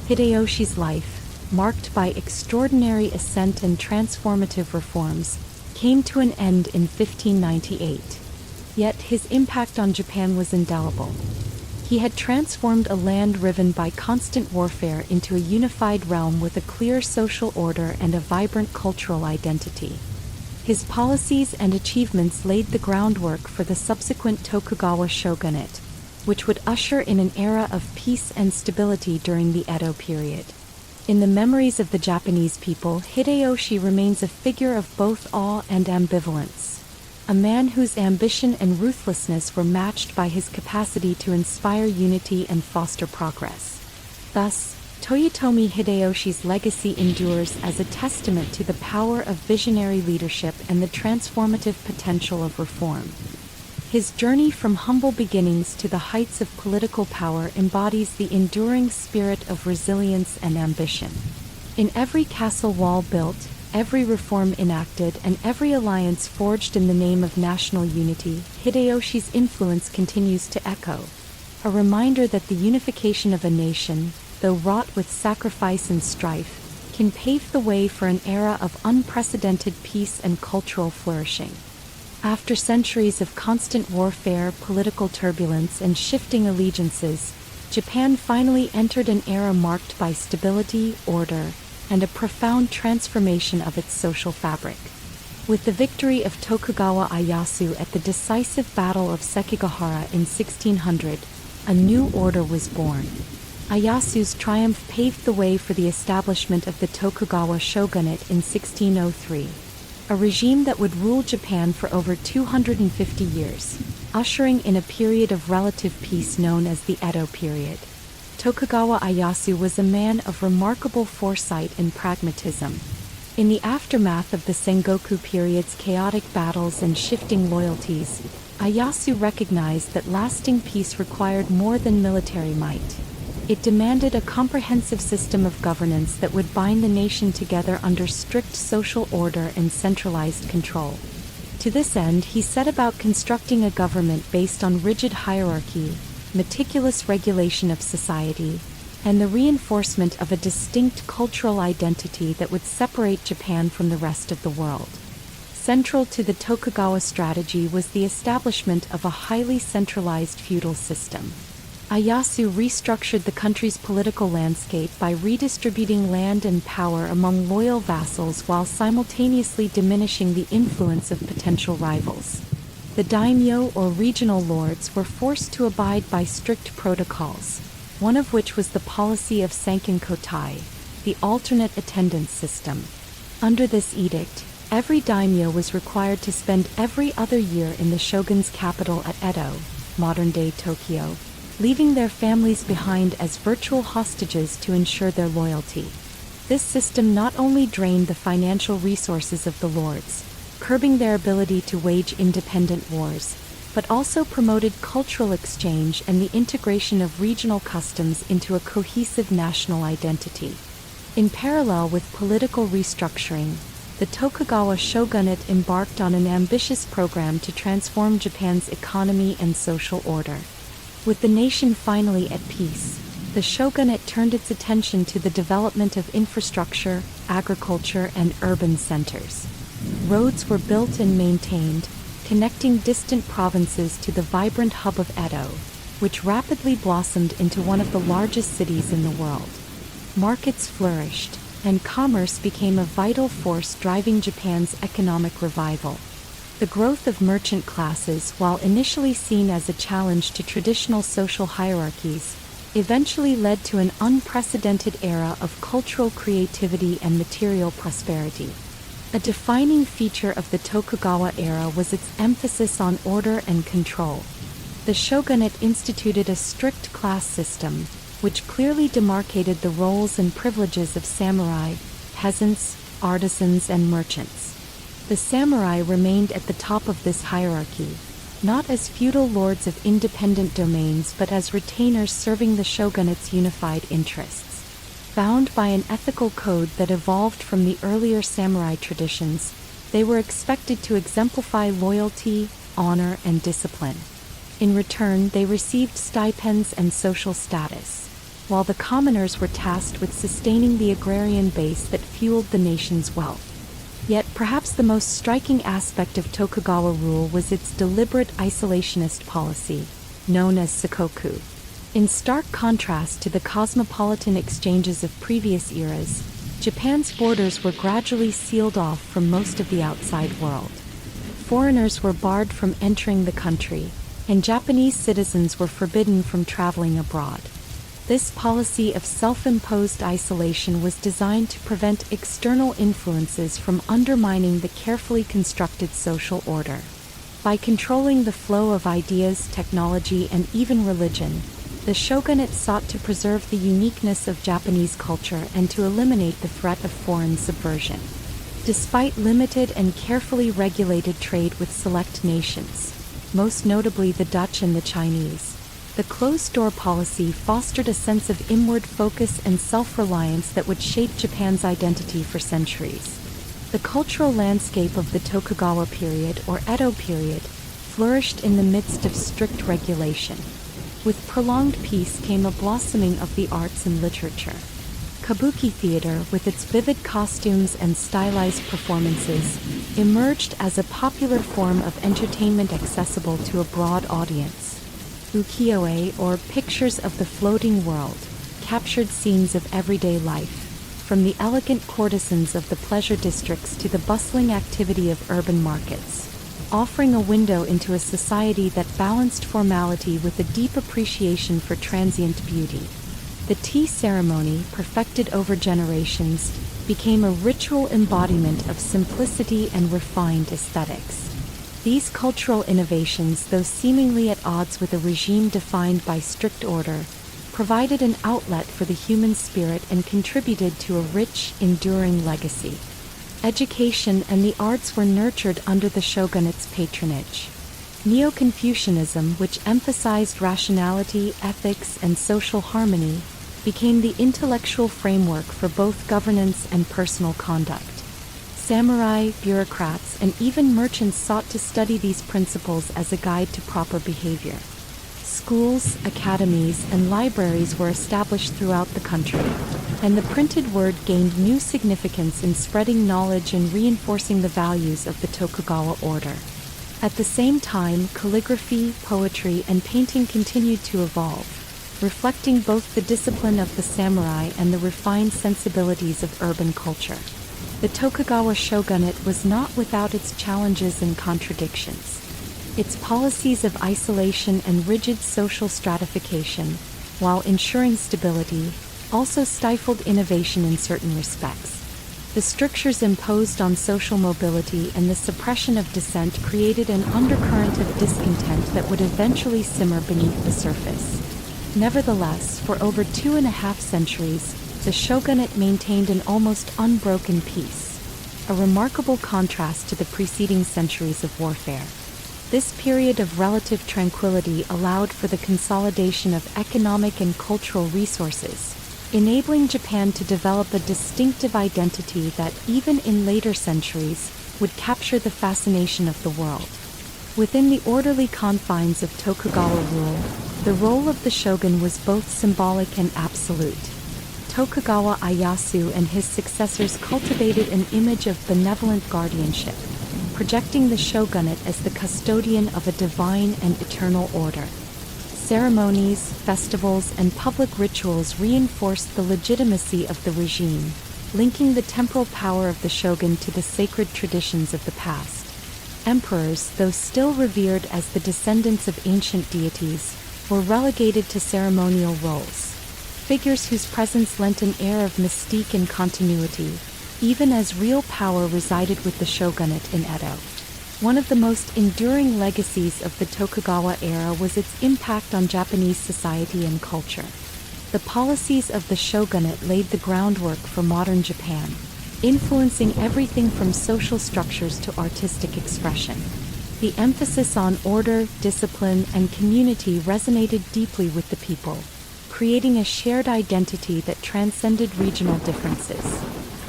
Hideyoshi's life, marked by extraordinary ascent and transformative reforms, came to an end in 1598. Yet his impact on Japan was indelible. He had transformed a land riven by constant warfare into a unified realm with a clear social order and a vibrant cultural identity. His policies and achievements laid the groundwork for the subsequent Tokugawa shogunate, which would usher in an era of peace and stability during the Edo period. In the memories of the Japanese people, Hideyoshi remains a figure of both awe and ambivalence. A man whose ambition and ruthlessness were matched by his capacity to inspire unity and foster progress. Thus, Toyotomi Hideyoshi's legacy endures as a testament to the power of visionary leadership and the transformative potential of reform. His journey from humble beginnings to the heights of political power embodies the enduring spirit of resilience and ambition. In every castle wall built, every reform enacted, and every alliance forged in the name of national unity, Hideyoshi's influence continues to echo, a reminder that the unification of a nation, though wrought with sacrifice and strife, can pave the way for an era of unprecedented peace and cultural flourishing. After centuries of constant warfare, political turbulence, and shifting allegiances, Japan finally entered an era marked by stability, order, and a profound transformation of its social fabric. With the victory of Tokugawa Ieyasu at the decisive Battle of Sekigahara in 1600, a new order was born. Ieyasu's triumph paved the way for the establishment of the Tokugawa shogunate in 1603, a regime that would rule Japan for over 250 years, ushering in a period of relative peace known as the Edo period. Tokugawa Ieyasu was a man of remarkable foresight and pragmatism. In the aftermath of the Sengoku period's chaotic battles and shifting loyalties, Ieyasu recognized that lasting peace required more than military might. It demanded a comprehensive system of governance that would bind the nation together under strict social order and centralized control. To this end, he set about constructing a government based on rigid hierarchy, meticulous regulation of society, and the reinforcement of a distinct cultural identity that would separate Japan from the rest of the world. Central to the Tokugawa strategy was the establishment of a highly centralized feudal system. Ieyasu restructured the country's political landscape by redistributing land and power among loyal vassals while simultaneously diminishing the influence of potential rivals. The daimyo or regional lords were forced to abide by strict protocols, one of which was the policy of Sankenkotai, the alternate attendance system. Under this edict, every daimyo was required to spend every other year in the shogun's capital at Edo, modern-day Tokyo, leaving their families behind as virtual hostages to ensure their loyalty. This system not only drained the financial resources of the lords, curbing their ability to wage independent wars, but also promoted cultural exchange and the integration of regional customs into a cohesive national identity. In parallel with political restructuring, the Tokugawa shogunate embarked on an ambitious program to transform Japan's economy and social order. With the nation finally at peace, the shogunate turned its attention to the development of infrastructure, agriculture, and urban centers. Roads were built and maintained, connecting distant provinces to the vibrant hub of Edo, which rapidly blossomed into one of the largest cities in the world. Markets flourished, and commerce became a vital force driving Japan's economic revival. The growth of merchant classes, while initially seen as a challenge to traditional social hierarchies, eventually led to an unprecedented era of cultural creativity and material prosperity. A defining feature of the Tokugawa era was its emphasis on order and control. The shogunate instituted a strict class system, which clearly demarcated the roles and privileges of samurai, peasants, artisans, and merchants. The samurai remained at the top of this hierarchy, not as feudal lords of independent domains but as retainers serving the shogunate's unified interests. Bound by an ethical code that evolved from the earlier samurai traditions, they were expected to exemplify loyalty, honor, and discipline. In return, they received stipends and social status, while the commoners were tasked with sustaining the agrarian base that fueled the nation's wealth. Yet perhaps the most striking aspect of Tokugawa rule was its deliberate isolationist policy, known as sakoku. In stark contrast to the cosmopolitan exchanges of previous eras, Japan's borders were gradually sealed off from most of the outside world. Foreigners were barred from entering the country, and Japanese citizens were forbidden from traveling abroad. This policy of self-imposed isolation was designed to prevent external influences from undermining the carefully constructed social order. By controlling the flow of ideas, technology, and even religion, the shogunate sought to preserve the uniqueness of Japanese culture and to eliminate the threat of foreign subversion. Despite limited and carefully regulated trade with select nations, most notably the Dutch and the Chinese, the closed-door policy fostered a sense of inward focus and self-reliance that would shape Japan's identity for centuries. The cultural landscape of the Tokugawa period, or Edo period, flourished in the midst of strict regulation. With prolonged peace came a blossoming of the arts and literature. Kabuki theater, with its vivid costumes and stylized performances, emerged as a popular form of entertainment accessible to a broad audience. Ukiyo-e, or pictures of the floating world, captured scenes of everyday life, from the elegant courtesans of the pleasure districts to the bustling activity of urban markets, offering a window into a society that balanced formality with a deep appreciation for transient beauty. The tea ceremony, perfected over generations, became a ritual embodiment of simplicity and refined aesthetics. These cultural innovations, though seemingly at odds with a regime defined by strict order, provided an outlet for the human spirit and contributed to a rich, enduring legacy. Education and the arts were nurtured under the shogunate's patronage. Neo-Confucianism, which emphasized rationality, ethics, and social harmony, became the intellectual framework for both governance and personal conduct. Samurai, bureaucrats, and even merchants sought to study these principles as a guide to proper behavior. Schools, academies, and libraries were established throughout the country, and the printed word gained new significance in spreading knowledge and reinforcing the values of the Tokugawa order. At the same time, calligraphy, poetry, and painting continued to evolve, reflecting both the discipline of the samurai and the refined sensibilities of urban culture. The Tokugawa shogunate was not without its challenges and contradictions. Its policies of isolation and rigid social stratification, while ensuring stability, also stifled innovation in certain respects. The strictures imposed on social mobility and the suppression of dissent created an undercurrent of discontent that would eventually simmer beneath the surface. Nevertheless, for over 2.5 centuries, the shogunate maintained an almost unbroken peace, a remarkable contrast to the preceding centuries of warfare. This period of relative tranquility allowed for the consolidation of economic and cultural resources, enabling Japan to develop a distinctive identity that, even in later centuries, would capture the fascination of the world. Within the orderly confines of Tokugawa rule, the role of the shogun was both symbolic and absolute. Tokugawa Ieyasu and his successors cultivated an image of benevolent guardianship, projecting the shogunate as the custodian of a divine and eternal order. Ceremonies, festivals, and public rituals reinforced the legitimacy of the regime, linking the temporal power of the shogun to the sacred traditions of the past. Emperors, though still revered as the descendants of ancient deities, were relegated to ceremonial roles, figures whose presence lent an air of mystique and continuity, even as real power resided with the shogunate in Edo. One of the most enduring legacies of the Tokugawa era was its impact on Japanese society and culture. The policies of the shogunate laid the groundwork for modern Japan, influencing everything from social structures to artistic expression. The emphasis on order, discipline, and community resonated deeply with the people, creating a shared identity that transcended regional differences.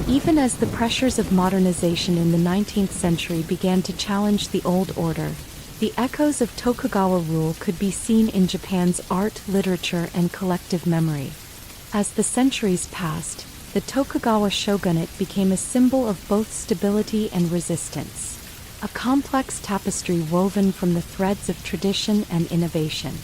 Even as the pressures of modernization in the 19th century began to challenge the old order, the echoes of Tokugawa rule could be seen in Japan's art, literature, and collective memory. As the centuries passed, the Tokugawa shogunate became a symbol of both stability and resistance, a complex tapestry woven from the threads of tradition and innovation.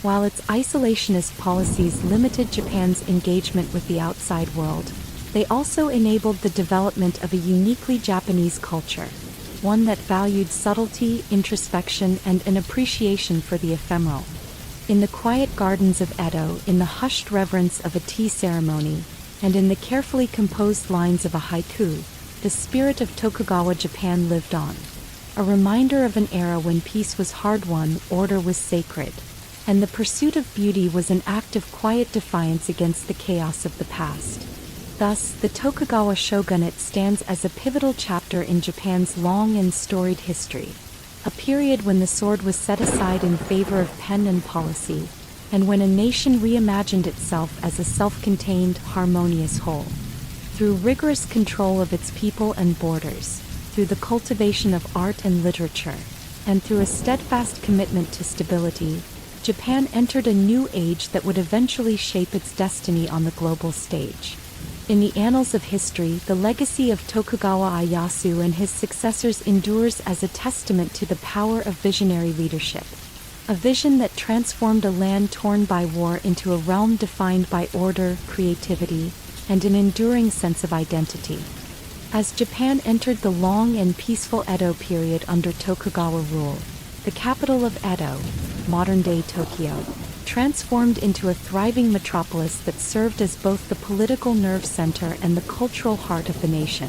While its isolationist policies limited Japan's engagement with the outside world, they also enabled the development of a uniquely Japanese culture, one that valued subtlety, introspection, and an appreciation for the ephemeral. In the quiet gardens of Edo, in the hushed reverence of a tea ceremony, and in the carefully composed lines of a haiku, the spirit of Tokugawa Japan lived on, a reminder of an era when peace was hard-won, order was sacred, and the pursuit of beauty was an act of quiet defiance against the chaos of the past. Thus, the Tokugawa shogunate stands as a pivotal chapter in Japan's long and storied history, a period when the sword was set aside in favor of pen and policy, and when a nation reimagined itself as a self-contained, harmonious whole. Through rigorous control of its people and borders, through the cultivation of art and literature, and through a steadfast commitment to stability, Japan entered a new age that would eventually shape its destiny on the global stage. In the annals of history, the legacy of Tokugawa Ieyasu and his successors endures as a testament to the power of visionary leadership. A vision that transformed a land torn by war into a realm defined by order, creativity, and an enduring sense of identity. As Japan entered the long and peaceful Edo period under Tokugawa rule, the capital of Edo, modern-day Tokyo, transformed into a thriving metropolis that served as both the political nerve center and the cultural heart of the nation.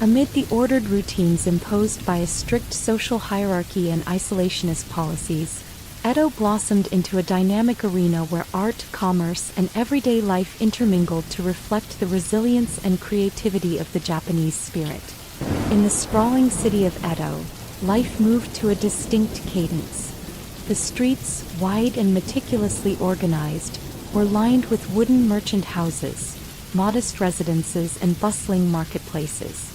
Amid the ordered routines imposed by a strict social hierarchy and isolationist policies, Edo blossomed into a dynamic arena where art, commerce, and everyday life intermingled to reflect the resilience and creativity of the Japanese spirit. In the sprawling city of Edo, life moved to a distinct cadence. The streets, wide and meticulously organized, were lined with wooden merchant houses, modest residences, and bustling marketplaces.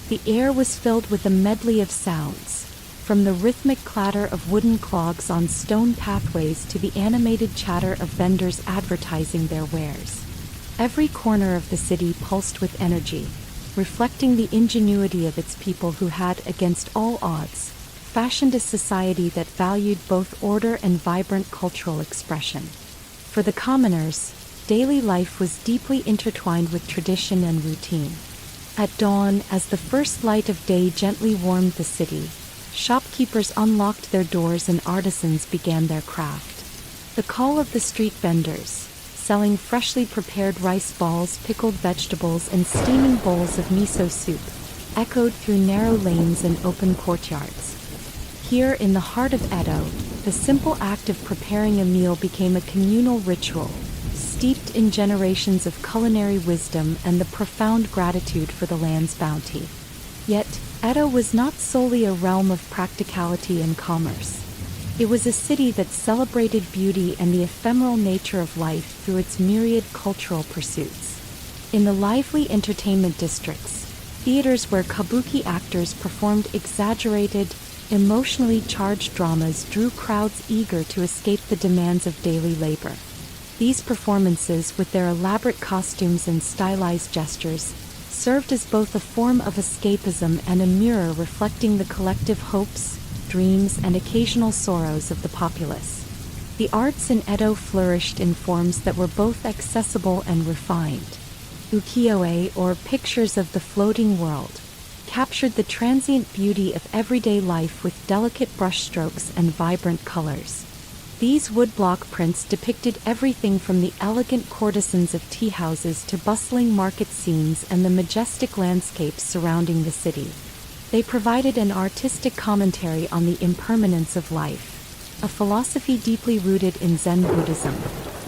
The air was filled with a medley of sounds, from the rhythmic clatter of wooden clogs on stone pathways to the animated chatter of vendors advertising their wares. Every corner of the city pulsed with energy, reflecting the ingenuity of its people who had, against all odds, fashioned a society that valued both order and vibrant cultural expression. For the commoners, daily life was deeply intertwined with tradition and routine. At dawn, as the first light of day gently warmed the city, shopkeepers unlocked their doors and artisans began their craft. The call of the street vendors, selling freshly prepared rice balls, pickled vegetables, and steaming bowls of miso soup, echoed through narrow lanes and open courtyards. Here in the heart of Edo, the simple act of preparing a meal became a communal ritual, steeped in generations of culinary wisdom and the profound gratitude for the land's bounty. Yet, Edo was not solely a realm of practicality and commerce. It was a city that celebrated beauty and the ephemeral nature of life through its myriad cultural pursuits. In the lively entertainment districts, theaters where kabuki actors performed exaggerated, emotionally charged dramas drew crowds eager to escape the demands of daily labor. These performances, with their elaborate costumes and stylized gestures, served as both a form of escapism and a mirror reflecting the collective hopes, dreams, and occasional sorrows of the populace. The arts in Edo flourished in forms that were both accessible and refined. Ukiyo-e, or pictures of the floating world, captured the transient beauty of everyday life with delicate brushstrokes and vibrant colors. These woodblock prints depicted everything from the elegant courtesans of tea houses to bustling market scenes and the majestic landscapes surrounding the city. They provided an artistic commentary on the impermanence of life, a philosophy deeply rooted in Zen Buddhism,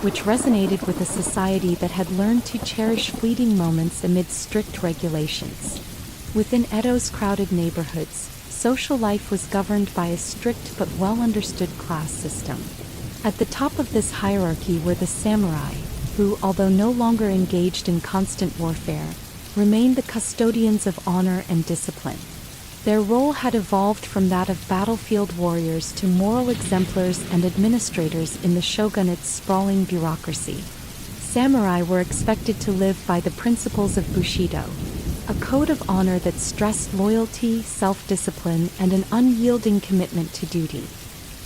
which resonated with a society that had learned to cherish fleeting moments amid strict regulations. Within Edo's crowded neighborhoods, social life was governed by a strict but well-understood class system. At the top of this hierarchy were the samurai, who, although no longer engaged in constant warfare, remained the custodians of honor and discipline. Their role had evolved from that of battlefield warriors to moral exemplars and administrators in the shogunate's sprawling bureaucracy. Samurai were expected to live by the principles of Bushido, a code of honor that stressed loyalty, self-discipline, and an unyielding commitment to duty.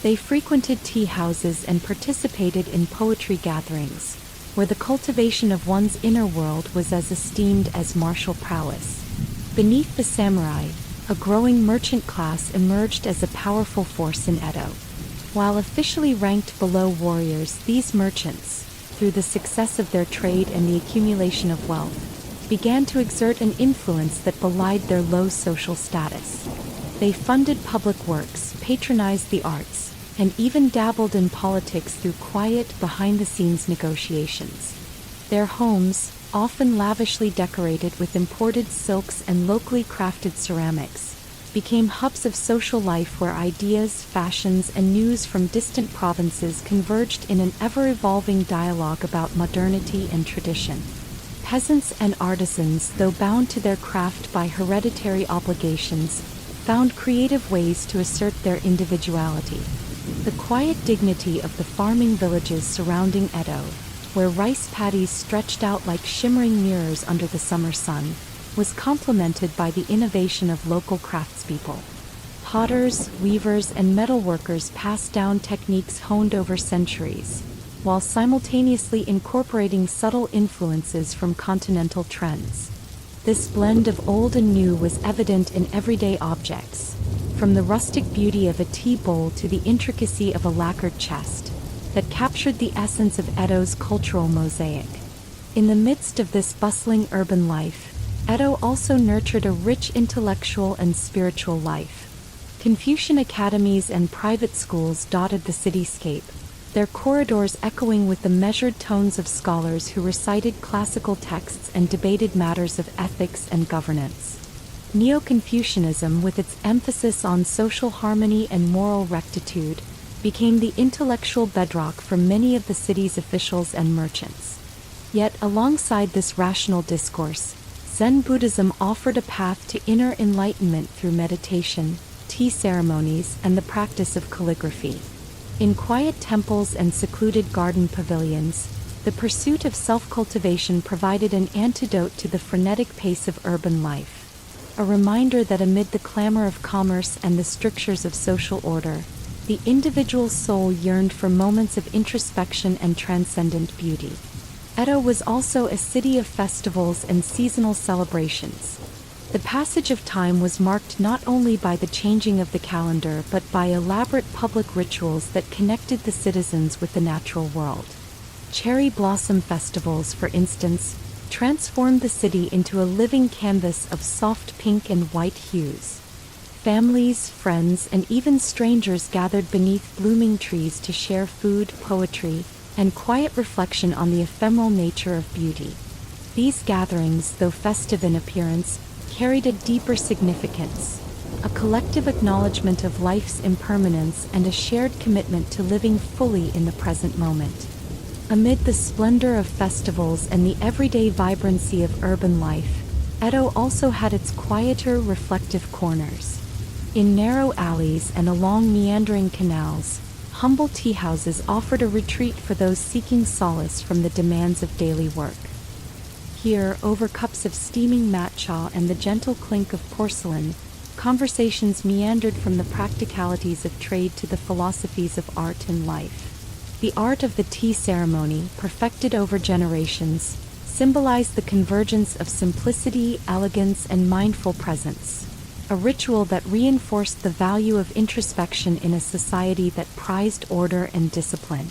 They frequented tea houses and participated in poetry gatherings, where the cultivation of one's inner world was as esteemed as martial prowess. Beneath the samurai, a growing merchant class emerged as a powerful force in Edo. While officially ranked below warriors, these merchants, through the success of their trade and the accumulation of wealth, began to exert an influence that belied their low social status. They funded public works, patronized the arts, and even dabbled in politics through quiet, behind-the-scenes negotiations. Their homes, often lavishly decorated with imported silks and locally crafted ceramics, became hubs of social life where ideas, fashions, and news from distant provinces converged in an ever-evolving dialogue about modernity and tradition. Peasants and artisans, though bound to their craft by hereditary obligations, found creative ways to assert their individuality. The quiet dignity of the farming villages surrounding Edo, where rice paddies stretched out like shimmering mirrors under the summer sun, was complemented by the innovation of local craftspeople. Potters, weavers, and metalworkers passed down techniques honed over centuries, while simultaneously incorporating subtle influences from continental trends. This blend of old and new was evident in everyday objects, from the rustic beauty of a tea bowl to the intricacy of a lacquered chest, that captured the essence of Edo's cultural mosaic. In the midst of this bustling urban life, Edo also nurtured a rich intellectual and spiritual life. Confucian academies and private schools dotted the cityscape, their corridors echoing with the measured tones of scholars who recited classical texts and debated matters of ethics and governance. Neo-Confucianism, with its emphasis on social harmony and moral rectitude, became the intellectual bedrock for many of the city's officials and merchants. Yet, alongside this rational discourse, Zen Buddhism offered a path to inner enlightenment through meditation, tea ceremonies, and the practice of calligraphy. In quiet temples and secluded garden pavilions, the pursuit of self-cultivation provided an antidote to the frenetic pace of urban life, a reminder that amid the clamor of commerce and the strictures of social order, the individual soul yearned for moments of introspection and transcendent beauty. Edo was also a city of festivals and seasonal celebrations. The passage of time was marked not only by the changing of the calendar but by elaborate public rituals that connected the citizens with the natural world. Cherry blossom festivals, for instance, transformed the city into a living canvas of soft pink and white hues. Families, friends, and even strangers gathered beneath blooming trees to share food, poetry, and quiet reflection on the ephemeral nature of beauty. These gatherings, though festive in appearance, carried a deeper significance, a collective acknowledgement of life's impermanence and a shared commitment to living fully in the present moment. Amid the splendor of festivals and the everyday vibrancy of urban life, Edo also had its quieter, reflective corners. In narrow alleys and along meandering canals, humble tea houses offered a retreat for those seeking solace from the demands of daily work. Here, over cups of steaming matcha and the gentle clink of porcelain, conversations meandered from the practicalities of trade to the philosophies of art and life. The art of the tea ceremony, perfected over generations, symbolized the convergence of simplicity, elegance, and mindful presence. A ritual that reinforced the value of introspection in a society that prized order and discipline.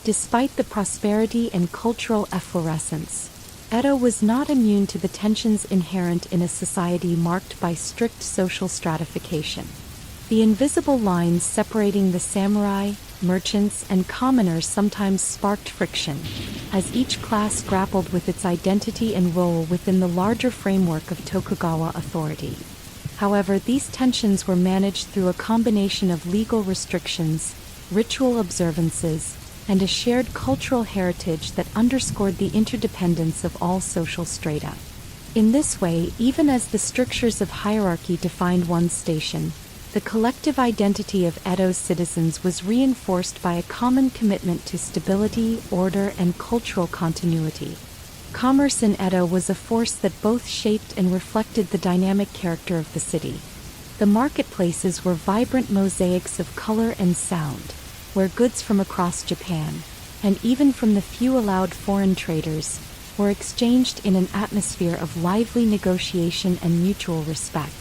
Despite the prosperity and cultural efflorescence, Edo was not immune to the tensions inherent in a society marked by strict social stratification. The invisible lines separating the samurai, merchants, and commoners sometimes sparked friction, as each class grappled with its identity and role within the larger framework of Tokugawa authority. However, these tensions were managed through a combination of legal restrictions, ritual observances, and a shared cultural heritage that underscored the interdependence of all social strata. In this way, even as the strictures of hierarchy defined one's station, the collective identity of Edo's citizens was reinforced by a common commitment to stability, order, and cultural continuity. Commerce in Edo was a force that both shaped and reflected the dynamic character of the city. The marketplaces were vibrant mosaics of color and sound, where goods from across Japan, and even from the few allowed foreign traders, were exchanged in an atmosphere of lively negotiation and mutual respect.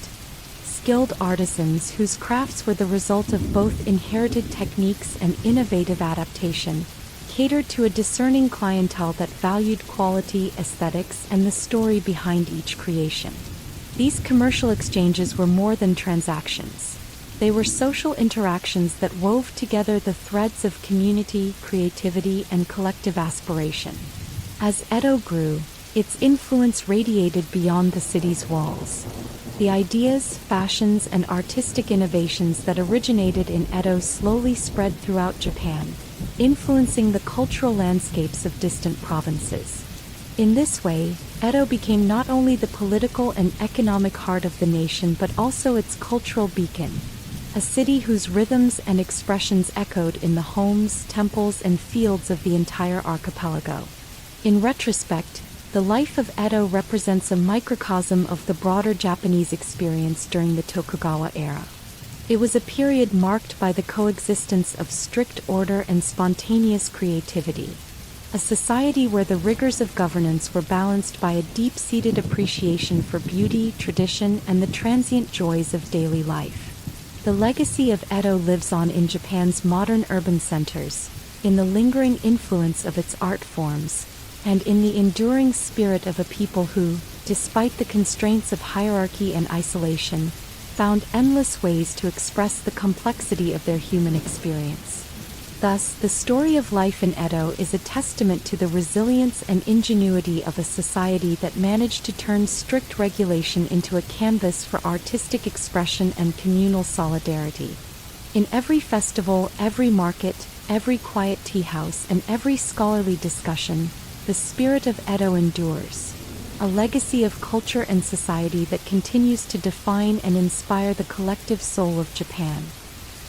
Skilled artisans whose crafts were the result of both inherited techniques and innovative adaptation, catered to a discerning clientele that valued quality, aesthetics, and the story behind each creation. These commercial exchanges were more than transactions. They were social interactions that wove together the threads of community, creativity, and collective aspiration. As Edo grew, its influence radiated beyond the city's walls. The ideas, fashions, and artistic innovations that originated in Edo slowly spread throughout Japan, influencing the cultural landscapes of distant provinces. In this way, Edo became not only the political and economic heart of the nation but also its cultural beacon, a city whose rhythms and expressions echoed in the homes, temples, and fields of the entire archipelago. In retrospect, the life of Edo represents a microcosm of the broader Japanese experience during the Tokugawa era. It was a period marked by the coexistence of strict order and spontaneous creativity, a society where the rigors of governance were balanced by a deep-seated appreciation for beauty, tradition, and the transient joys of daily life. The legacy of Edo lives on in Japan's modern urban centers, in the lingering influence of its art forms, and in the enduring spirit of a people who, despite the constraints of hierarchy and isolation, found endless ways to express the complexity of their human experience. Thus, the story of life in Edo is a testament to the resilience and ingenuity of a society that managed to turn strict regulation into a canvas for artistic expression and communal solidarity. In every festival, every market, every quiet tea house, and every scholarly discussion, the spirit of Edo endures, a legacy of culture and society that continues to define and inspire the collective soul of Japan.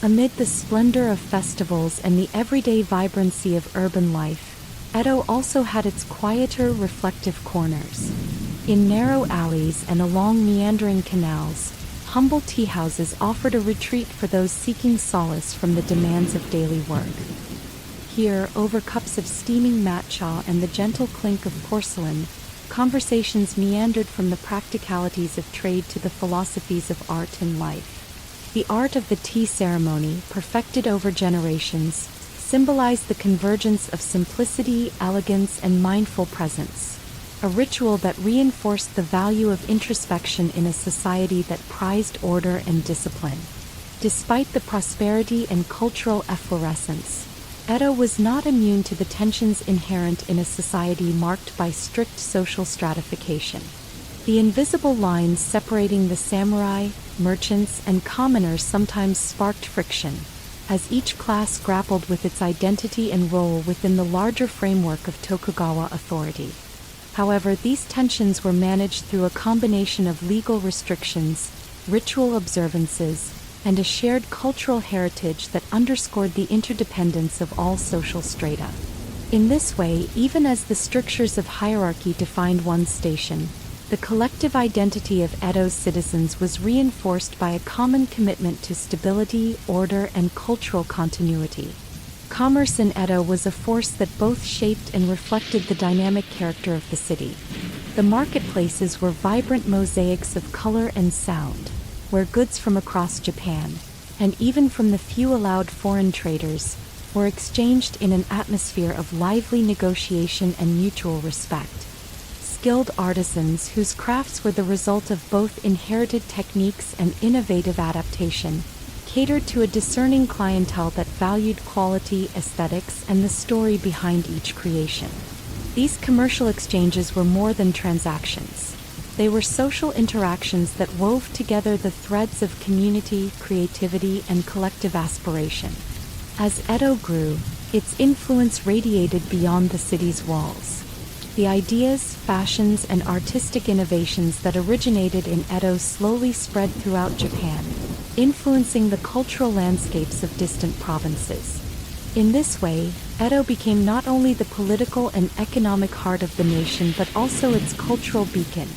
Amid the splendor of festivals and the everyday vibrancy of urban life, Edo also had its quieter, reflective corners. In narrow alleys and along meandering canals, humble tea houses offered a retreat for those seeking solace from the demands of daily work. Here, over cups of steaming matcha and the gentle clink of porcelain, conversations meandered from the practicalities of trade to the philosophies of art and life. The art of the tea ceremony, perfected over generations, symbolized the convergence of simplicity, elegance, and mindful presence, a ritual that reinforced the value of introspection in a society that prized order and discipline. Despite the prosperity and cultural efflorescence, Edo was not immune to the tensions inherent in a society marked by strict social stratification. The invisible lines separating the samurai, merchants, and commoners sometimes sparked friction, as each class grappled with its identity and role within the larger framework of Tokugawa authority. However, these tensions were managed through a combination of legal restrictions, ritual observances, and a shared cultural heritage that underscored the interdependence of all social strata. In this way, even as the strictures of hierarchy defined one's station, the collective identity of Edo's citizens was reinforced by a common commitment to stability, order, and cultural continuity. Commerce in Edo was a force that both shaped and reflected the dynamic character of the city. The marketplaces were vibrant mosaics of color and sound, where goods from across Japan, and even from the few allowed foreign traders, were exchanged in an atmosphere of lively negotiation and mutual respect. Skilled artisans whose crafts were the result of both inherited techniques and innovative adaptation, catered to a discerning clientele that valued quality, aesthetics, and the story behind each creation. These commercial exchanges were more than transactions. They were social interactions that wove together the threads of community, creativity, and collective aspiration. As Edo grew, its influence radiated beyond the city's walls. The ideas, fashions, and artistic innovations that originated in Edo slowly spread throughout Japan, influencing the cultural landscapes of distant provinces. In this way, Edo became not only the political and economic heart of the nation but also its cultural beacon,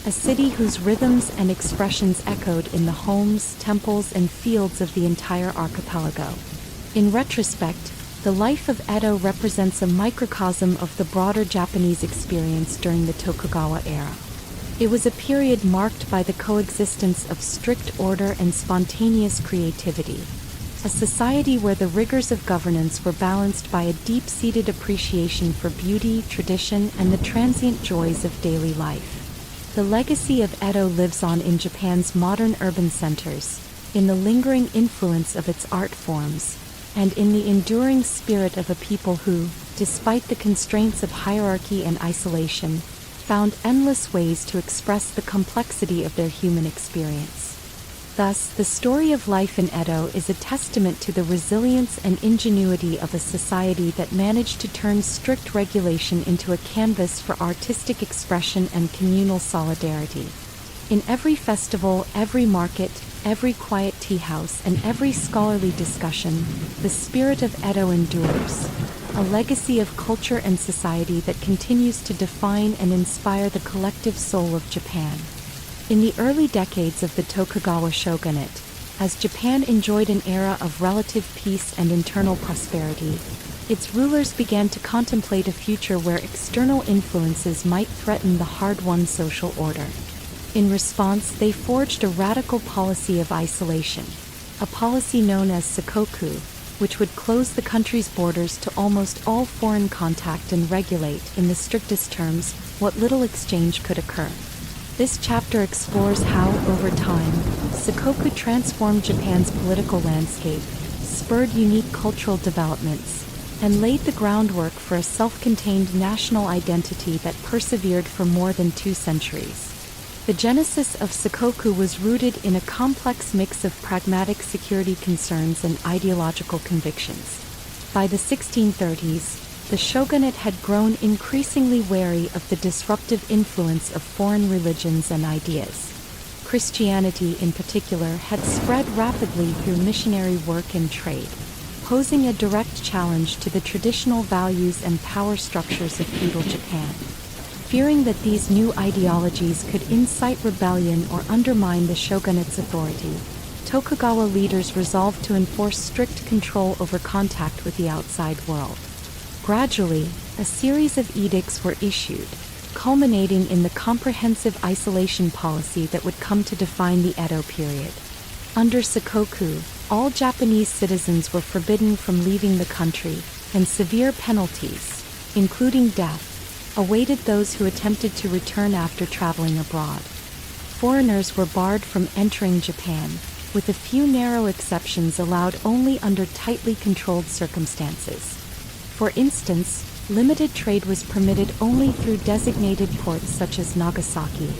a city whose rhythms and expressions echoed in the homes, temples, and fields of the entire archipelago. In retrospect, the life of Edo represents a microcosm of the broader Japanese experience during the Tokugawa era. It was a period marked by the coexistence of strict order and spontaneous creativity, a society where the rigors of governance were balanced by a deep-seated appreciation for beauty, tradition, and the transient joys of daily life. The legacy of Edo lives on in Japan's modern urban centers, in the lingering influence of its art forms, and in the enduring spirit of a people who, despite the constraints of hierarchy and isolation, found endless ways to express the complexity of their human experience. Thus, the story of life in Edo is a testament to the resilience and ingenuity of a society that managed to turn strict regulation into a canvas for artistic expression and communal solidarity. In every festival, every market, every quiet tea house, and every scholarly discussion, the spirit of Edo endures, a legacy of culture and society that continues to define and inspire the collective soul of Japan. In the early decades of the Tokugawa shogunate, as Japan enjoyed an era of relative peace and internal prosperity, its rulers began to contemplate a future where external influences might threaten the hard-won social order. In response, they forged a radical policy of isolation, a policy known as sakoku, which would close the country's borders to almost all foreign contact and regulate, in the strictest terms, what little exchange could occur. This chapter explores how, over time, sakoku transformed Japan's political landscape, spurred unique cultural developments, and laid the groundwork for a self-contained national identity that persevered for more than 2 centuries. The genesis of sakoku was rooted in a complex mix of pragmatic security concerns and ideological convictions. By the 1630s, the shogunate had grown increasingly wary of the disruptive influence of foreign religions and ideas. Christianity, in particular, had spread rapidly through missionary work and trade, posing a direct challenge to the traditional values and power structures of feudal Japan. Fearing that these new ideologies could incite rebellion or undermine the shogunate's authority, Tokugawa leaders resolved to enforce strict control over contact with the outside world. Gradually, a series of edicts were issued, culminating in the comprehensive isolation policy that would come to define the Edo period. Under sakoku, all Japanese citizens were forbidden from leaving the country, and severe penalties, including death, awaited those who attempted to return after traveling abroad. Foreigners were barred from entering Japan, with a few narrow exceptions allowed only under tightly controlled circumstances. For instance, limited trade was permitted only through designated ports such as Nagasaki,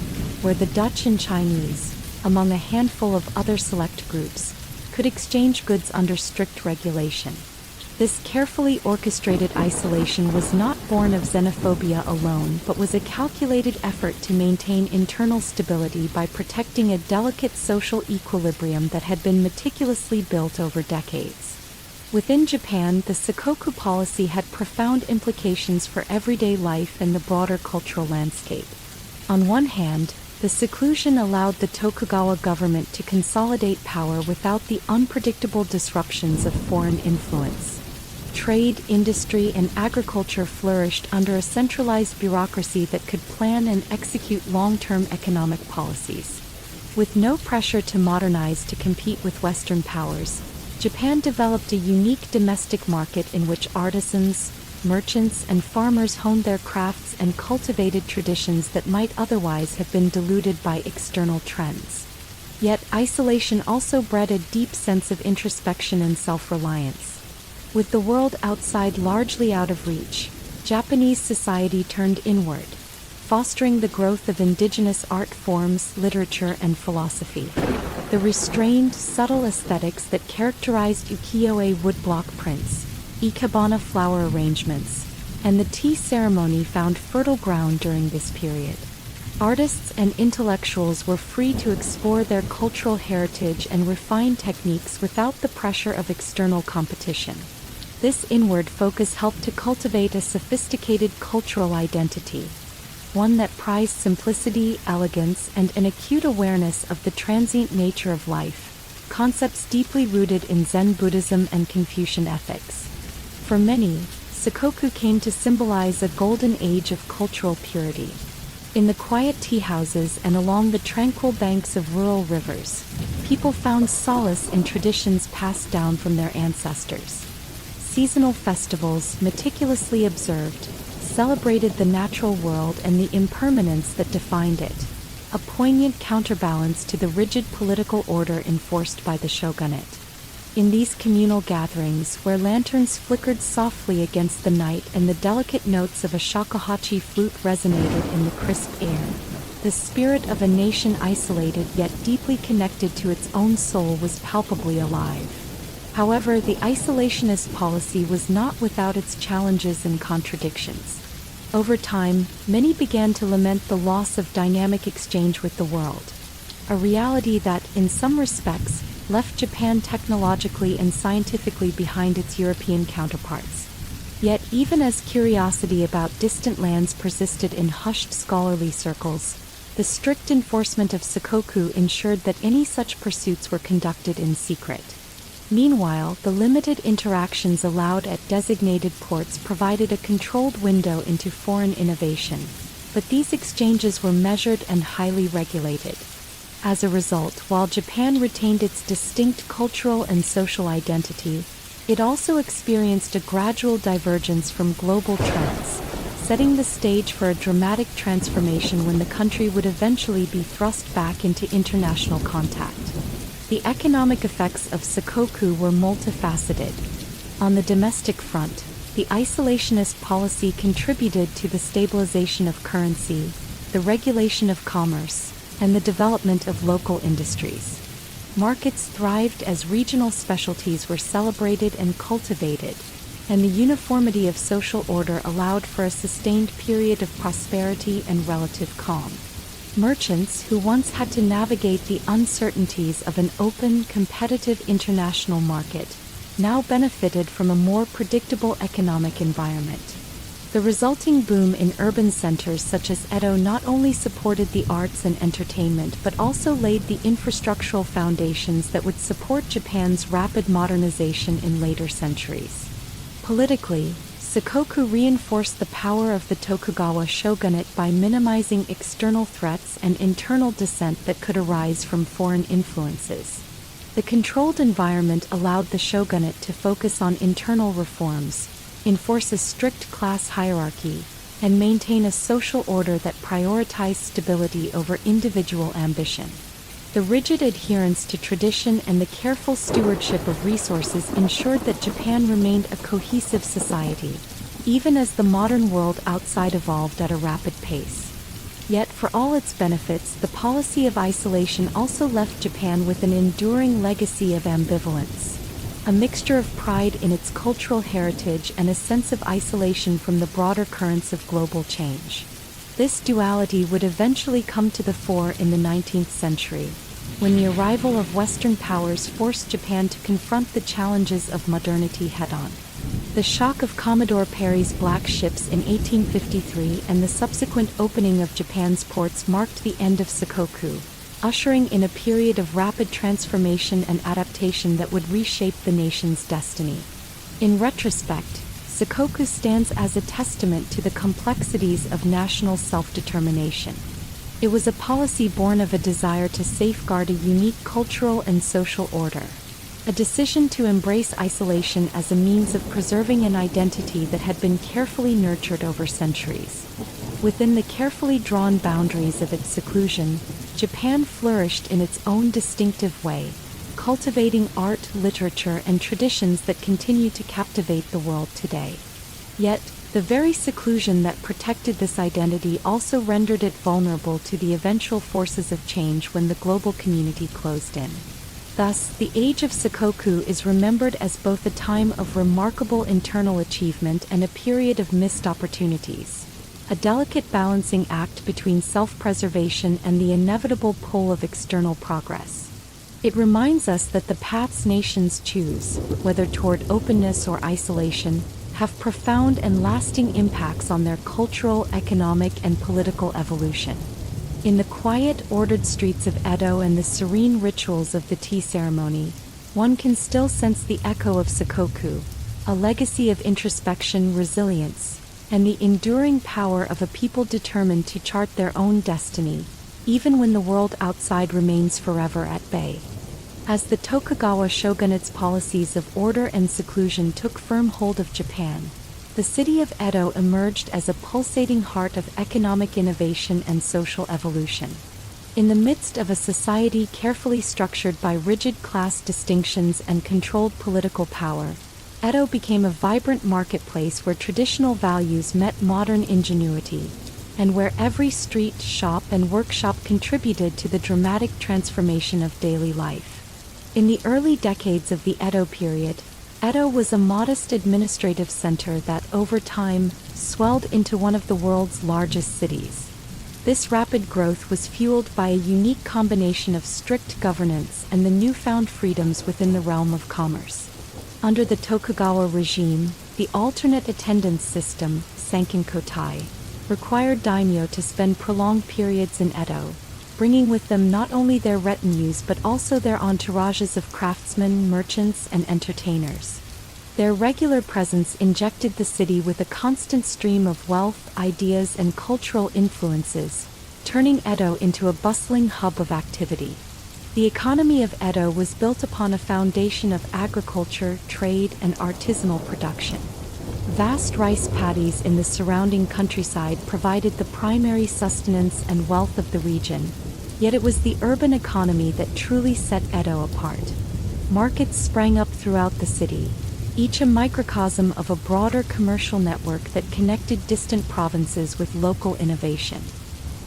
where the Dutch and Chinese, among a handful of other select groups, could exchange goods under strict regulation. This carefully orchestrated isolation was not born of xenophobia alone, but was a calculated effort to maintain internal stability by protecting a delicate social equilibrium that had been meticulously built over decades. Within Japan, the sakoku policy had profound implications for everyday life and the broader cultural landscape. On one hand, the seclusion allowed the Tokugawa government to consolidate power without the unpredictable disruptions of foreign influence. trade, industry, and agriculture flourished under a centralized bureaucracy that could plan and execute long-term economic policies. With no pressure to modernize to compete with Western powers, Japan developed a unique domestic market in which artisans, merchants, and farmers honed their crafts and cultivated traditions that might otherwise have been diluted by external trends. Yet isolation also bred a deep sense of introspection and self-reliance. With the world outside largely out of reach, Japanese society turned inward, fostering the growth of indigenous art forms, literature, and philosophy. The restrained, subtle aesthetics that characterized ukiyo-e woodblock prints, ikebana flower arrangements, and the tea ceremony found fertile ground during this period. Artists and intellectuals were free to explore their cultural heritage and refine techniques without the pressure of external competition. This inward focus helped to cultivate a sophisticated cultural identity, one that prized simplicity, elegance, and an acute awareness of the transient nature of life, concepts deeply rooted in Zen Buddhism and Confucian ethics. For many, Sakoku came to symbolize a golden age of cultural purity. In the quiet tea houses and along the tranquil banks of rural rivers, people found solace in traditions passed down from their ancestors. Seasonal festivals, meticulously observed, celebrated the natural world and the impermanence that defined it, a poignant counterbalance to the rigid political order enforced by the shogunate. In these communal gatherings, where lanterns flickered softly against the night and the delicate notes of a shakuhachi flute resonated in the crisp air, the spirit of a nation isolated yet deeply connected to its own soul was palpably alive. However, the isolationist policy was not without its challenges and contradictions. Over time, many began to lament the loss of dynamic exchange with the world, a reality that, in some respects, left Japan technologically and scientifically behind its European counterparts. Yet even as curiosity about distant lands persisted in hushed scholarly circles, the strict enforcement of Sakoku ensured that any such pursuits were conducted in secret. Meanwhile, the limited interactions allowed at designated ports provided a controlled window into foreign innovation, but these exchanges were measured and highly regulated. As a result, while Japan retained its distinct cultural and social identity, it also experienced a gradual divergence from global trends, setting the stage for a dramatic transformation when the country would eventually be thrust back into international contact. The economic effects of Sakoku were multifaceted. On the domestic front, the isolationist policy contributed to the stabilization of currency, the regulation of commerce, and the development of local industries. Markets thrived as regional specialties were celebrated and cultivated, and the uniformity of social order allowed for a sustained period of prosperity and relative calm. Merchants, who once had to navigate the uncertainties of an open, competitive international market, now benefited from a more predictable economic environment. The resulting boom in urban centers such as Edo not only supported the arts and entertainment but also laid the infrastructural foundations that would support Japan's rapid modernization in later centuries. Politically, Sakoku reinforced the power of the Tokugawa shogunate by minimizing external threats and internal dissent that could arise from foreign influences. The controlled environment allowed the shogunate to focus on internal reforms, enforce a strict class hierarchy, and maintain a social order that prioritized stability over individual ambition. The rigid adherence to tradition and the careful stewardship of resources ensured that Japan remained a cohesive society, even as the modern world outside evolved at a rapid pace. Yet, for all its benefits, the policy of isolation also left Japan with an enduring legacy of ambivalence, a mixture of pride in its cultural heritage and a sense of isolation from the broader currents of global change. This duality would eventually come to the fore in the 19th century, when the arrival of Western powers forced Japan to confront the challenges of modernity head-on. The shock of Commodore Perry's black ships in 1853 and the subsequent opening of Japan's ports marked the end of Sakoku, ushering in a period of rapid transformation and adaptation that would reshape the nation's destiny. In retrospect, Sakoku stands as a testament to the complexities of national self-determination. It was a policy born of a desire to safeguard a unique cultural and social order, a decision to embrace isolation as a means of preserving an identity that had been carefully nurtured over centuries. Within the carefully drawn boundaries of its seclusion, Japan flourished in its own distinctive way, cultivating art, literature, and traditions that continue to captivate the world today. Yet, the very seclusion that protected this identity also rendered it vulnerable to the eventual forces of change when the global community closed in. Thus, the Age of Sakoku is remembered as both a time of remarkable internal achievement and a period of missed opportunities, a delicate balancing act between self-preservation and the inevitable pull of external progress. It reminds us that the paths nations choose, whether toward openness or isolation, have profound and lasting impacts on their cultural, economic, and political evolution. In the quiet, ordered streets of Edo and the serene rituals of the tea ceremony, one can still sense the echo of Sakoku, a legacy of introspection, resilience, and the enduring power of a people determined to chart their own destiny, even when the world outside remains forever at bay. As the Tokugawa shogunate's policies of order and seclusion took firm hold of Japan, the city of Edo emerged as a pulsating heart of economic innovation and social evolution. In the midst of a society carefully structured by rigid class distinctions and controlled political power, Edo became a vibrant marketplace where traditional values met modern ingenuity, and where every street, shop, and workshop contributed to the dramatic transformation of daily life. In the early decades of the Edo period, Edo was a modest administrative center that, over time, swelled into one of the world's largest cities. This rapid growth was fueled by a unique combination of strict governance and the newfound freedoms within the realm of commerce. Under the Tokugawa regime, the alternate attendance system, Sankin-kotai, required daimyo to spend prolonged periods in Edo, bringing with them not only their retinues but also their entourages of craftsmen, merchants, and entertainers. Their regular presence injected the city with a constant stream of wealth, ideas, and cultural influences, turning Edo into a bustling hub of activity. The economy of Edo was built upon a foundation of agriculture, trade, and artisanal production. Vast rice paddies in the surrounding countryside provided the primary sustenance and wealth of the region, yet it was the urban economy that truly set Edo apart. Markets sprang up throughout the city, each a microcosm of a broader commercial network that connected distant provinces with local innovation.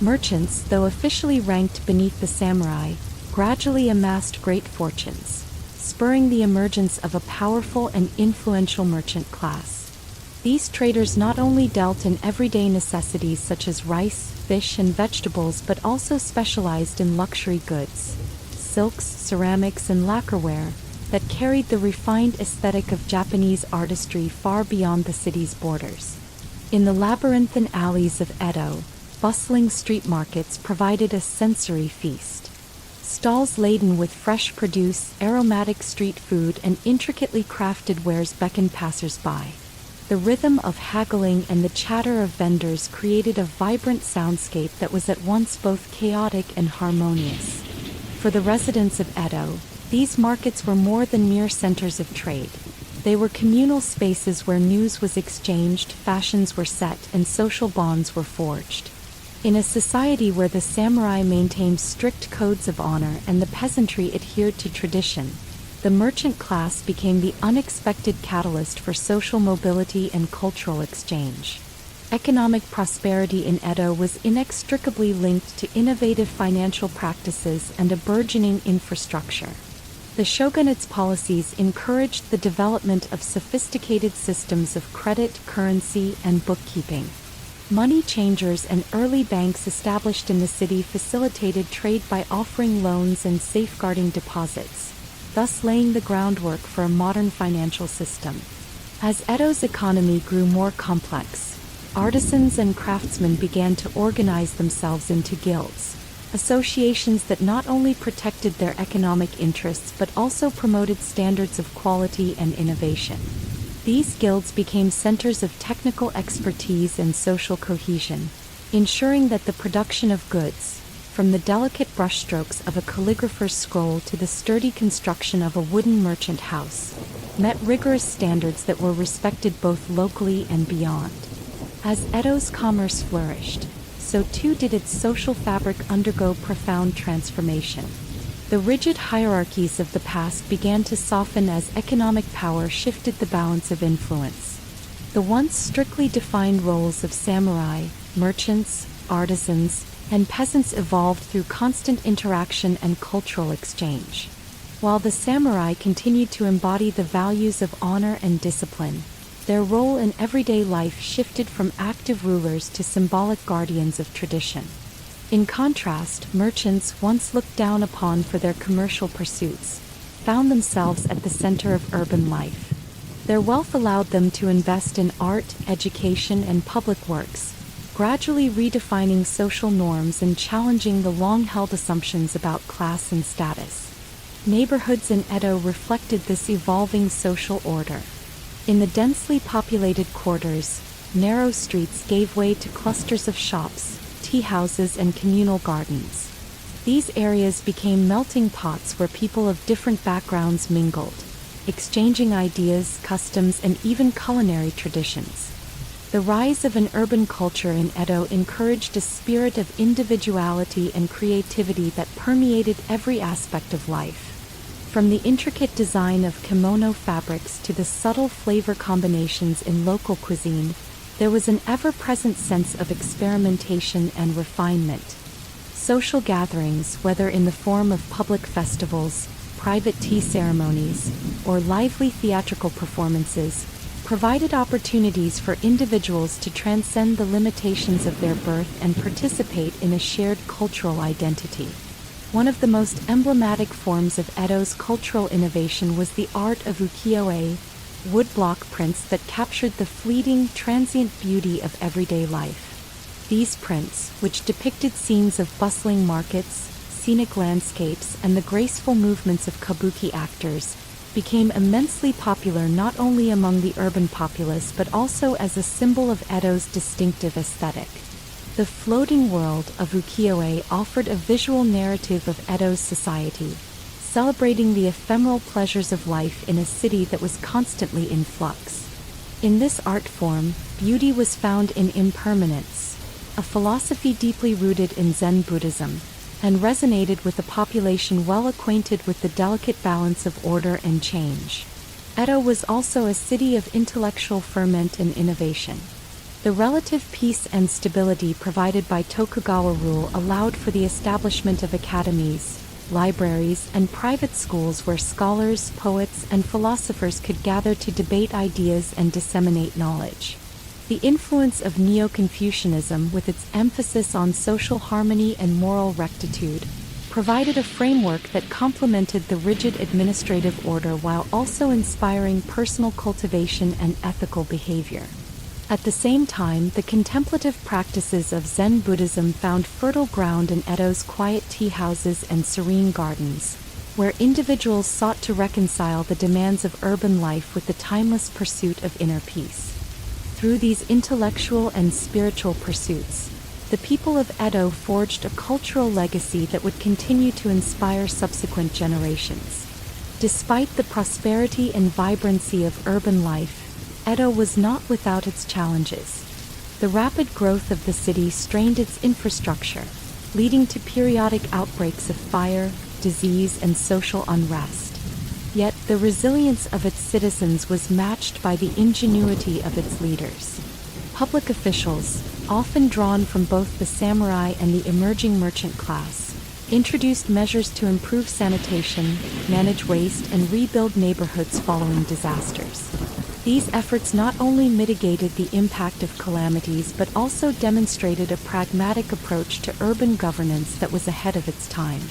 Merchants, though officially ranked beneath the samurai, gradually amassed great fortunes, spurring the emergence of a powerful and influential merchant class. These traders not only dealt in everyday necessities such as rice, fish, and vegetables but also specialized in luxury goods, silks, ceramics, and lacquerware that carried the refined aesthetic of Japanese artistry far beyond the city's borders. In the labyrinthine alleys of Edo, bustling street markets provided a sensory feast. Stalls laden with fresh produce, aromatic street food, and intricately crafted wares beckoned passers-by. The rhythm of haggling and the chatter of vendors created a vibrant soundscape that was at once both chaotic and harmonious. For the residents of Edo, these markets were more than mere centers of trade. They were communal spaces where news was exchanged, fashions were set, and social bonds were forged. In a society where the samurai maintained strict codes of honor and the peasantry adhered to tradition, the merchant class became the unexpected catalyst for social mobility and cultural exchange. Economic prosperity in Edo was inextricably linked to innovative financial practices and a burgeoning infrastructure. The shogunate's policies encouraged the development of sophisticated systems of credit, currency, and bookkeeping. Money changers and early banks established in the city facilitated trade by offering loans and safeguarding deposits, thus laying the groundwork for a modern financial system. As Edo's economy grew more complex, artisans and craftsmen began to organize themselves into guilds, associations that not only protected their economic interests but also promoted standards of quality and innovation. These guilds became centers of technical expertise and social cohesion, ensuring that the production of goods, from the delicate brushstrokes of a calligrapher's scroll to the sturdy construction of a wooden merchant house, met rigorous standards that were respected both locally and beyond. As Edo's commerce flourished, so too did its social fabric undergo profound transformation. The rigid hierarchies of the past began to soften as economic power shifted the balance of influence. The once strictly defined roles of samurai, merchants, artisans, and peasants evolved through constant interaction and cultural exchange. While the samurai continued to embody the values of honor and discipline, their role in everyday life shifted from active rulers to symbolic guardians of tradition. In contrast, merchants, once looked down upon for their commercial pursuits, found themselves at the center of urban life. Their wealth allowed them to invest in art, education, and public works, gradually redefining social norms and challenging the long-held assumptions about class and status. Neighborhoods in Edo reflected this evolving social order. In the densely populated quarters, narrow streets gave way to clusters of shops, tea houses, and communal gardens. These areas became melting pots where people of different backgrounds mingled, exchanging ideas, customs, and even culinary traditions. The rise of an urban culture in Edo encouraged a spirit of individuality and creativity that permeated every aspect of life. From the intricate design of kimono fabrics to the subtle flavor combinations in local cuisine, there was an ever-present sense of experimentation and refinement. Social gatherings, whether in the form of public festivals, private tea ceremonies, or lively theatrical performances, provided opportunities for individuals to transcend the limitations of their birth and participate in a shared cultural identity. One of the most emblematic forms of Edo's cultural innovation was the art of ukiyo-e, woodblock prints that captured the fleeting, transient beauty of everyday life. These prints, which depicted scenes of bustling markets, scenic landscapes, and the graceful movements of kabuki actors, became immensely popular not only among the urban populace but also as a symbol of Edo's distinctive aesthetic. The floating world of ukiyo-e offered a visual narrative of Edo's society, celebrating the ephemeral pleasures of life in a city that was constantly in flux. In this art form, beauty was found in impermanence, a philosophy deeply rooted in Zen Buddhism, and resonated with a population well acquainted with the delicate balance of order and change. Edo was also a city of intellectual ferment and innovation. The relative peace and stability provided by Tokugawa rule allowed for the establishment of academies, libraries, and private schools where scholars, poets, and philosophers could gather to debate ideas and disseminate knowledge. The influence of Neo-Confucianism, with its emphasis on social harmony and moral rectitude, provided a framework that complemented the rigid administrative order while also inspiring personal cultivation and ethical behavior. At the same time, the contemplative practices of Zen Buddhism found fertile ground in Edo's quiet tea houses and serene gardens, where individuals sought to reconcile the demands of urban life with the timeless pursuit of inner peace. Through these intellectual and spiritual pursuits, the people of Edo forged a cultural legacy that would continue to inspire subsequent generations. Despite the prosperity and vibrancy of urban life, Edo was not without its challenges. The rapid growth of the city strained its infrastructure, leading to periodic outbreaks of fire, disease, and social unrest. Yet, the resilience of its citizens was matched by the ingenuity of its leaders. Public officials, often drawn from both the samurai and the emerging merchant class, introduced measures to improve sanitation, manage waste, and rebuild neighborhoods following disasters. These efforts not only mitigated the impact of calamities but also demonstrated a pragmatic approach to urban governance that was ahead of its time.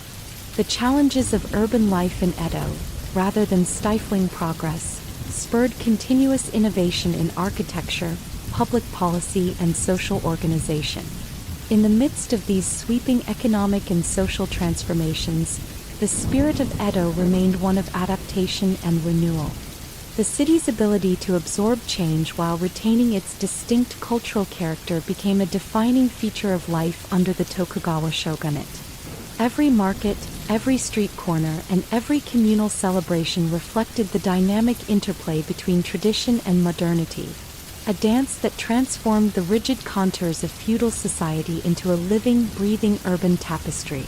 The challenges of urban life in Edo, rather than stifling progress, spurred continuous innovation in architecture, public policy, and social organization. In the midst of these sweeping economic and social transformations, the spirit of Edo remained one of adaptation and renewal. The city's ability to absorb change while retaining its distinct cultural character became a defining feature of life under the Tokugawa shogunate. Every market, every street corner, and every communal celebration reflected the dynamic interplay between tradition and modernity, a dance that transformed the rigid contours of feudal society into a living, breathing urban tapestry.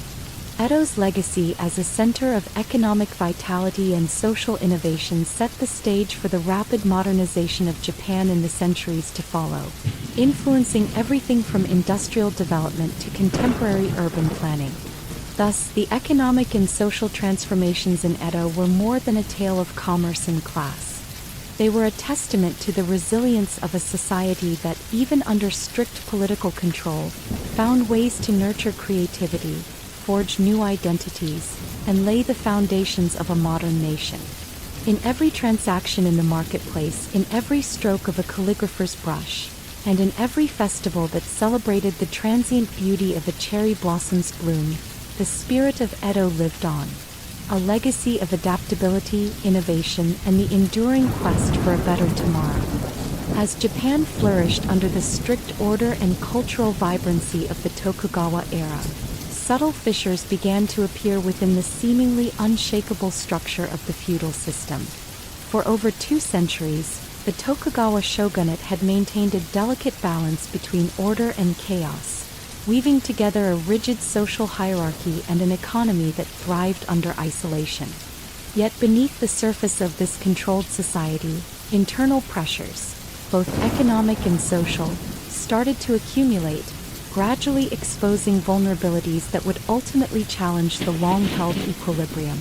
Edo's legacy as a center of economic vitality and social innovation set the stage for the rapid modernization of Japan in the centuries to follow, influencing everything from industrial development to contemporary urban planning. Thus, the economic and social transformations in Edo were more than a tale of commerce and class. They were a testament to the resilience of a society that, even under strict political control, found ways to nurture creativity, forge new identities, and lay the foundations of a modern nation. In every transaction in the marketplace, in every stroke of a calligrapher's brush, and in every festival that celebrated the transient beauty of a cherry blossom's bloom, the spirit of Edo lived on, a legacy of adaptability, innovation, and the enduring quest for a better tomorrow. As Japan flourished under the strict order and cultural vibrancy of the Tokugawa era, subtle fissures began to appear within the seemingly unshakable structure of the feudal system. For over 2 centuries, the Tokugawa shogunate had maintained a delicate balance between order and chaos, weaving together a rigid social hierarchy and an economy that thrived under isolation. Yet beneath the surface of this controlled society, internal pressures, both economic and social, started to accumulate, gradually exposing vulnerabilities that would ultimately challenge the long-held equilibrium.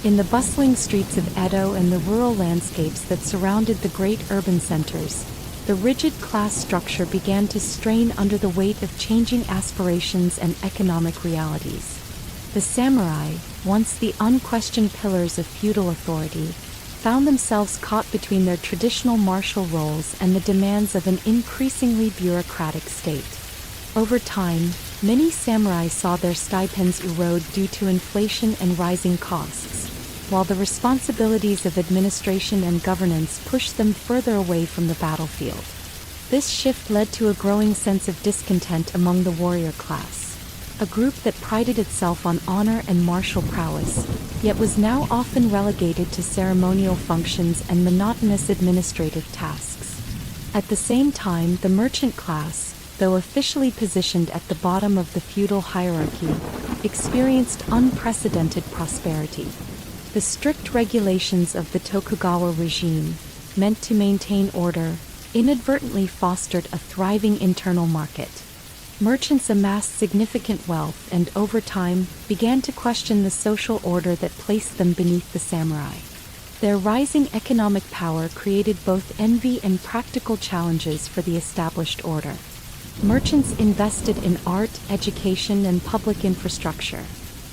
In the bustling streets of Edo and the rural landscapes that surrounded the great urban centers, the rigid class structure began to strain under the weight of changing aspirations and economic realities. The samurai, once the unquestioned pillars of feudal authority, found themselves caught between their traditional martial roles and the demands of an increasingly bureaucratic state. Over time, many samurai saw their stipends erode due to inflation and rising costs, while the responsibilities of administration and governance pushed them further away from the battlefield. This shift led to a growing sense of discontent among the warrior class, a group that prided itself on honor and martial prowess, yet was now often relegated to ceremonial functions and monotonous administrative tasks. At the same time, the merchant class, though officially positioned at the bottom of the feudal hierarchy, experienced unprecedented prosperity. The strict regulations of the Tokugawa regime, meant to maintain order, inadvertently fostered a thriving internal market. Merchants amassed significant wealth and, over time, began to question the social order that placed them beneath the samurai. Their rising economic power created both envy and practical challenges for the established order. Merchants invested in art, education, and public infrastructure,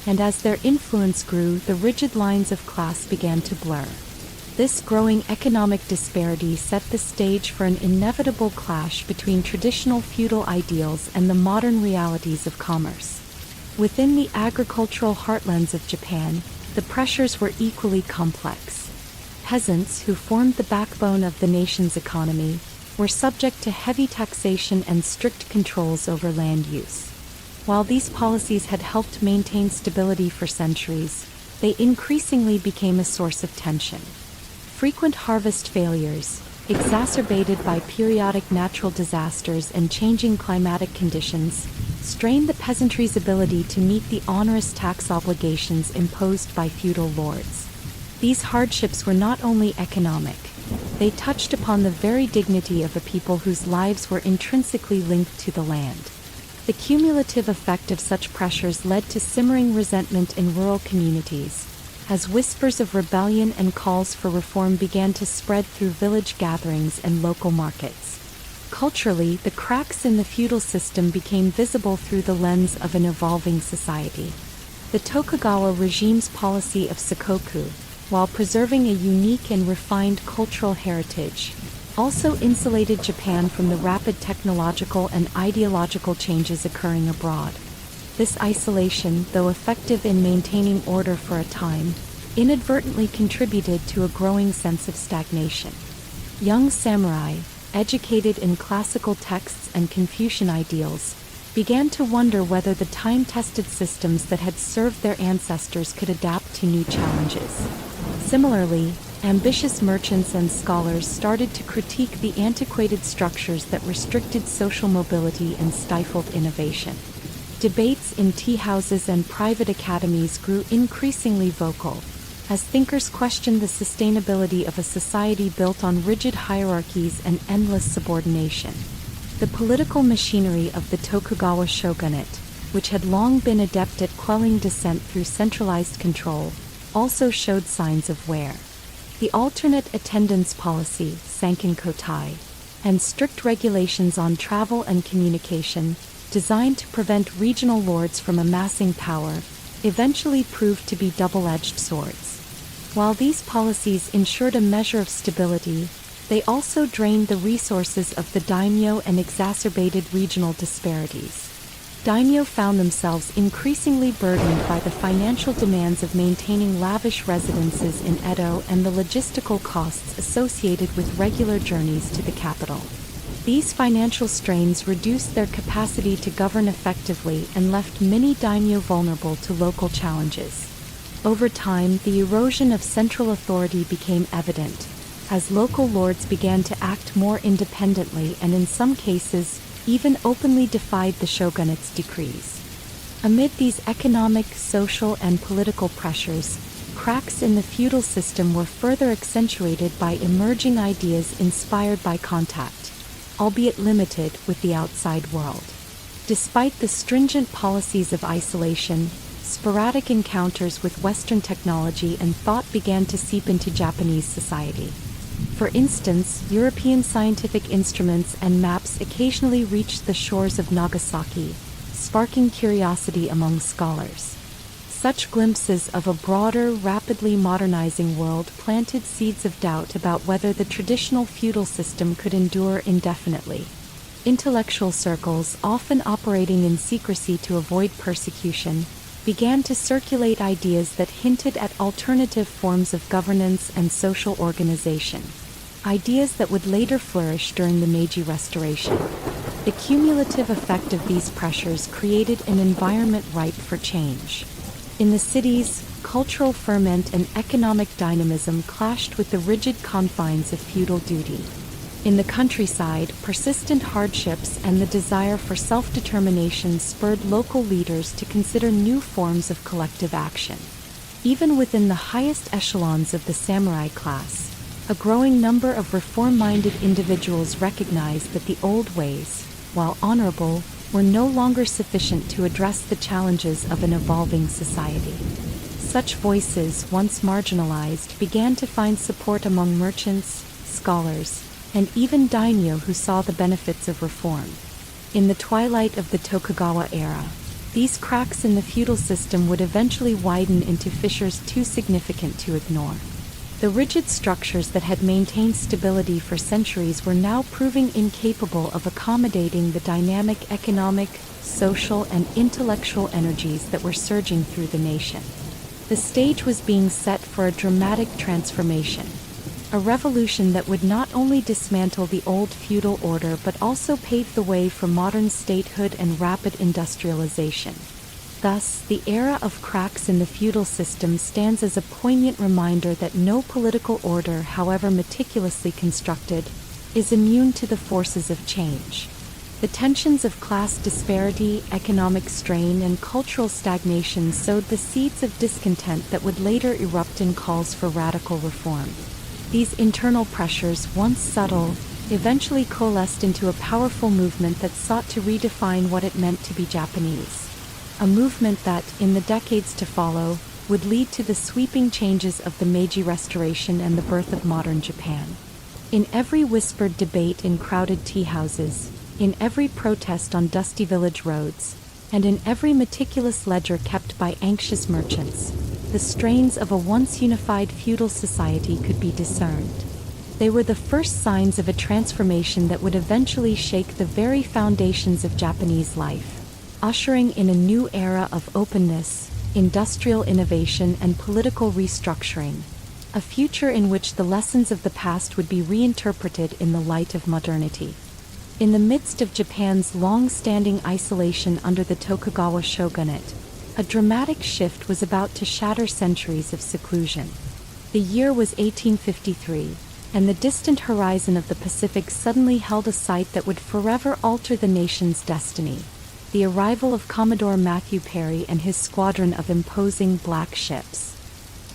and as their influence grew, the rigid lines of class began to blur. This growing economic disparity set the stage for an inevitable clash between traditional feudal ideals and the modern realities of commerce. Within the agricultural heartlands of Japan, the pressures were equally complex. Peasants, who formed the backbone of the nation's economy, were subject to heavy taxation and strict controls over land use. While these policies had helped maintain stability for centuries, they increasingly became a source of tension. Frequent harvest failures, exacerbated by periodic natural disasters and changing climatic conditions, strained the peasantry's ability to meet the onerous tax obligations imposed by feudal lords. These hardships were not only economic, they touched upon the very dignity of a people whose lives were intrinsically linked to the land. The cumulative effect of such pressures led to simmering resentment in rural communities, as whispers of rebellion and calls for reform began to spread through village gatherings and local markets. Culturally, the cracks in the feudal system became visible through the lens of an evolving society. The Tokugawa regime's policy of sakoku, while preserving a unique and refined cultural heritage, also insulated Japan from the rapid technological and ideological changes occurring abroad. This isolation, though effective in maintaining order for a time, inadvertently contributed to a growing sense of stagnation. Young samurai, educated in classical texts and Confucian ideals, began to wonder whether the time-tested systems that had served their ancestors could adapt to new challenges. Similarly, ambitious merchants and scholars started to critique the antiquated structures that restricted social mobility and stifled innovation. Debates in tea-houses and private academies grew increasingly vocal, as thinkers questioned the sustainability of a society built on rigid hierarchies and endless subordination. The political machinery of the Tokugawa shogunate, which had long been adept at quelling dissent through centralized control, also showed signs of wear. The alternate attendance policy, Sankin Kotai, and strict regulations on travel and communication, designed to prevent regional lords from amassing power, eventually proved to be double-edged swords. While these policies ensured a measure of stability, they also drained the resources of the daimyo and exacerbated regional disparities. Daimyo found themselves increasingly burdened by the financial demands of maintaining lavish residences in Edo and the logistical costs associated with regular journeys to the capital. These financial strains reduced their capacity to govern effectively and left many daimyo vulnerable to local challenges. Over time, the erosion of central authority became evident, as local lords began to act more independently and in some cases, even openly defied the shogunate's decrees. Amid these economic, social, and political pressures, cracks in the feudal system were further accentuated by emerging ideas inspired by contact, albeit limited, with the outside world. Despite the stringent policies of isolation, sporadic encounters with Western technology and thought began to seep into Japanese society. For instance, European scientific instruments and maps occasionally reached the shores of Nagasaki, sparking curiosity among scholars. Such glimpses of a broader, rapidly modernizing world planted seeds of doubt about whether the traditional feudal system could endure indefinitely. Intellectual circles, often operating in secrecy to avoid persecution, began to circulate ideas that hinted at alternative forms of governance and social organization, ideas that would later flourish during the Meiji Restoration. The cumulative effect of these pressures created an environment ripe for change. In the cities, cultural ferment and economic dynamism clashed with the rigid confines of feudal duty. In the countryside, persistent hardships and the desire for self-determination spurred local leaders to consider new forms of collective action. Even within the highest echelons of the samurai class, a growing number of reform-minded individuals recognized that the old ways, while honorable, were no longer sufficient to address the challenges of an evolving society. Such voices, once marginalized, began to find support among merchants, scholars, and even daimyo who saw the benefits of reform. In the twilight of the Tokugawa era, these cracks in the feudal system would eventually widen into fissures too significant to ignore. The rigid structures that had maintained stability for centuries were now proving incapable of accommodating the dynamic economic, social, and intellectual energies that were surging through the nation. The stage was being set for a dramatic transformation, a revolution that would not only dismantle the old feudal order but also pave the way for modern statehood and rapid industrialization. Thus, the era of cracks in the feudal system stands as a poignant reminder that no political order, however meticulously constructed, is immune to the forces of change. The tensions of class disparity, economic strain, and cultural stagnation sowed the seeds of discontent that would later erupt in calls for radical reform. These internal pressures, once subtle, eventually coalesced into a powerful movement that sought to redefine what it meant to be Japanese. A movement that, in the decades to follow, would lead to the sweeping changes of the Meiji Restoration and the birth of modern Japan. In every whispered debate in crowded tea-houses, in every protest on dusty village roads, and in every meticulous ledger kept by anxious merchants, the strains of a once unified feudal society could be discerned. They were the first signs of a transformation that would eventually shake the very foundations of Japanese life, ushering in a new era of openness, industrial innovation, and political restructuring, a future in which the lessons of the past would be reinterpreted in the light of modernity. In the midst of Japan's long-standing isolation under the Tokugawa shogunate, a dramatic shift was about to shatter centuries of seclusion. The year was 1853, and the distant horizon of the Pacific suddenly held a sight that would forever alter the nation's destiny: the arrival of Commodore Matthew Perry and his squadron of imposing black ships.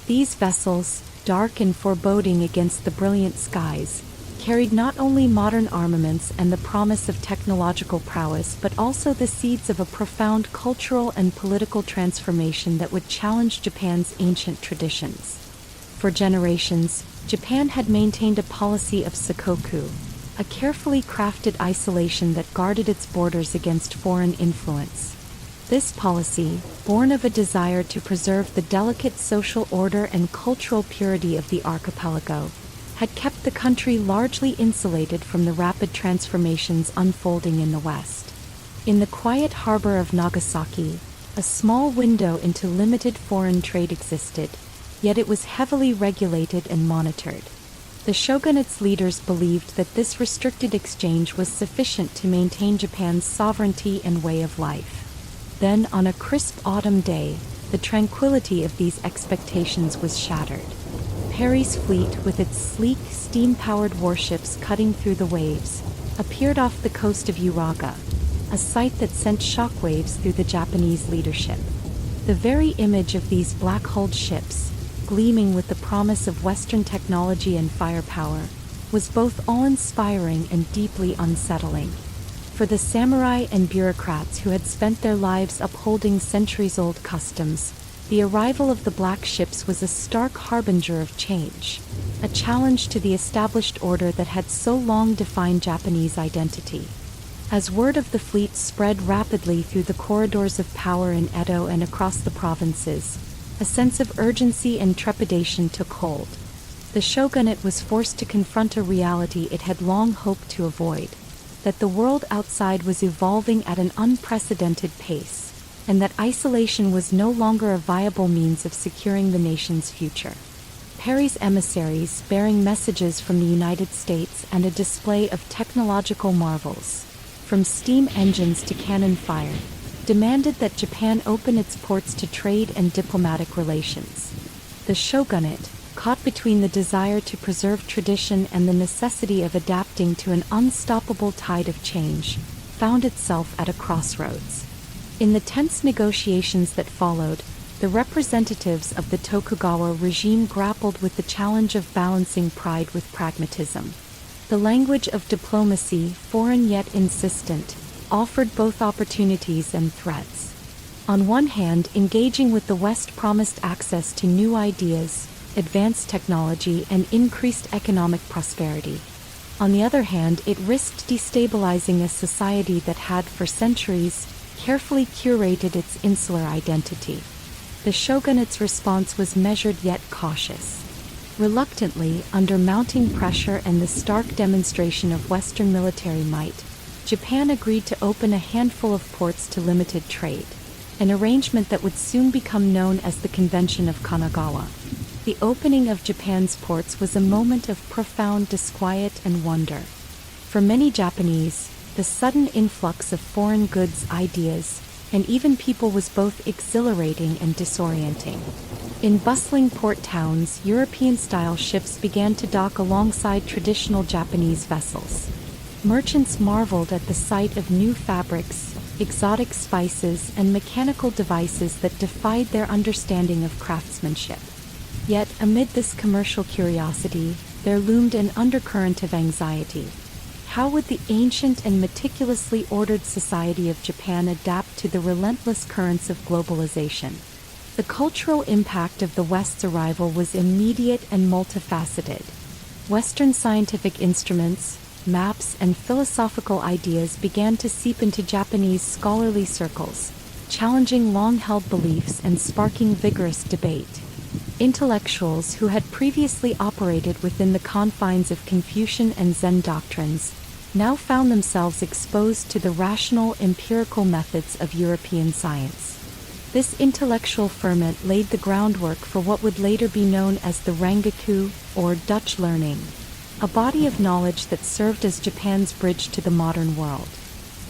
These vessels, dark and foreboding against the brilliant skies, carried not only modern armaments and the promise of technological prowess but also the seeds of a profound cultural and political transformation that would challenge Japan's ancient traditions. For generations, Japan had maintained a policy of sakoku, a carefully crafted isolation that guarded its borders against foreign influence. This policy, born of a desire to preserve the delicate social order and cultural purity of the archipelago, had kept the country largely insulated from the rapid transformations unfolding in the West. In the quiet harbor of Nagasaki, a small window into limited foreign trade existed, yet it was heavily regulated and monitored. The shogunate's leaders believed that this restricted exchange was sufficient to maintain Japan's sovereignty and way of life. Then, on a crisp autumn day, the tranquility of these expectations was shattered. Perry's fleet, with its sleek, steam-powered warships cutting through the waves, appeared off the coast of Uraga, a sight that sent shockwaves through the Japanese leadership. The very image of these black-hulled ships, gleaming with the promise of Western technology and firepower, was both awe-inspiring and deeply unsettling. For the samurai and bureaucrats who had spent their lives upholding centuries-old customs, the arrival of the black ships was a stark harbinger of change, a challenge to the established order that had so long defined Japanese identity. As word of the fleet spread rapidly through the corridors of power in Edo and across the provinces, a sense of urgency and trepidation took hold. The shogunate was forced to confront a reality it had long hoped to avoid: that the world outside was evolving at an unprecedented pace, and that isolation was no longer a viable means of securing the nation's future. Perry's emissaries, bearing messages from the United States and a display of technological marvels, from steam engines to cannon fire, demanded that Japan open its ports to trade and diplomatic relations. The shogunate, caught between the desire to preserve tradition and the necessity of adapting to an unstoppable tide of change, found itself at a crossroads. In the tense negotiations that followed, the representatives of the Tokugawa regime grappled with the challenge of balancing pride with pragmatism. The language of diplomacy, foreign yet insistent, offered both opportunities and threats. On one hand, engaging with the West promised access to new ideas, advanced technology, and increased economic prosperity. On the other hand, it risked destabilizing a society that had, for centuries, carefully curated its insular identity. The shogunate's response was measured yet cautious. Reluctantly, under mounting pressure and the stark demonstration of Western military might, Japan agreed to open a handful of ports to limited trade, an arrangement that would soon become known as the Convention of Kanagawa. The opening of Japan's ports was a moment of profound disquiet and wonder. For many Japanese, the sudden influx of foreign goods, ideas, and even people was both exhilarating and disorienting. In bustling port towns, European-style ships began to dock alongside traditional Japanese vessels. Merchants marveled at the sight of new fabrics, exotic spices, and mechanical devices that defied their understanding of craftsmanship. Yet, amid this commercial curiosity, there loomed an undercurrent of anxiety. How would the ancient and meticulously ordered society of Japan adapt to the relentless currents of globalization? The cultural impact of the West's arrival was immediate and multifaceted. Western scientific instruments, maps, and philosophical ideas began to seep into Japanese scholarly circles, challenging long-held beliefs and sparking vigorous debate. Intellectuals who had previously operated within the confines of Confucian and Zen doctrines now found themselves exposed to the rational, empirical methods of European science. This intellectual ferment laid the groundwork for what would later be known as the Rangaku, or Dutch learning, a body of knowledge that served as Japan's bridge to the modern world.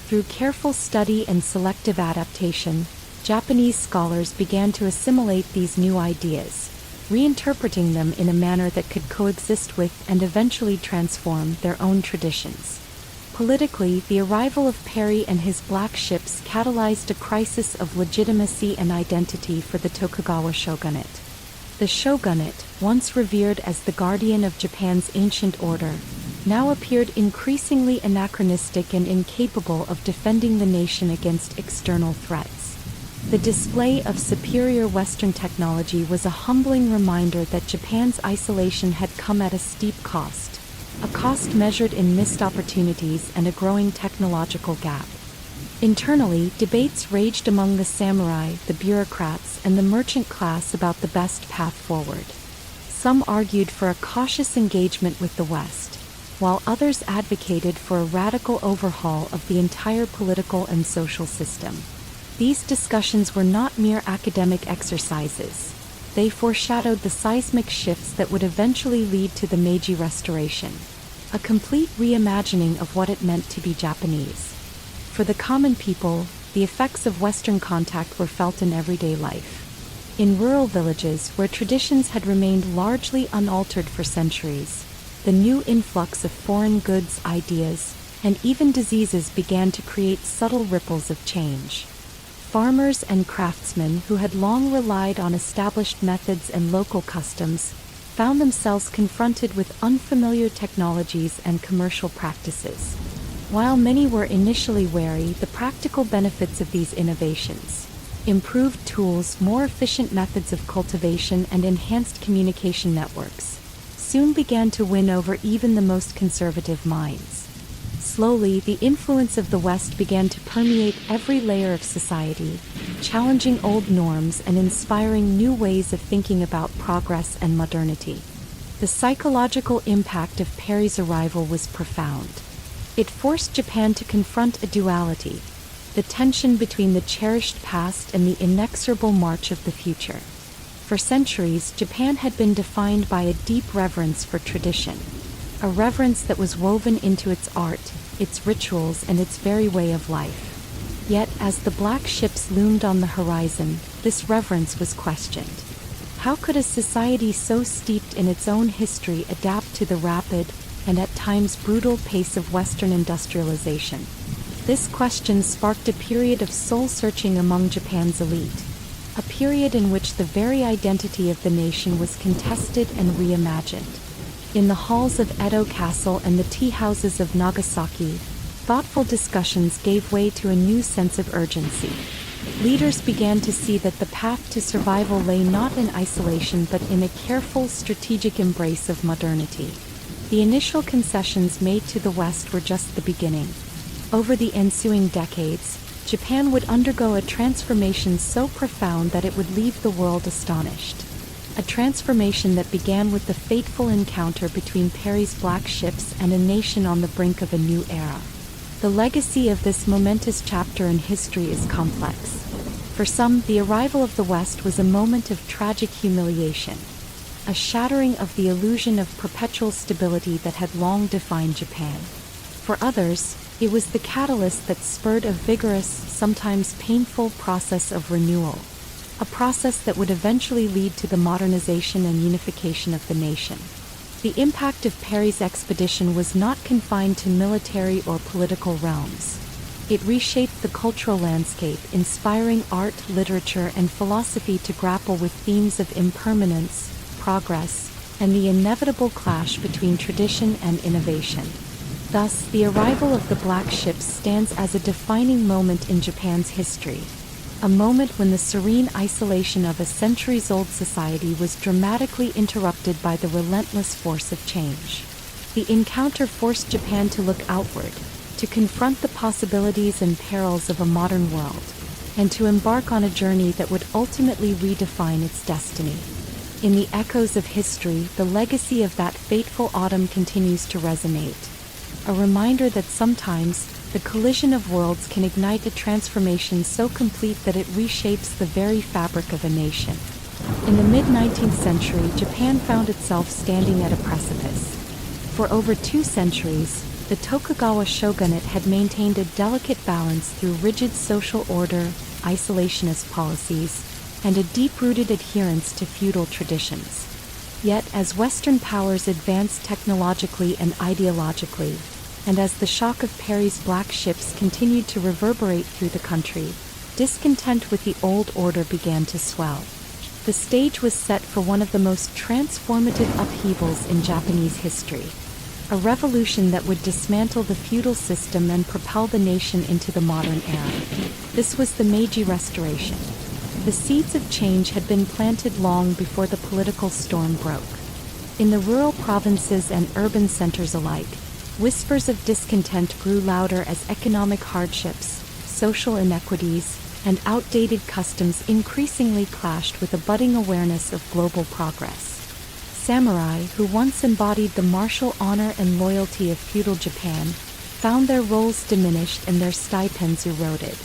Through careful study and selective adaptation, Japanese scholars began to assimilate these new ideas, reinterpreting them in a manner that could coexist with and eventually transform their own traditions. Politically, the arrival of Perry and his black ships catalyzed a crisis of legitimacy and identity for the Tokugawa shogunate. The shogunate, once revered as the guardian of Japan's ancient order, now appeared increasingly anachronistic and incapable of defending the nation against external threats. The display of superior Western technology was a humbling reminder that Japan's isolation had come at a steep cost, a cost measured in missed opportunities and a growing technological gap. Internally, debates raged among the samurai, the bureaucrats, and the merchant class about the best path forward. Some argued for a cautious engagement with the West, while others advocated for a radical overhaul of the entire political and social system. These discussions were not mere academic exercises. They foreshadowed the seismic shifts that would eventually lead to the Meiji Restoration, a complete reimagining of what it meant to be Japanese. For the common people, the effects of Western contact were felt in everyday life. In rural villages where traditions had remained largely unaltered for centuries, the new influx of foreign goods, ideas, and even diseases began to create subtle ripples of change. Farmers and craftsmen who had long relied on established methods and local customs found themselves confronted with unfamiliar technologies and commercial practices. While many were initially wary, the practical benefits of these innovations, improved tools, more efficient methods of cultivation, and enhanced communication networks, soon began to win over even the most conservative minds. Slowly, the influence of the West began to permeate every layer of society, challenging old norms and inspiring new ways of thinking about progress and modernity. The psychological impact of Perry's arrival was profound. It forced Japan to confront a duality, the tension between the cherished past and the inexorable march of the future. For centuries, Japan had been defined by a deep reverence for tradition, a reverence that was woven into its art, its rituals, and its very way of life. Yet, as the black ships loomed on the horizon, this reverence was questioned. How could a society so steeped in its own history adapt to the rapid, and at times brutal pace of Western industrialization? This question sparked a period of soul-searching among Japan's elite, a period in which the very identity of the nation was contested and reimagined. In the halls of Edo Castle and the tea houses of Nagasaki, thoughtful discussions gave way to a new sense of urgency. Leaders began to see that the path to survival lay not in isolation but in a careful, strategic embrace of modernity. The initial concessions made to the West were just the beginning. Over the ensuing decades, Japan would undergo a transformation so profound that it would leave the world astonished. A transformation that began with the fateful encounter between Perry's black ships and a nation on the brink of a new era. The legacy of this momentous chapter in history is complex. For some, the arrival of the West was a moment of tragic humiliation, a shattering of the illusion of perpetual stability that had long defined Japan. For others, it was the catalyst that spurred a vigorous, sometimes painful process of renewal, a process that would eventually lead to the modernization and unification of the nation. The impact of Perry's expedition was not confined to military or political realms. It reshaped the cultural landscape, inspiring art, literature, and philosophy to grapple with themes of impermanence, progress, and the inevitable clash between tradition and innovation. Thus, the arrival of the black ships stands as a defining moment in Japan's history, a moment when the serene isolation of a centuries-old society was dramatically interrupted by the relentless force of change. The encounter forced Japan to look outward, to confront the possibilities and perils of a modern world, and to embark on a journey that would ultimately redefine its destiny. In the echoes of history, the legacy of that fateful autumn continues to resonate, a reminder that sometimes, the collision of worlds can ignite a transformation so complete that it reshapes the very fabric of a nation. In the mid-19th century, Japan found itself standing at a precipice. For over 2 centuries, the Tokugawa shogunate had maintained a delicate balance through rigid social order, isolationist policies, and a deep-rooted adherence to feudal traditions. Yet, as Western powers advanced technologically and ideologically, and as the shock of Perry's black ships continued to reverberate through the country, discontent with the old order began to swell. The stage was set for one of the most transformative upheavals in Japanese history. A revolution that would dismantle the feudal system and propel the nation into the modern era. This was the Meiji Restoration. The seeds of change had been planted long before the political storm broke. In the rural provinces and urban centers alike, whispers of discontent grew louder as economic hardships, social inequities, and outdated customs increasingly clashed with a budding awareness of global progress. Samurai, who once embodied the martial honor and loyalty of feudal Japan, found their roles diminished and their stipends eroded.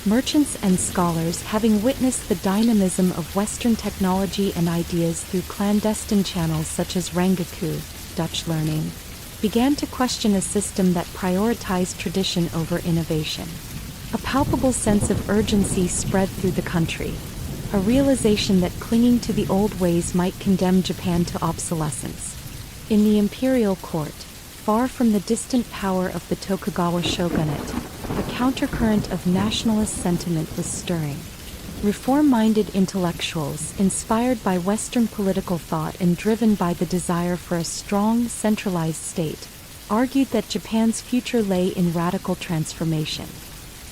Merchants and scholars, having witnessed the dynamism of Western technology and ideas through clandestine channels such as Rangaku, Dutch learning, began to question a system that prioritized tradition over innovation. A palpable sense of urgency spread through the country, a realization that clinging to the old ways might condemn Japan to obsolescence. In the imperial court, far from the distant power of the Tokugawa shogunate, a countercurrent of nationalist sentiment was stirring. Reform-minded intellectuals, inspired by Western political thought and driven by the desire for a strong, centralized state, argued that Japan's future lay in radical transformation.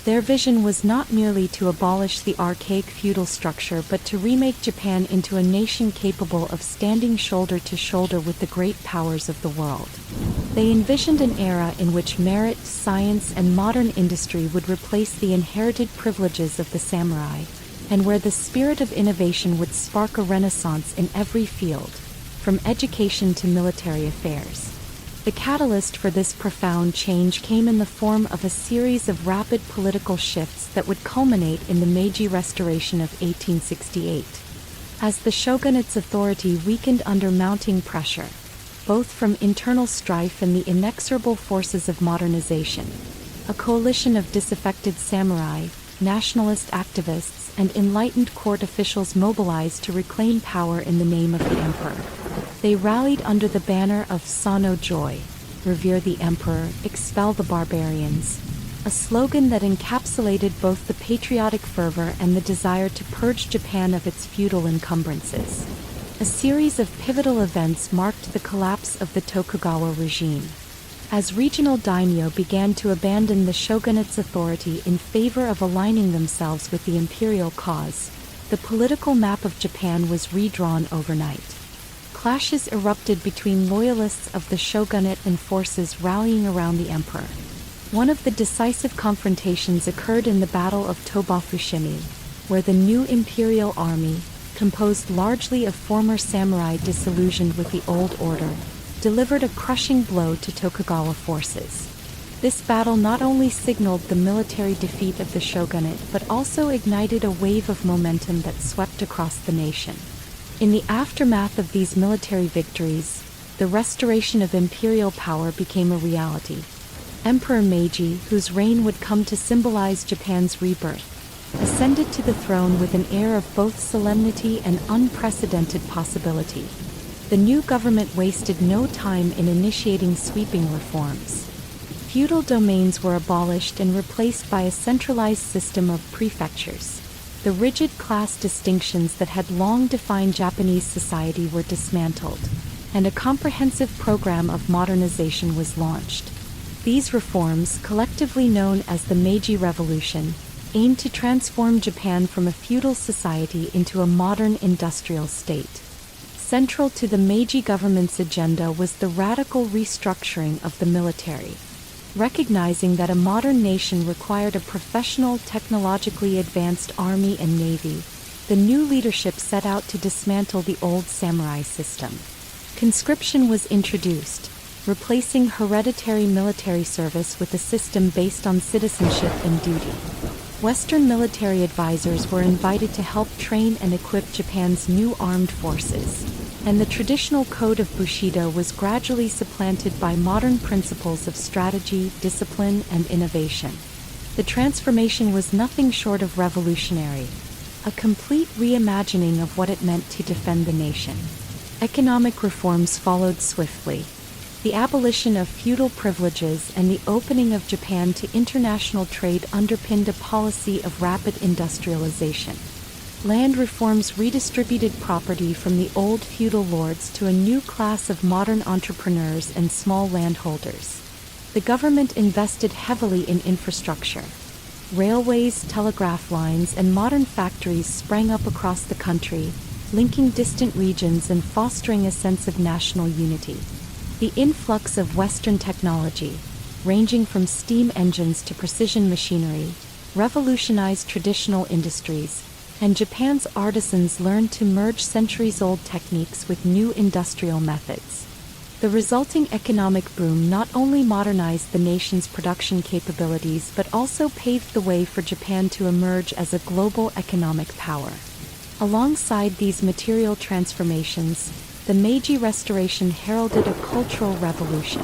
Their vision was not merely to abolish the archaic feudal structure but to remake Japan into a nation capable of standing shoulder to shoulder with the great powers of the world. They envisioned an era in which merit, science, and modern industry would replace the inherited privileges of the samurai, and where the spirit of innovation would spark a renaissance in every field, from education to military affairs. The catalyst for this profound change came in the form of a series of rapid political shifts that would culminate in the Meiji Restoration of 1868. As the shogunate's authority weakened under mounting pressure, both from internal strife and the inexorable forces of modernization, a coalition of disaffected samurai, nationalist activists, and enlightened court officials mobilized to reclaim power in the name of the emperor. They rallied under the banner of Sano Joy, revere the emperor, expel the barbarians, a slogan that encapsulated both the patriotic fervor and the desire to purge Japan of its feudal encumbrances. A series of pivotal events marked the collapse of the Tokugawa regime. As regional daimyo began to abandon the shogunate's authority in favor of aligning themselves with the imperial cause, the political map of Japan was redrawn overnight. Clashes erupted between loyalists of the shogunate and forces rallying around the emperor. One of the decisive confrontations occurred in the Battle of Tobafushimi, where the new imperial army, composed largely of former samurai disillusioned with the old order, delivered a crushing blow to Tokugawa forces. This battle not only signaled the military defeat of the shogunate but also ignited a wave of momentum that swept across the nation. In the aftermath of these military victories, the restoration of imperial power became a reality. Emperor Meiji, whose reign would come to symbolize Japan's rebirth, ascended to the throne with an air of both solemnity and unprecedented possibility. The new government wasted no time in initiating sweeping reforms. Feudal domains were abolished and replaced by a centralized system of prefectures. The rigid class distinctions that had long defined Japanese society were dismantled, and a comprehensive program of modernization was launched. These reforms, collectively known as the Meiji Revolution, aimed to transform Japan from a feudal society into a modern industrial state. Central to the Meiji government's agenda was the radical restructuring of the military. Recognizing that a modern nation required a professional, technologically advanced army and navy, the new leadership set out to dismantle the old samurai system. Conscription was introduced, replacing hereditary military service with a system based on citizenship and duty. Western military advisors were invited to help train and equip Japan's new armed forces, and the traditional code of Bushido was gradually supplanted by modern principles of strategy, discipline, and innovation. The transformation was nothing short of revolutionary, a complete reimagining of what it meant to defend the nation. Economic reforms followed swiftly. The abolition of feudal privileges and the opening of Japan to international trade underpinned a policy of rapid industrialization. Land reforms redistributed property from the old feudal lords to a new class of modern entrepreneurs and small landholders. The government invested heavily in infrastructure. Railways, telegraph lines, and modern factories sprang up across the country, linking distant regions and fostering a sense of national unity. The influx of Western technology, ranging from steam engines to precision machinery, revolutionized traditional industries, and Japan's artisans learned to merge centuries-old techniques with new industrial methods. The resulting economic boom not only modernized the nation's production capabilities but also paved the way for Japan to emerge as a global economic power. Alongside these material transformations, the Meiji Restoration heralded a cultural revolution.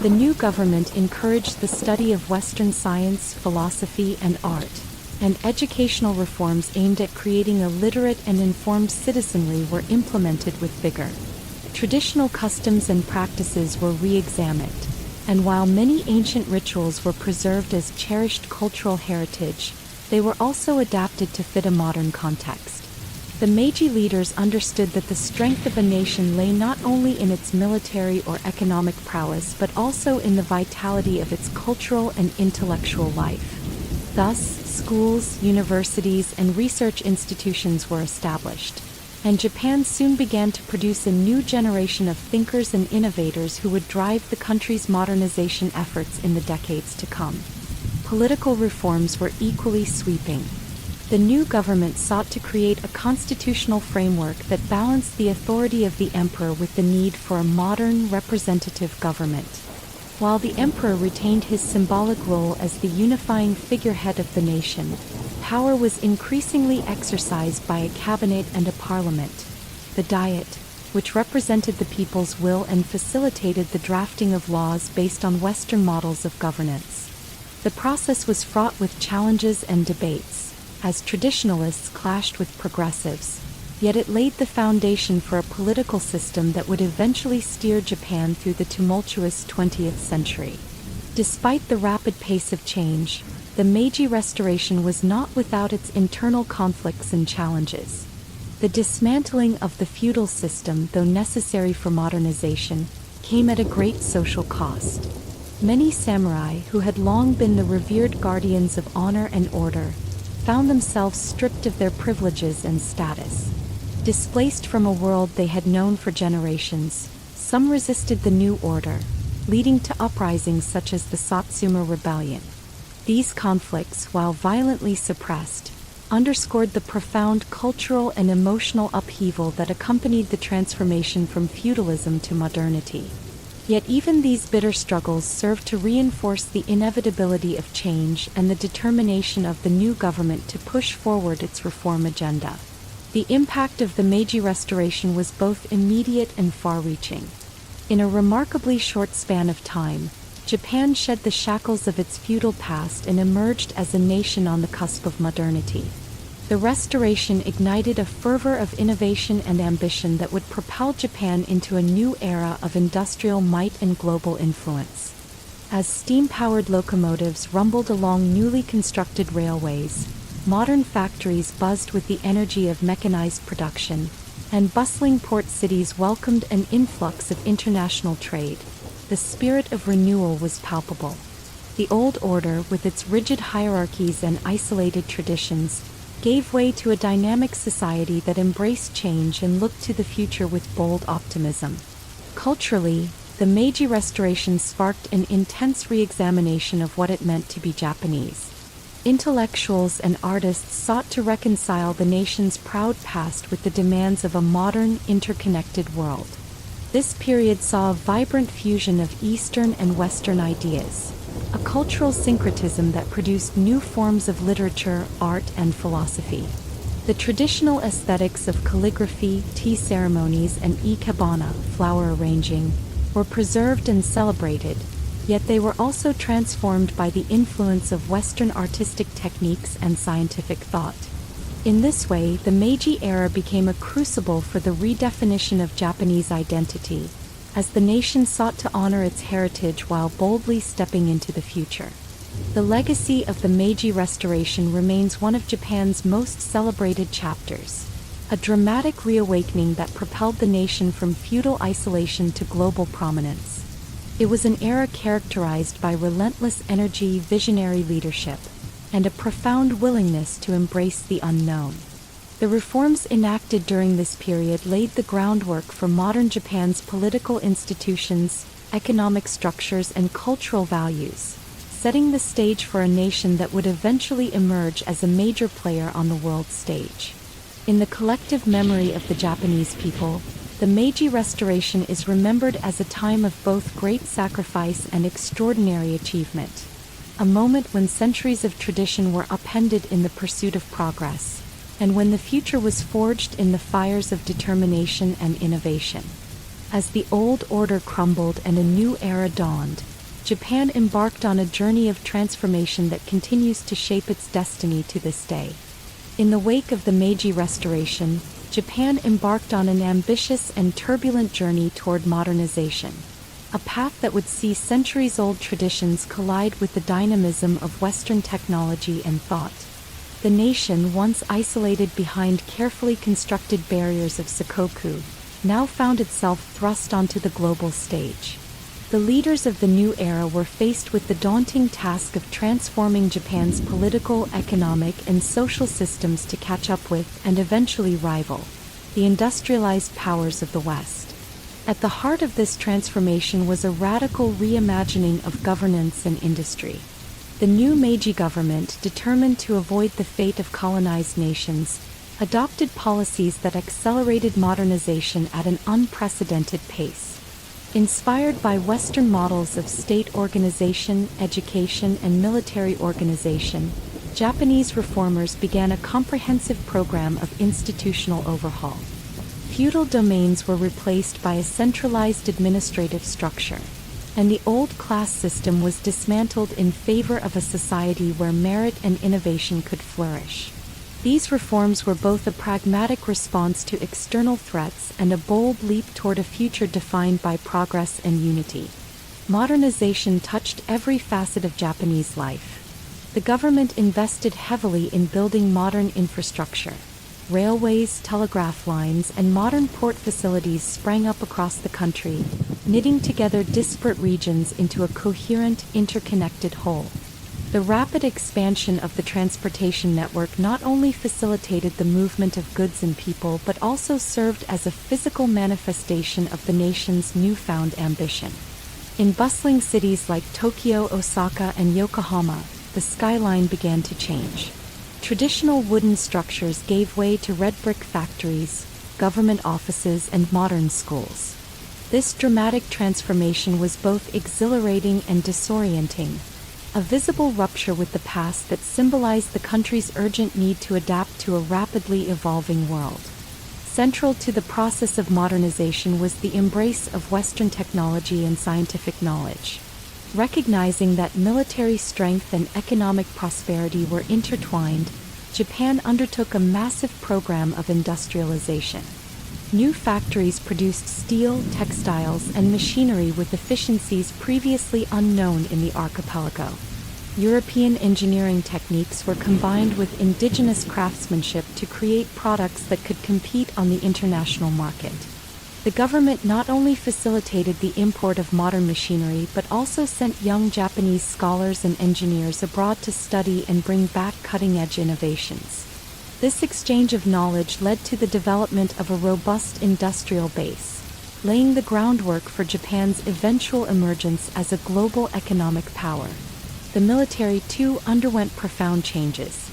The new government encouraged the study of Western science, philosophy, and art, and educational reforms aimed at creating a literate and informed citizenry were implemented with vigor. Traditional customs and practices were re-examined, and while many ancient rituals were preserved as cherished cultural heritage, they were also adapted to fit a modern context. The Meiji leaders understood that the strength of a nation lay not only in its military or economic prowess but also in the vitality of its cultural and intellectual life. Thus, schools, universities, and research institutions were established, and Japan soon began to produce a new generation of thinkers and innovators who would drive the country's modernization efforts in the decades to come. Political reforms were equally sweeping. The new government sought to create a constitutional framework that balanced the authority of the emperor with the need for a modern, representative government. While the emperor retained his symbolic role as the unifying figurehead of the nation, power was increasingly exercised by a cabinet and a parliament, the Diet, which represented the people's will and facilitated the drafting of laws based on Western models of governance. The process was fraught with challenges and debates, as traditionalists clashed with progressives, yet it laid the foundation for a political system that would eventually steer Japan through the tumultuous 20th century. Despite the rapid pace of change, the Meiji Restoration was not without its internal conflicts and challenges. The dismantling of the feudal system, though necessary for modernization, came at a great social cost. Many samurai, who had long been the revered guardians of honor and order, found themselves stripped of their privileges and status. Displaced from a world they had known for generations, some resisted the new order, leading to uprisings such as the Satsuma Rebellion. These conflicts, while violently suppressed, underscored the profound cultural and emotional upheaval that accompanied the transformation from feudalism to modernity. Yet even these bitter struggles served to reinforce the inevitability of change and the determination of the new government to push forward its reform agenda. The impact of the Meiji Restoration was both immediate and far-reaching. In a remarkably short span of time, Japan shed the shackles of its feudal past and emerged as a nation on the cusp of modernity. The Restoration ignited a fervor of innovation and ambition that would propel Japan into a new era of industrial might and global influence. As steam-powered locomotives rumbled along newly constructed railways, modern factories buzzed with the energy of mechanized production, and bustling port cities welcomed an influx of international trade, the spirit of renewal was palpable. The old order, with its rigid hierarchies and isolated traditions, gave way to a dynamic society that embraced change and looked to the future with bold optimism. Culturally, the Meiji Restoration sparked an intense re-examination of what it meant to be Japanese. Intellectuals and artists sought to reconcile the nation's proud past with the demands of a modern, interconnected world. This period saw a vibrant fusion of Eastern and Western ideas, a cultural syncretism that produced new forms of literature, art, and philosophy. The traditional aesthetics of calligraphy, tea ceremonies, and ikebana, flower arranging, were preserved and celebrated, yet they were also transformed by the influence of Western artistic techniques and scientific thought. In this way, the Meiji era became a crucible for the redefinition of Japanese identity, as the nation sought to honor its heritage while boldly stepping into the future. The legacy of the Meiji Restoration remains one of Japan's most celebrated chapters, a dramatic reawakening that propelled the nation from feudal isolation to global prominence. It was an era characterized by relentless energy, visionary leadership, and a profound willingness to embrace the unknown. The reforms enacted during this period laid the groundwork for modern Japan's political institutions, economic structures, and cultural values, setting the stage for a nation that would eventually emerge as a major player on the world stage. In the collective memory of the Japanese people, the Meiji Restoration is remembered as a time of both great sacrifice and extraordinary achievement, a moment when centuries of tradition were upended in the pursuit of progress, and when the future was forged in the fires of determination and innovation. As the old order crumbled and a new era dawned, Japan embarked on a journey of transformation that continues to shape its destiny to this day. In the wake of the Meiji Restoration, Japan embarked on an ambitious and turbulent journey toward modernization, a path that would see centuries-old traditions collide with the dynamism of Western technology and thought. The nation, once isolated behind carefully constructed barriers of Sakoku, now found itself thrust onto the global stage. The leaders of the new era were faced with the daunting task of transforming Japan's political, economic, and social systems to catch up with, and eventually rival, the industrialized powers of the West. At the heart of this transformation was a radical reimagining of governance and industry. The new Meiji government, determined to avoid the fate of colonized nations, adopted policies that accelerated modernization at an unprecedented pace. Inspired by Western models of state organization, education, and military organization, Japanese reformers began a comprehensive program of institutional overhaul. Feudal domains were replaced by a centralized administrative structure, and the old class system was dismantled in favor of a society where merit and innovation could flourish. These reforms were both a pragmatic response to external threats and a bold leap toward a future defined by progress and unity. Modernization touched every facet of Japanese life. The government invested heavily in building modern infrastructure. Railways, telegraph lines, and modern port facilities sprang up across the country, knitting together disparate regions into a coherent, interconnected whole. The rapid expansion of the transportation network not only facilitated the movement of goods and people but also served as a physical manifestation of the nation's newfound ambition. In bustling cities like Tokyo, Osaka, and Yokohama, the skyline began to change. Traditional wooden structures gave way to red brick factories, government offices, and modern schools. This dramatic transformation was both exhilarating and disorienting, a visible rupture with the past that symbolized the country's urgent need to adapt to a rapidly evolving world. Central to the process of modernization was the embrace of Western technology and scientific knowledge. Recognizing that military strength and economic prosperity were intertwined, Japan undertook a massive program of industrialization. New factories produced steel, textiles, and machinery with efficiencies previously unknown in the archipelago. European engineering techniques were combined with indigenous craftsmanship to create products that could compete on the international market. The government not only facilitated the import of modern machinery but also sent young Japanese scholars and engineers abroad to study and bring back cutting-edge innovations. This exchange of knowledge led to the development of a robust industrial base, laying the groundwork for Japan's eventual emergence as a global economic power. The military, too, underwent profound changes.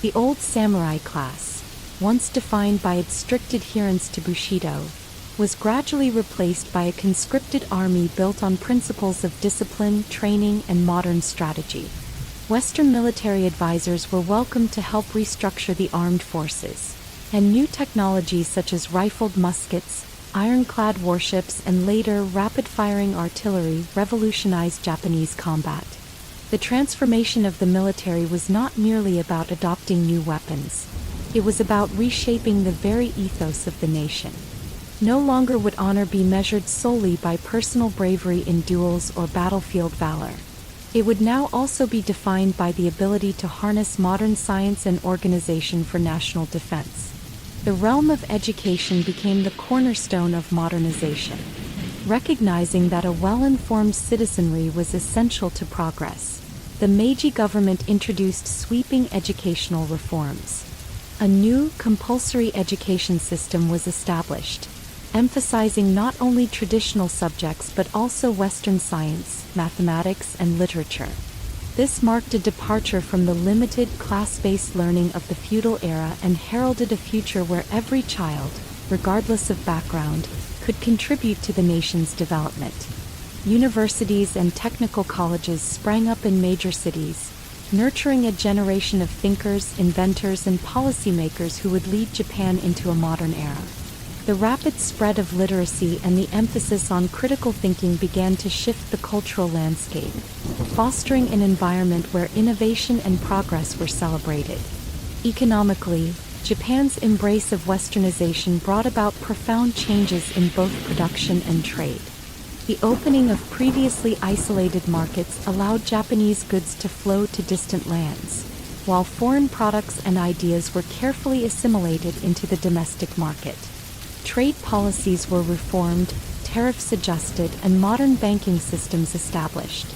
The old samurai class, once defined by its strict adherence to Bushido, was gradually replaced by a conscripted army built on principles of discipline, training, and modern strategy. Western military advisors were welcomed to help restructure the armed forces, and new technologies such as rifled muskets, ironclad warships, and later rapid-firing artillery revolutionized Japanese combat. The transformation of the military was not merely about adopting new weapons. It was about reshaping the very ethos of the nation. No longer would honor be measured solely by personal bravery in duels or battlefield valor. It would now also be defined by the ability to harness modern science and organization for national defense. The realm of education became the cornerstone of modernization. Recognizing that a well-informed citizenry was essential to progress, the Meiji government introduced sweeping educational reforms. A new, compulsory education system was established, emphasizing not only traditional subjects but also Western science, mathematics, and literature. This marked a departure from the limited, class-based learning of the feudal era and heralded a future where every child, regardless of background, could contribute to the nation's development. Universities and technical colleges sprang up in major cities, nurturing a generation of thinkers, inventors, and policymakers who would lead Japan into a modern era. The rapid spread of literacy and the emphasis on critical thinking began to shift the cultural landscape, fostering an environment where innovation and progress were celebrated. Economically, Japan's embrace of Westernization brought about profound changes in both production and trade. The opening of previously isolated markets allowed Japanese goods to flow to distant lands, while foreign products and ideas were carefully assimilated into the domestic market. Trade policies were reformed, tariffs adjusted, and modern banking systems established.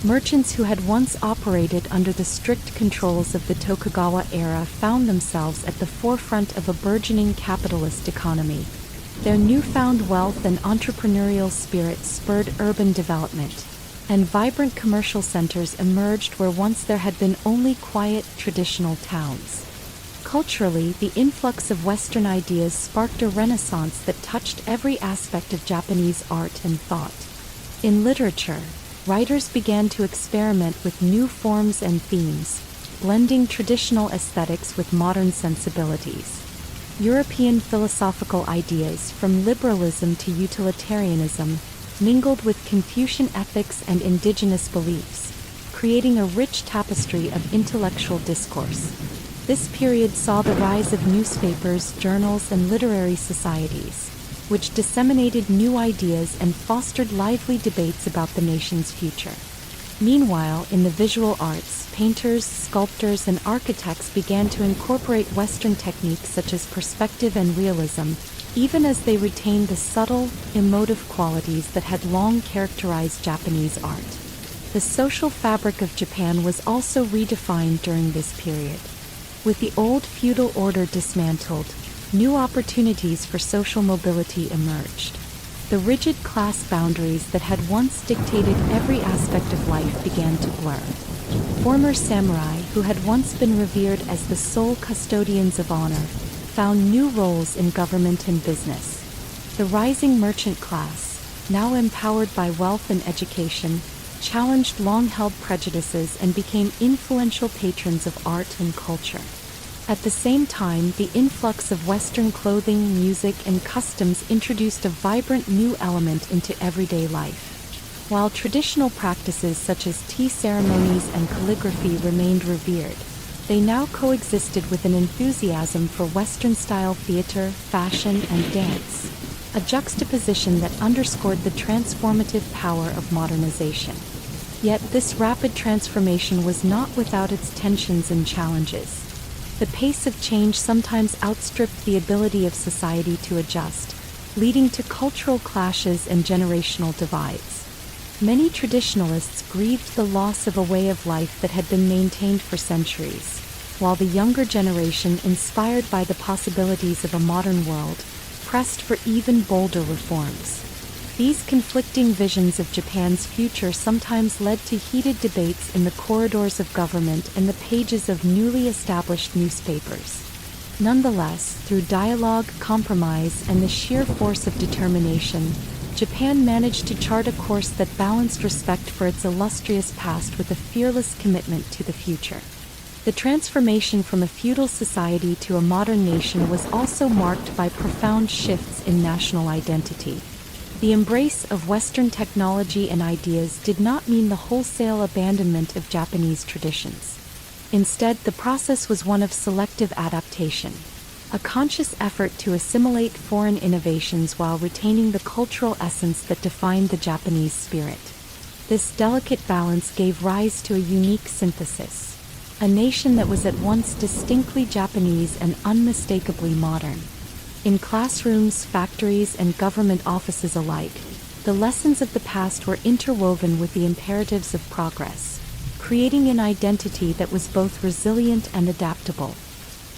Merchants who had once operated under the strict controls of the Tokugawa era found themselves at the forefront of a burgeoning capitalist economy. Their newfound wealth and entrepreneurial spirit spurred urban development, and vibrant commercial centers emerged where once there had been only quiet, traditional towns. Culturally, the influx of Western ideas sparked a renaissance that touched every aspect of Japanese art and thought. In literature, writers began to experiment with new forms and themes, blending traditional aesthetics with modern sensibilities. European philosophical ideas, from liberalism to utilitarianism, mingled with Confucian ethics and indigenous beliefs, creating a rich tapestry of intellectual discourse. This period saw the rise of newspapers, journals, and literary societies, which disseminated new ideas and fostered lively debates about the nation's future. Meanwhile, in the visual arts, painters, sculptors, and architects began to incorporate Western techniques such as perspective and realism, even as they retained the subtle, emotive qualities that had long characterized Japanese art. The social fabric of Japan was also redefined during this period. With the old feudal order dismantled, new opportunities for social mobility emerged. The rigid class boundaries that had once dictated every aspect of life began to blur. Former samurai, who had once been revered as the sole custodians of honor, found new roles in government and business. The rising merchant class, now empowered by wealth and education, challenged long-held prejudices and became influential patrons of art and culture. At the same time, the influx of Western clothing, music, and customs introduced a vibrant new element into everyday life. While traditional practices such as tea ceremonies and calligraphy remained revered, they now coexisted with an enthusiasm for Western-style theater, fashion, and dance, a juxtaposition that underscored the transformative power of modernization. Yet this rapid transformation was not without its tensions and challenges. The pace of change sometimes outstripped the ability of society to adjust, leading to cultural clashes and generational divides. Many traditionalists grieved the loss of a way of life that had been maintained for centuries, while the younger generation, inspired by the possibilities of a modern world, pressed for even bolder reforms. These conflicting visions of Japan's future sometimes led to heated debates in the corridors of government and the pages of newly established newspapers. Nonetheless, through dialogue, compromise, and the sheer force of determination, Japan managed to chart a course that balanced respect for its illustrious past with a fearless commitment to the future. The transformation from a feudal society to a modern nation was also marked by profound shifts in national identity. The embrace of Western technology and ideas did not mean the wholesale abandonment of Japanese traditions. Instead, the process was one of selective adaptation, a conscious effort to assimilate foreign innovations while retaining the cultural essence that defined the Japanese spirit. This delicate balance gave rise to a unique synthesis, a nation that was at once distinctly Japanese and unmistakably modern. In classrooms, factories, and government offices alike, the lessons of the past were interwoven with the imperatives of progress, creating an identity that was both resilient and adaptable.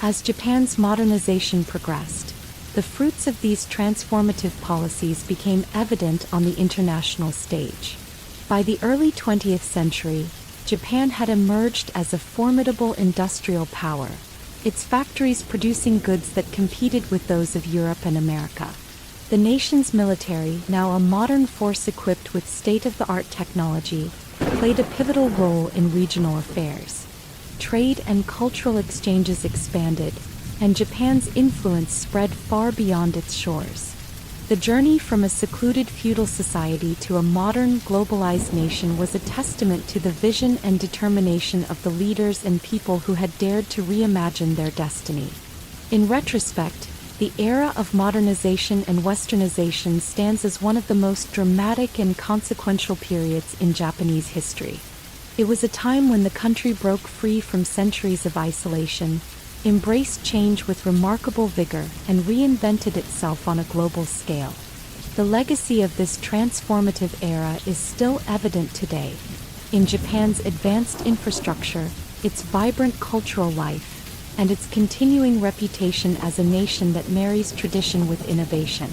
As Japan's modernization progressed, the fruits of these transformative policies became evident on the international stage. By the early 20th century, Japan had emerged as a formidable industrial power, its factories producing goods that competed with those of Europe and America. The nation's military, now a modern force equipped with state-of-the-art technology, played a pivotal role in regional affairs. Trade and cultural exchanges expanded, and Japan's influence spread far beyond its shores. The journey from a secluded feudal society to a modern, globalized nation was a testament to the vision and determination of the leaders and people who had dared to reimagine their destiny. In retrospect, the era of modernization and westernization stands as one of the most dramatic and consequential periods in Japanese history. It was a time when the country broke free from centuries of isolation, embraced change with remarkable vigor, and reinvented itself on a global scale. The legacy of this transformative era is still evident today, in Japan's advanced infrastructure, its vibrant cultural life, and its continuing reputation as a nation that marries tradition with innovation.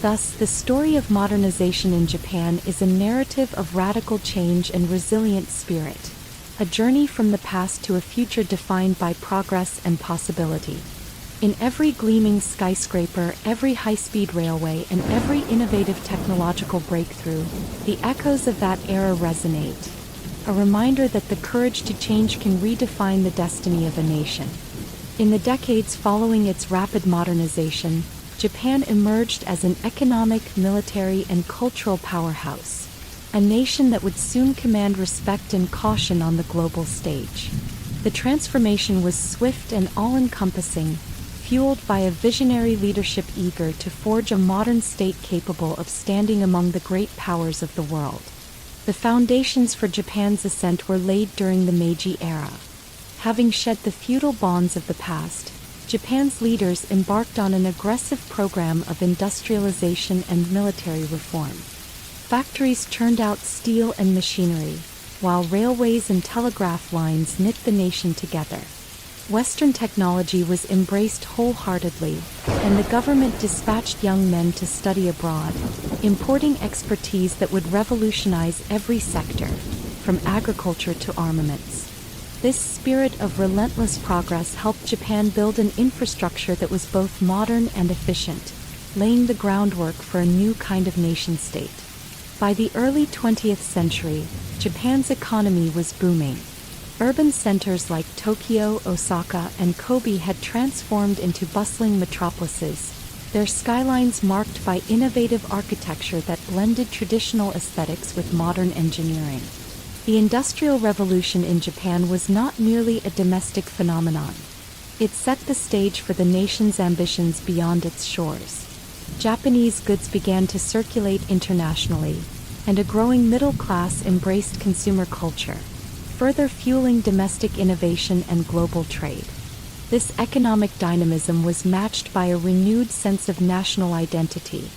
Thus, the story of modernization in Japan is a narrative of radical change and resilient spirit, a journey from the past to a future defined by progress and possibility. In every gleaming skyscraper, every high-speed railway, and every innovative technological breakthrough, the echoes of that era resonate, a reminder that the courage to change can redefine the destiny of a nation. In the decades following its rapid modernization, Japan emerged as an economic, military, and cultural powerhouse, a nation that would soon command respect and caution on the global stage. The transformation was swift and all-encompassing, fueled by a visionary leadership eager to forge a modern state capable of standing among the great powers of the world. The foundations for Japan's ascent were laid during the Meiji era. Having shed the feudal bonds of the past, Japan's leaders embarked on an aggressive program of industrialization and military reform. Factories churned out steel and machinery, while railways and telegraph lines knit the nation together. Western technology was embraced wholeheartedly, and the government dispatched young men to study abroad, importing expertise that would revolutionize every sector, from agriculture to armaments. This spirit of relentless progress helped Japan build an infrastructure that was both modern and efficient, laying the groundwork for a new kind of nation-state. By the early 20th century, Japan's economy was booming. Urban centers like Tokyo, Osaka, and Kobe had transformed into bustling metropolises, their skylines marked by innovative architecture that blended traditional aesthetics with modern engineering. The Industrial Revolution in Japan was not merely a domestic phenomenon. It set the stage for the nation's ambitions beyond its shores. Japanese goods began to circulate internationally, and a growing middle class embraced consumer culture, further fueling domestic innovation and global trade. This economic dynamism was matched by a renewed sense of national identity,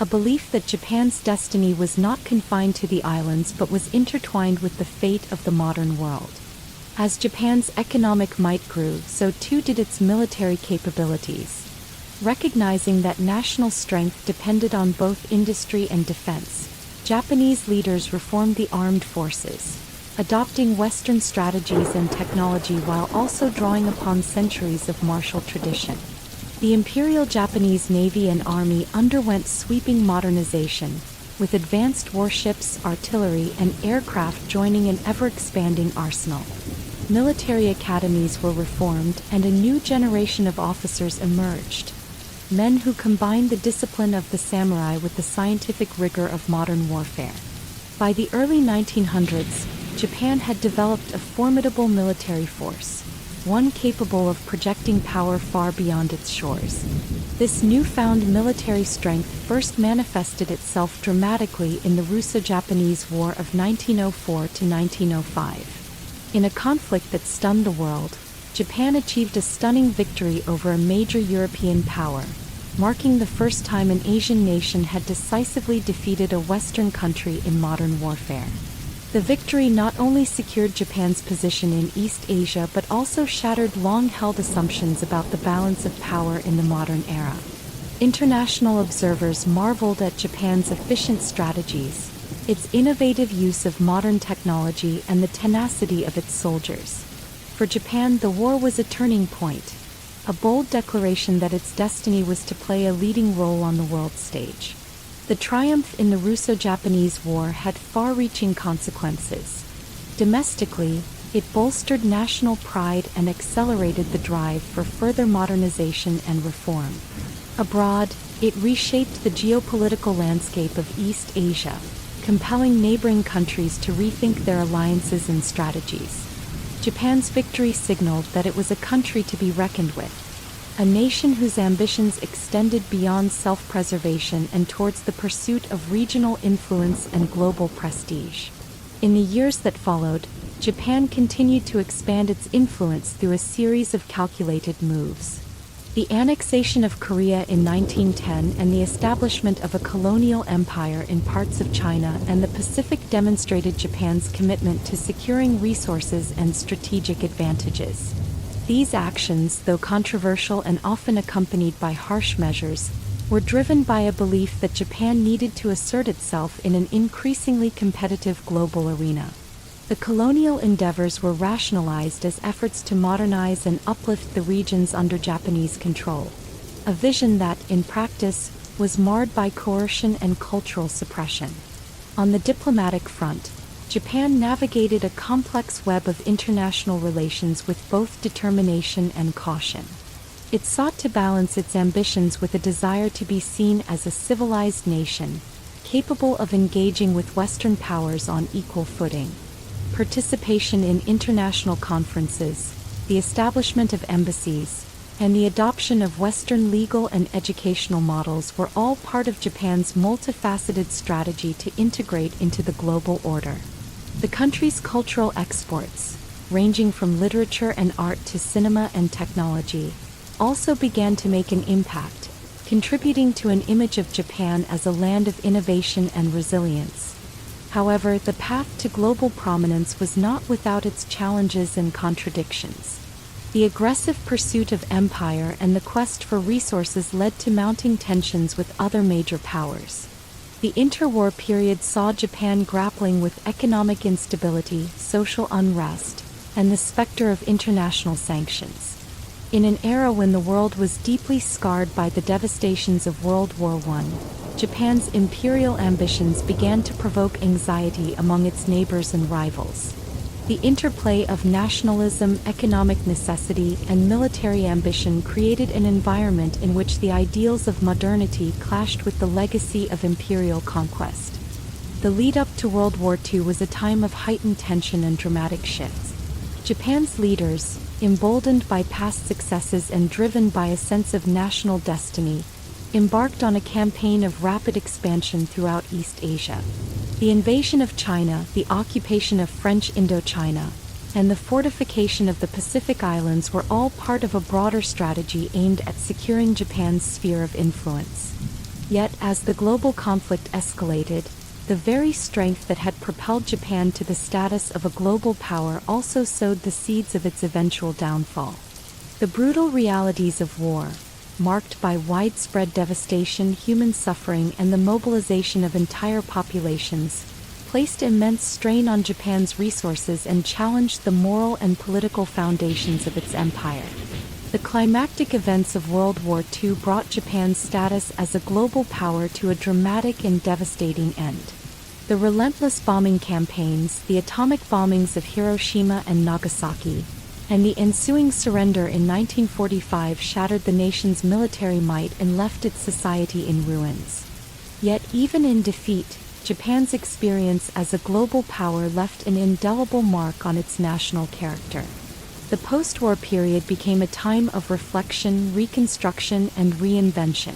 a belief that Japan's destiny was not confined to the islands but was intertwined with the fate of the modern world. As Japan's economic might grew, so too did its military capabilities. Recognizing that national strength depended on both industry and defense, Japanese leaders reformed the armed forces, adopting Western strategies and technology while also drawing upon centuries of martial tradition. The Imperial Japanese Navy and Army underwent sweeping modernization, with advanced warships, artillery, and aircraft joining an ever-expanding arsenal. Military academies were reformed, and a new generation of officers emerged. Men who combined the discipline of the samurai with the scientific rigor of modern warfare. By the early 1900s, Japan had developed a formidable military force, one capable of projecting power far beyond its shores. This newfound military strength first manifested itself dramatically in the Russo-Japanese War of 1904 to 1905. In a conflict that stunned the world, Japan achieved a stunning victory over a major European power, marking the first time an Asian nation had decisively defeated a Western country in modern warfare. The victory not only secured Japan's position in East Asia but also shattered long-held assumptions about the balance of power in the modern era. International observers marveled at Japan's efficient strategies, its innovative use of modern technology, and the tenacity of its soldiers. For Japan, the war was a turning point, a bold declaration that its destiny was to play a leading role on the world stage. The triumph in the Russo-Japanese War had far-reaching consequences. Domestically, it bolstered national pride and accelerated the drive for further modernization and reform. Abroad, it reshaped the geopolitical landscape of East Asia, compelling neighboring countries to rethink their alliances and strategies. Japan's victory signaled that it was a country to be reckoned with, a nation whose ambitions extended beyond self-preservation and towards the pursuit of regional influence and global prestige. In the years that followed, Japan continued to expand its influence through a series of calculated moves. The annexation of Korea in 1910 and the establishment of a colonial empire in parts of China and the Pacific demonstrated Japan's commitment to securing resources and strategic advantages. These actions, though controversial and often accompanied by harsh measures, were driven by a belief that Japan needed to assert itself in an increasingly competitive global arena. The colonial endeavors were rationalized as efforts to modernize and uplift the regions under Japanese control, a vision that, in practice, was marred by coercion and cultural suppression. On the diplomatic front, Japan navigated a complex web of international relations with both determination and caution. It sought to balance its ambitions with a desire to be seen as a civilized nation, capable of engaging with Western powers on equal footing. Participation in international conferences, the establishment of embassies, and the adoption of Western legal and educational models were all part of Japan's multifaceted strategy to integrate into the global order. The country's cultural exports, ranging from literature and art to cinema and technology, also began to make an impact, contributing to an image of Japan as a land of innovation and resilience. However, the path to global prominence was not without its challenges and contradictions. The aggressive pursuit of empire and the quest for resources led to mounting tensions with other major powers. The interwar period saw Japan grappling with economic instability, social unrest, and the specter of international sanctions. In an era when the world was deeply scarred by the devastations of World War I, Japan's imperial ambitions began to provoke anxiety among its neighbors and rivals. The interplay of nationalism, economic necessity, and military ambition created an environment in which the ideals of modernity clashed with the legacy of imperial conquest. The lead-up to World War II was a time of heightened tension and dramatic shifts. Japan's leaders, emboldened by past successes and driven by a sense of national destiny, embarked on a campaign of rapid expansion throughout East Asia. The invasion of China, the occupation of French Indochina, and the fortification of the Pacific Islands were all part of a broader strategy aimed at securing Japan's sphere of influence. Yet, as the global conflict escalated, the very strength that had propelled Japan to the status of a global power also sowed the seeds of its eventual downfall. The brutal realities of war, marked by widespread devastation, human suffering, and the mobilization of entire populations, placed immense strain on Japan's resources and challenged the moral and political foundations of its empire. The climactic events of World War II brought Japan's status as a global power to a dramatic and devastating end. The relentless bombing campaigns, the atomic bombings of Hiroshima and Nagasaki, and the ensuing surrender in 1945 shattered the nation's military might and left its society in ruins. Yet even in defeat, Japan's experience as a global power left an indelible mark on its national character. The post-war period became a time of reflection, reconstruction, and reinvention.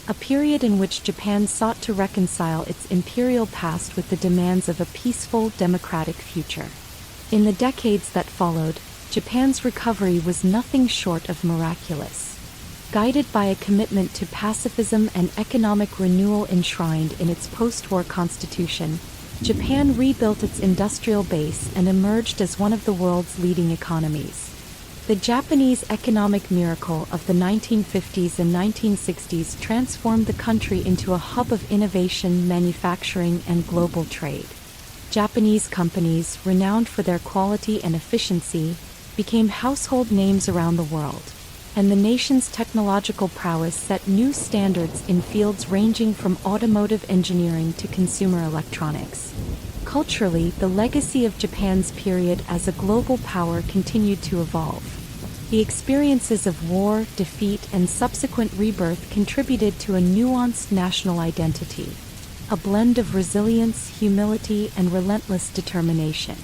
A period in which Japan sought to reconcile its imperial past with the demands of a peaceful, democratic future. In the decades that followed, Japan's recovery was nothing short of miraculous. Guided by a commitment to pacifism and economic renewal enshrined in its post-war constitution, Japan rebuilt its industrial base and emerged as one of the world's leading economies. The Japanese economic miracle of the 1950s and 1960s transformed the country into a hub of innovation, manufacturing, and global trade. Japanese companies, renowned for their quality and efficiency, became household names around the world, and the nation's technological prowess set new standards in fields ranging from automotive engineering to consumer electronics. Culturally, the legacy of Japan's period as a global power continued to evolve. The experiences of war, defeat, and subsequent rebirth contributed to a nuanced national identity, a blend of resilience, humility, and relentless determination.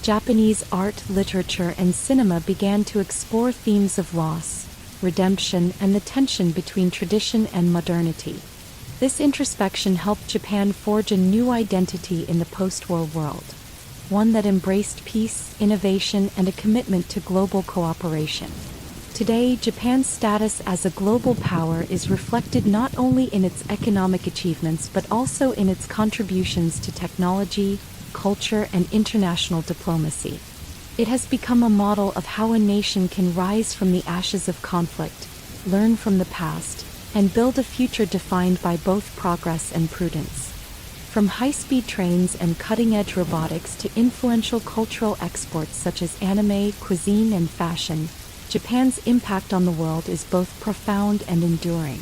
Japanese art, literature, and cinema began to explore themes of loss, redemption, and the tension between tradition and modernity. This introspection helped Japan forge a new identity in the post-war world, one that embraced peace, innovation, and a commitment to global cooperation. Today, Japan's status as a global power is reflected not only in its economic achievements but also in its contributions to technology, culture, and international diplomacy. It has become a model of how a nation can rise from the ashes of conflict, learn from the past, and build a future defined by both progress and prudence. From high-speed trains and cutting-edge robotics to influential cultural exports such as anime, cuisine, and fashion, Japan's impact on the world is both profound and enduring.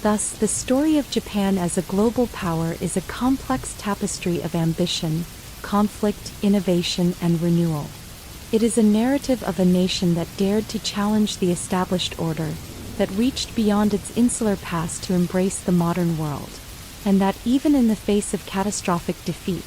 Thus, the story of Japan as a global power is a complex tapestry of ambition, conflict, innovation, and renewal. It is a narrative of a nation that dared to challenge the established order, that reached beyond its insular past to embrace the modern world, and that even in the face of catastrophic defeat,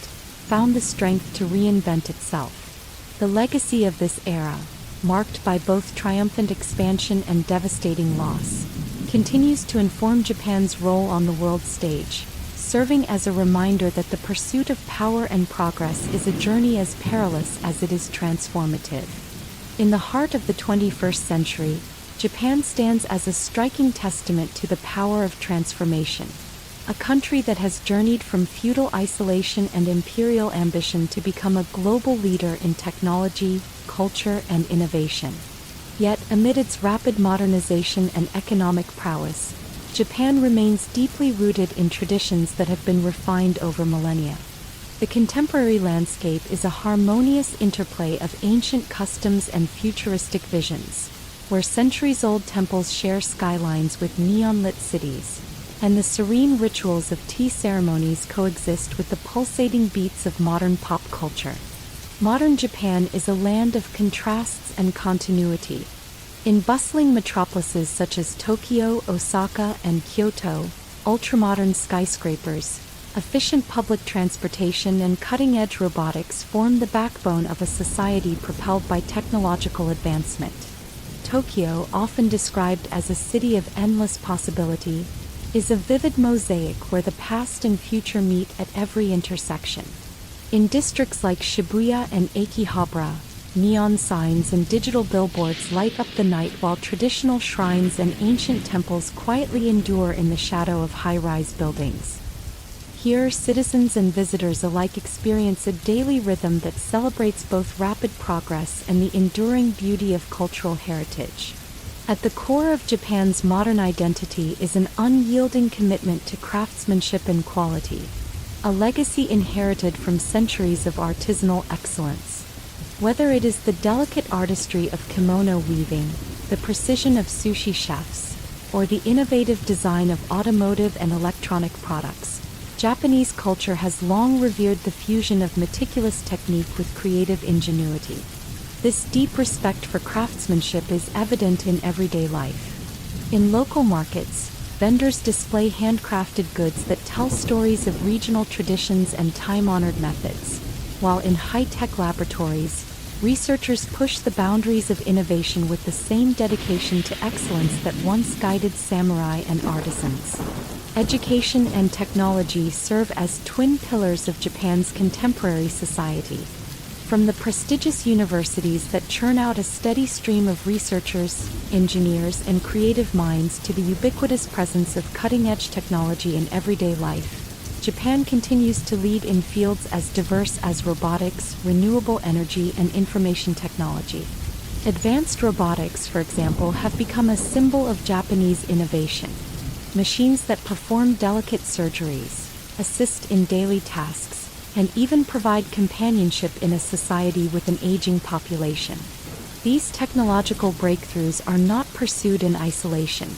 found the strength to reinvent itself. The legacy of this era, marked by both triumphant expansion and devastating loss, continues to inform Japan's role on the world stage, serving as a reminder that the pursuit of power and progress is a journey as perilous as it is transformative. In the heart of the 21st century, Japan stands as a striking testament to the power of transformation, a country that has journeyed from feudal isolation and imperial ambition to become a global leader in technology, culture, and innovation. Yet, amid its rapid modernization and economic prowess, Japan remains deeply rooted in traditions that have been refined over millennia. The contemporary landscape is a harmonious interplay of ancient customs and futuristic visions, where centuries-old temples share skylines with neon-lit cities, and the serene rituals of tea ceremonies coexist with the pulsating beats of modern pop culture. Modern Japan is a land of contrasts and continuity. In bustling metropolises such as Tokyo, Osaka, and Kyoto, ultramodern skyscrapers, efficient public transportation, and cutting-edge robotics form the backbone of a society propelled by technological advancement. Tokyo, often described as a city of endless possibility, is a vivid mosaic where the past and future meet at every intersection. In districts like Shibuya and Akihabara, neon signs and digital billboards light up the night while traditional shrines and ancient temples quietly endure in the shadow of high-rise buildings. Here, citizens and visitors alike experience a daily rhythm that celebrates both rapid progress and the enduring beauty of cultural heritage. At the core of Japan's modern identity is an unyielding commitment to craftsmanship and quality, a legacy inherited from centuries of artisanal excellence. Whether it is the delicate artistry of kimono weaving, the precision of sushi chefs, or the innovative design of automotive and electronic products, Japanese culture has long revered the fusion of meticulous technique with creative ingenuity. This deep respect for craftsmanship is evident in everyday life. In local markets, vendors display handcrafted goods that tell stories of regional traditions and time-honored methods, while in high-tech laboratories, researchers push the boundaries of innovation with the same dedication to excellence that once guided samurai and artisans. Education and technology serve as twin pillars of Japan's contemporary society. From the prestigious universities that churn out a steady stream of researchers, engineers, and creative minds to the ubiquitous presence of cutting-edge technology in everyday life, Japan continues to lead in fields as diverse as robotics, renewable energy, and information technology. Advanced robotics, for example, have become a symbol of Japanese innovation. Machines that perform delicate surgeries, assist in daily tasks, and even provide companionship in a society with an aging population. These technological breakthroughs are not pursued in isolation.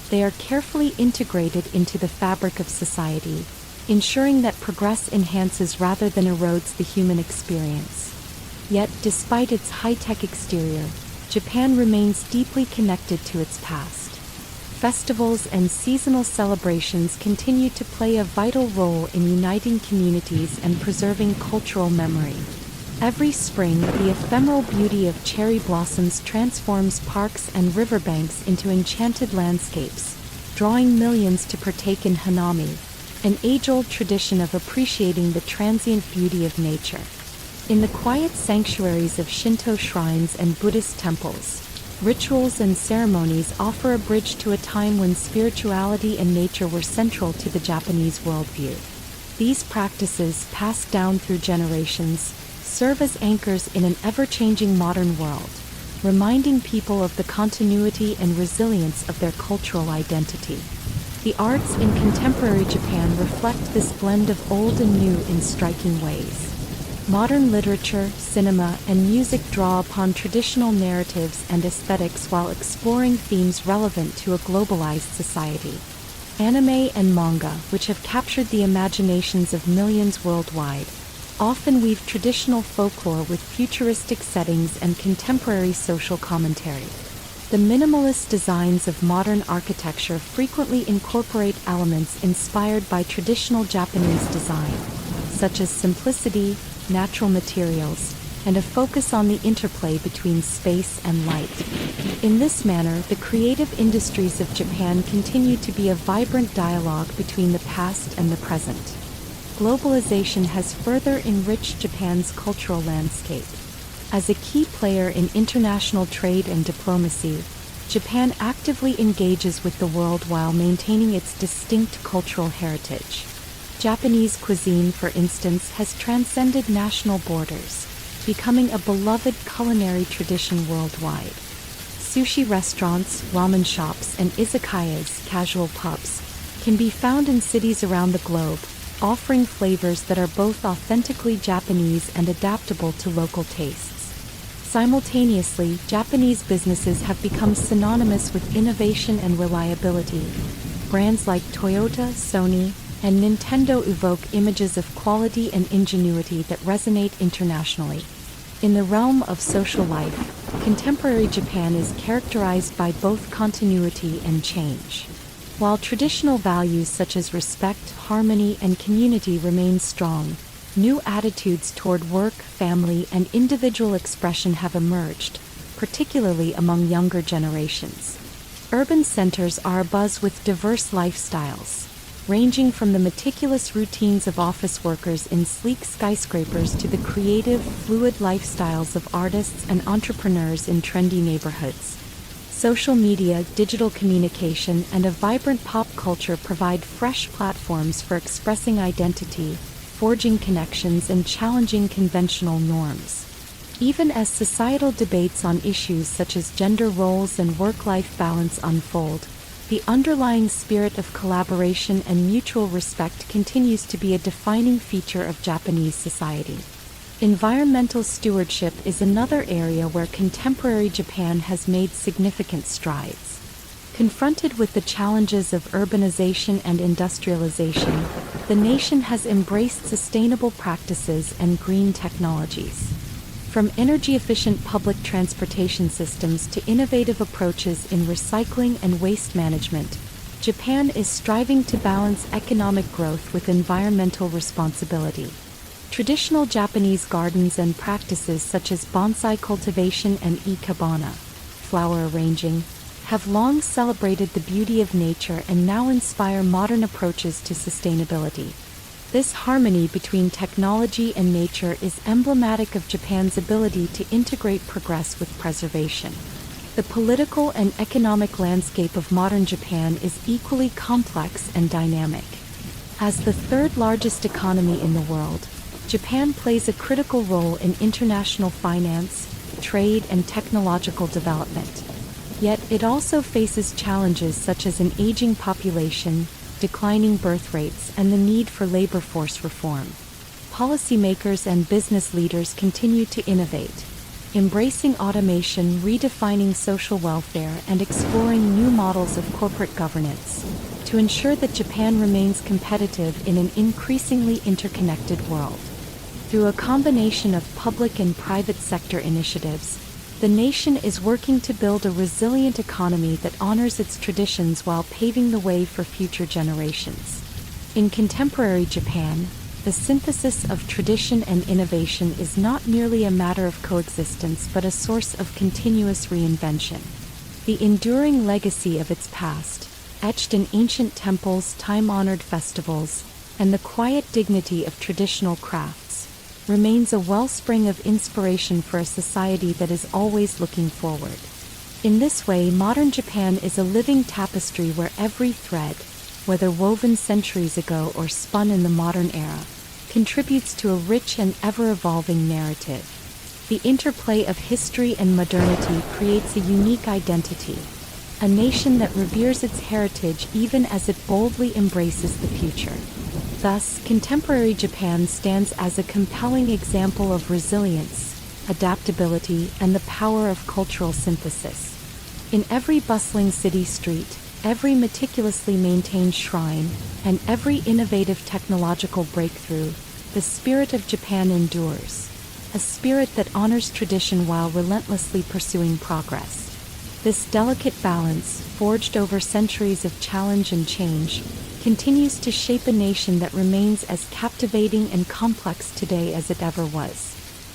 They are carefully integrated into the fabric of society, ensuring that progress enhances rather than erodes the human experience. Yet, despite its high-tech exterior, Japan remains deeply connected to its past. Festivals and seasonal celebrations continue to play a vital role in uniting communities and preserving cultural memory. Every spring, the ephemeral beauty of cherry blossoms transforms parks and riverbanks into enchanted landscapes, drawing millions to partake in hanami, an age-old tradition of appreciating the transient beauty of nature. In the quiet sanctuaries of Shinto shrines and Buddhist temples, rituals and ceremonies offer a bridge to a time when spirituality and nature were central to the Japanese worldview. These practices, passed down through generations, serve as anchors in an ever-changing modern world, reminding people of the continuity and resilience of their cultural identity. The arts in contemporary Japan reflect this blend of old and new in striking ways. Modern literature, cinema, and music draw upon traditional narratives and aesthetics while exploring themes relevant to a globalized society. Anime and manga, which have captured the imaginations of millions worldwide, often weave traditional folklore with futuristic settings and contemporary social commentary. The minimalist designs of modern architecture frequently incorporate elements inspired by traditional Japanese design, such as simplicity, natural materials, and a focus on the interplay between space and light. In this manner, the creative industries of Japan continue to be a vibrant dialogue between the past and the present. Globalization has further enriched Japan's cultural landscape. As a key player in international trade and diplomacy, Japan actively engages with the world while maintaining its distinct cultural heritage. Japanese cuisine, for instance, has transcended national borders, becoming a beloved culinary tradition worldwide. Sushi restaurants, ramen shops, and izakayas, casual pubs, can be found in cities around the globe, offering flavors that are both authentically Japanese and adaptable to local tastes. Simultaneously, Japanese businesses have become synonymous with innovation and reliability. Brands like Toyota, Sony, and Nintendo evoke images of quality and ingenuity that resonate internationally. In the realm of social life, contemporary Japan is characterized by both continuity and change. While traditional values such as respect, harmony, and community remain strong, new attitudes toward work, family, and individual expression have emerged, particularly among younger generations. Urban centers are abuzz with diverse lifestyles, ranging from the meticulous routines of office workers in sleek skyscrapers to the creative, fluid lifestyles of artists and entrepreneurs in trendy neighborhoods. Social media, digital communication, and a vibrant pop culture provide fresh platforms for expressing identity, forging connections, and challenging conventional norms. Even as societal debates on issues such as gender roles and work-life balance unfold, the underlying spirit of collaboration and mutual respect continues to be a defining feature of Japanese society. Environmental stewardship is another area where contemporary Japan has made significant strides. Confronted with the challenges of urbanization and industrialization, the nation has embraced sustainable practices and green technologies. From energy-efficient public transportation systems to innovative approaches in recycling and waste management, Japan is striving to balance economic growth with environmental responsibility. Traditional Japanese gardens and practices such as bonsai cultivation and ikebana, flower arranging, have long celebrated the beauty of nature and now inspire modern approaches to sustainability. This harmony between technology and nature is emblematic of Japan's ability to integrate progress with preservation. The political and economic landscape of modern Japan is equally complex and dynamic. As the third largest economy in the world, Japan plays a critical role in international finance, trade, and technological development. Yet it also faces challenges such as an aging population, declining birth rates, and the need for labor force reform. Policymakers and business leaders continue to innovate, embracing automation, redefining social welfare, and exploring new models of corporate governance to ensure that Japan remains competitive in an increasingly interconnected world. Through a combination of public and private sector initiatives, the nation is working to build a resilient economy that honors its traditions while paving the way for future generations. In contemporary Japan, the synthesis of tradition and innovation is not merely a matter of coexistence but a source of continuous reinvention. The enduring legacy of its past, etched in ancient temples, time-honored festivals, and the quiet dignity of traditional crafts, remains a wellspring of inspiration for a society that is always looking forward. In this way, modern Japan is a living tapestry where every thread, whether woven centuries ago or spun in the modern era, contributes to a rich and ever-evolving narrative. The interplay of history and modernity creates a unique identity, a nation that reveres its heritage even as it boldly embraces the future. Thus, contemporary Japan stands as a compelling example of resilience, adaptability, and the power of cultural synthesis. In every bustling city street, every meticulously maintained shrine, and every innovative technological breakthrough, the spirit of Japan endures, a spirit that honors tradition while relentlessly pursuing progress. This delicate balance, forged over centuries of challenge and change, continues to shape a nation that remains as captivating and complex today as it ever was.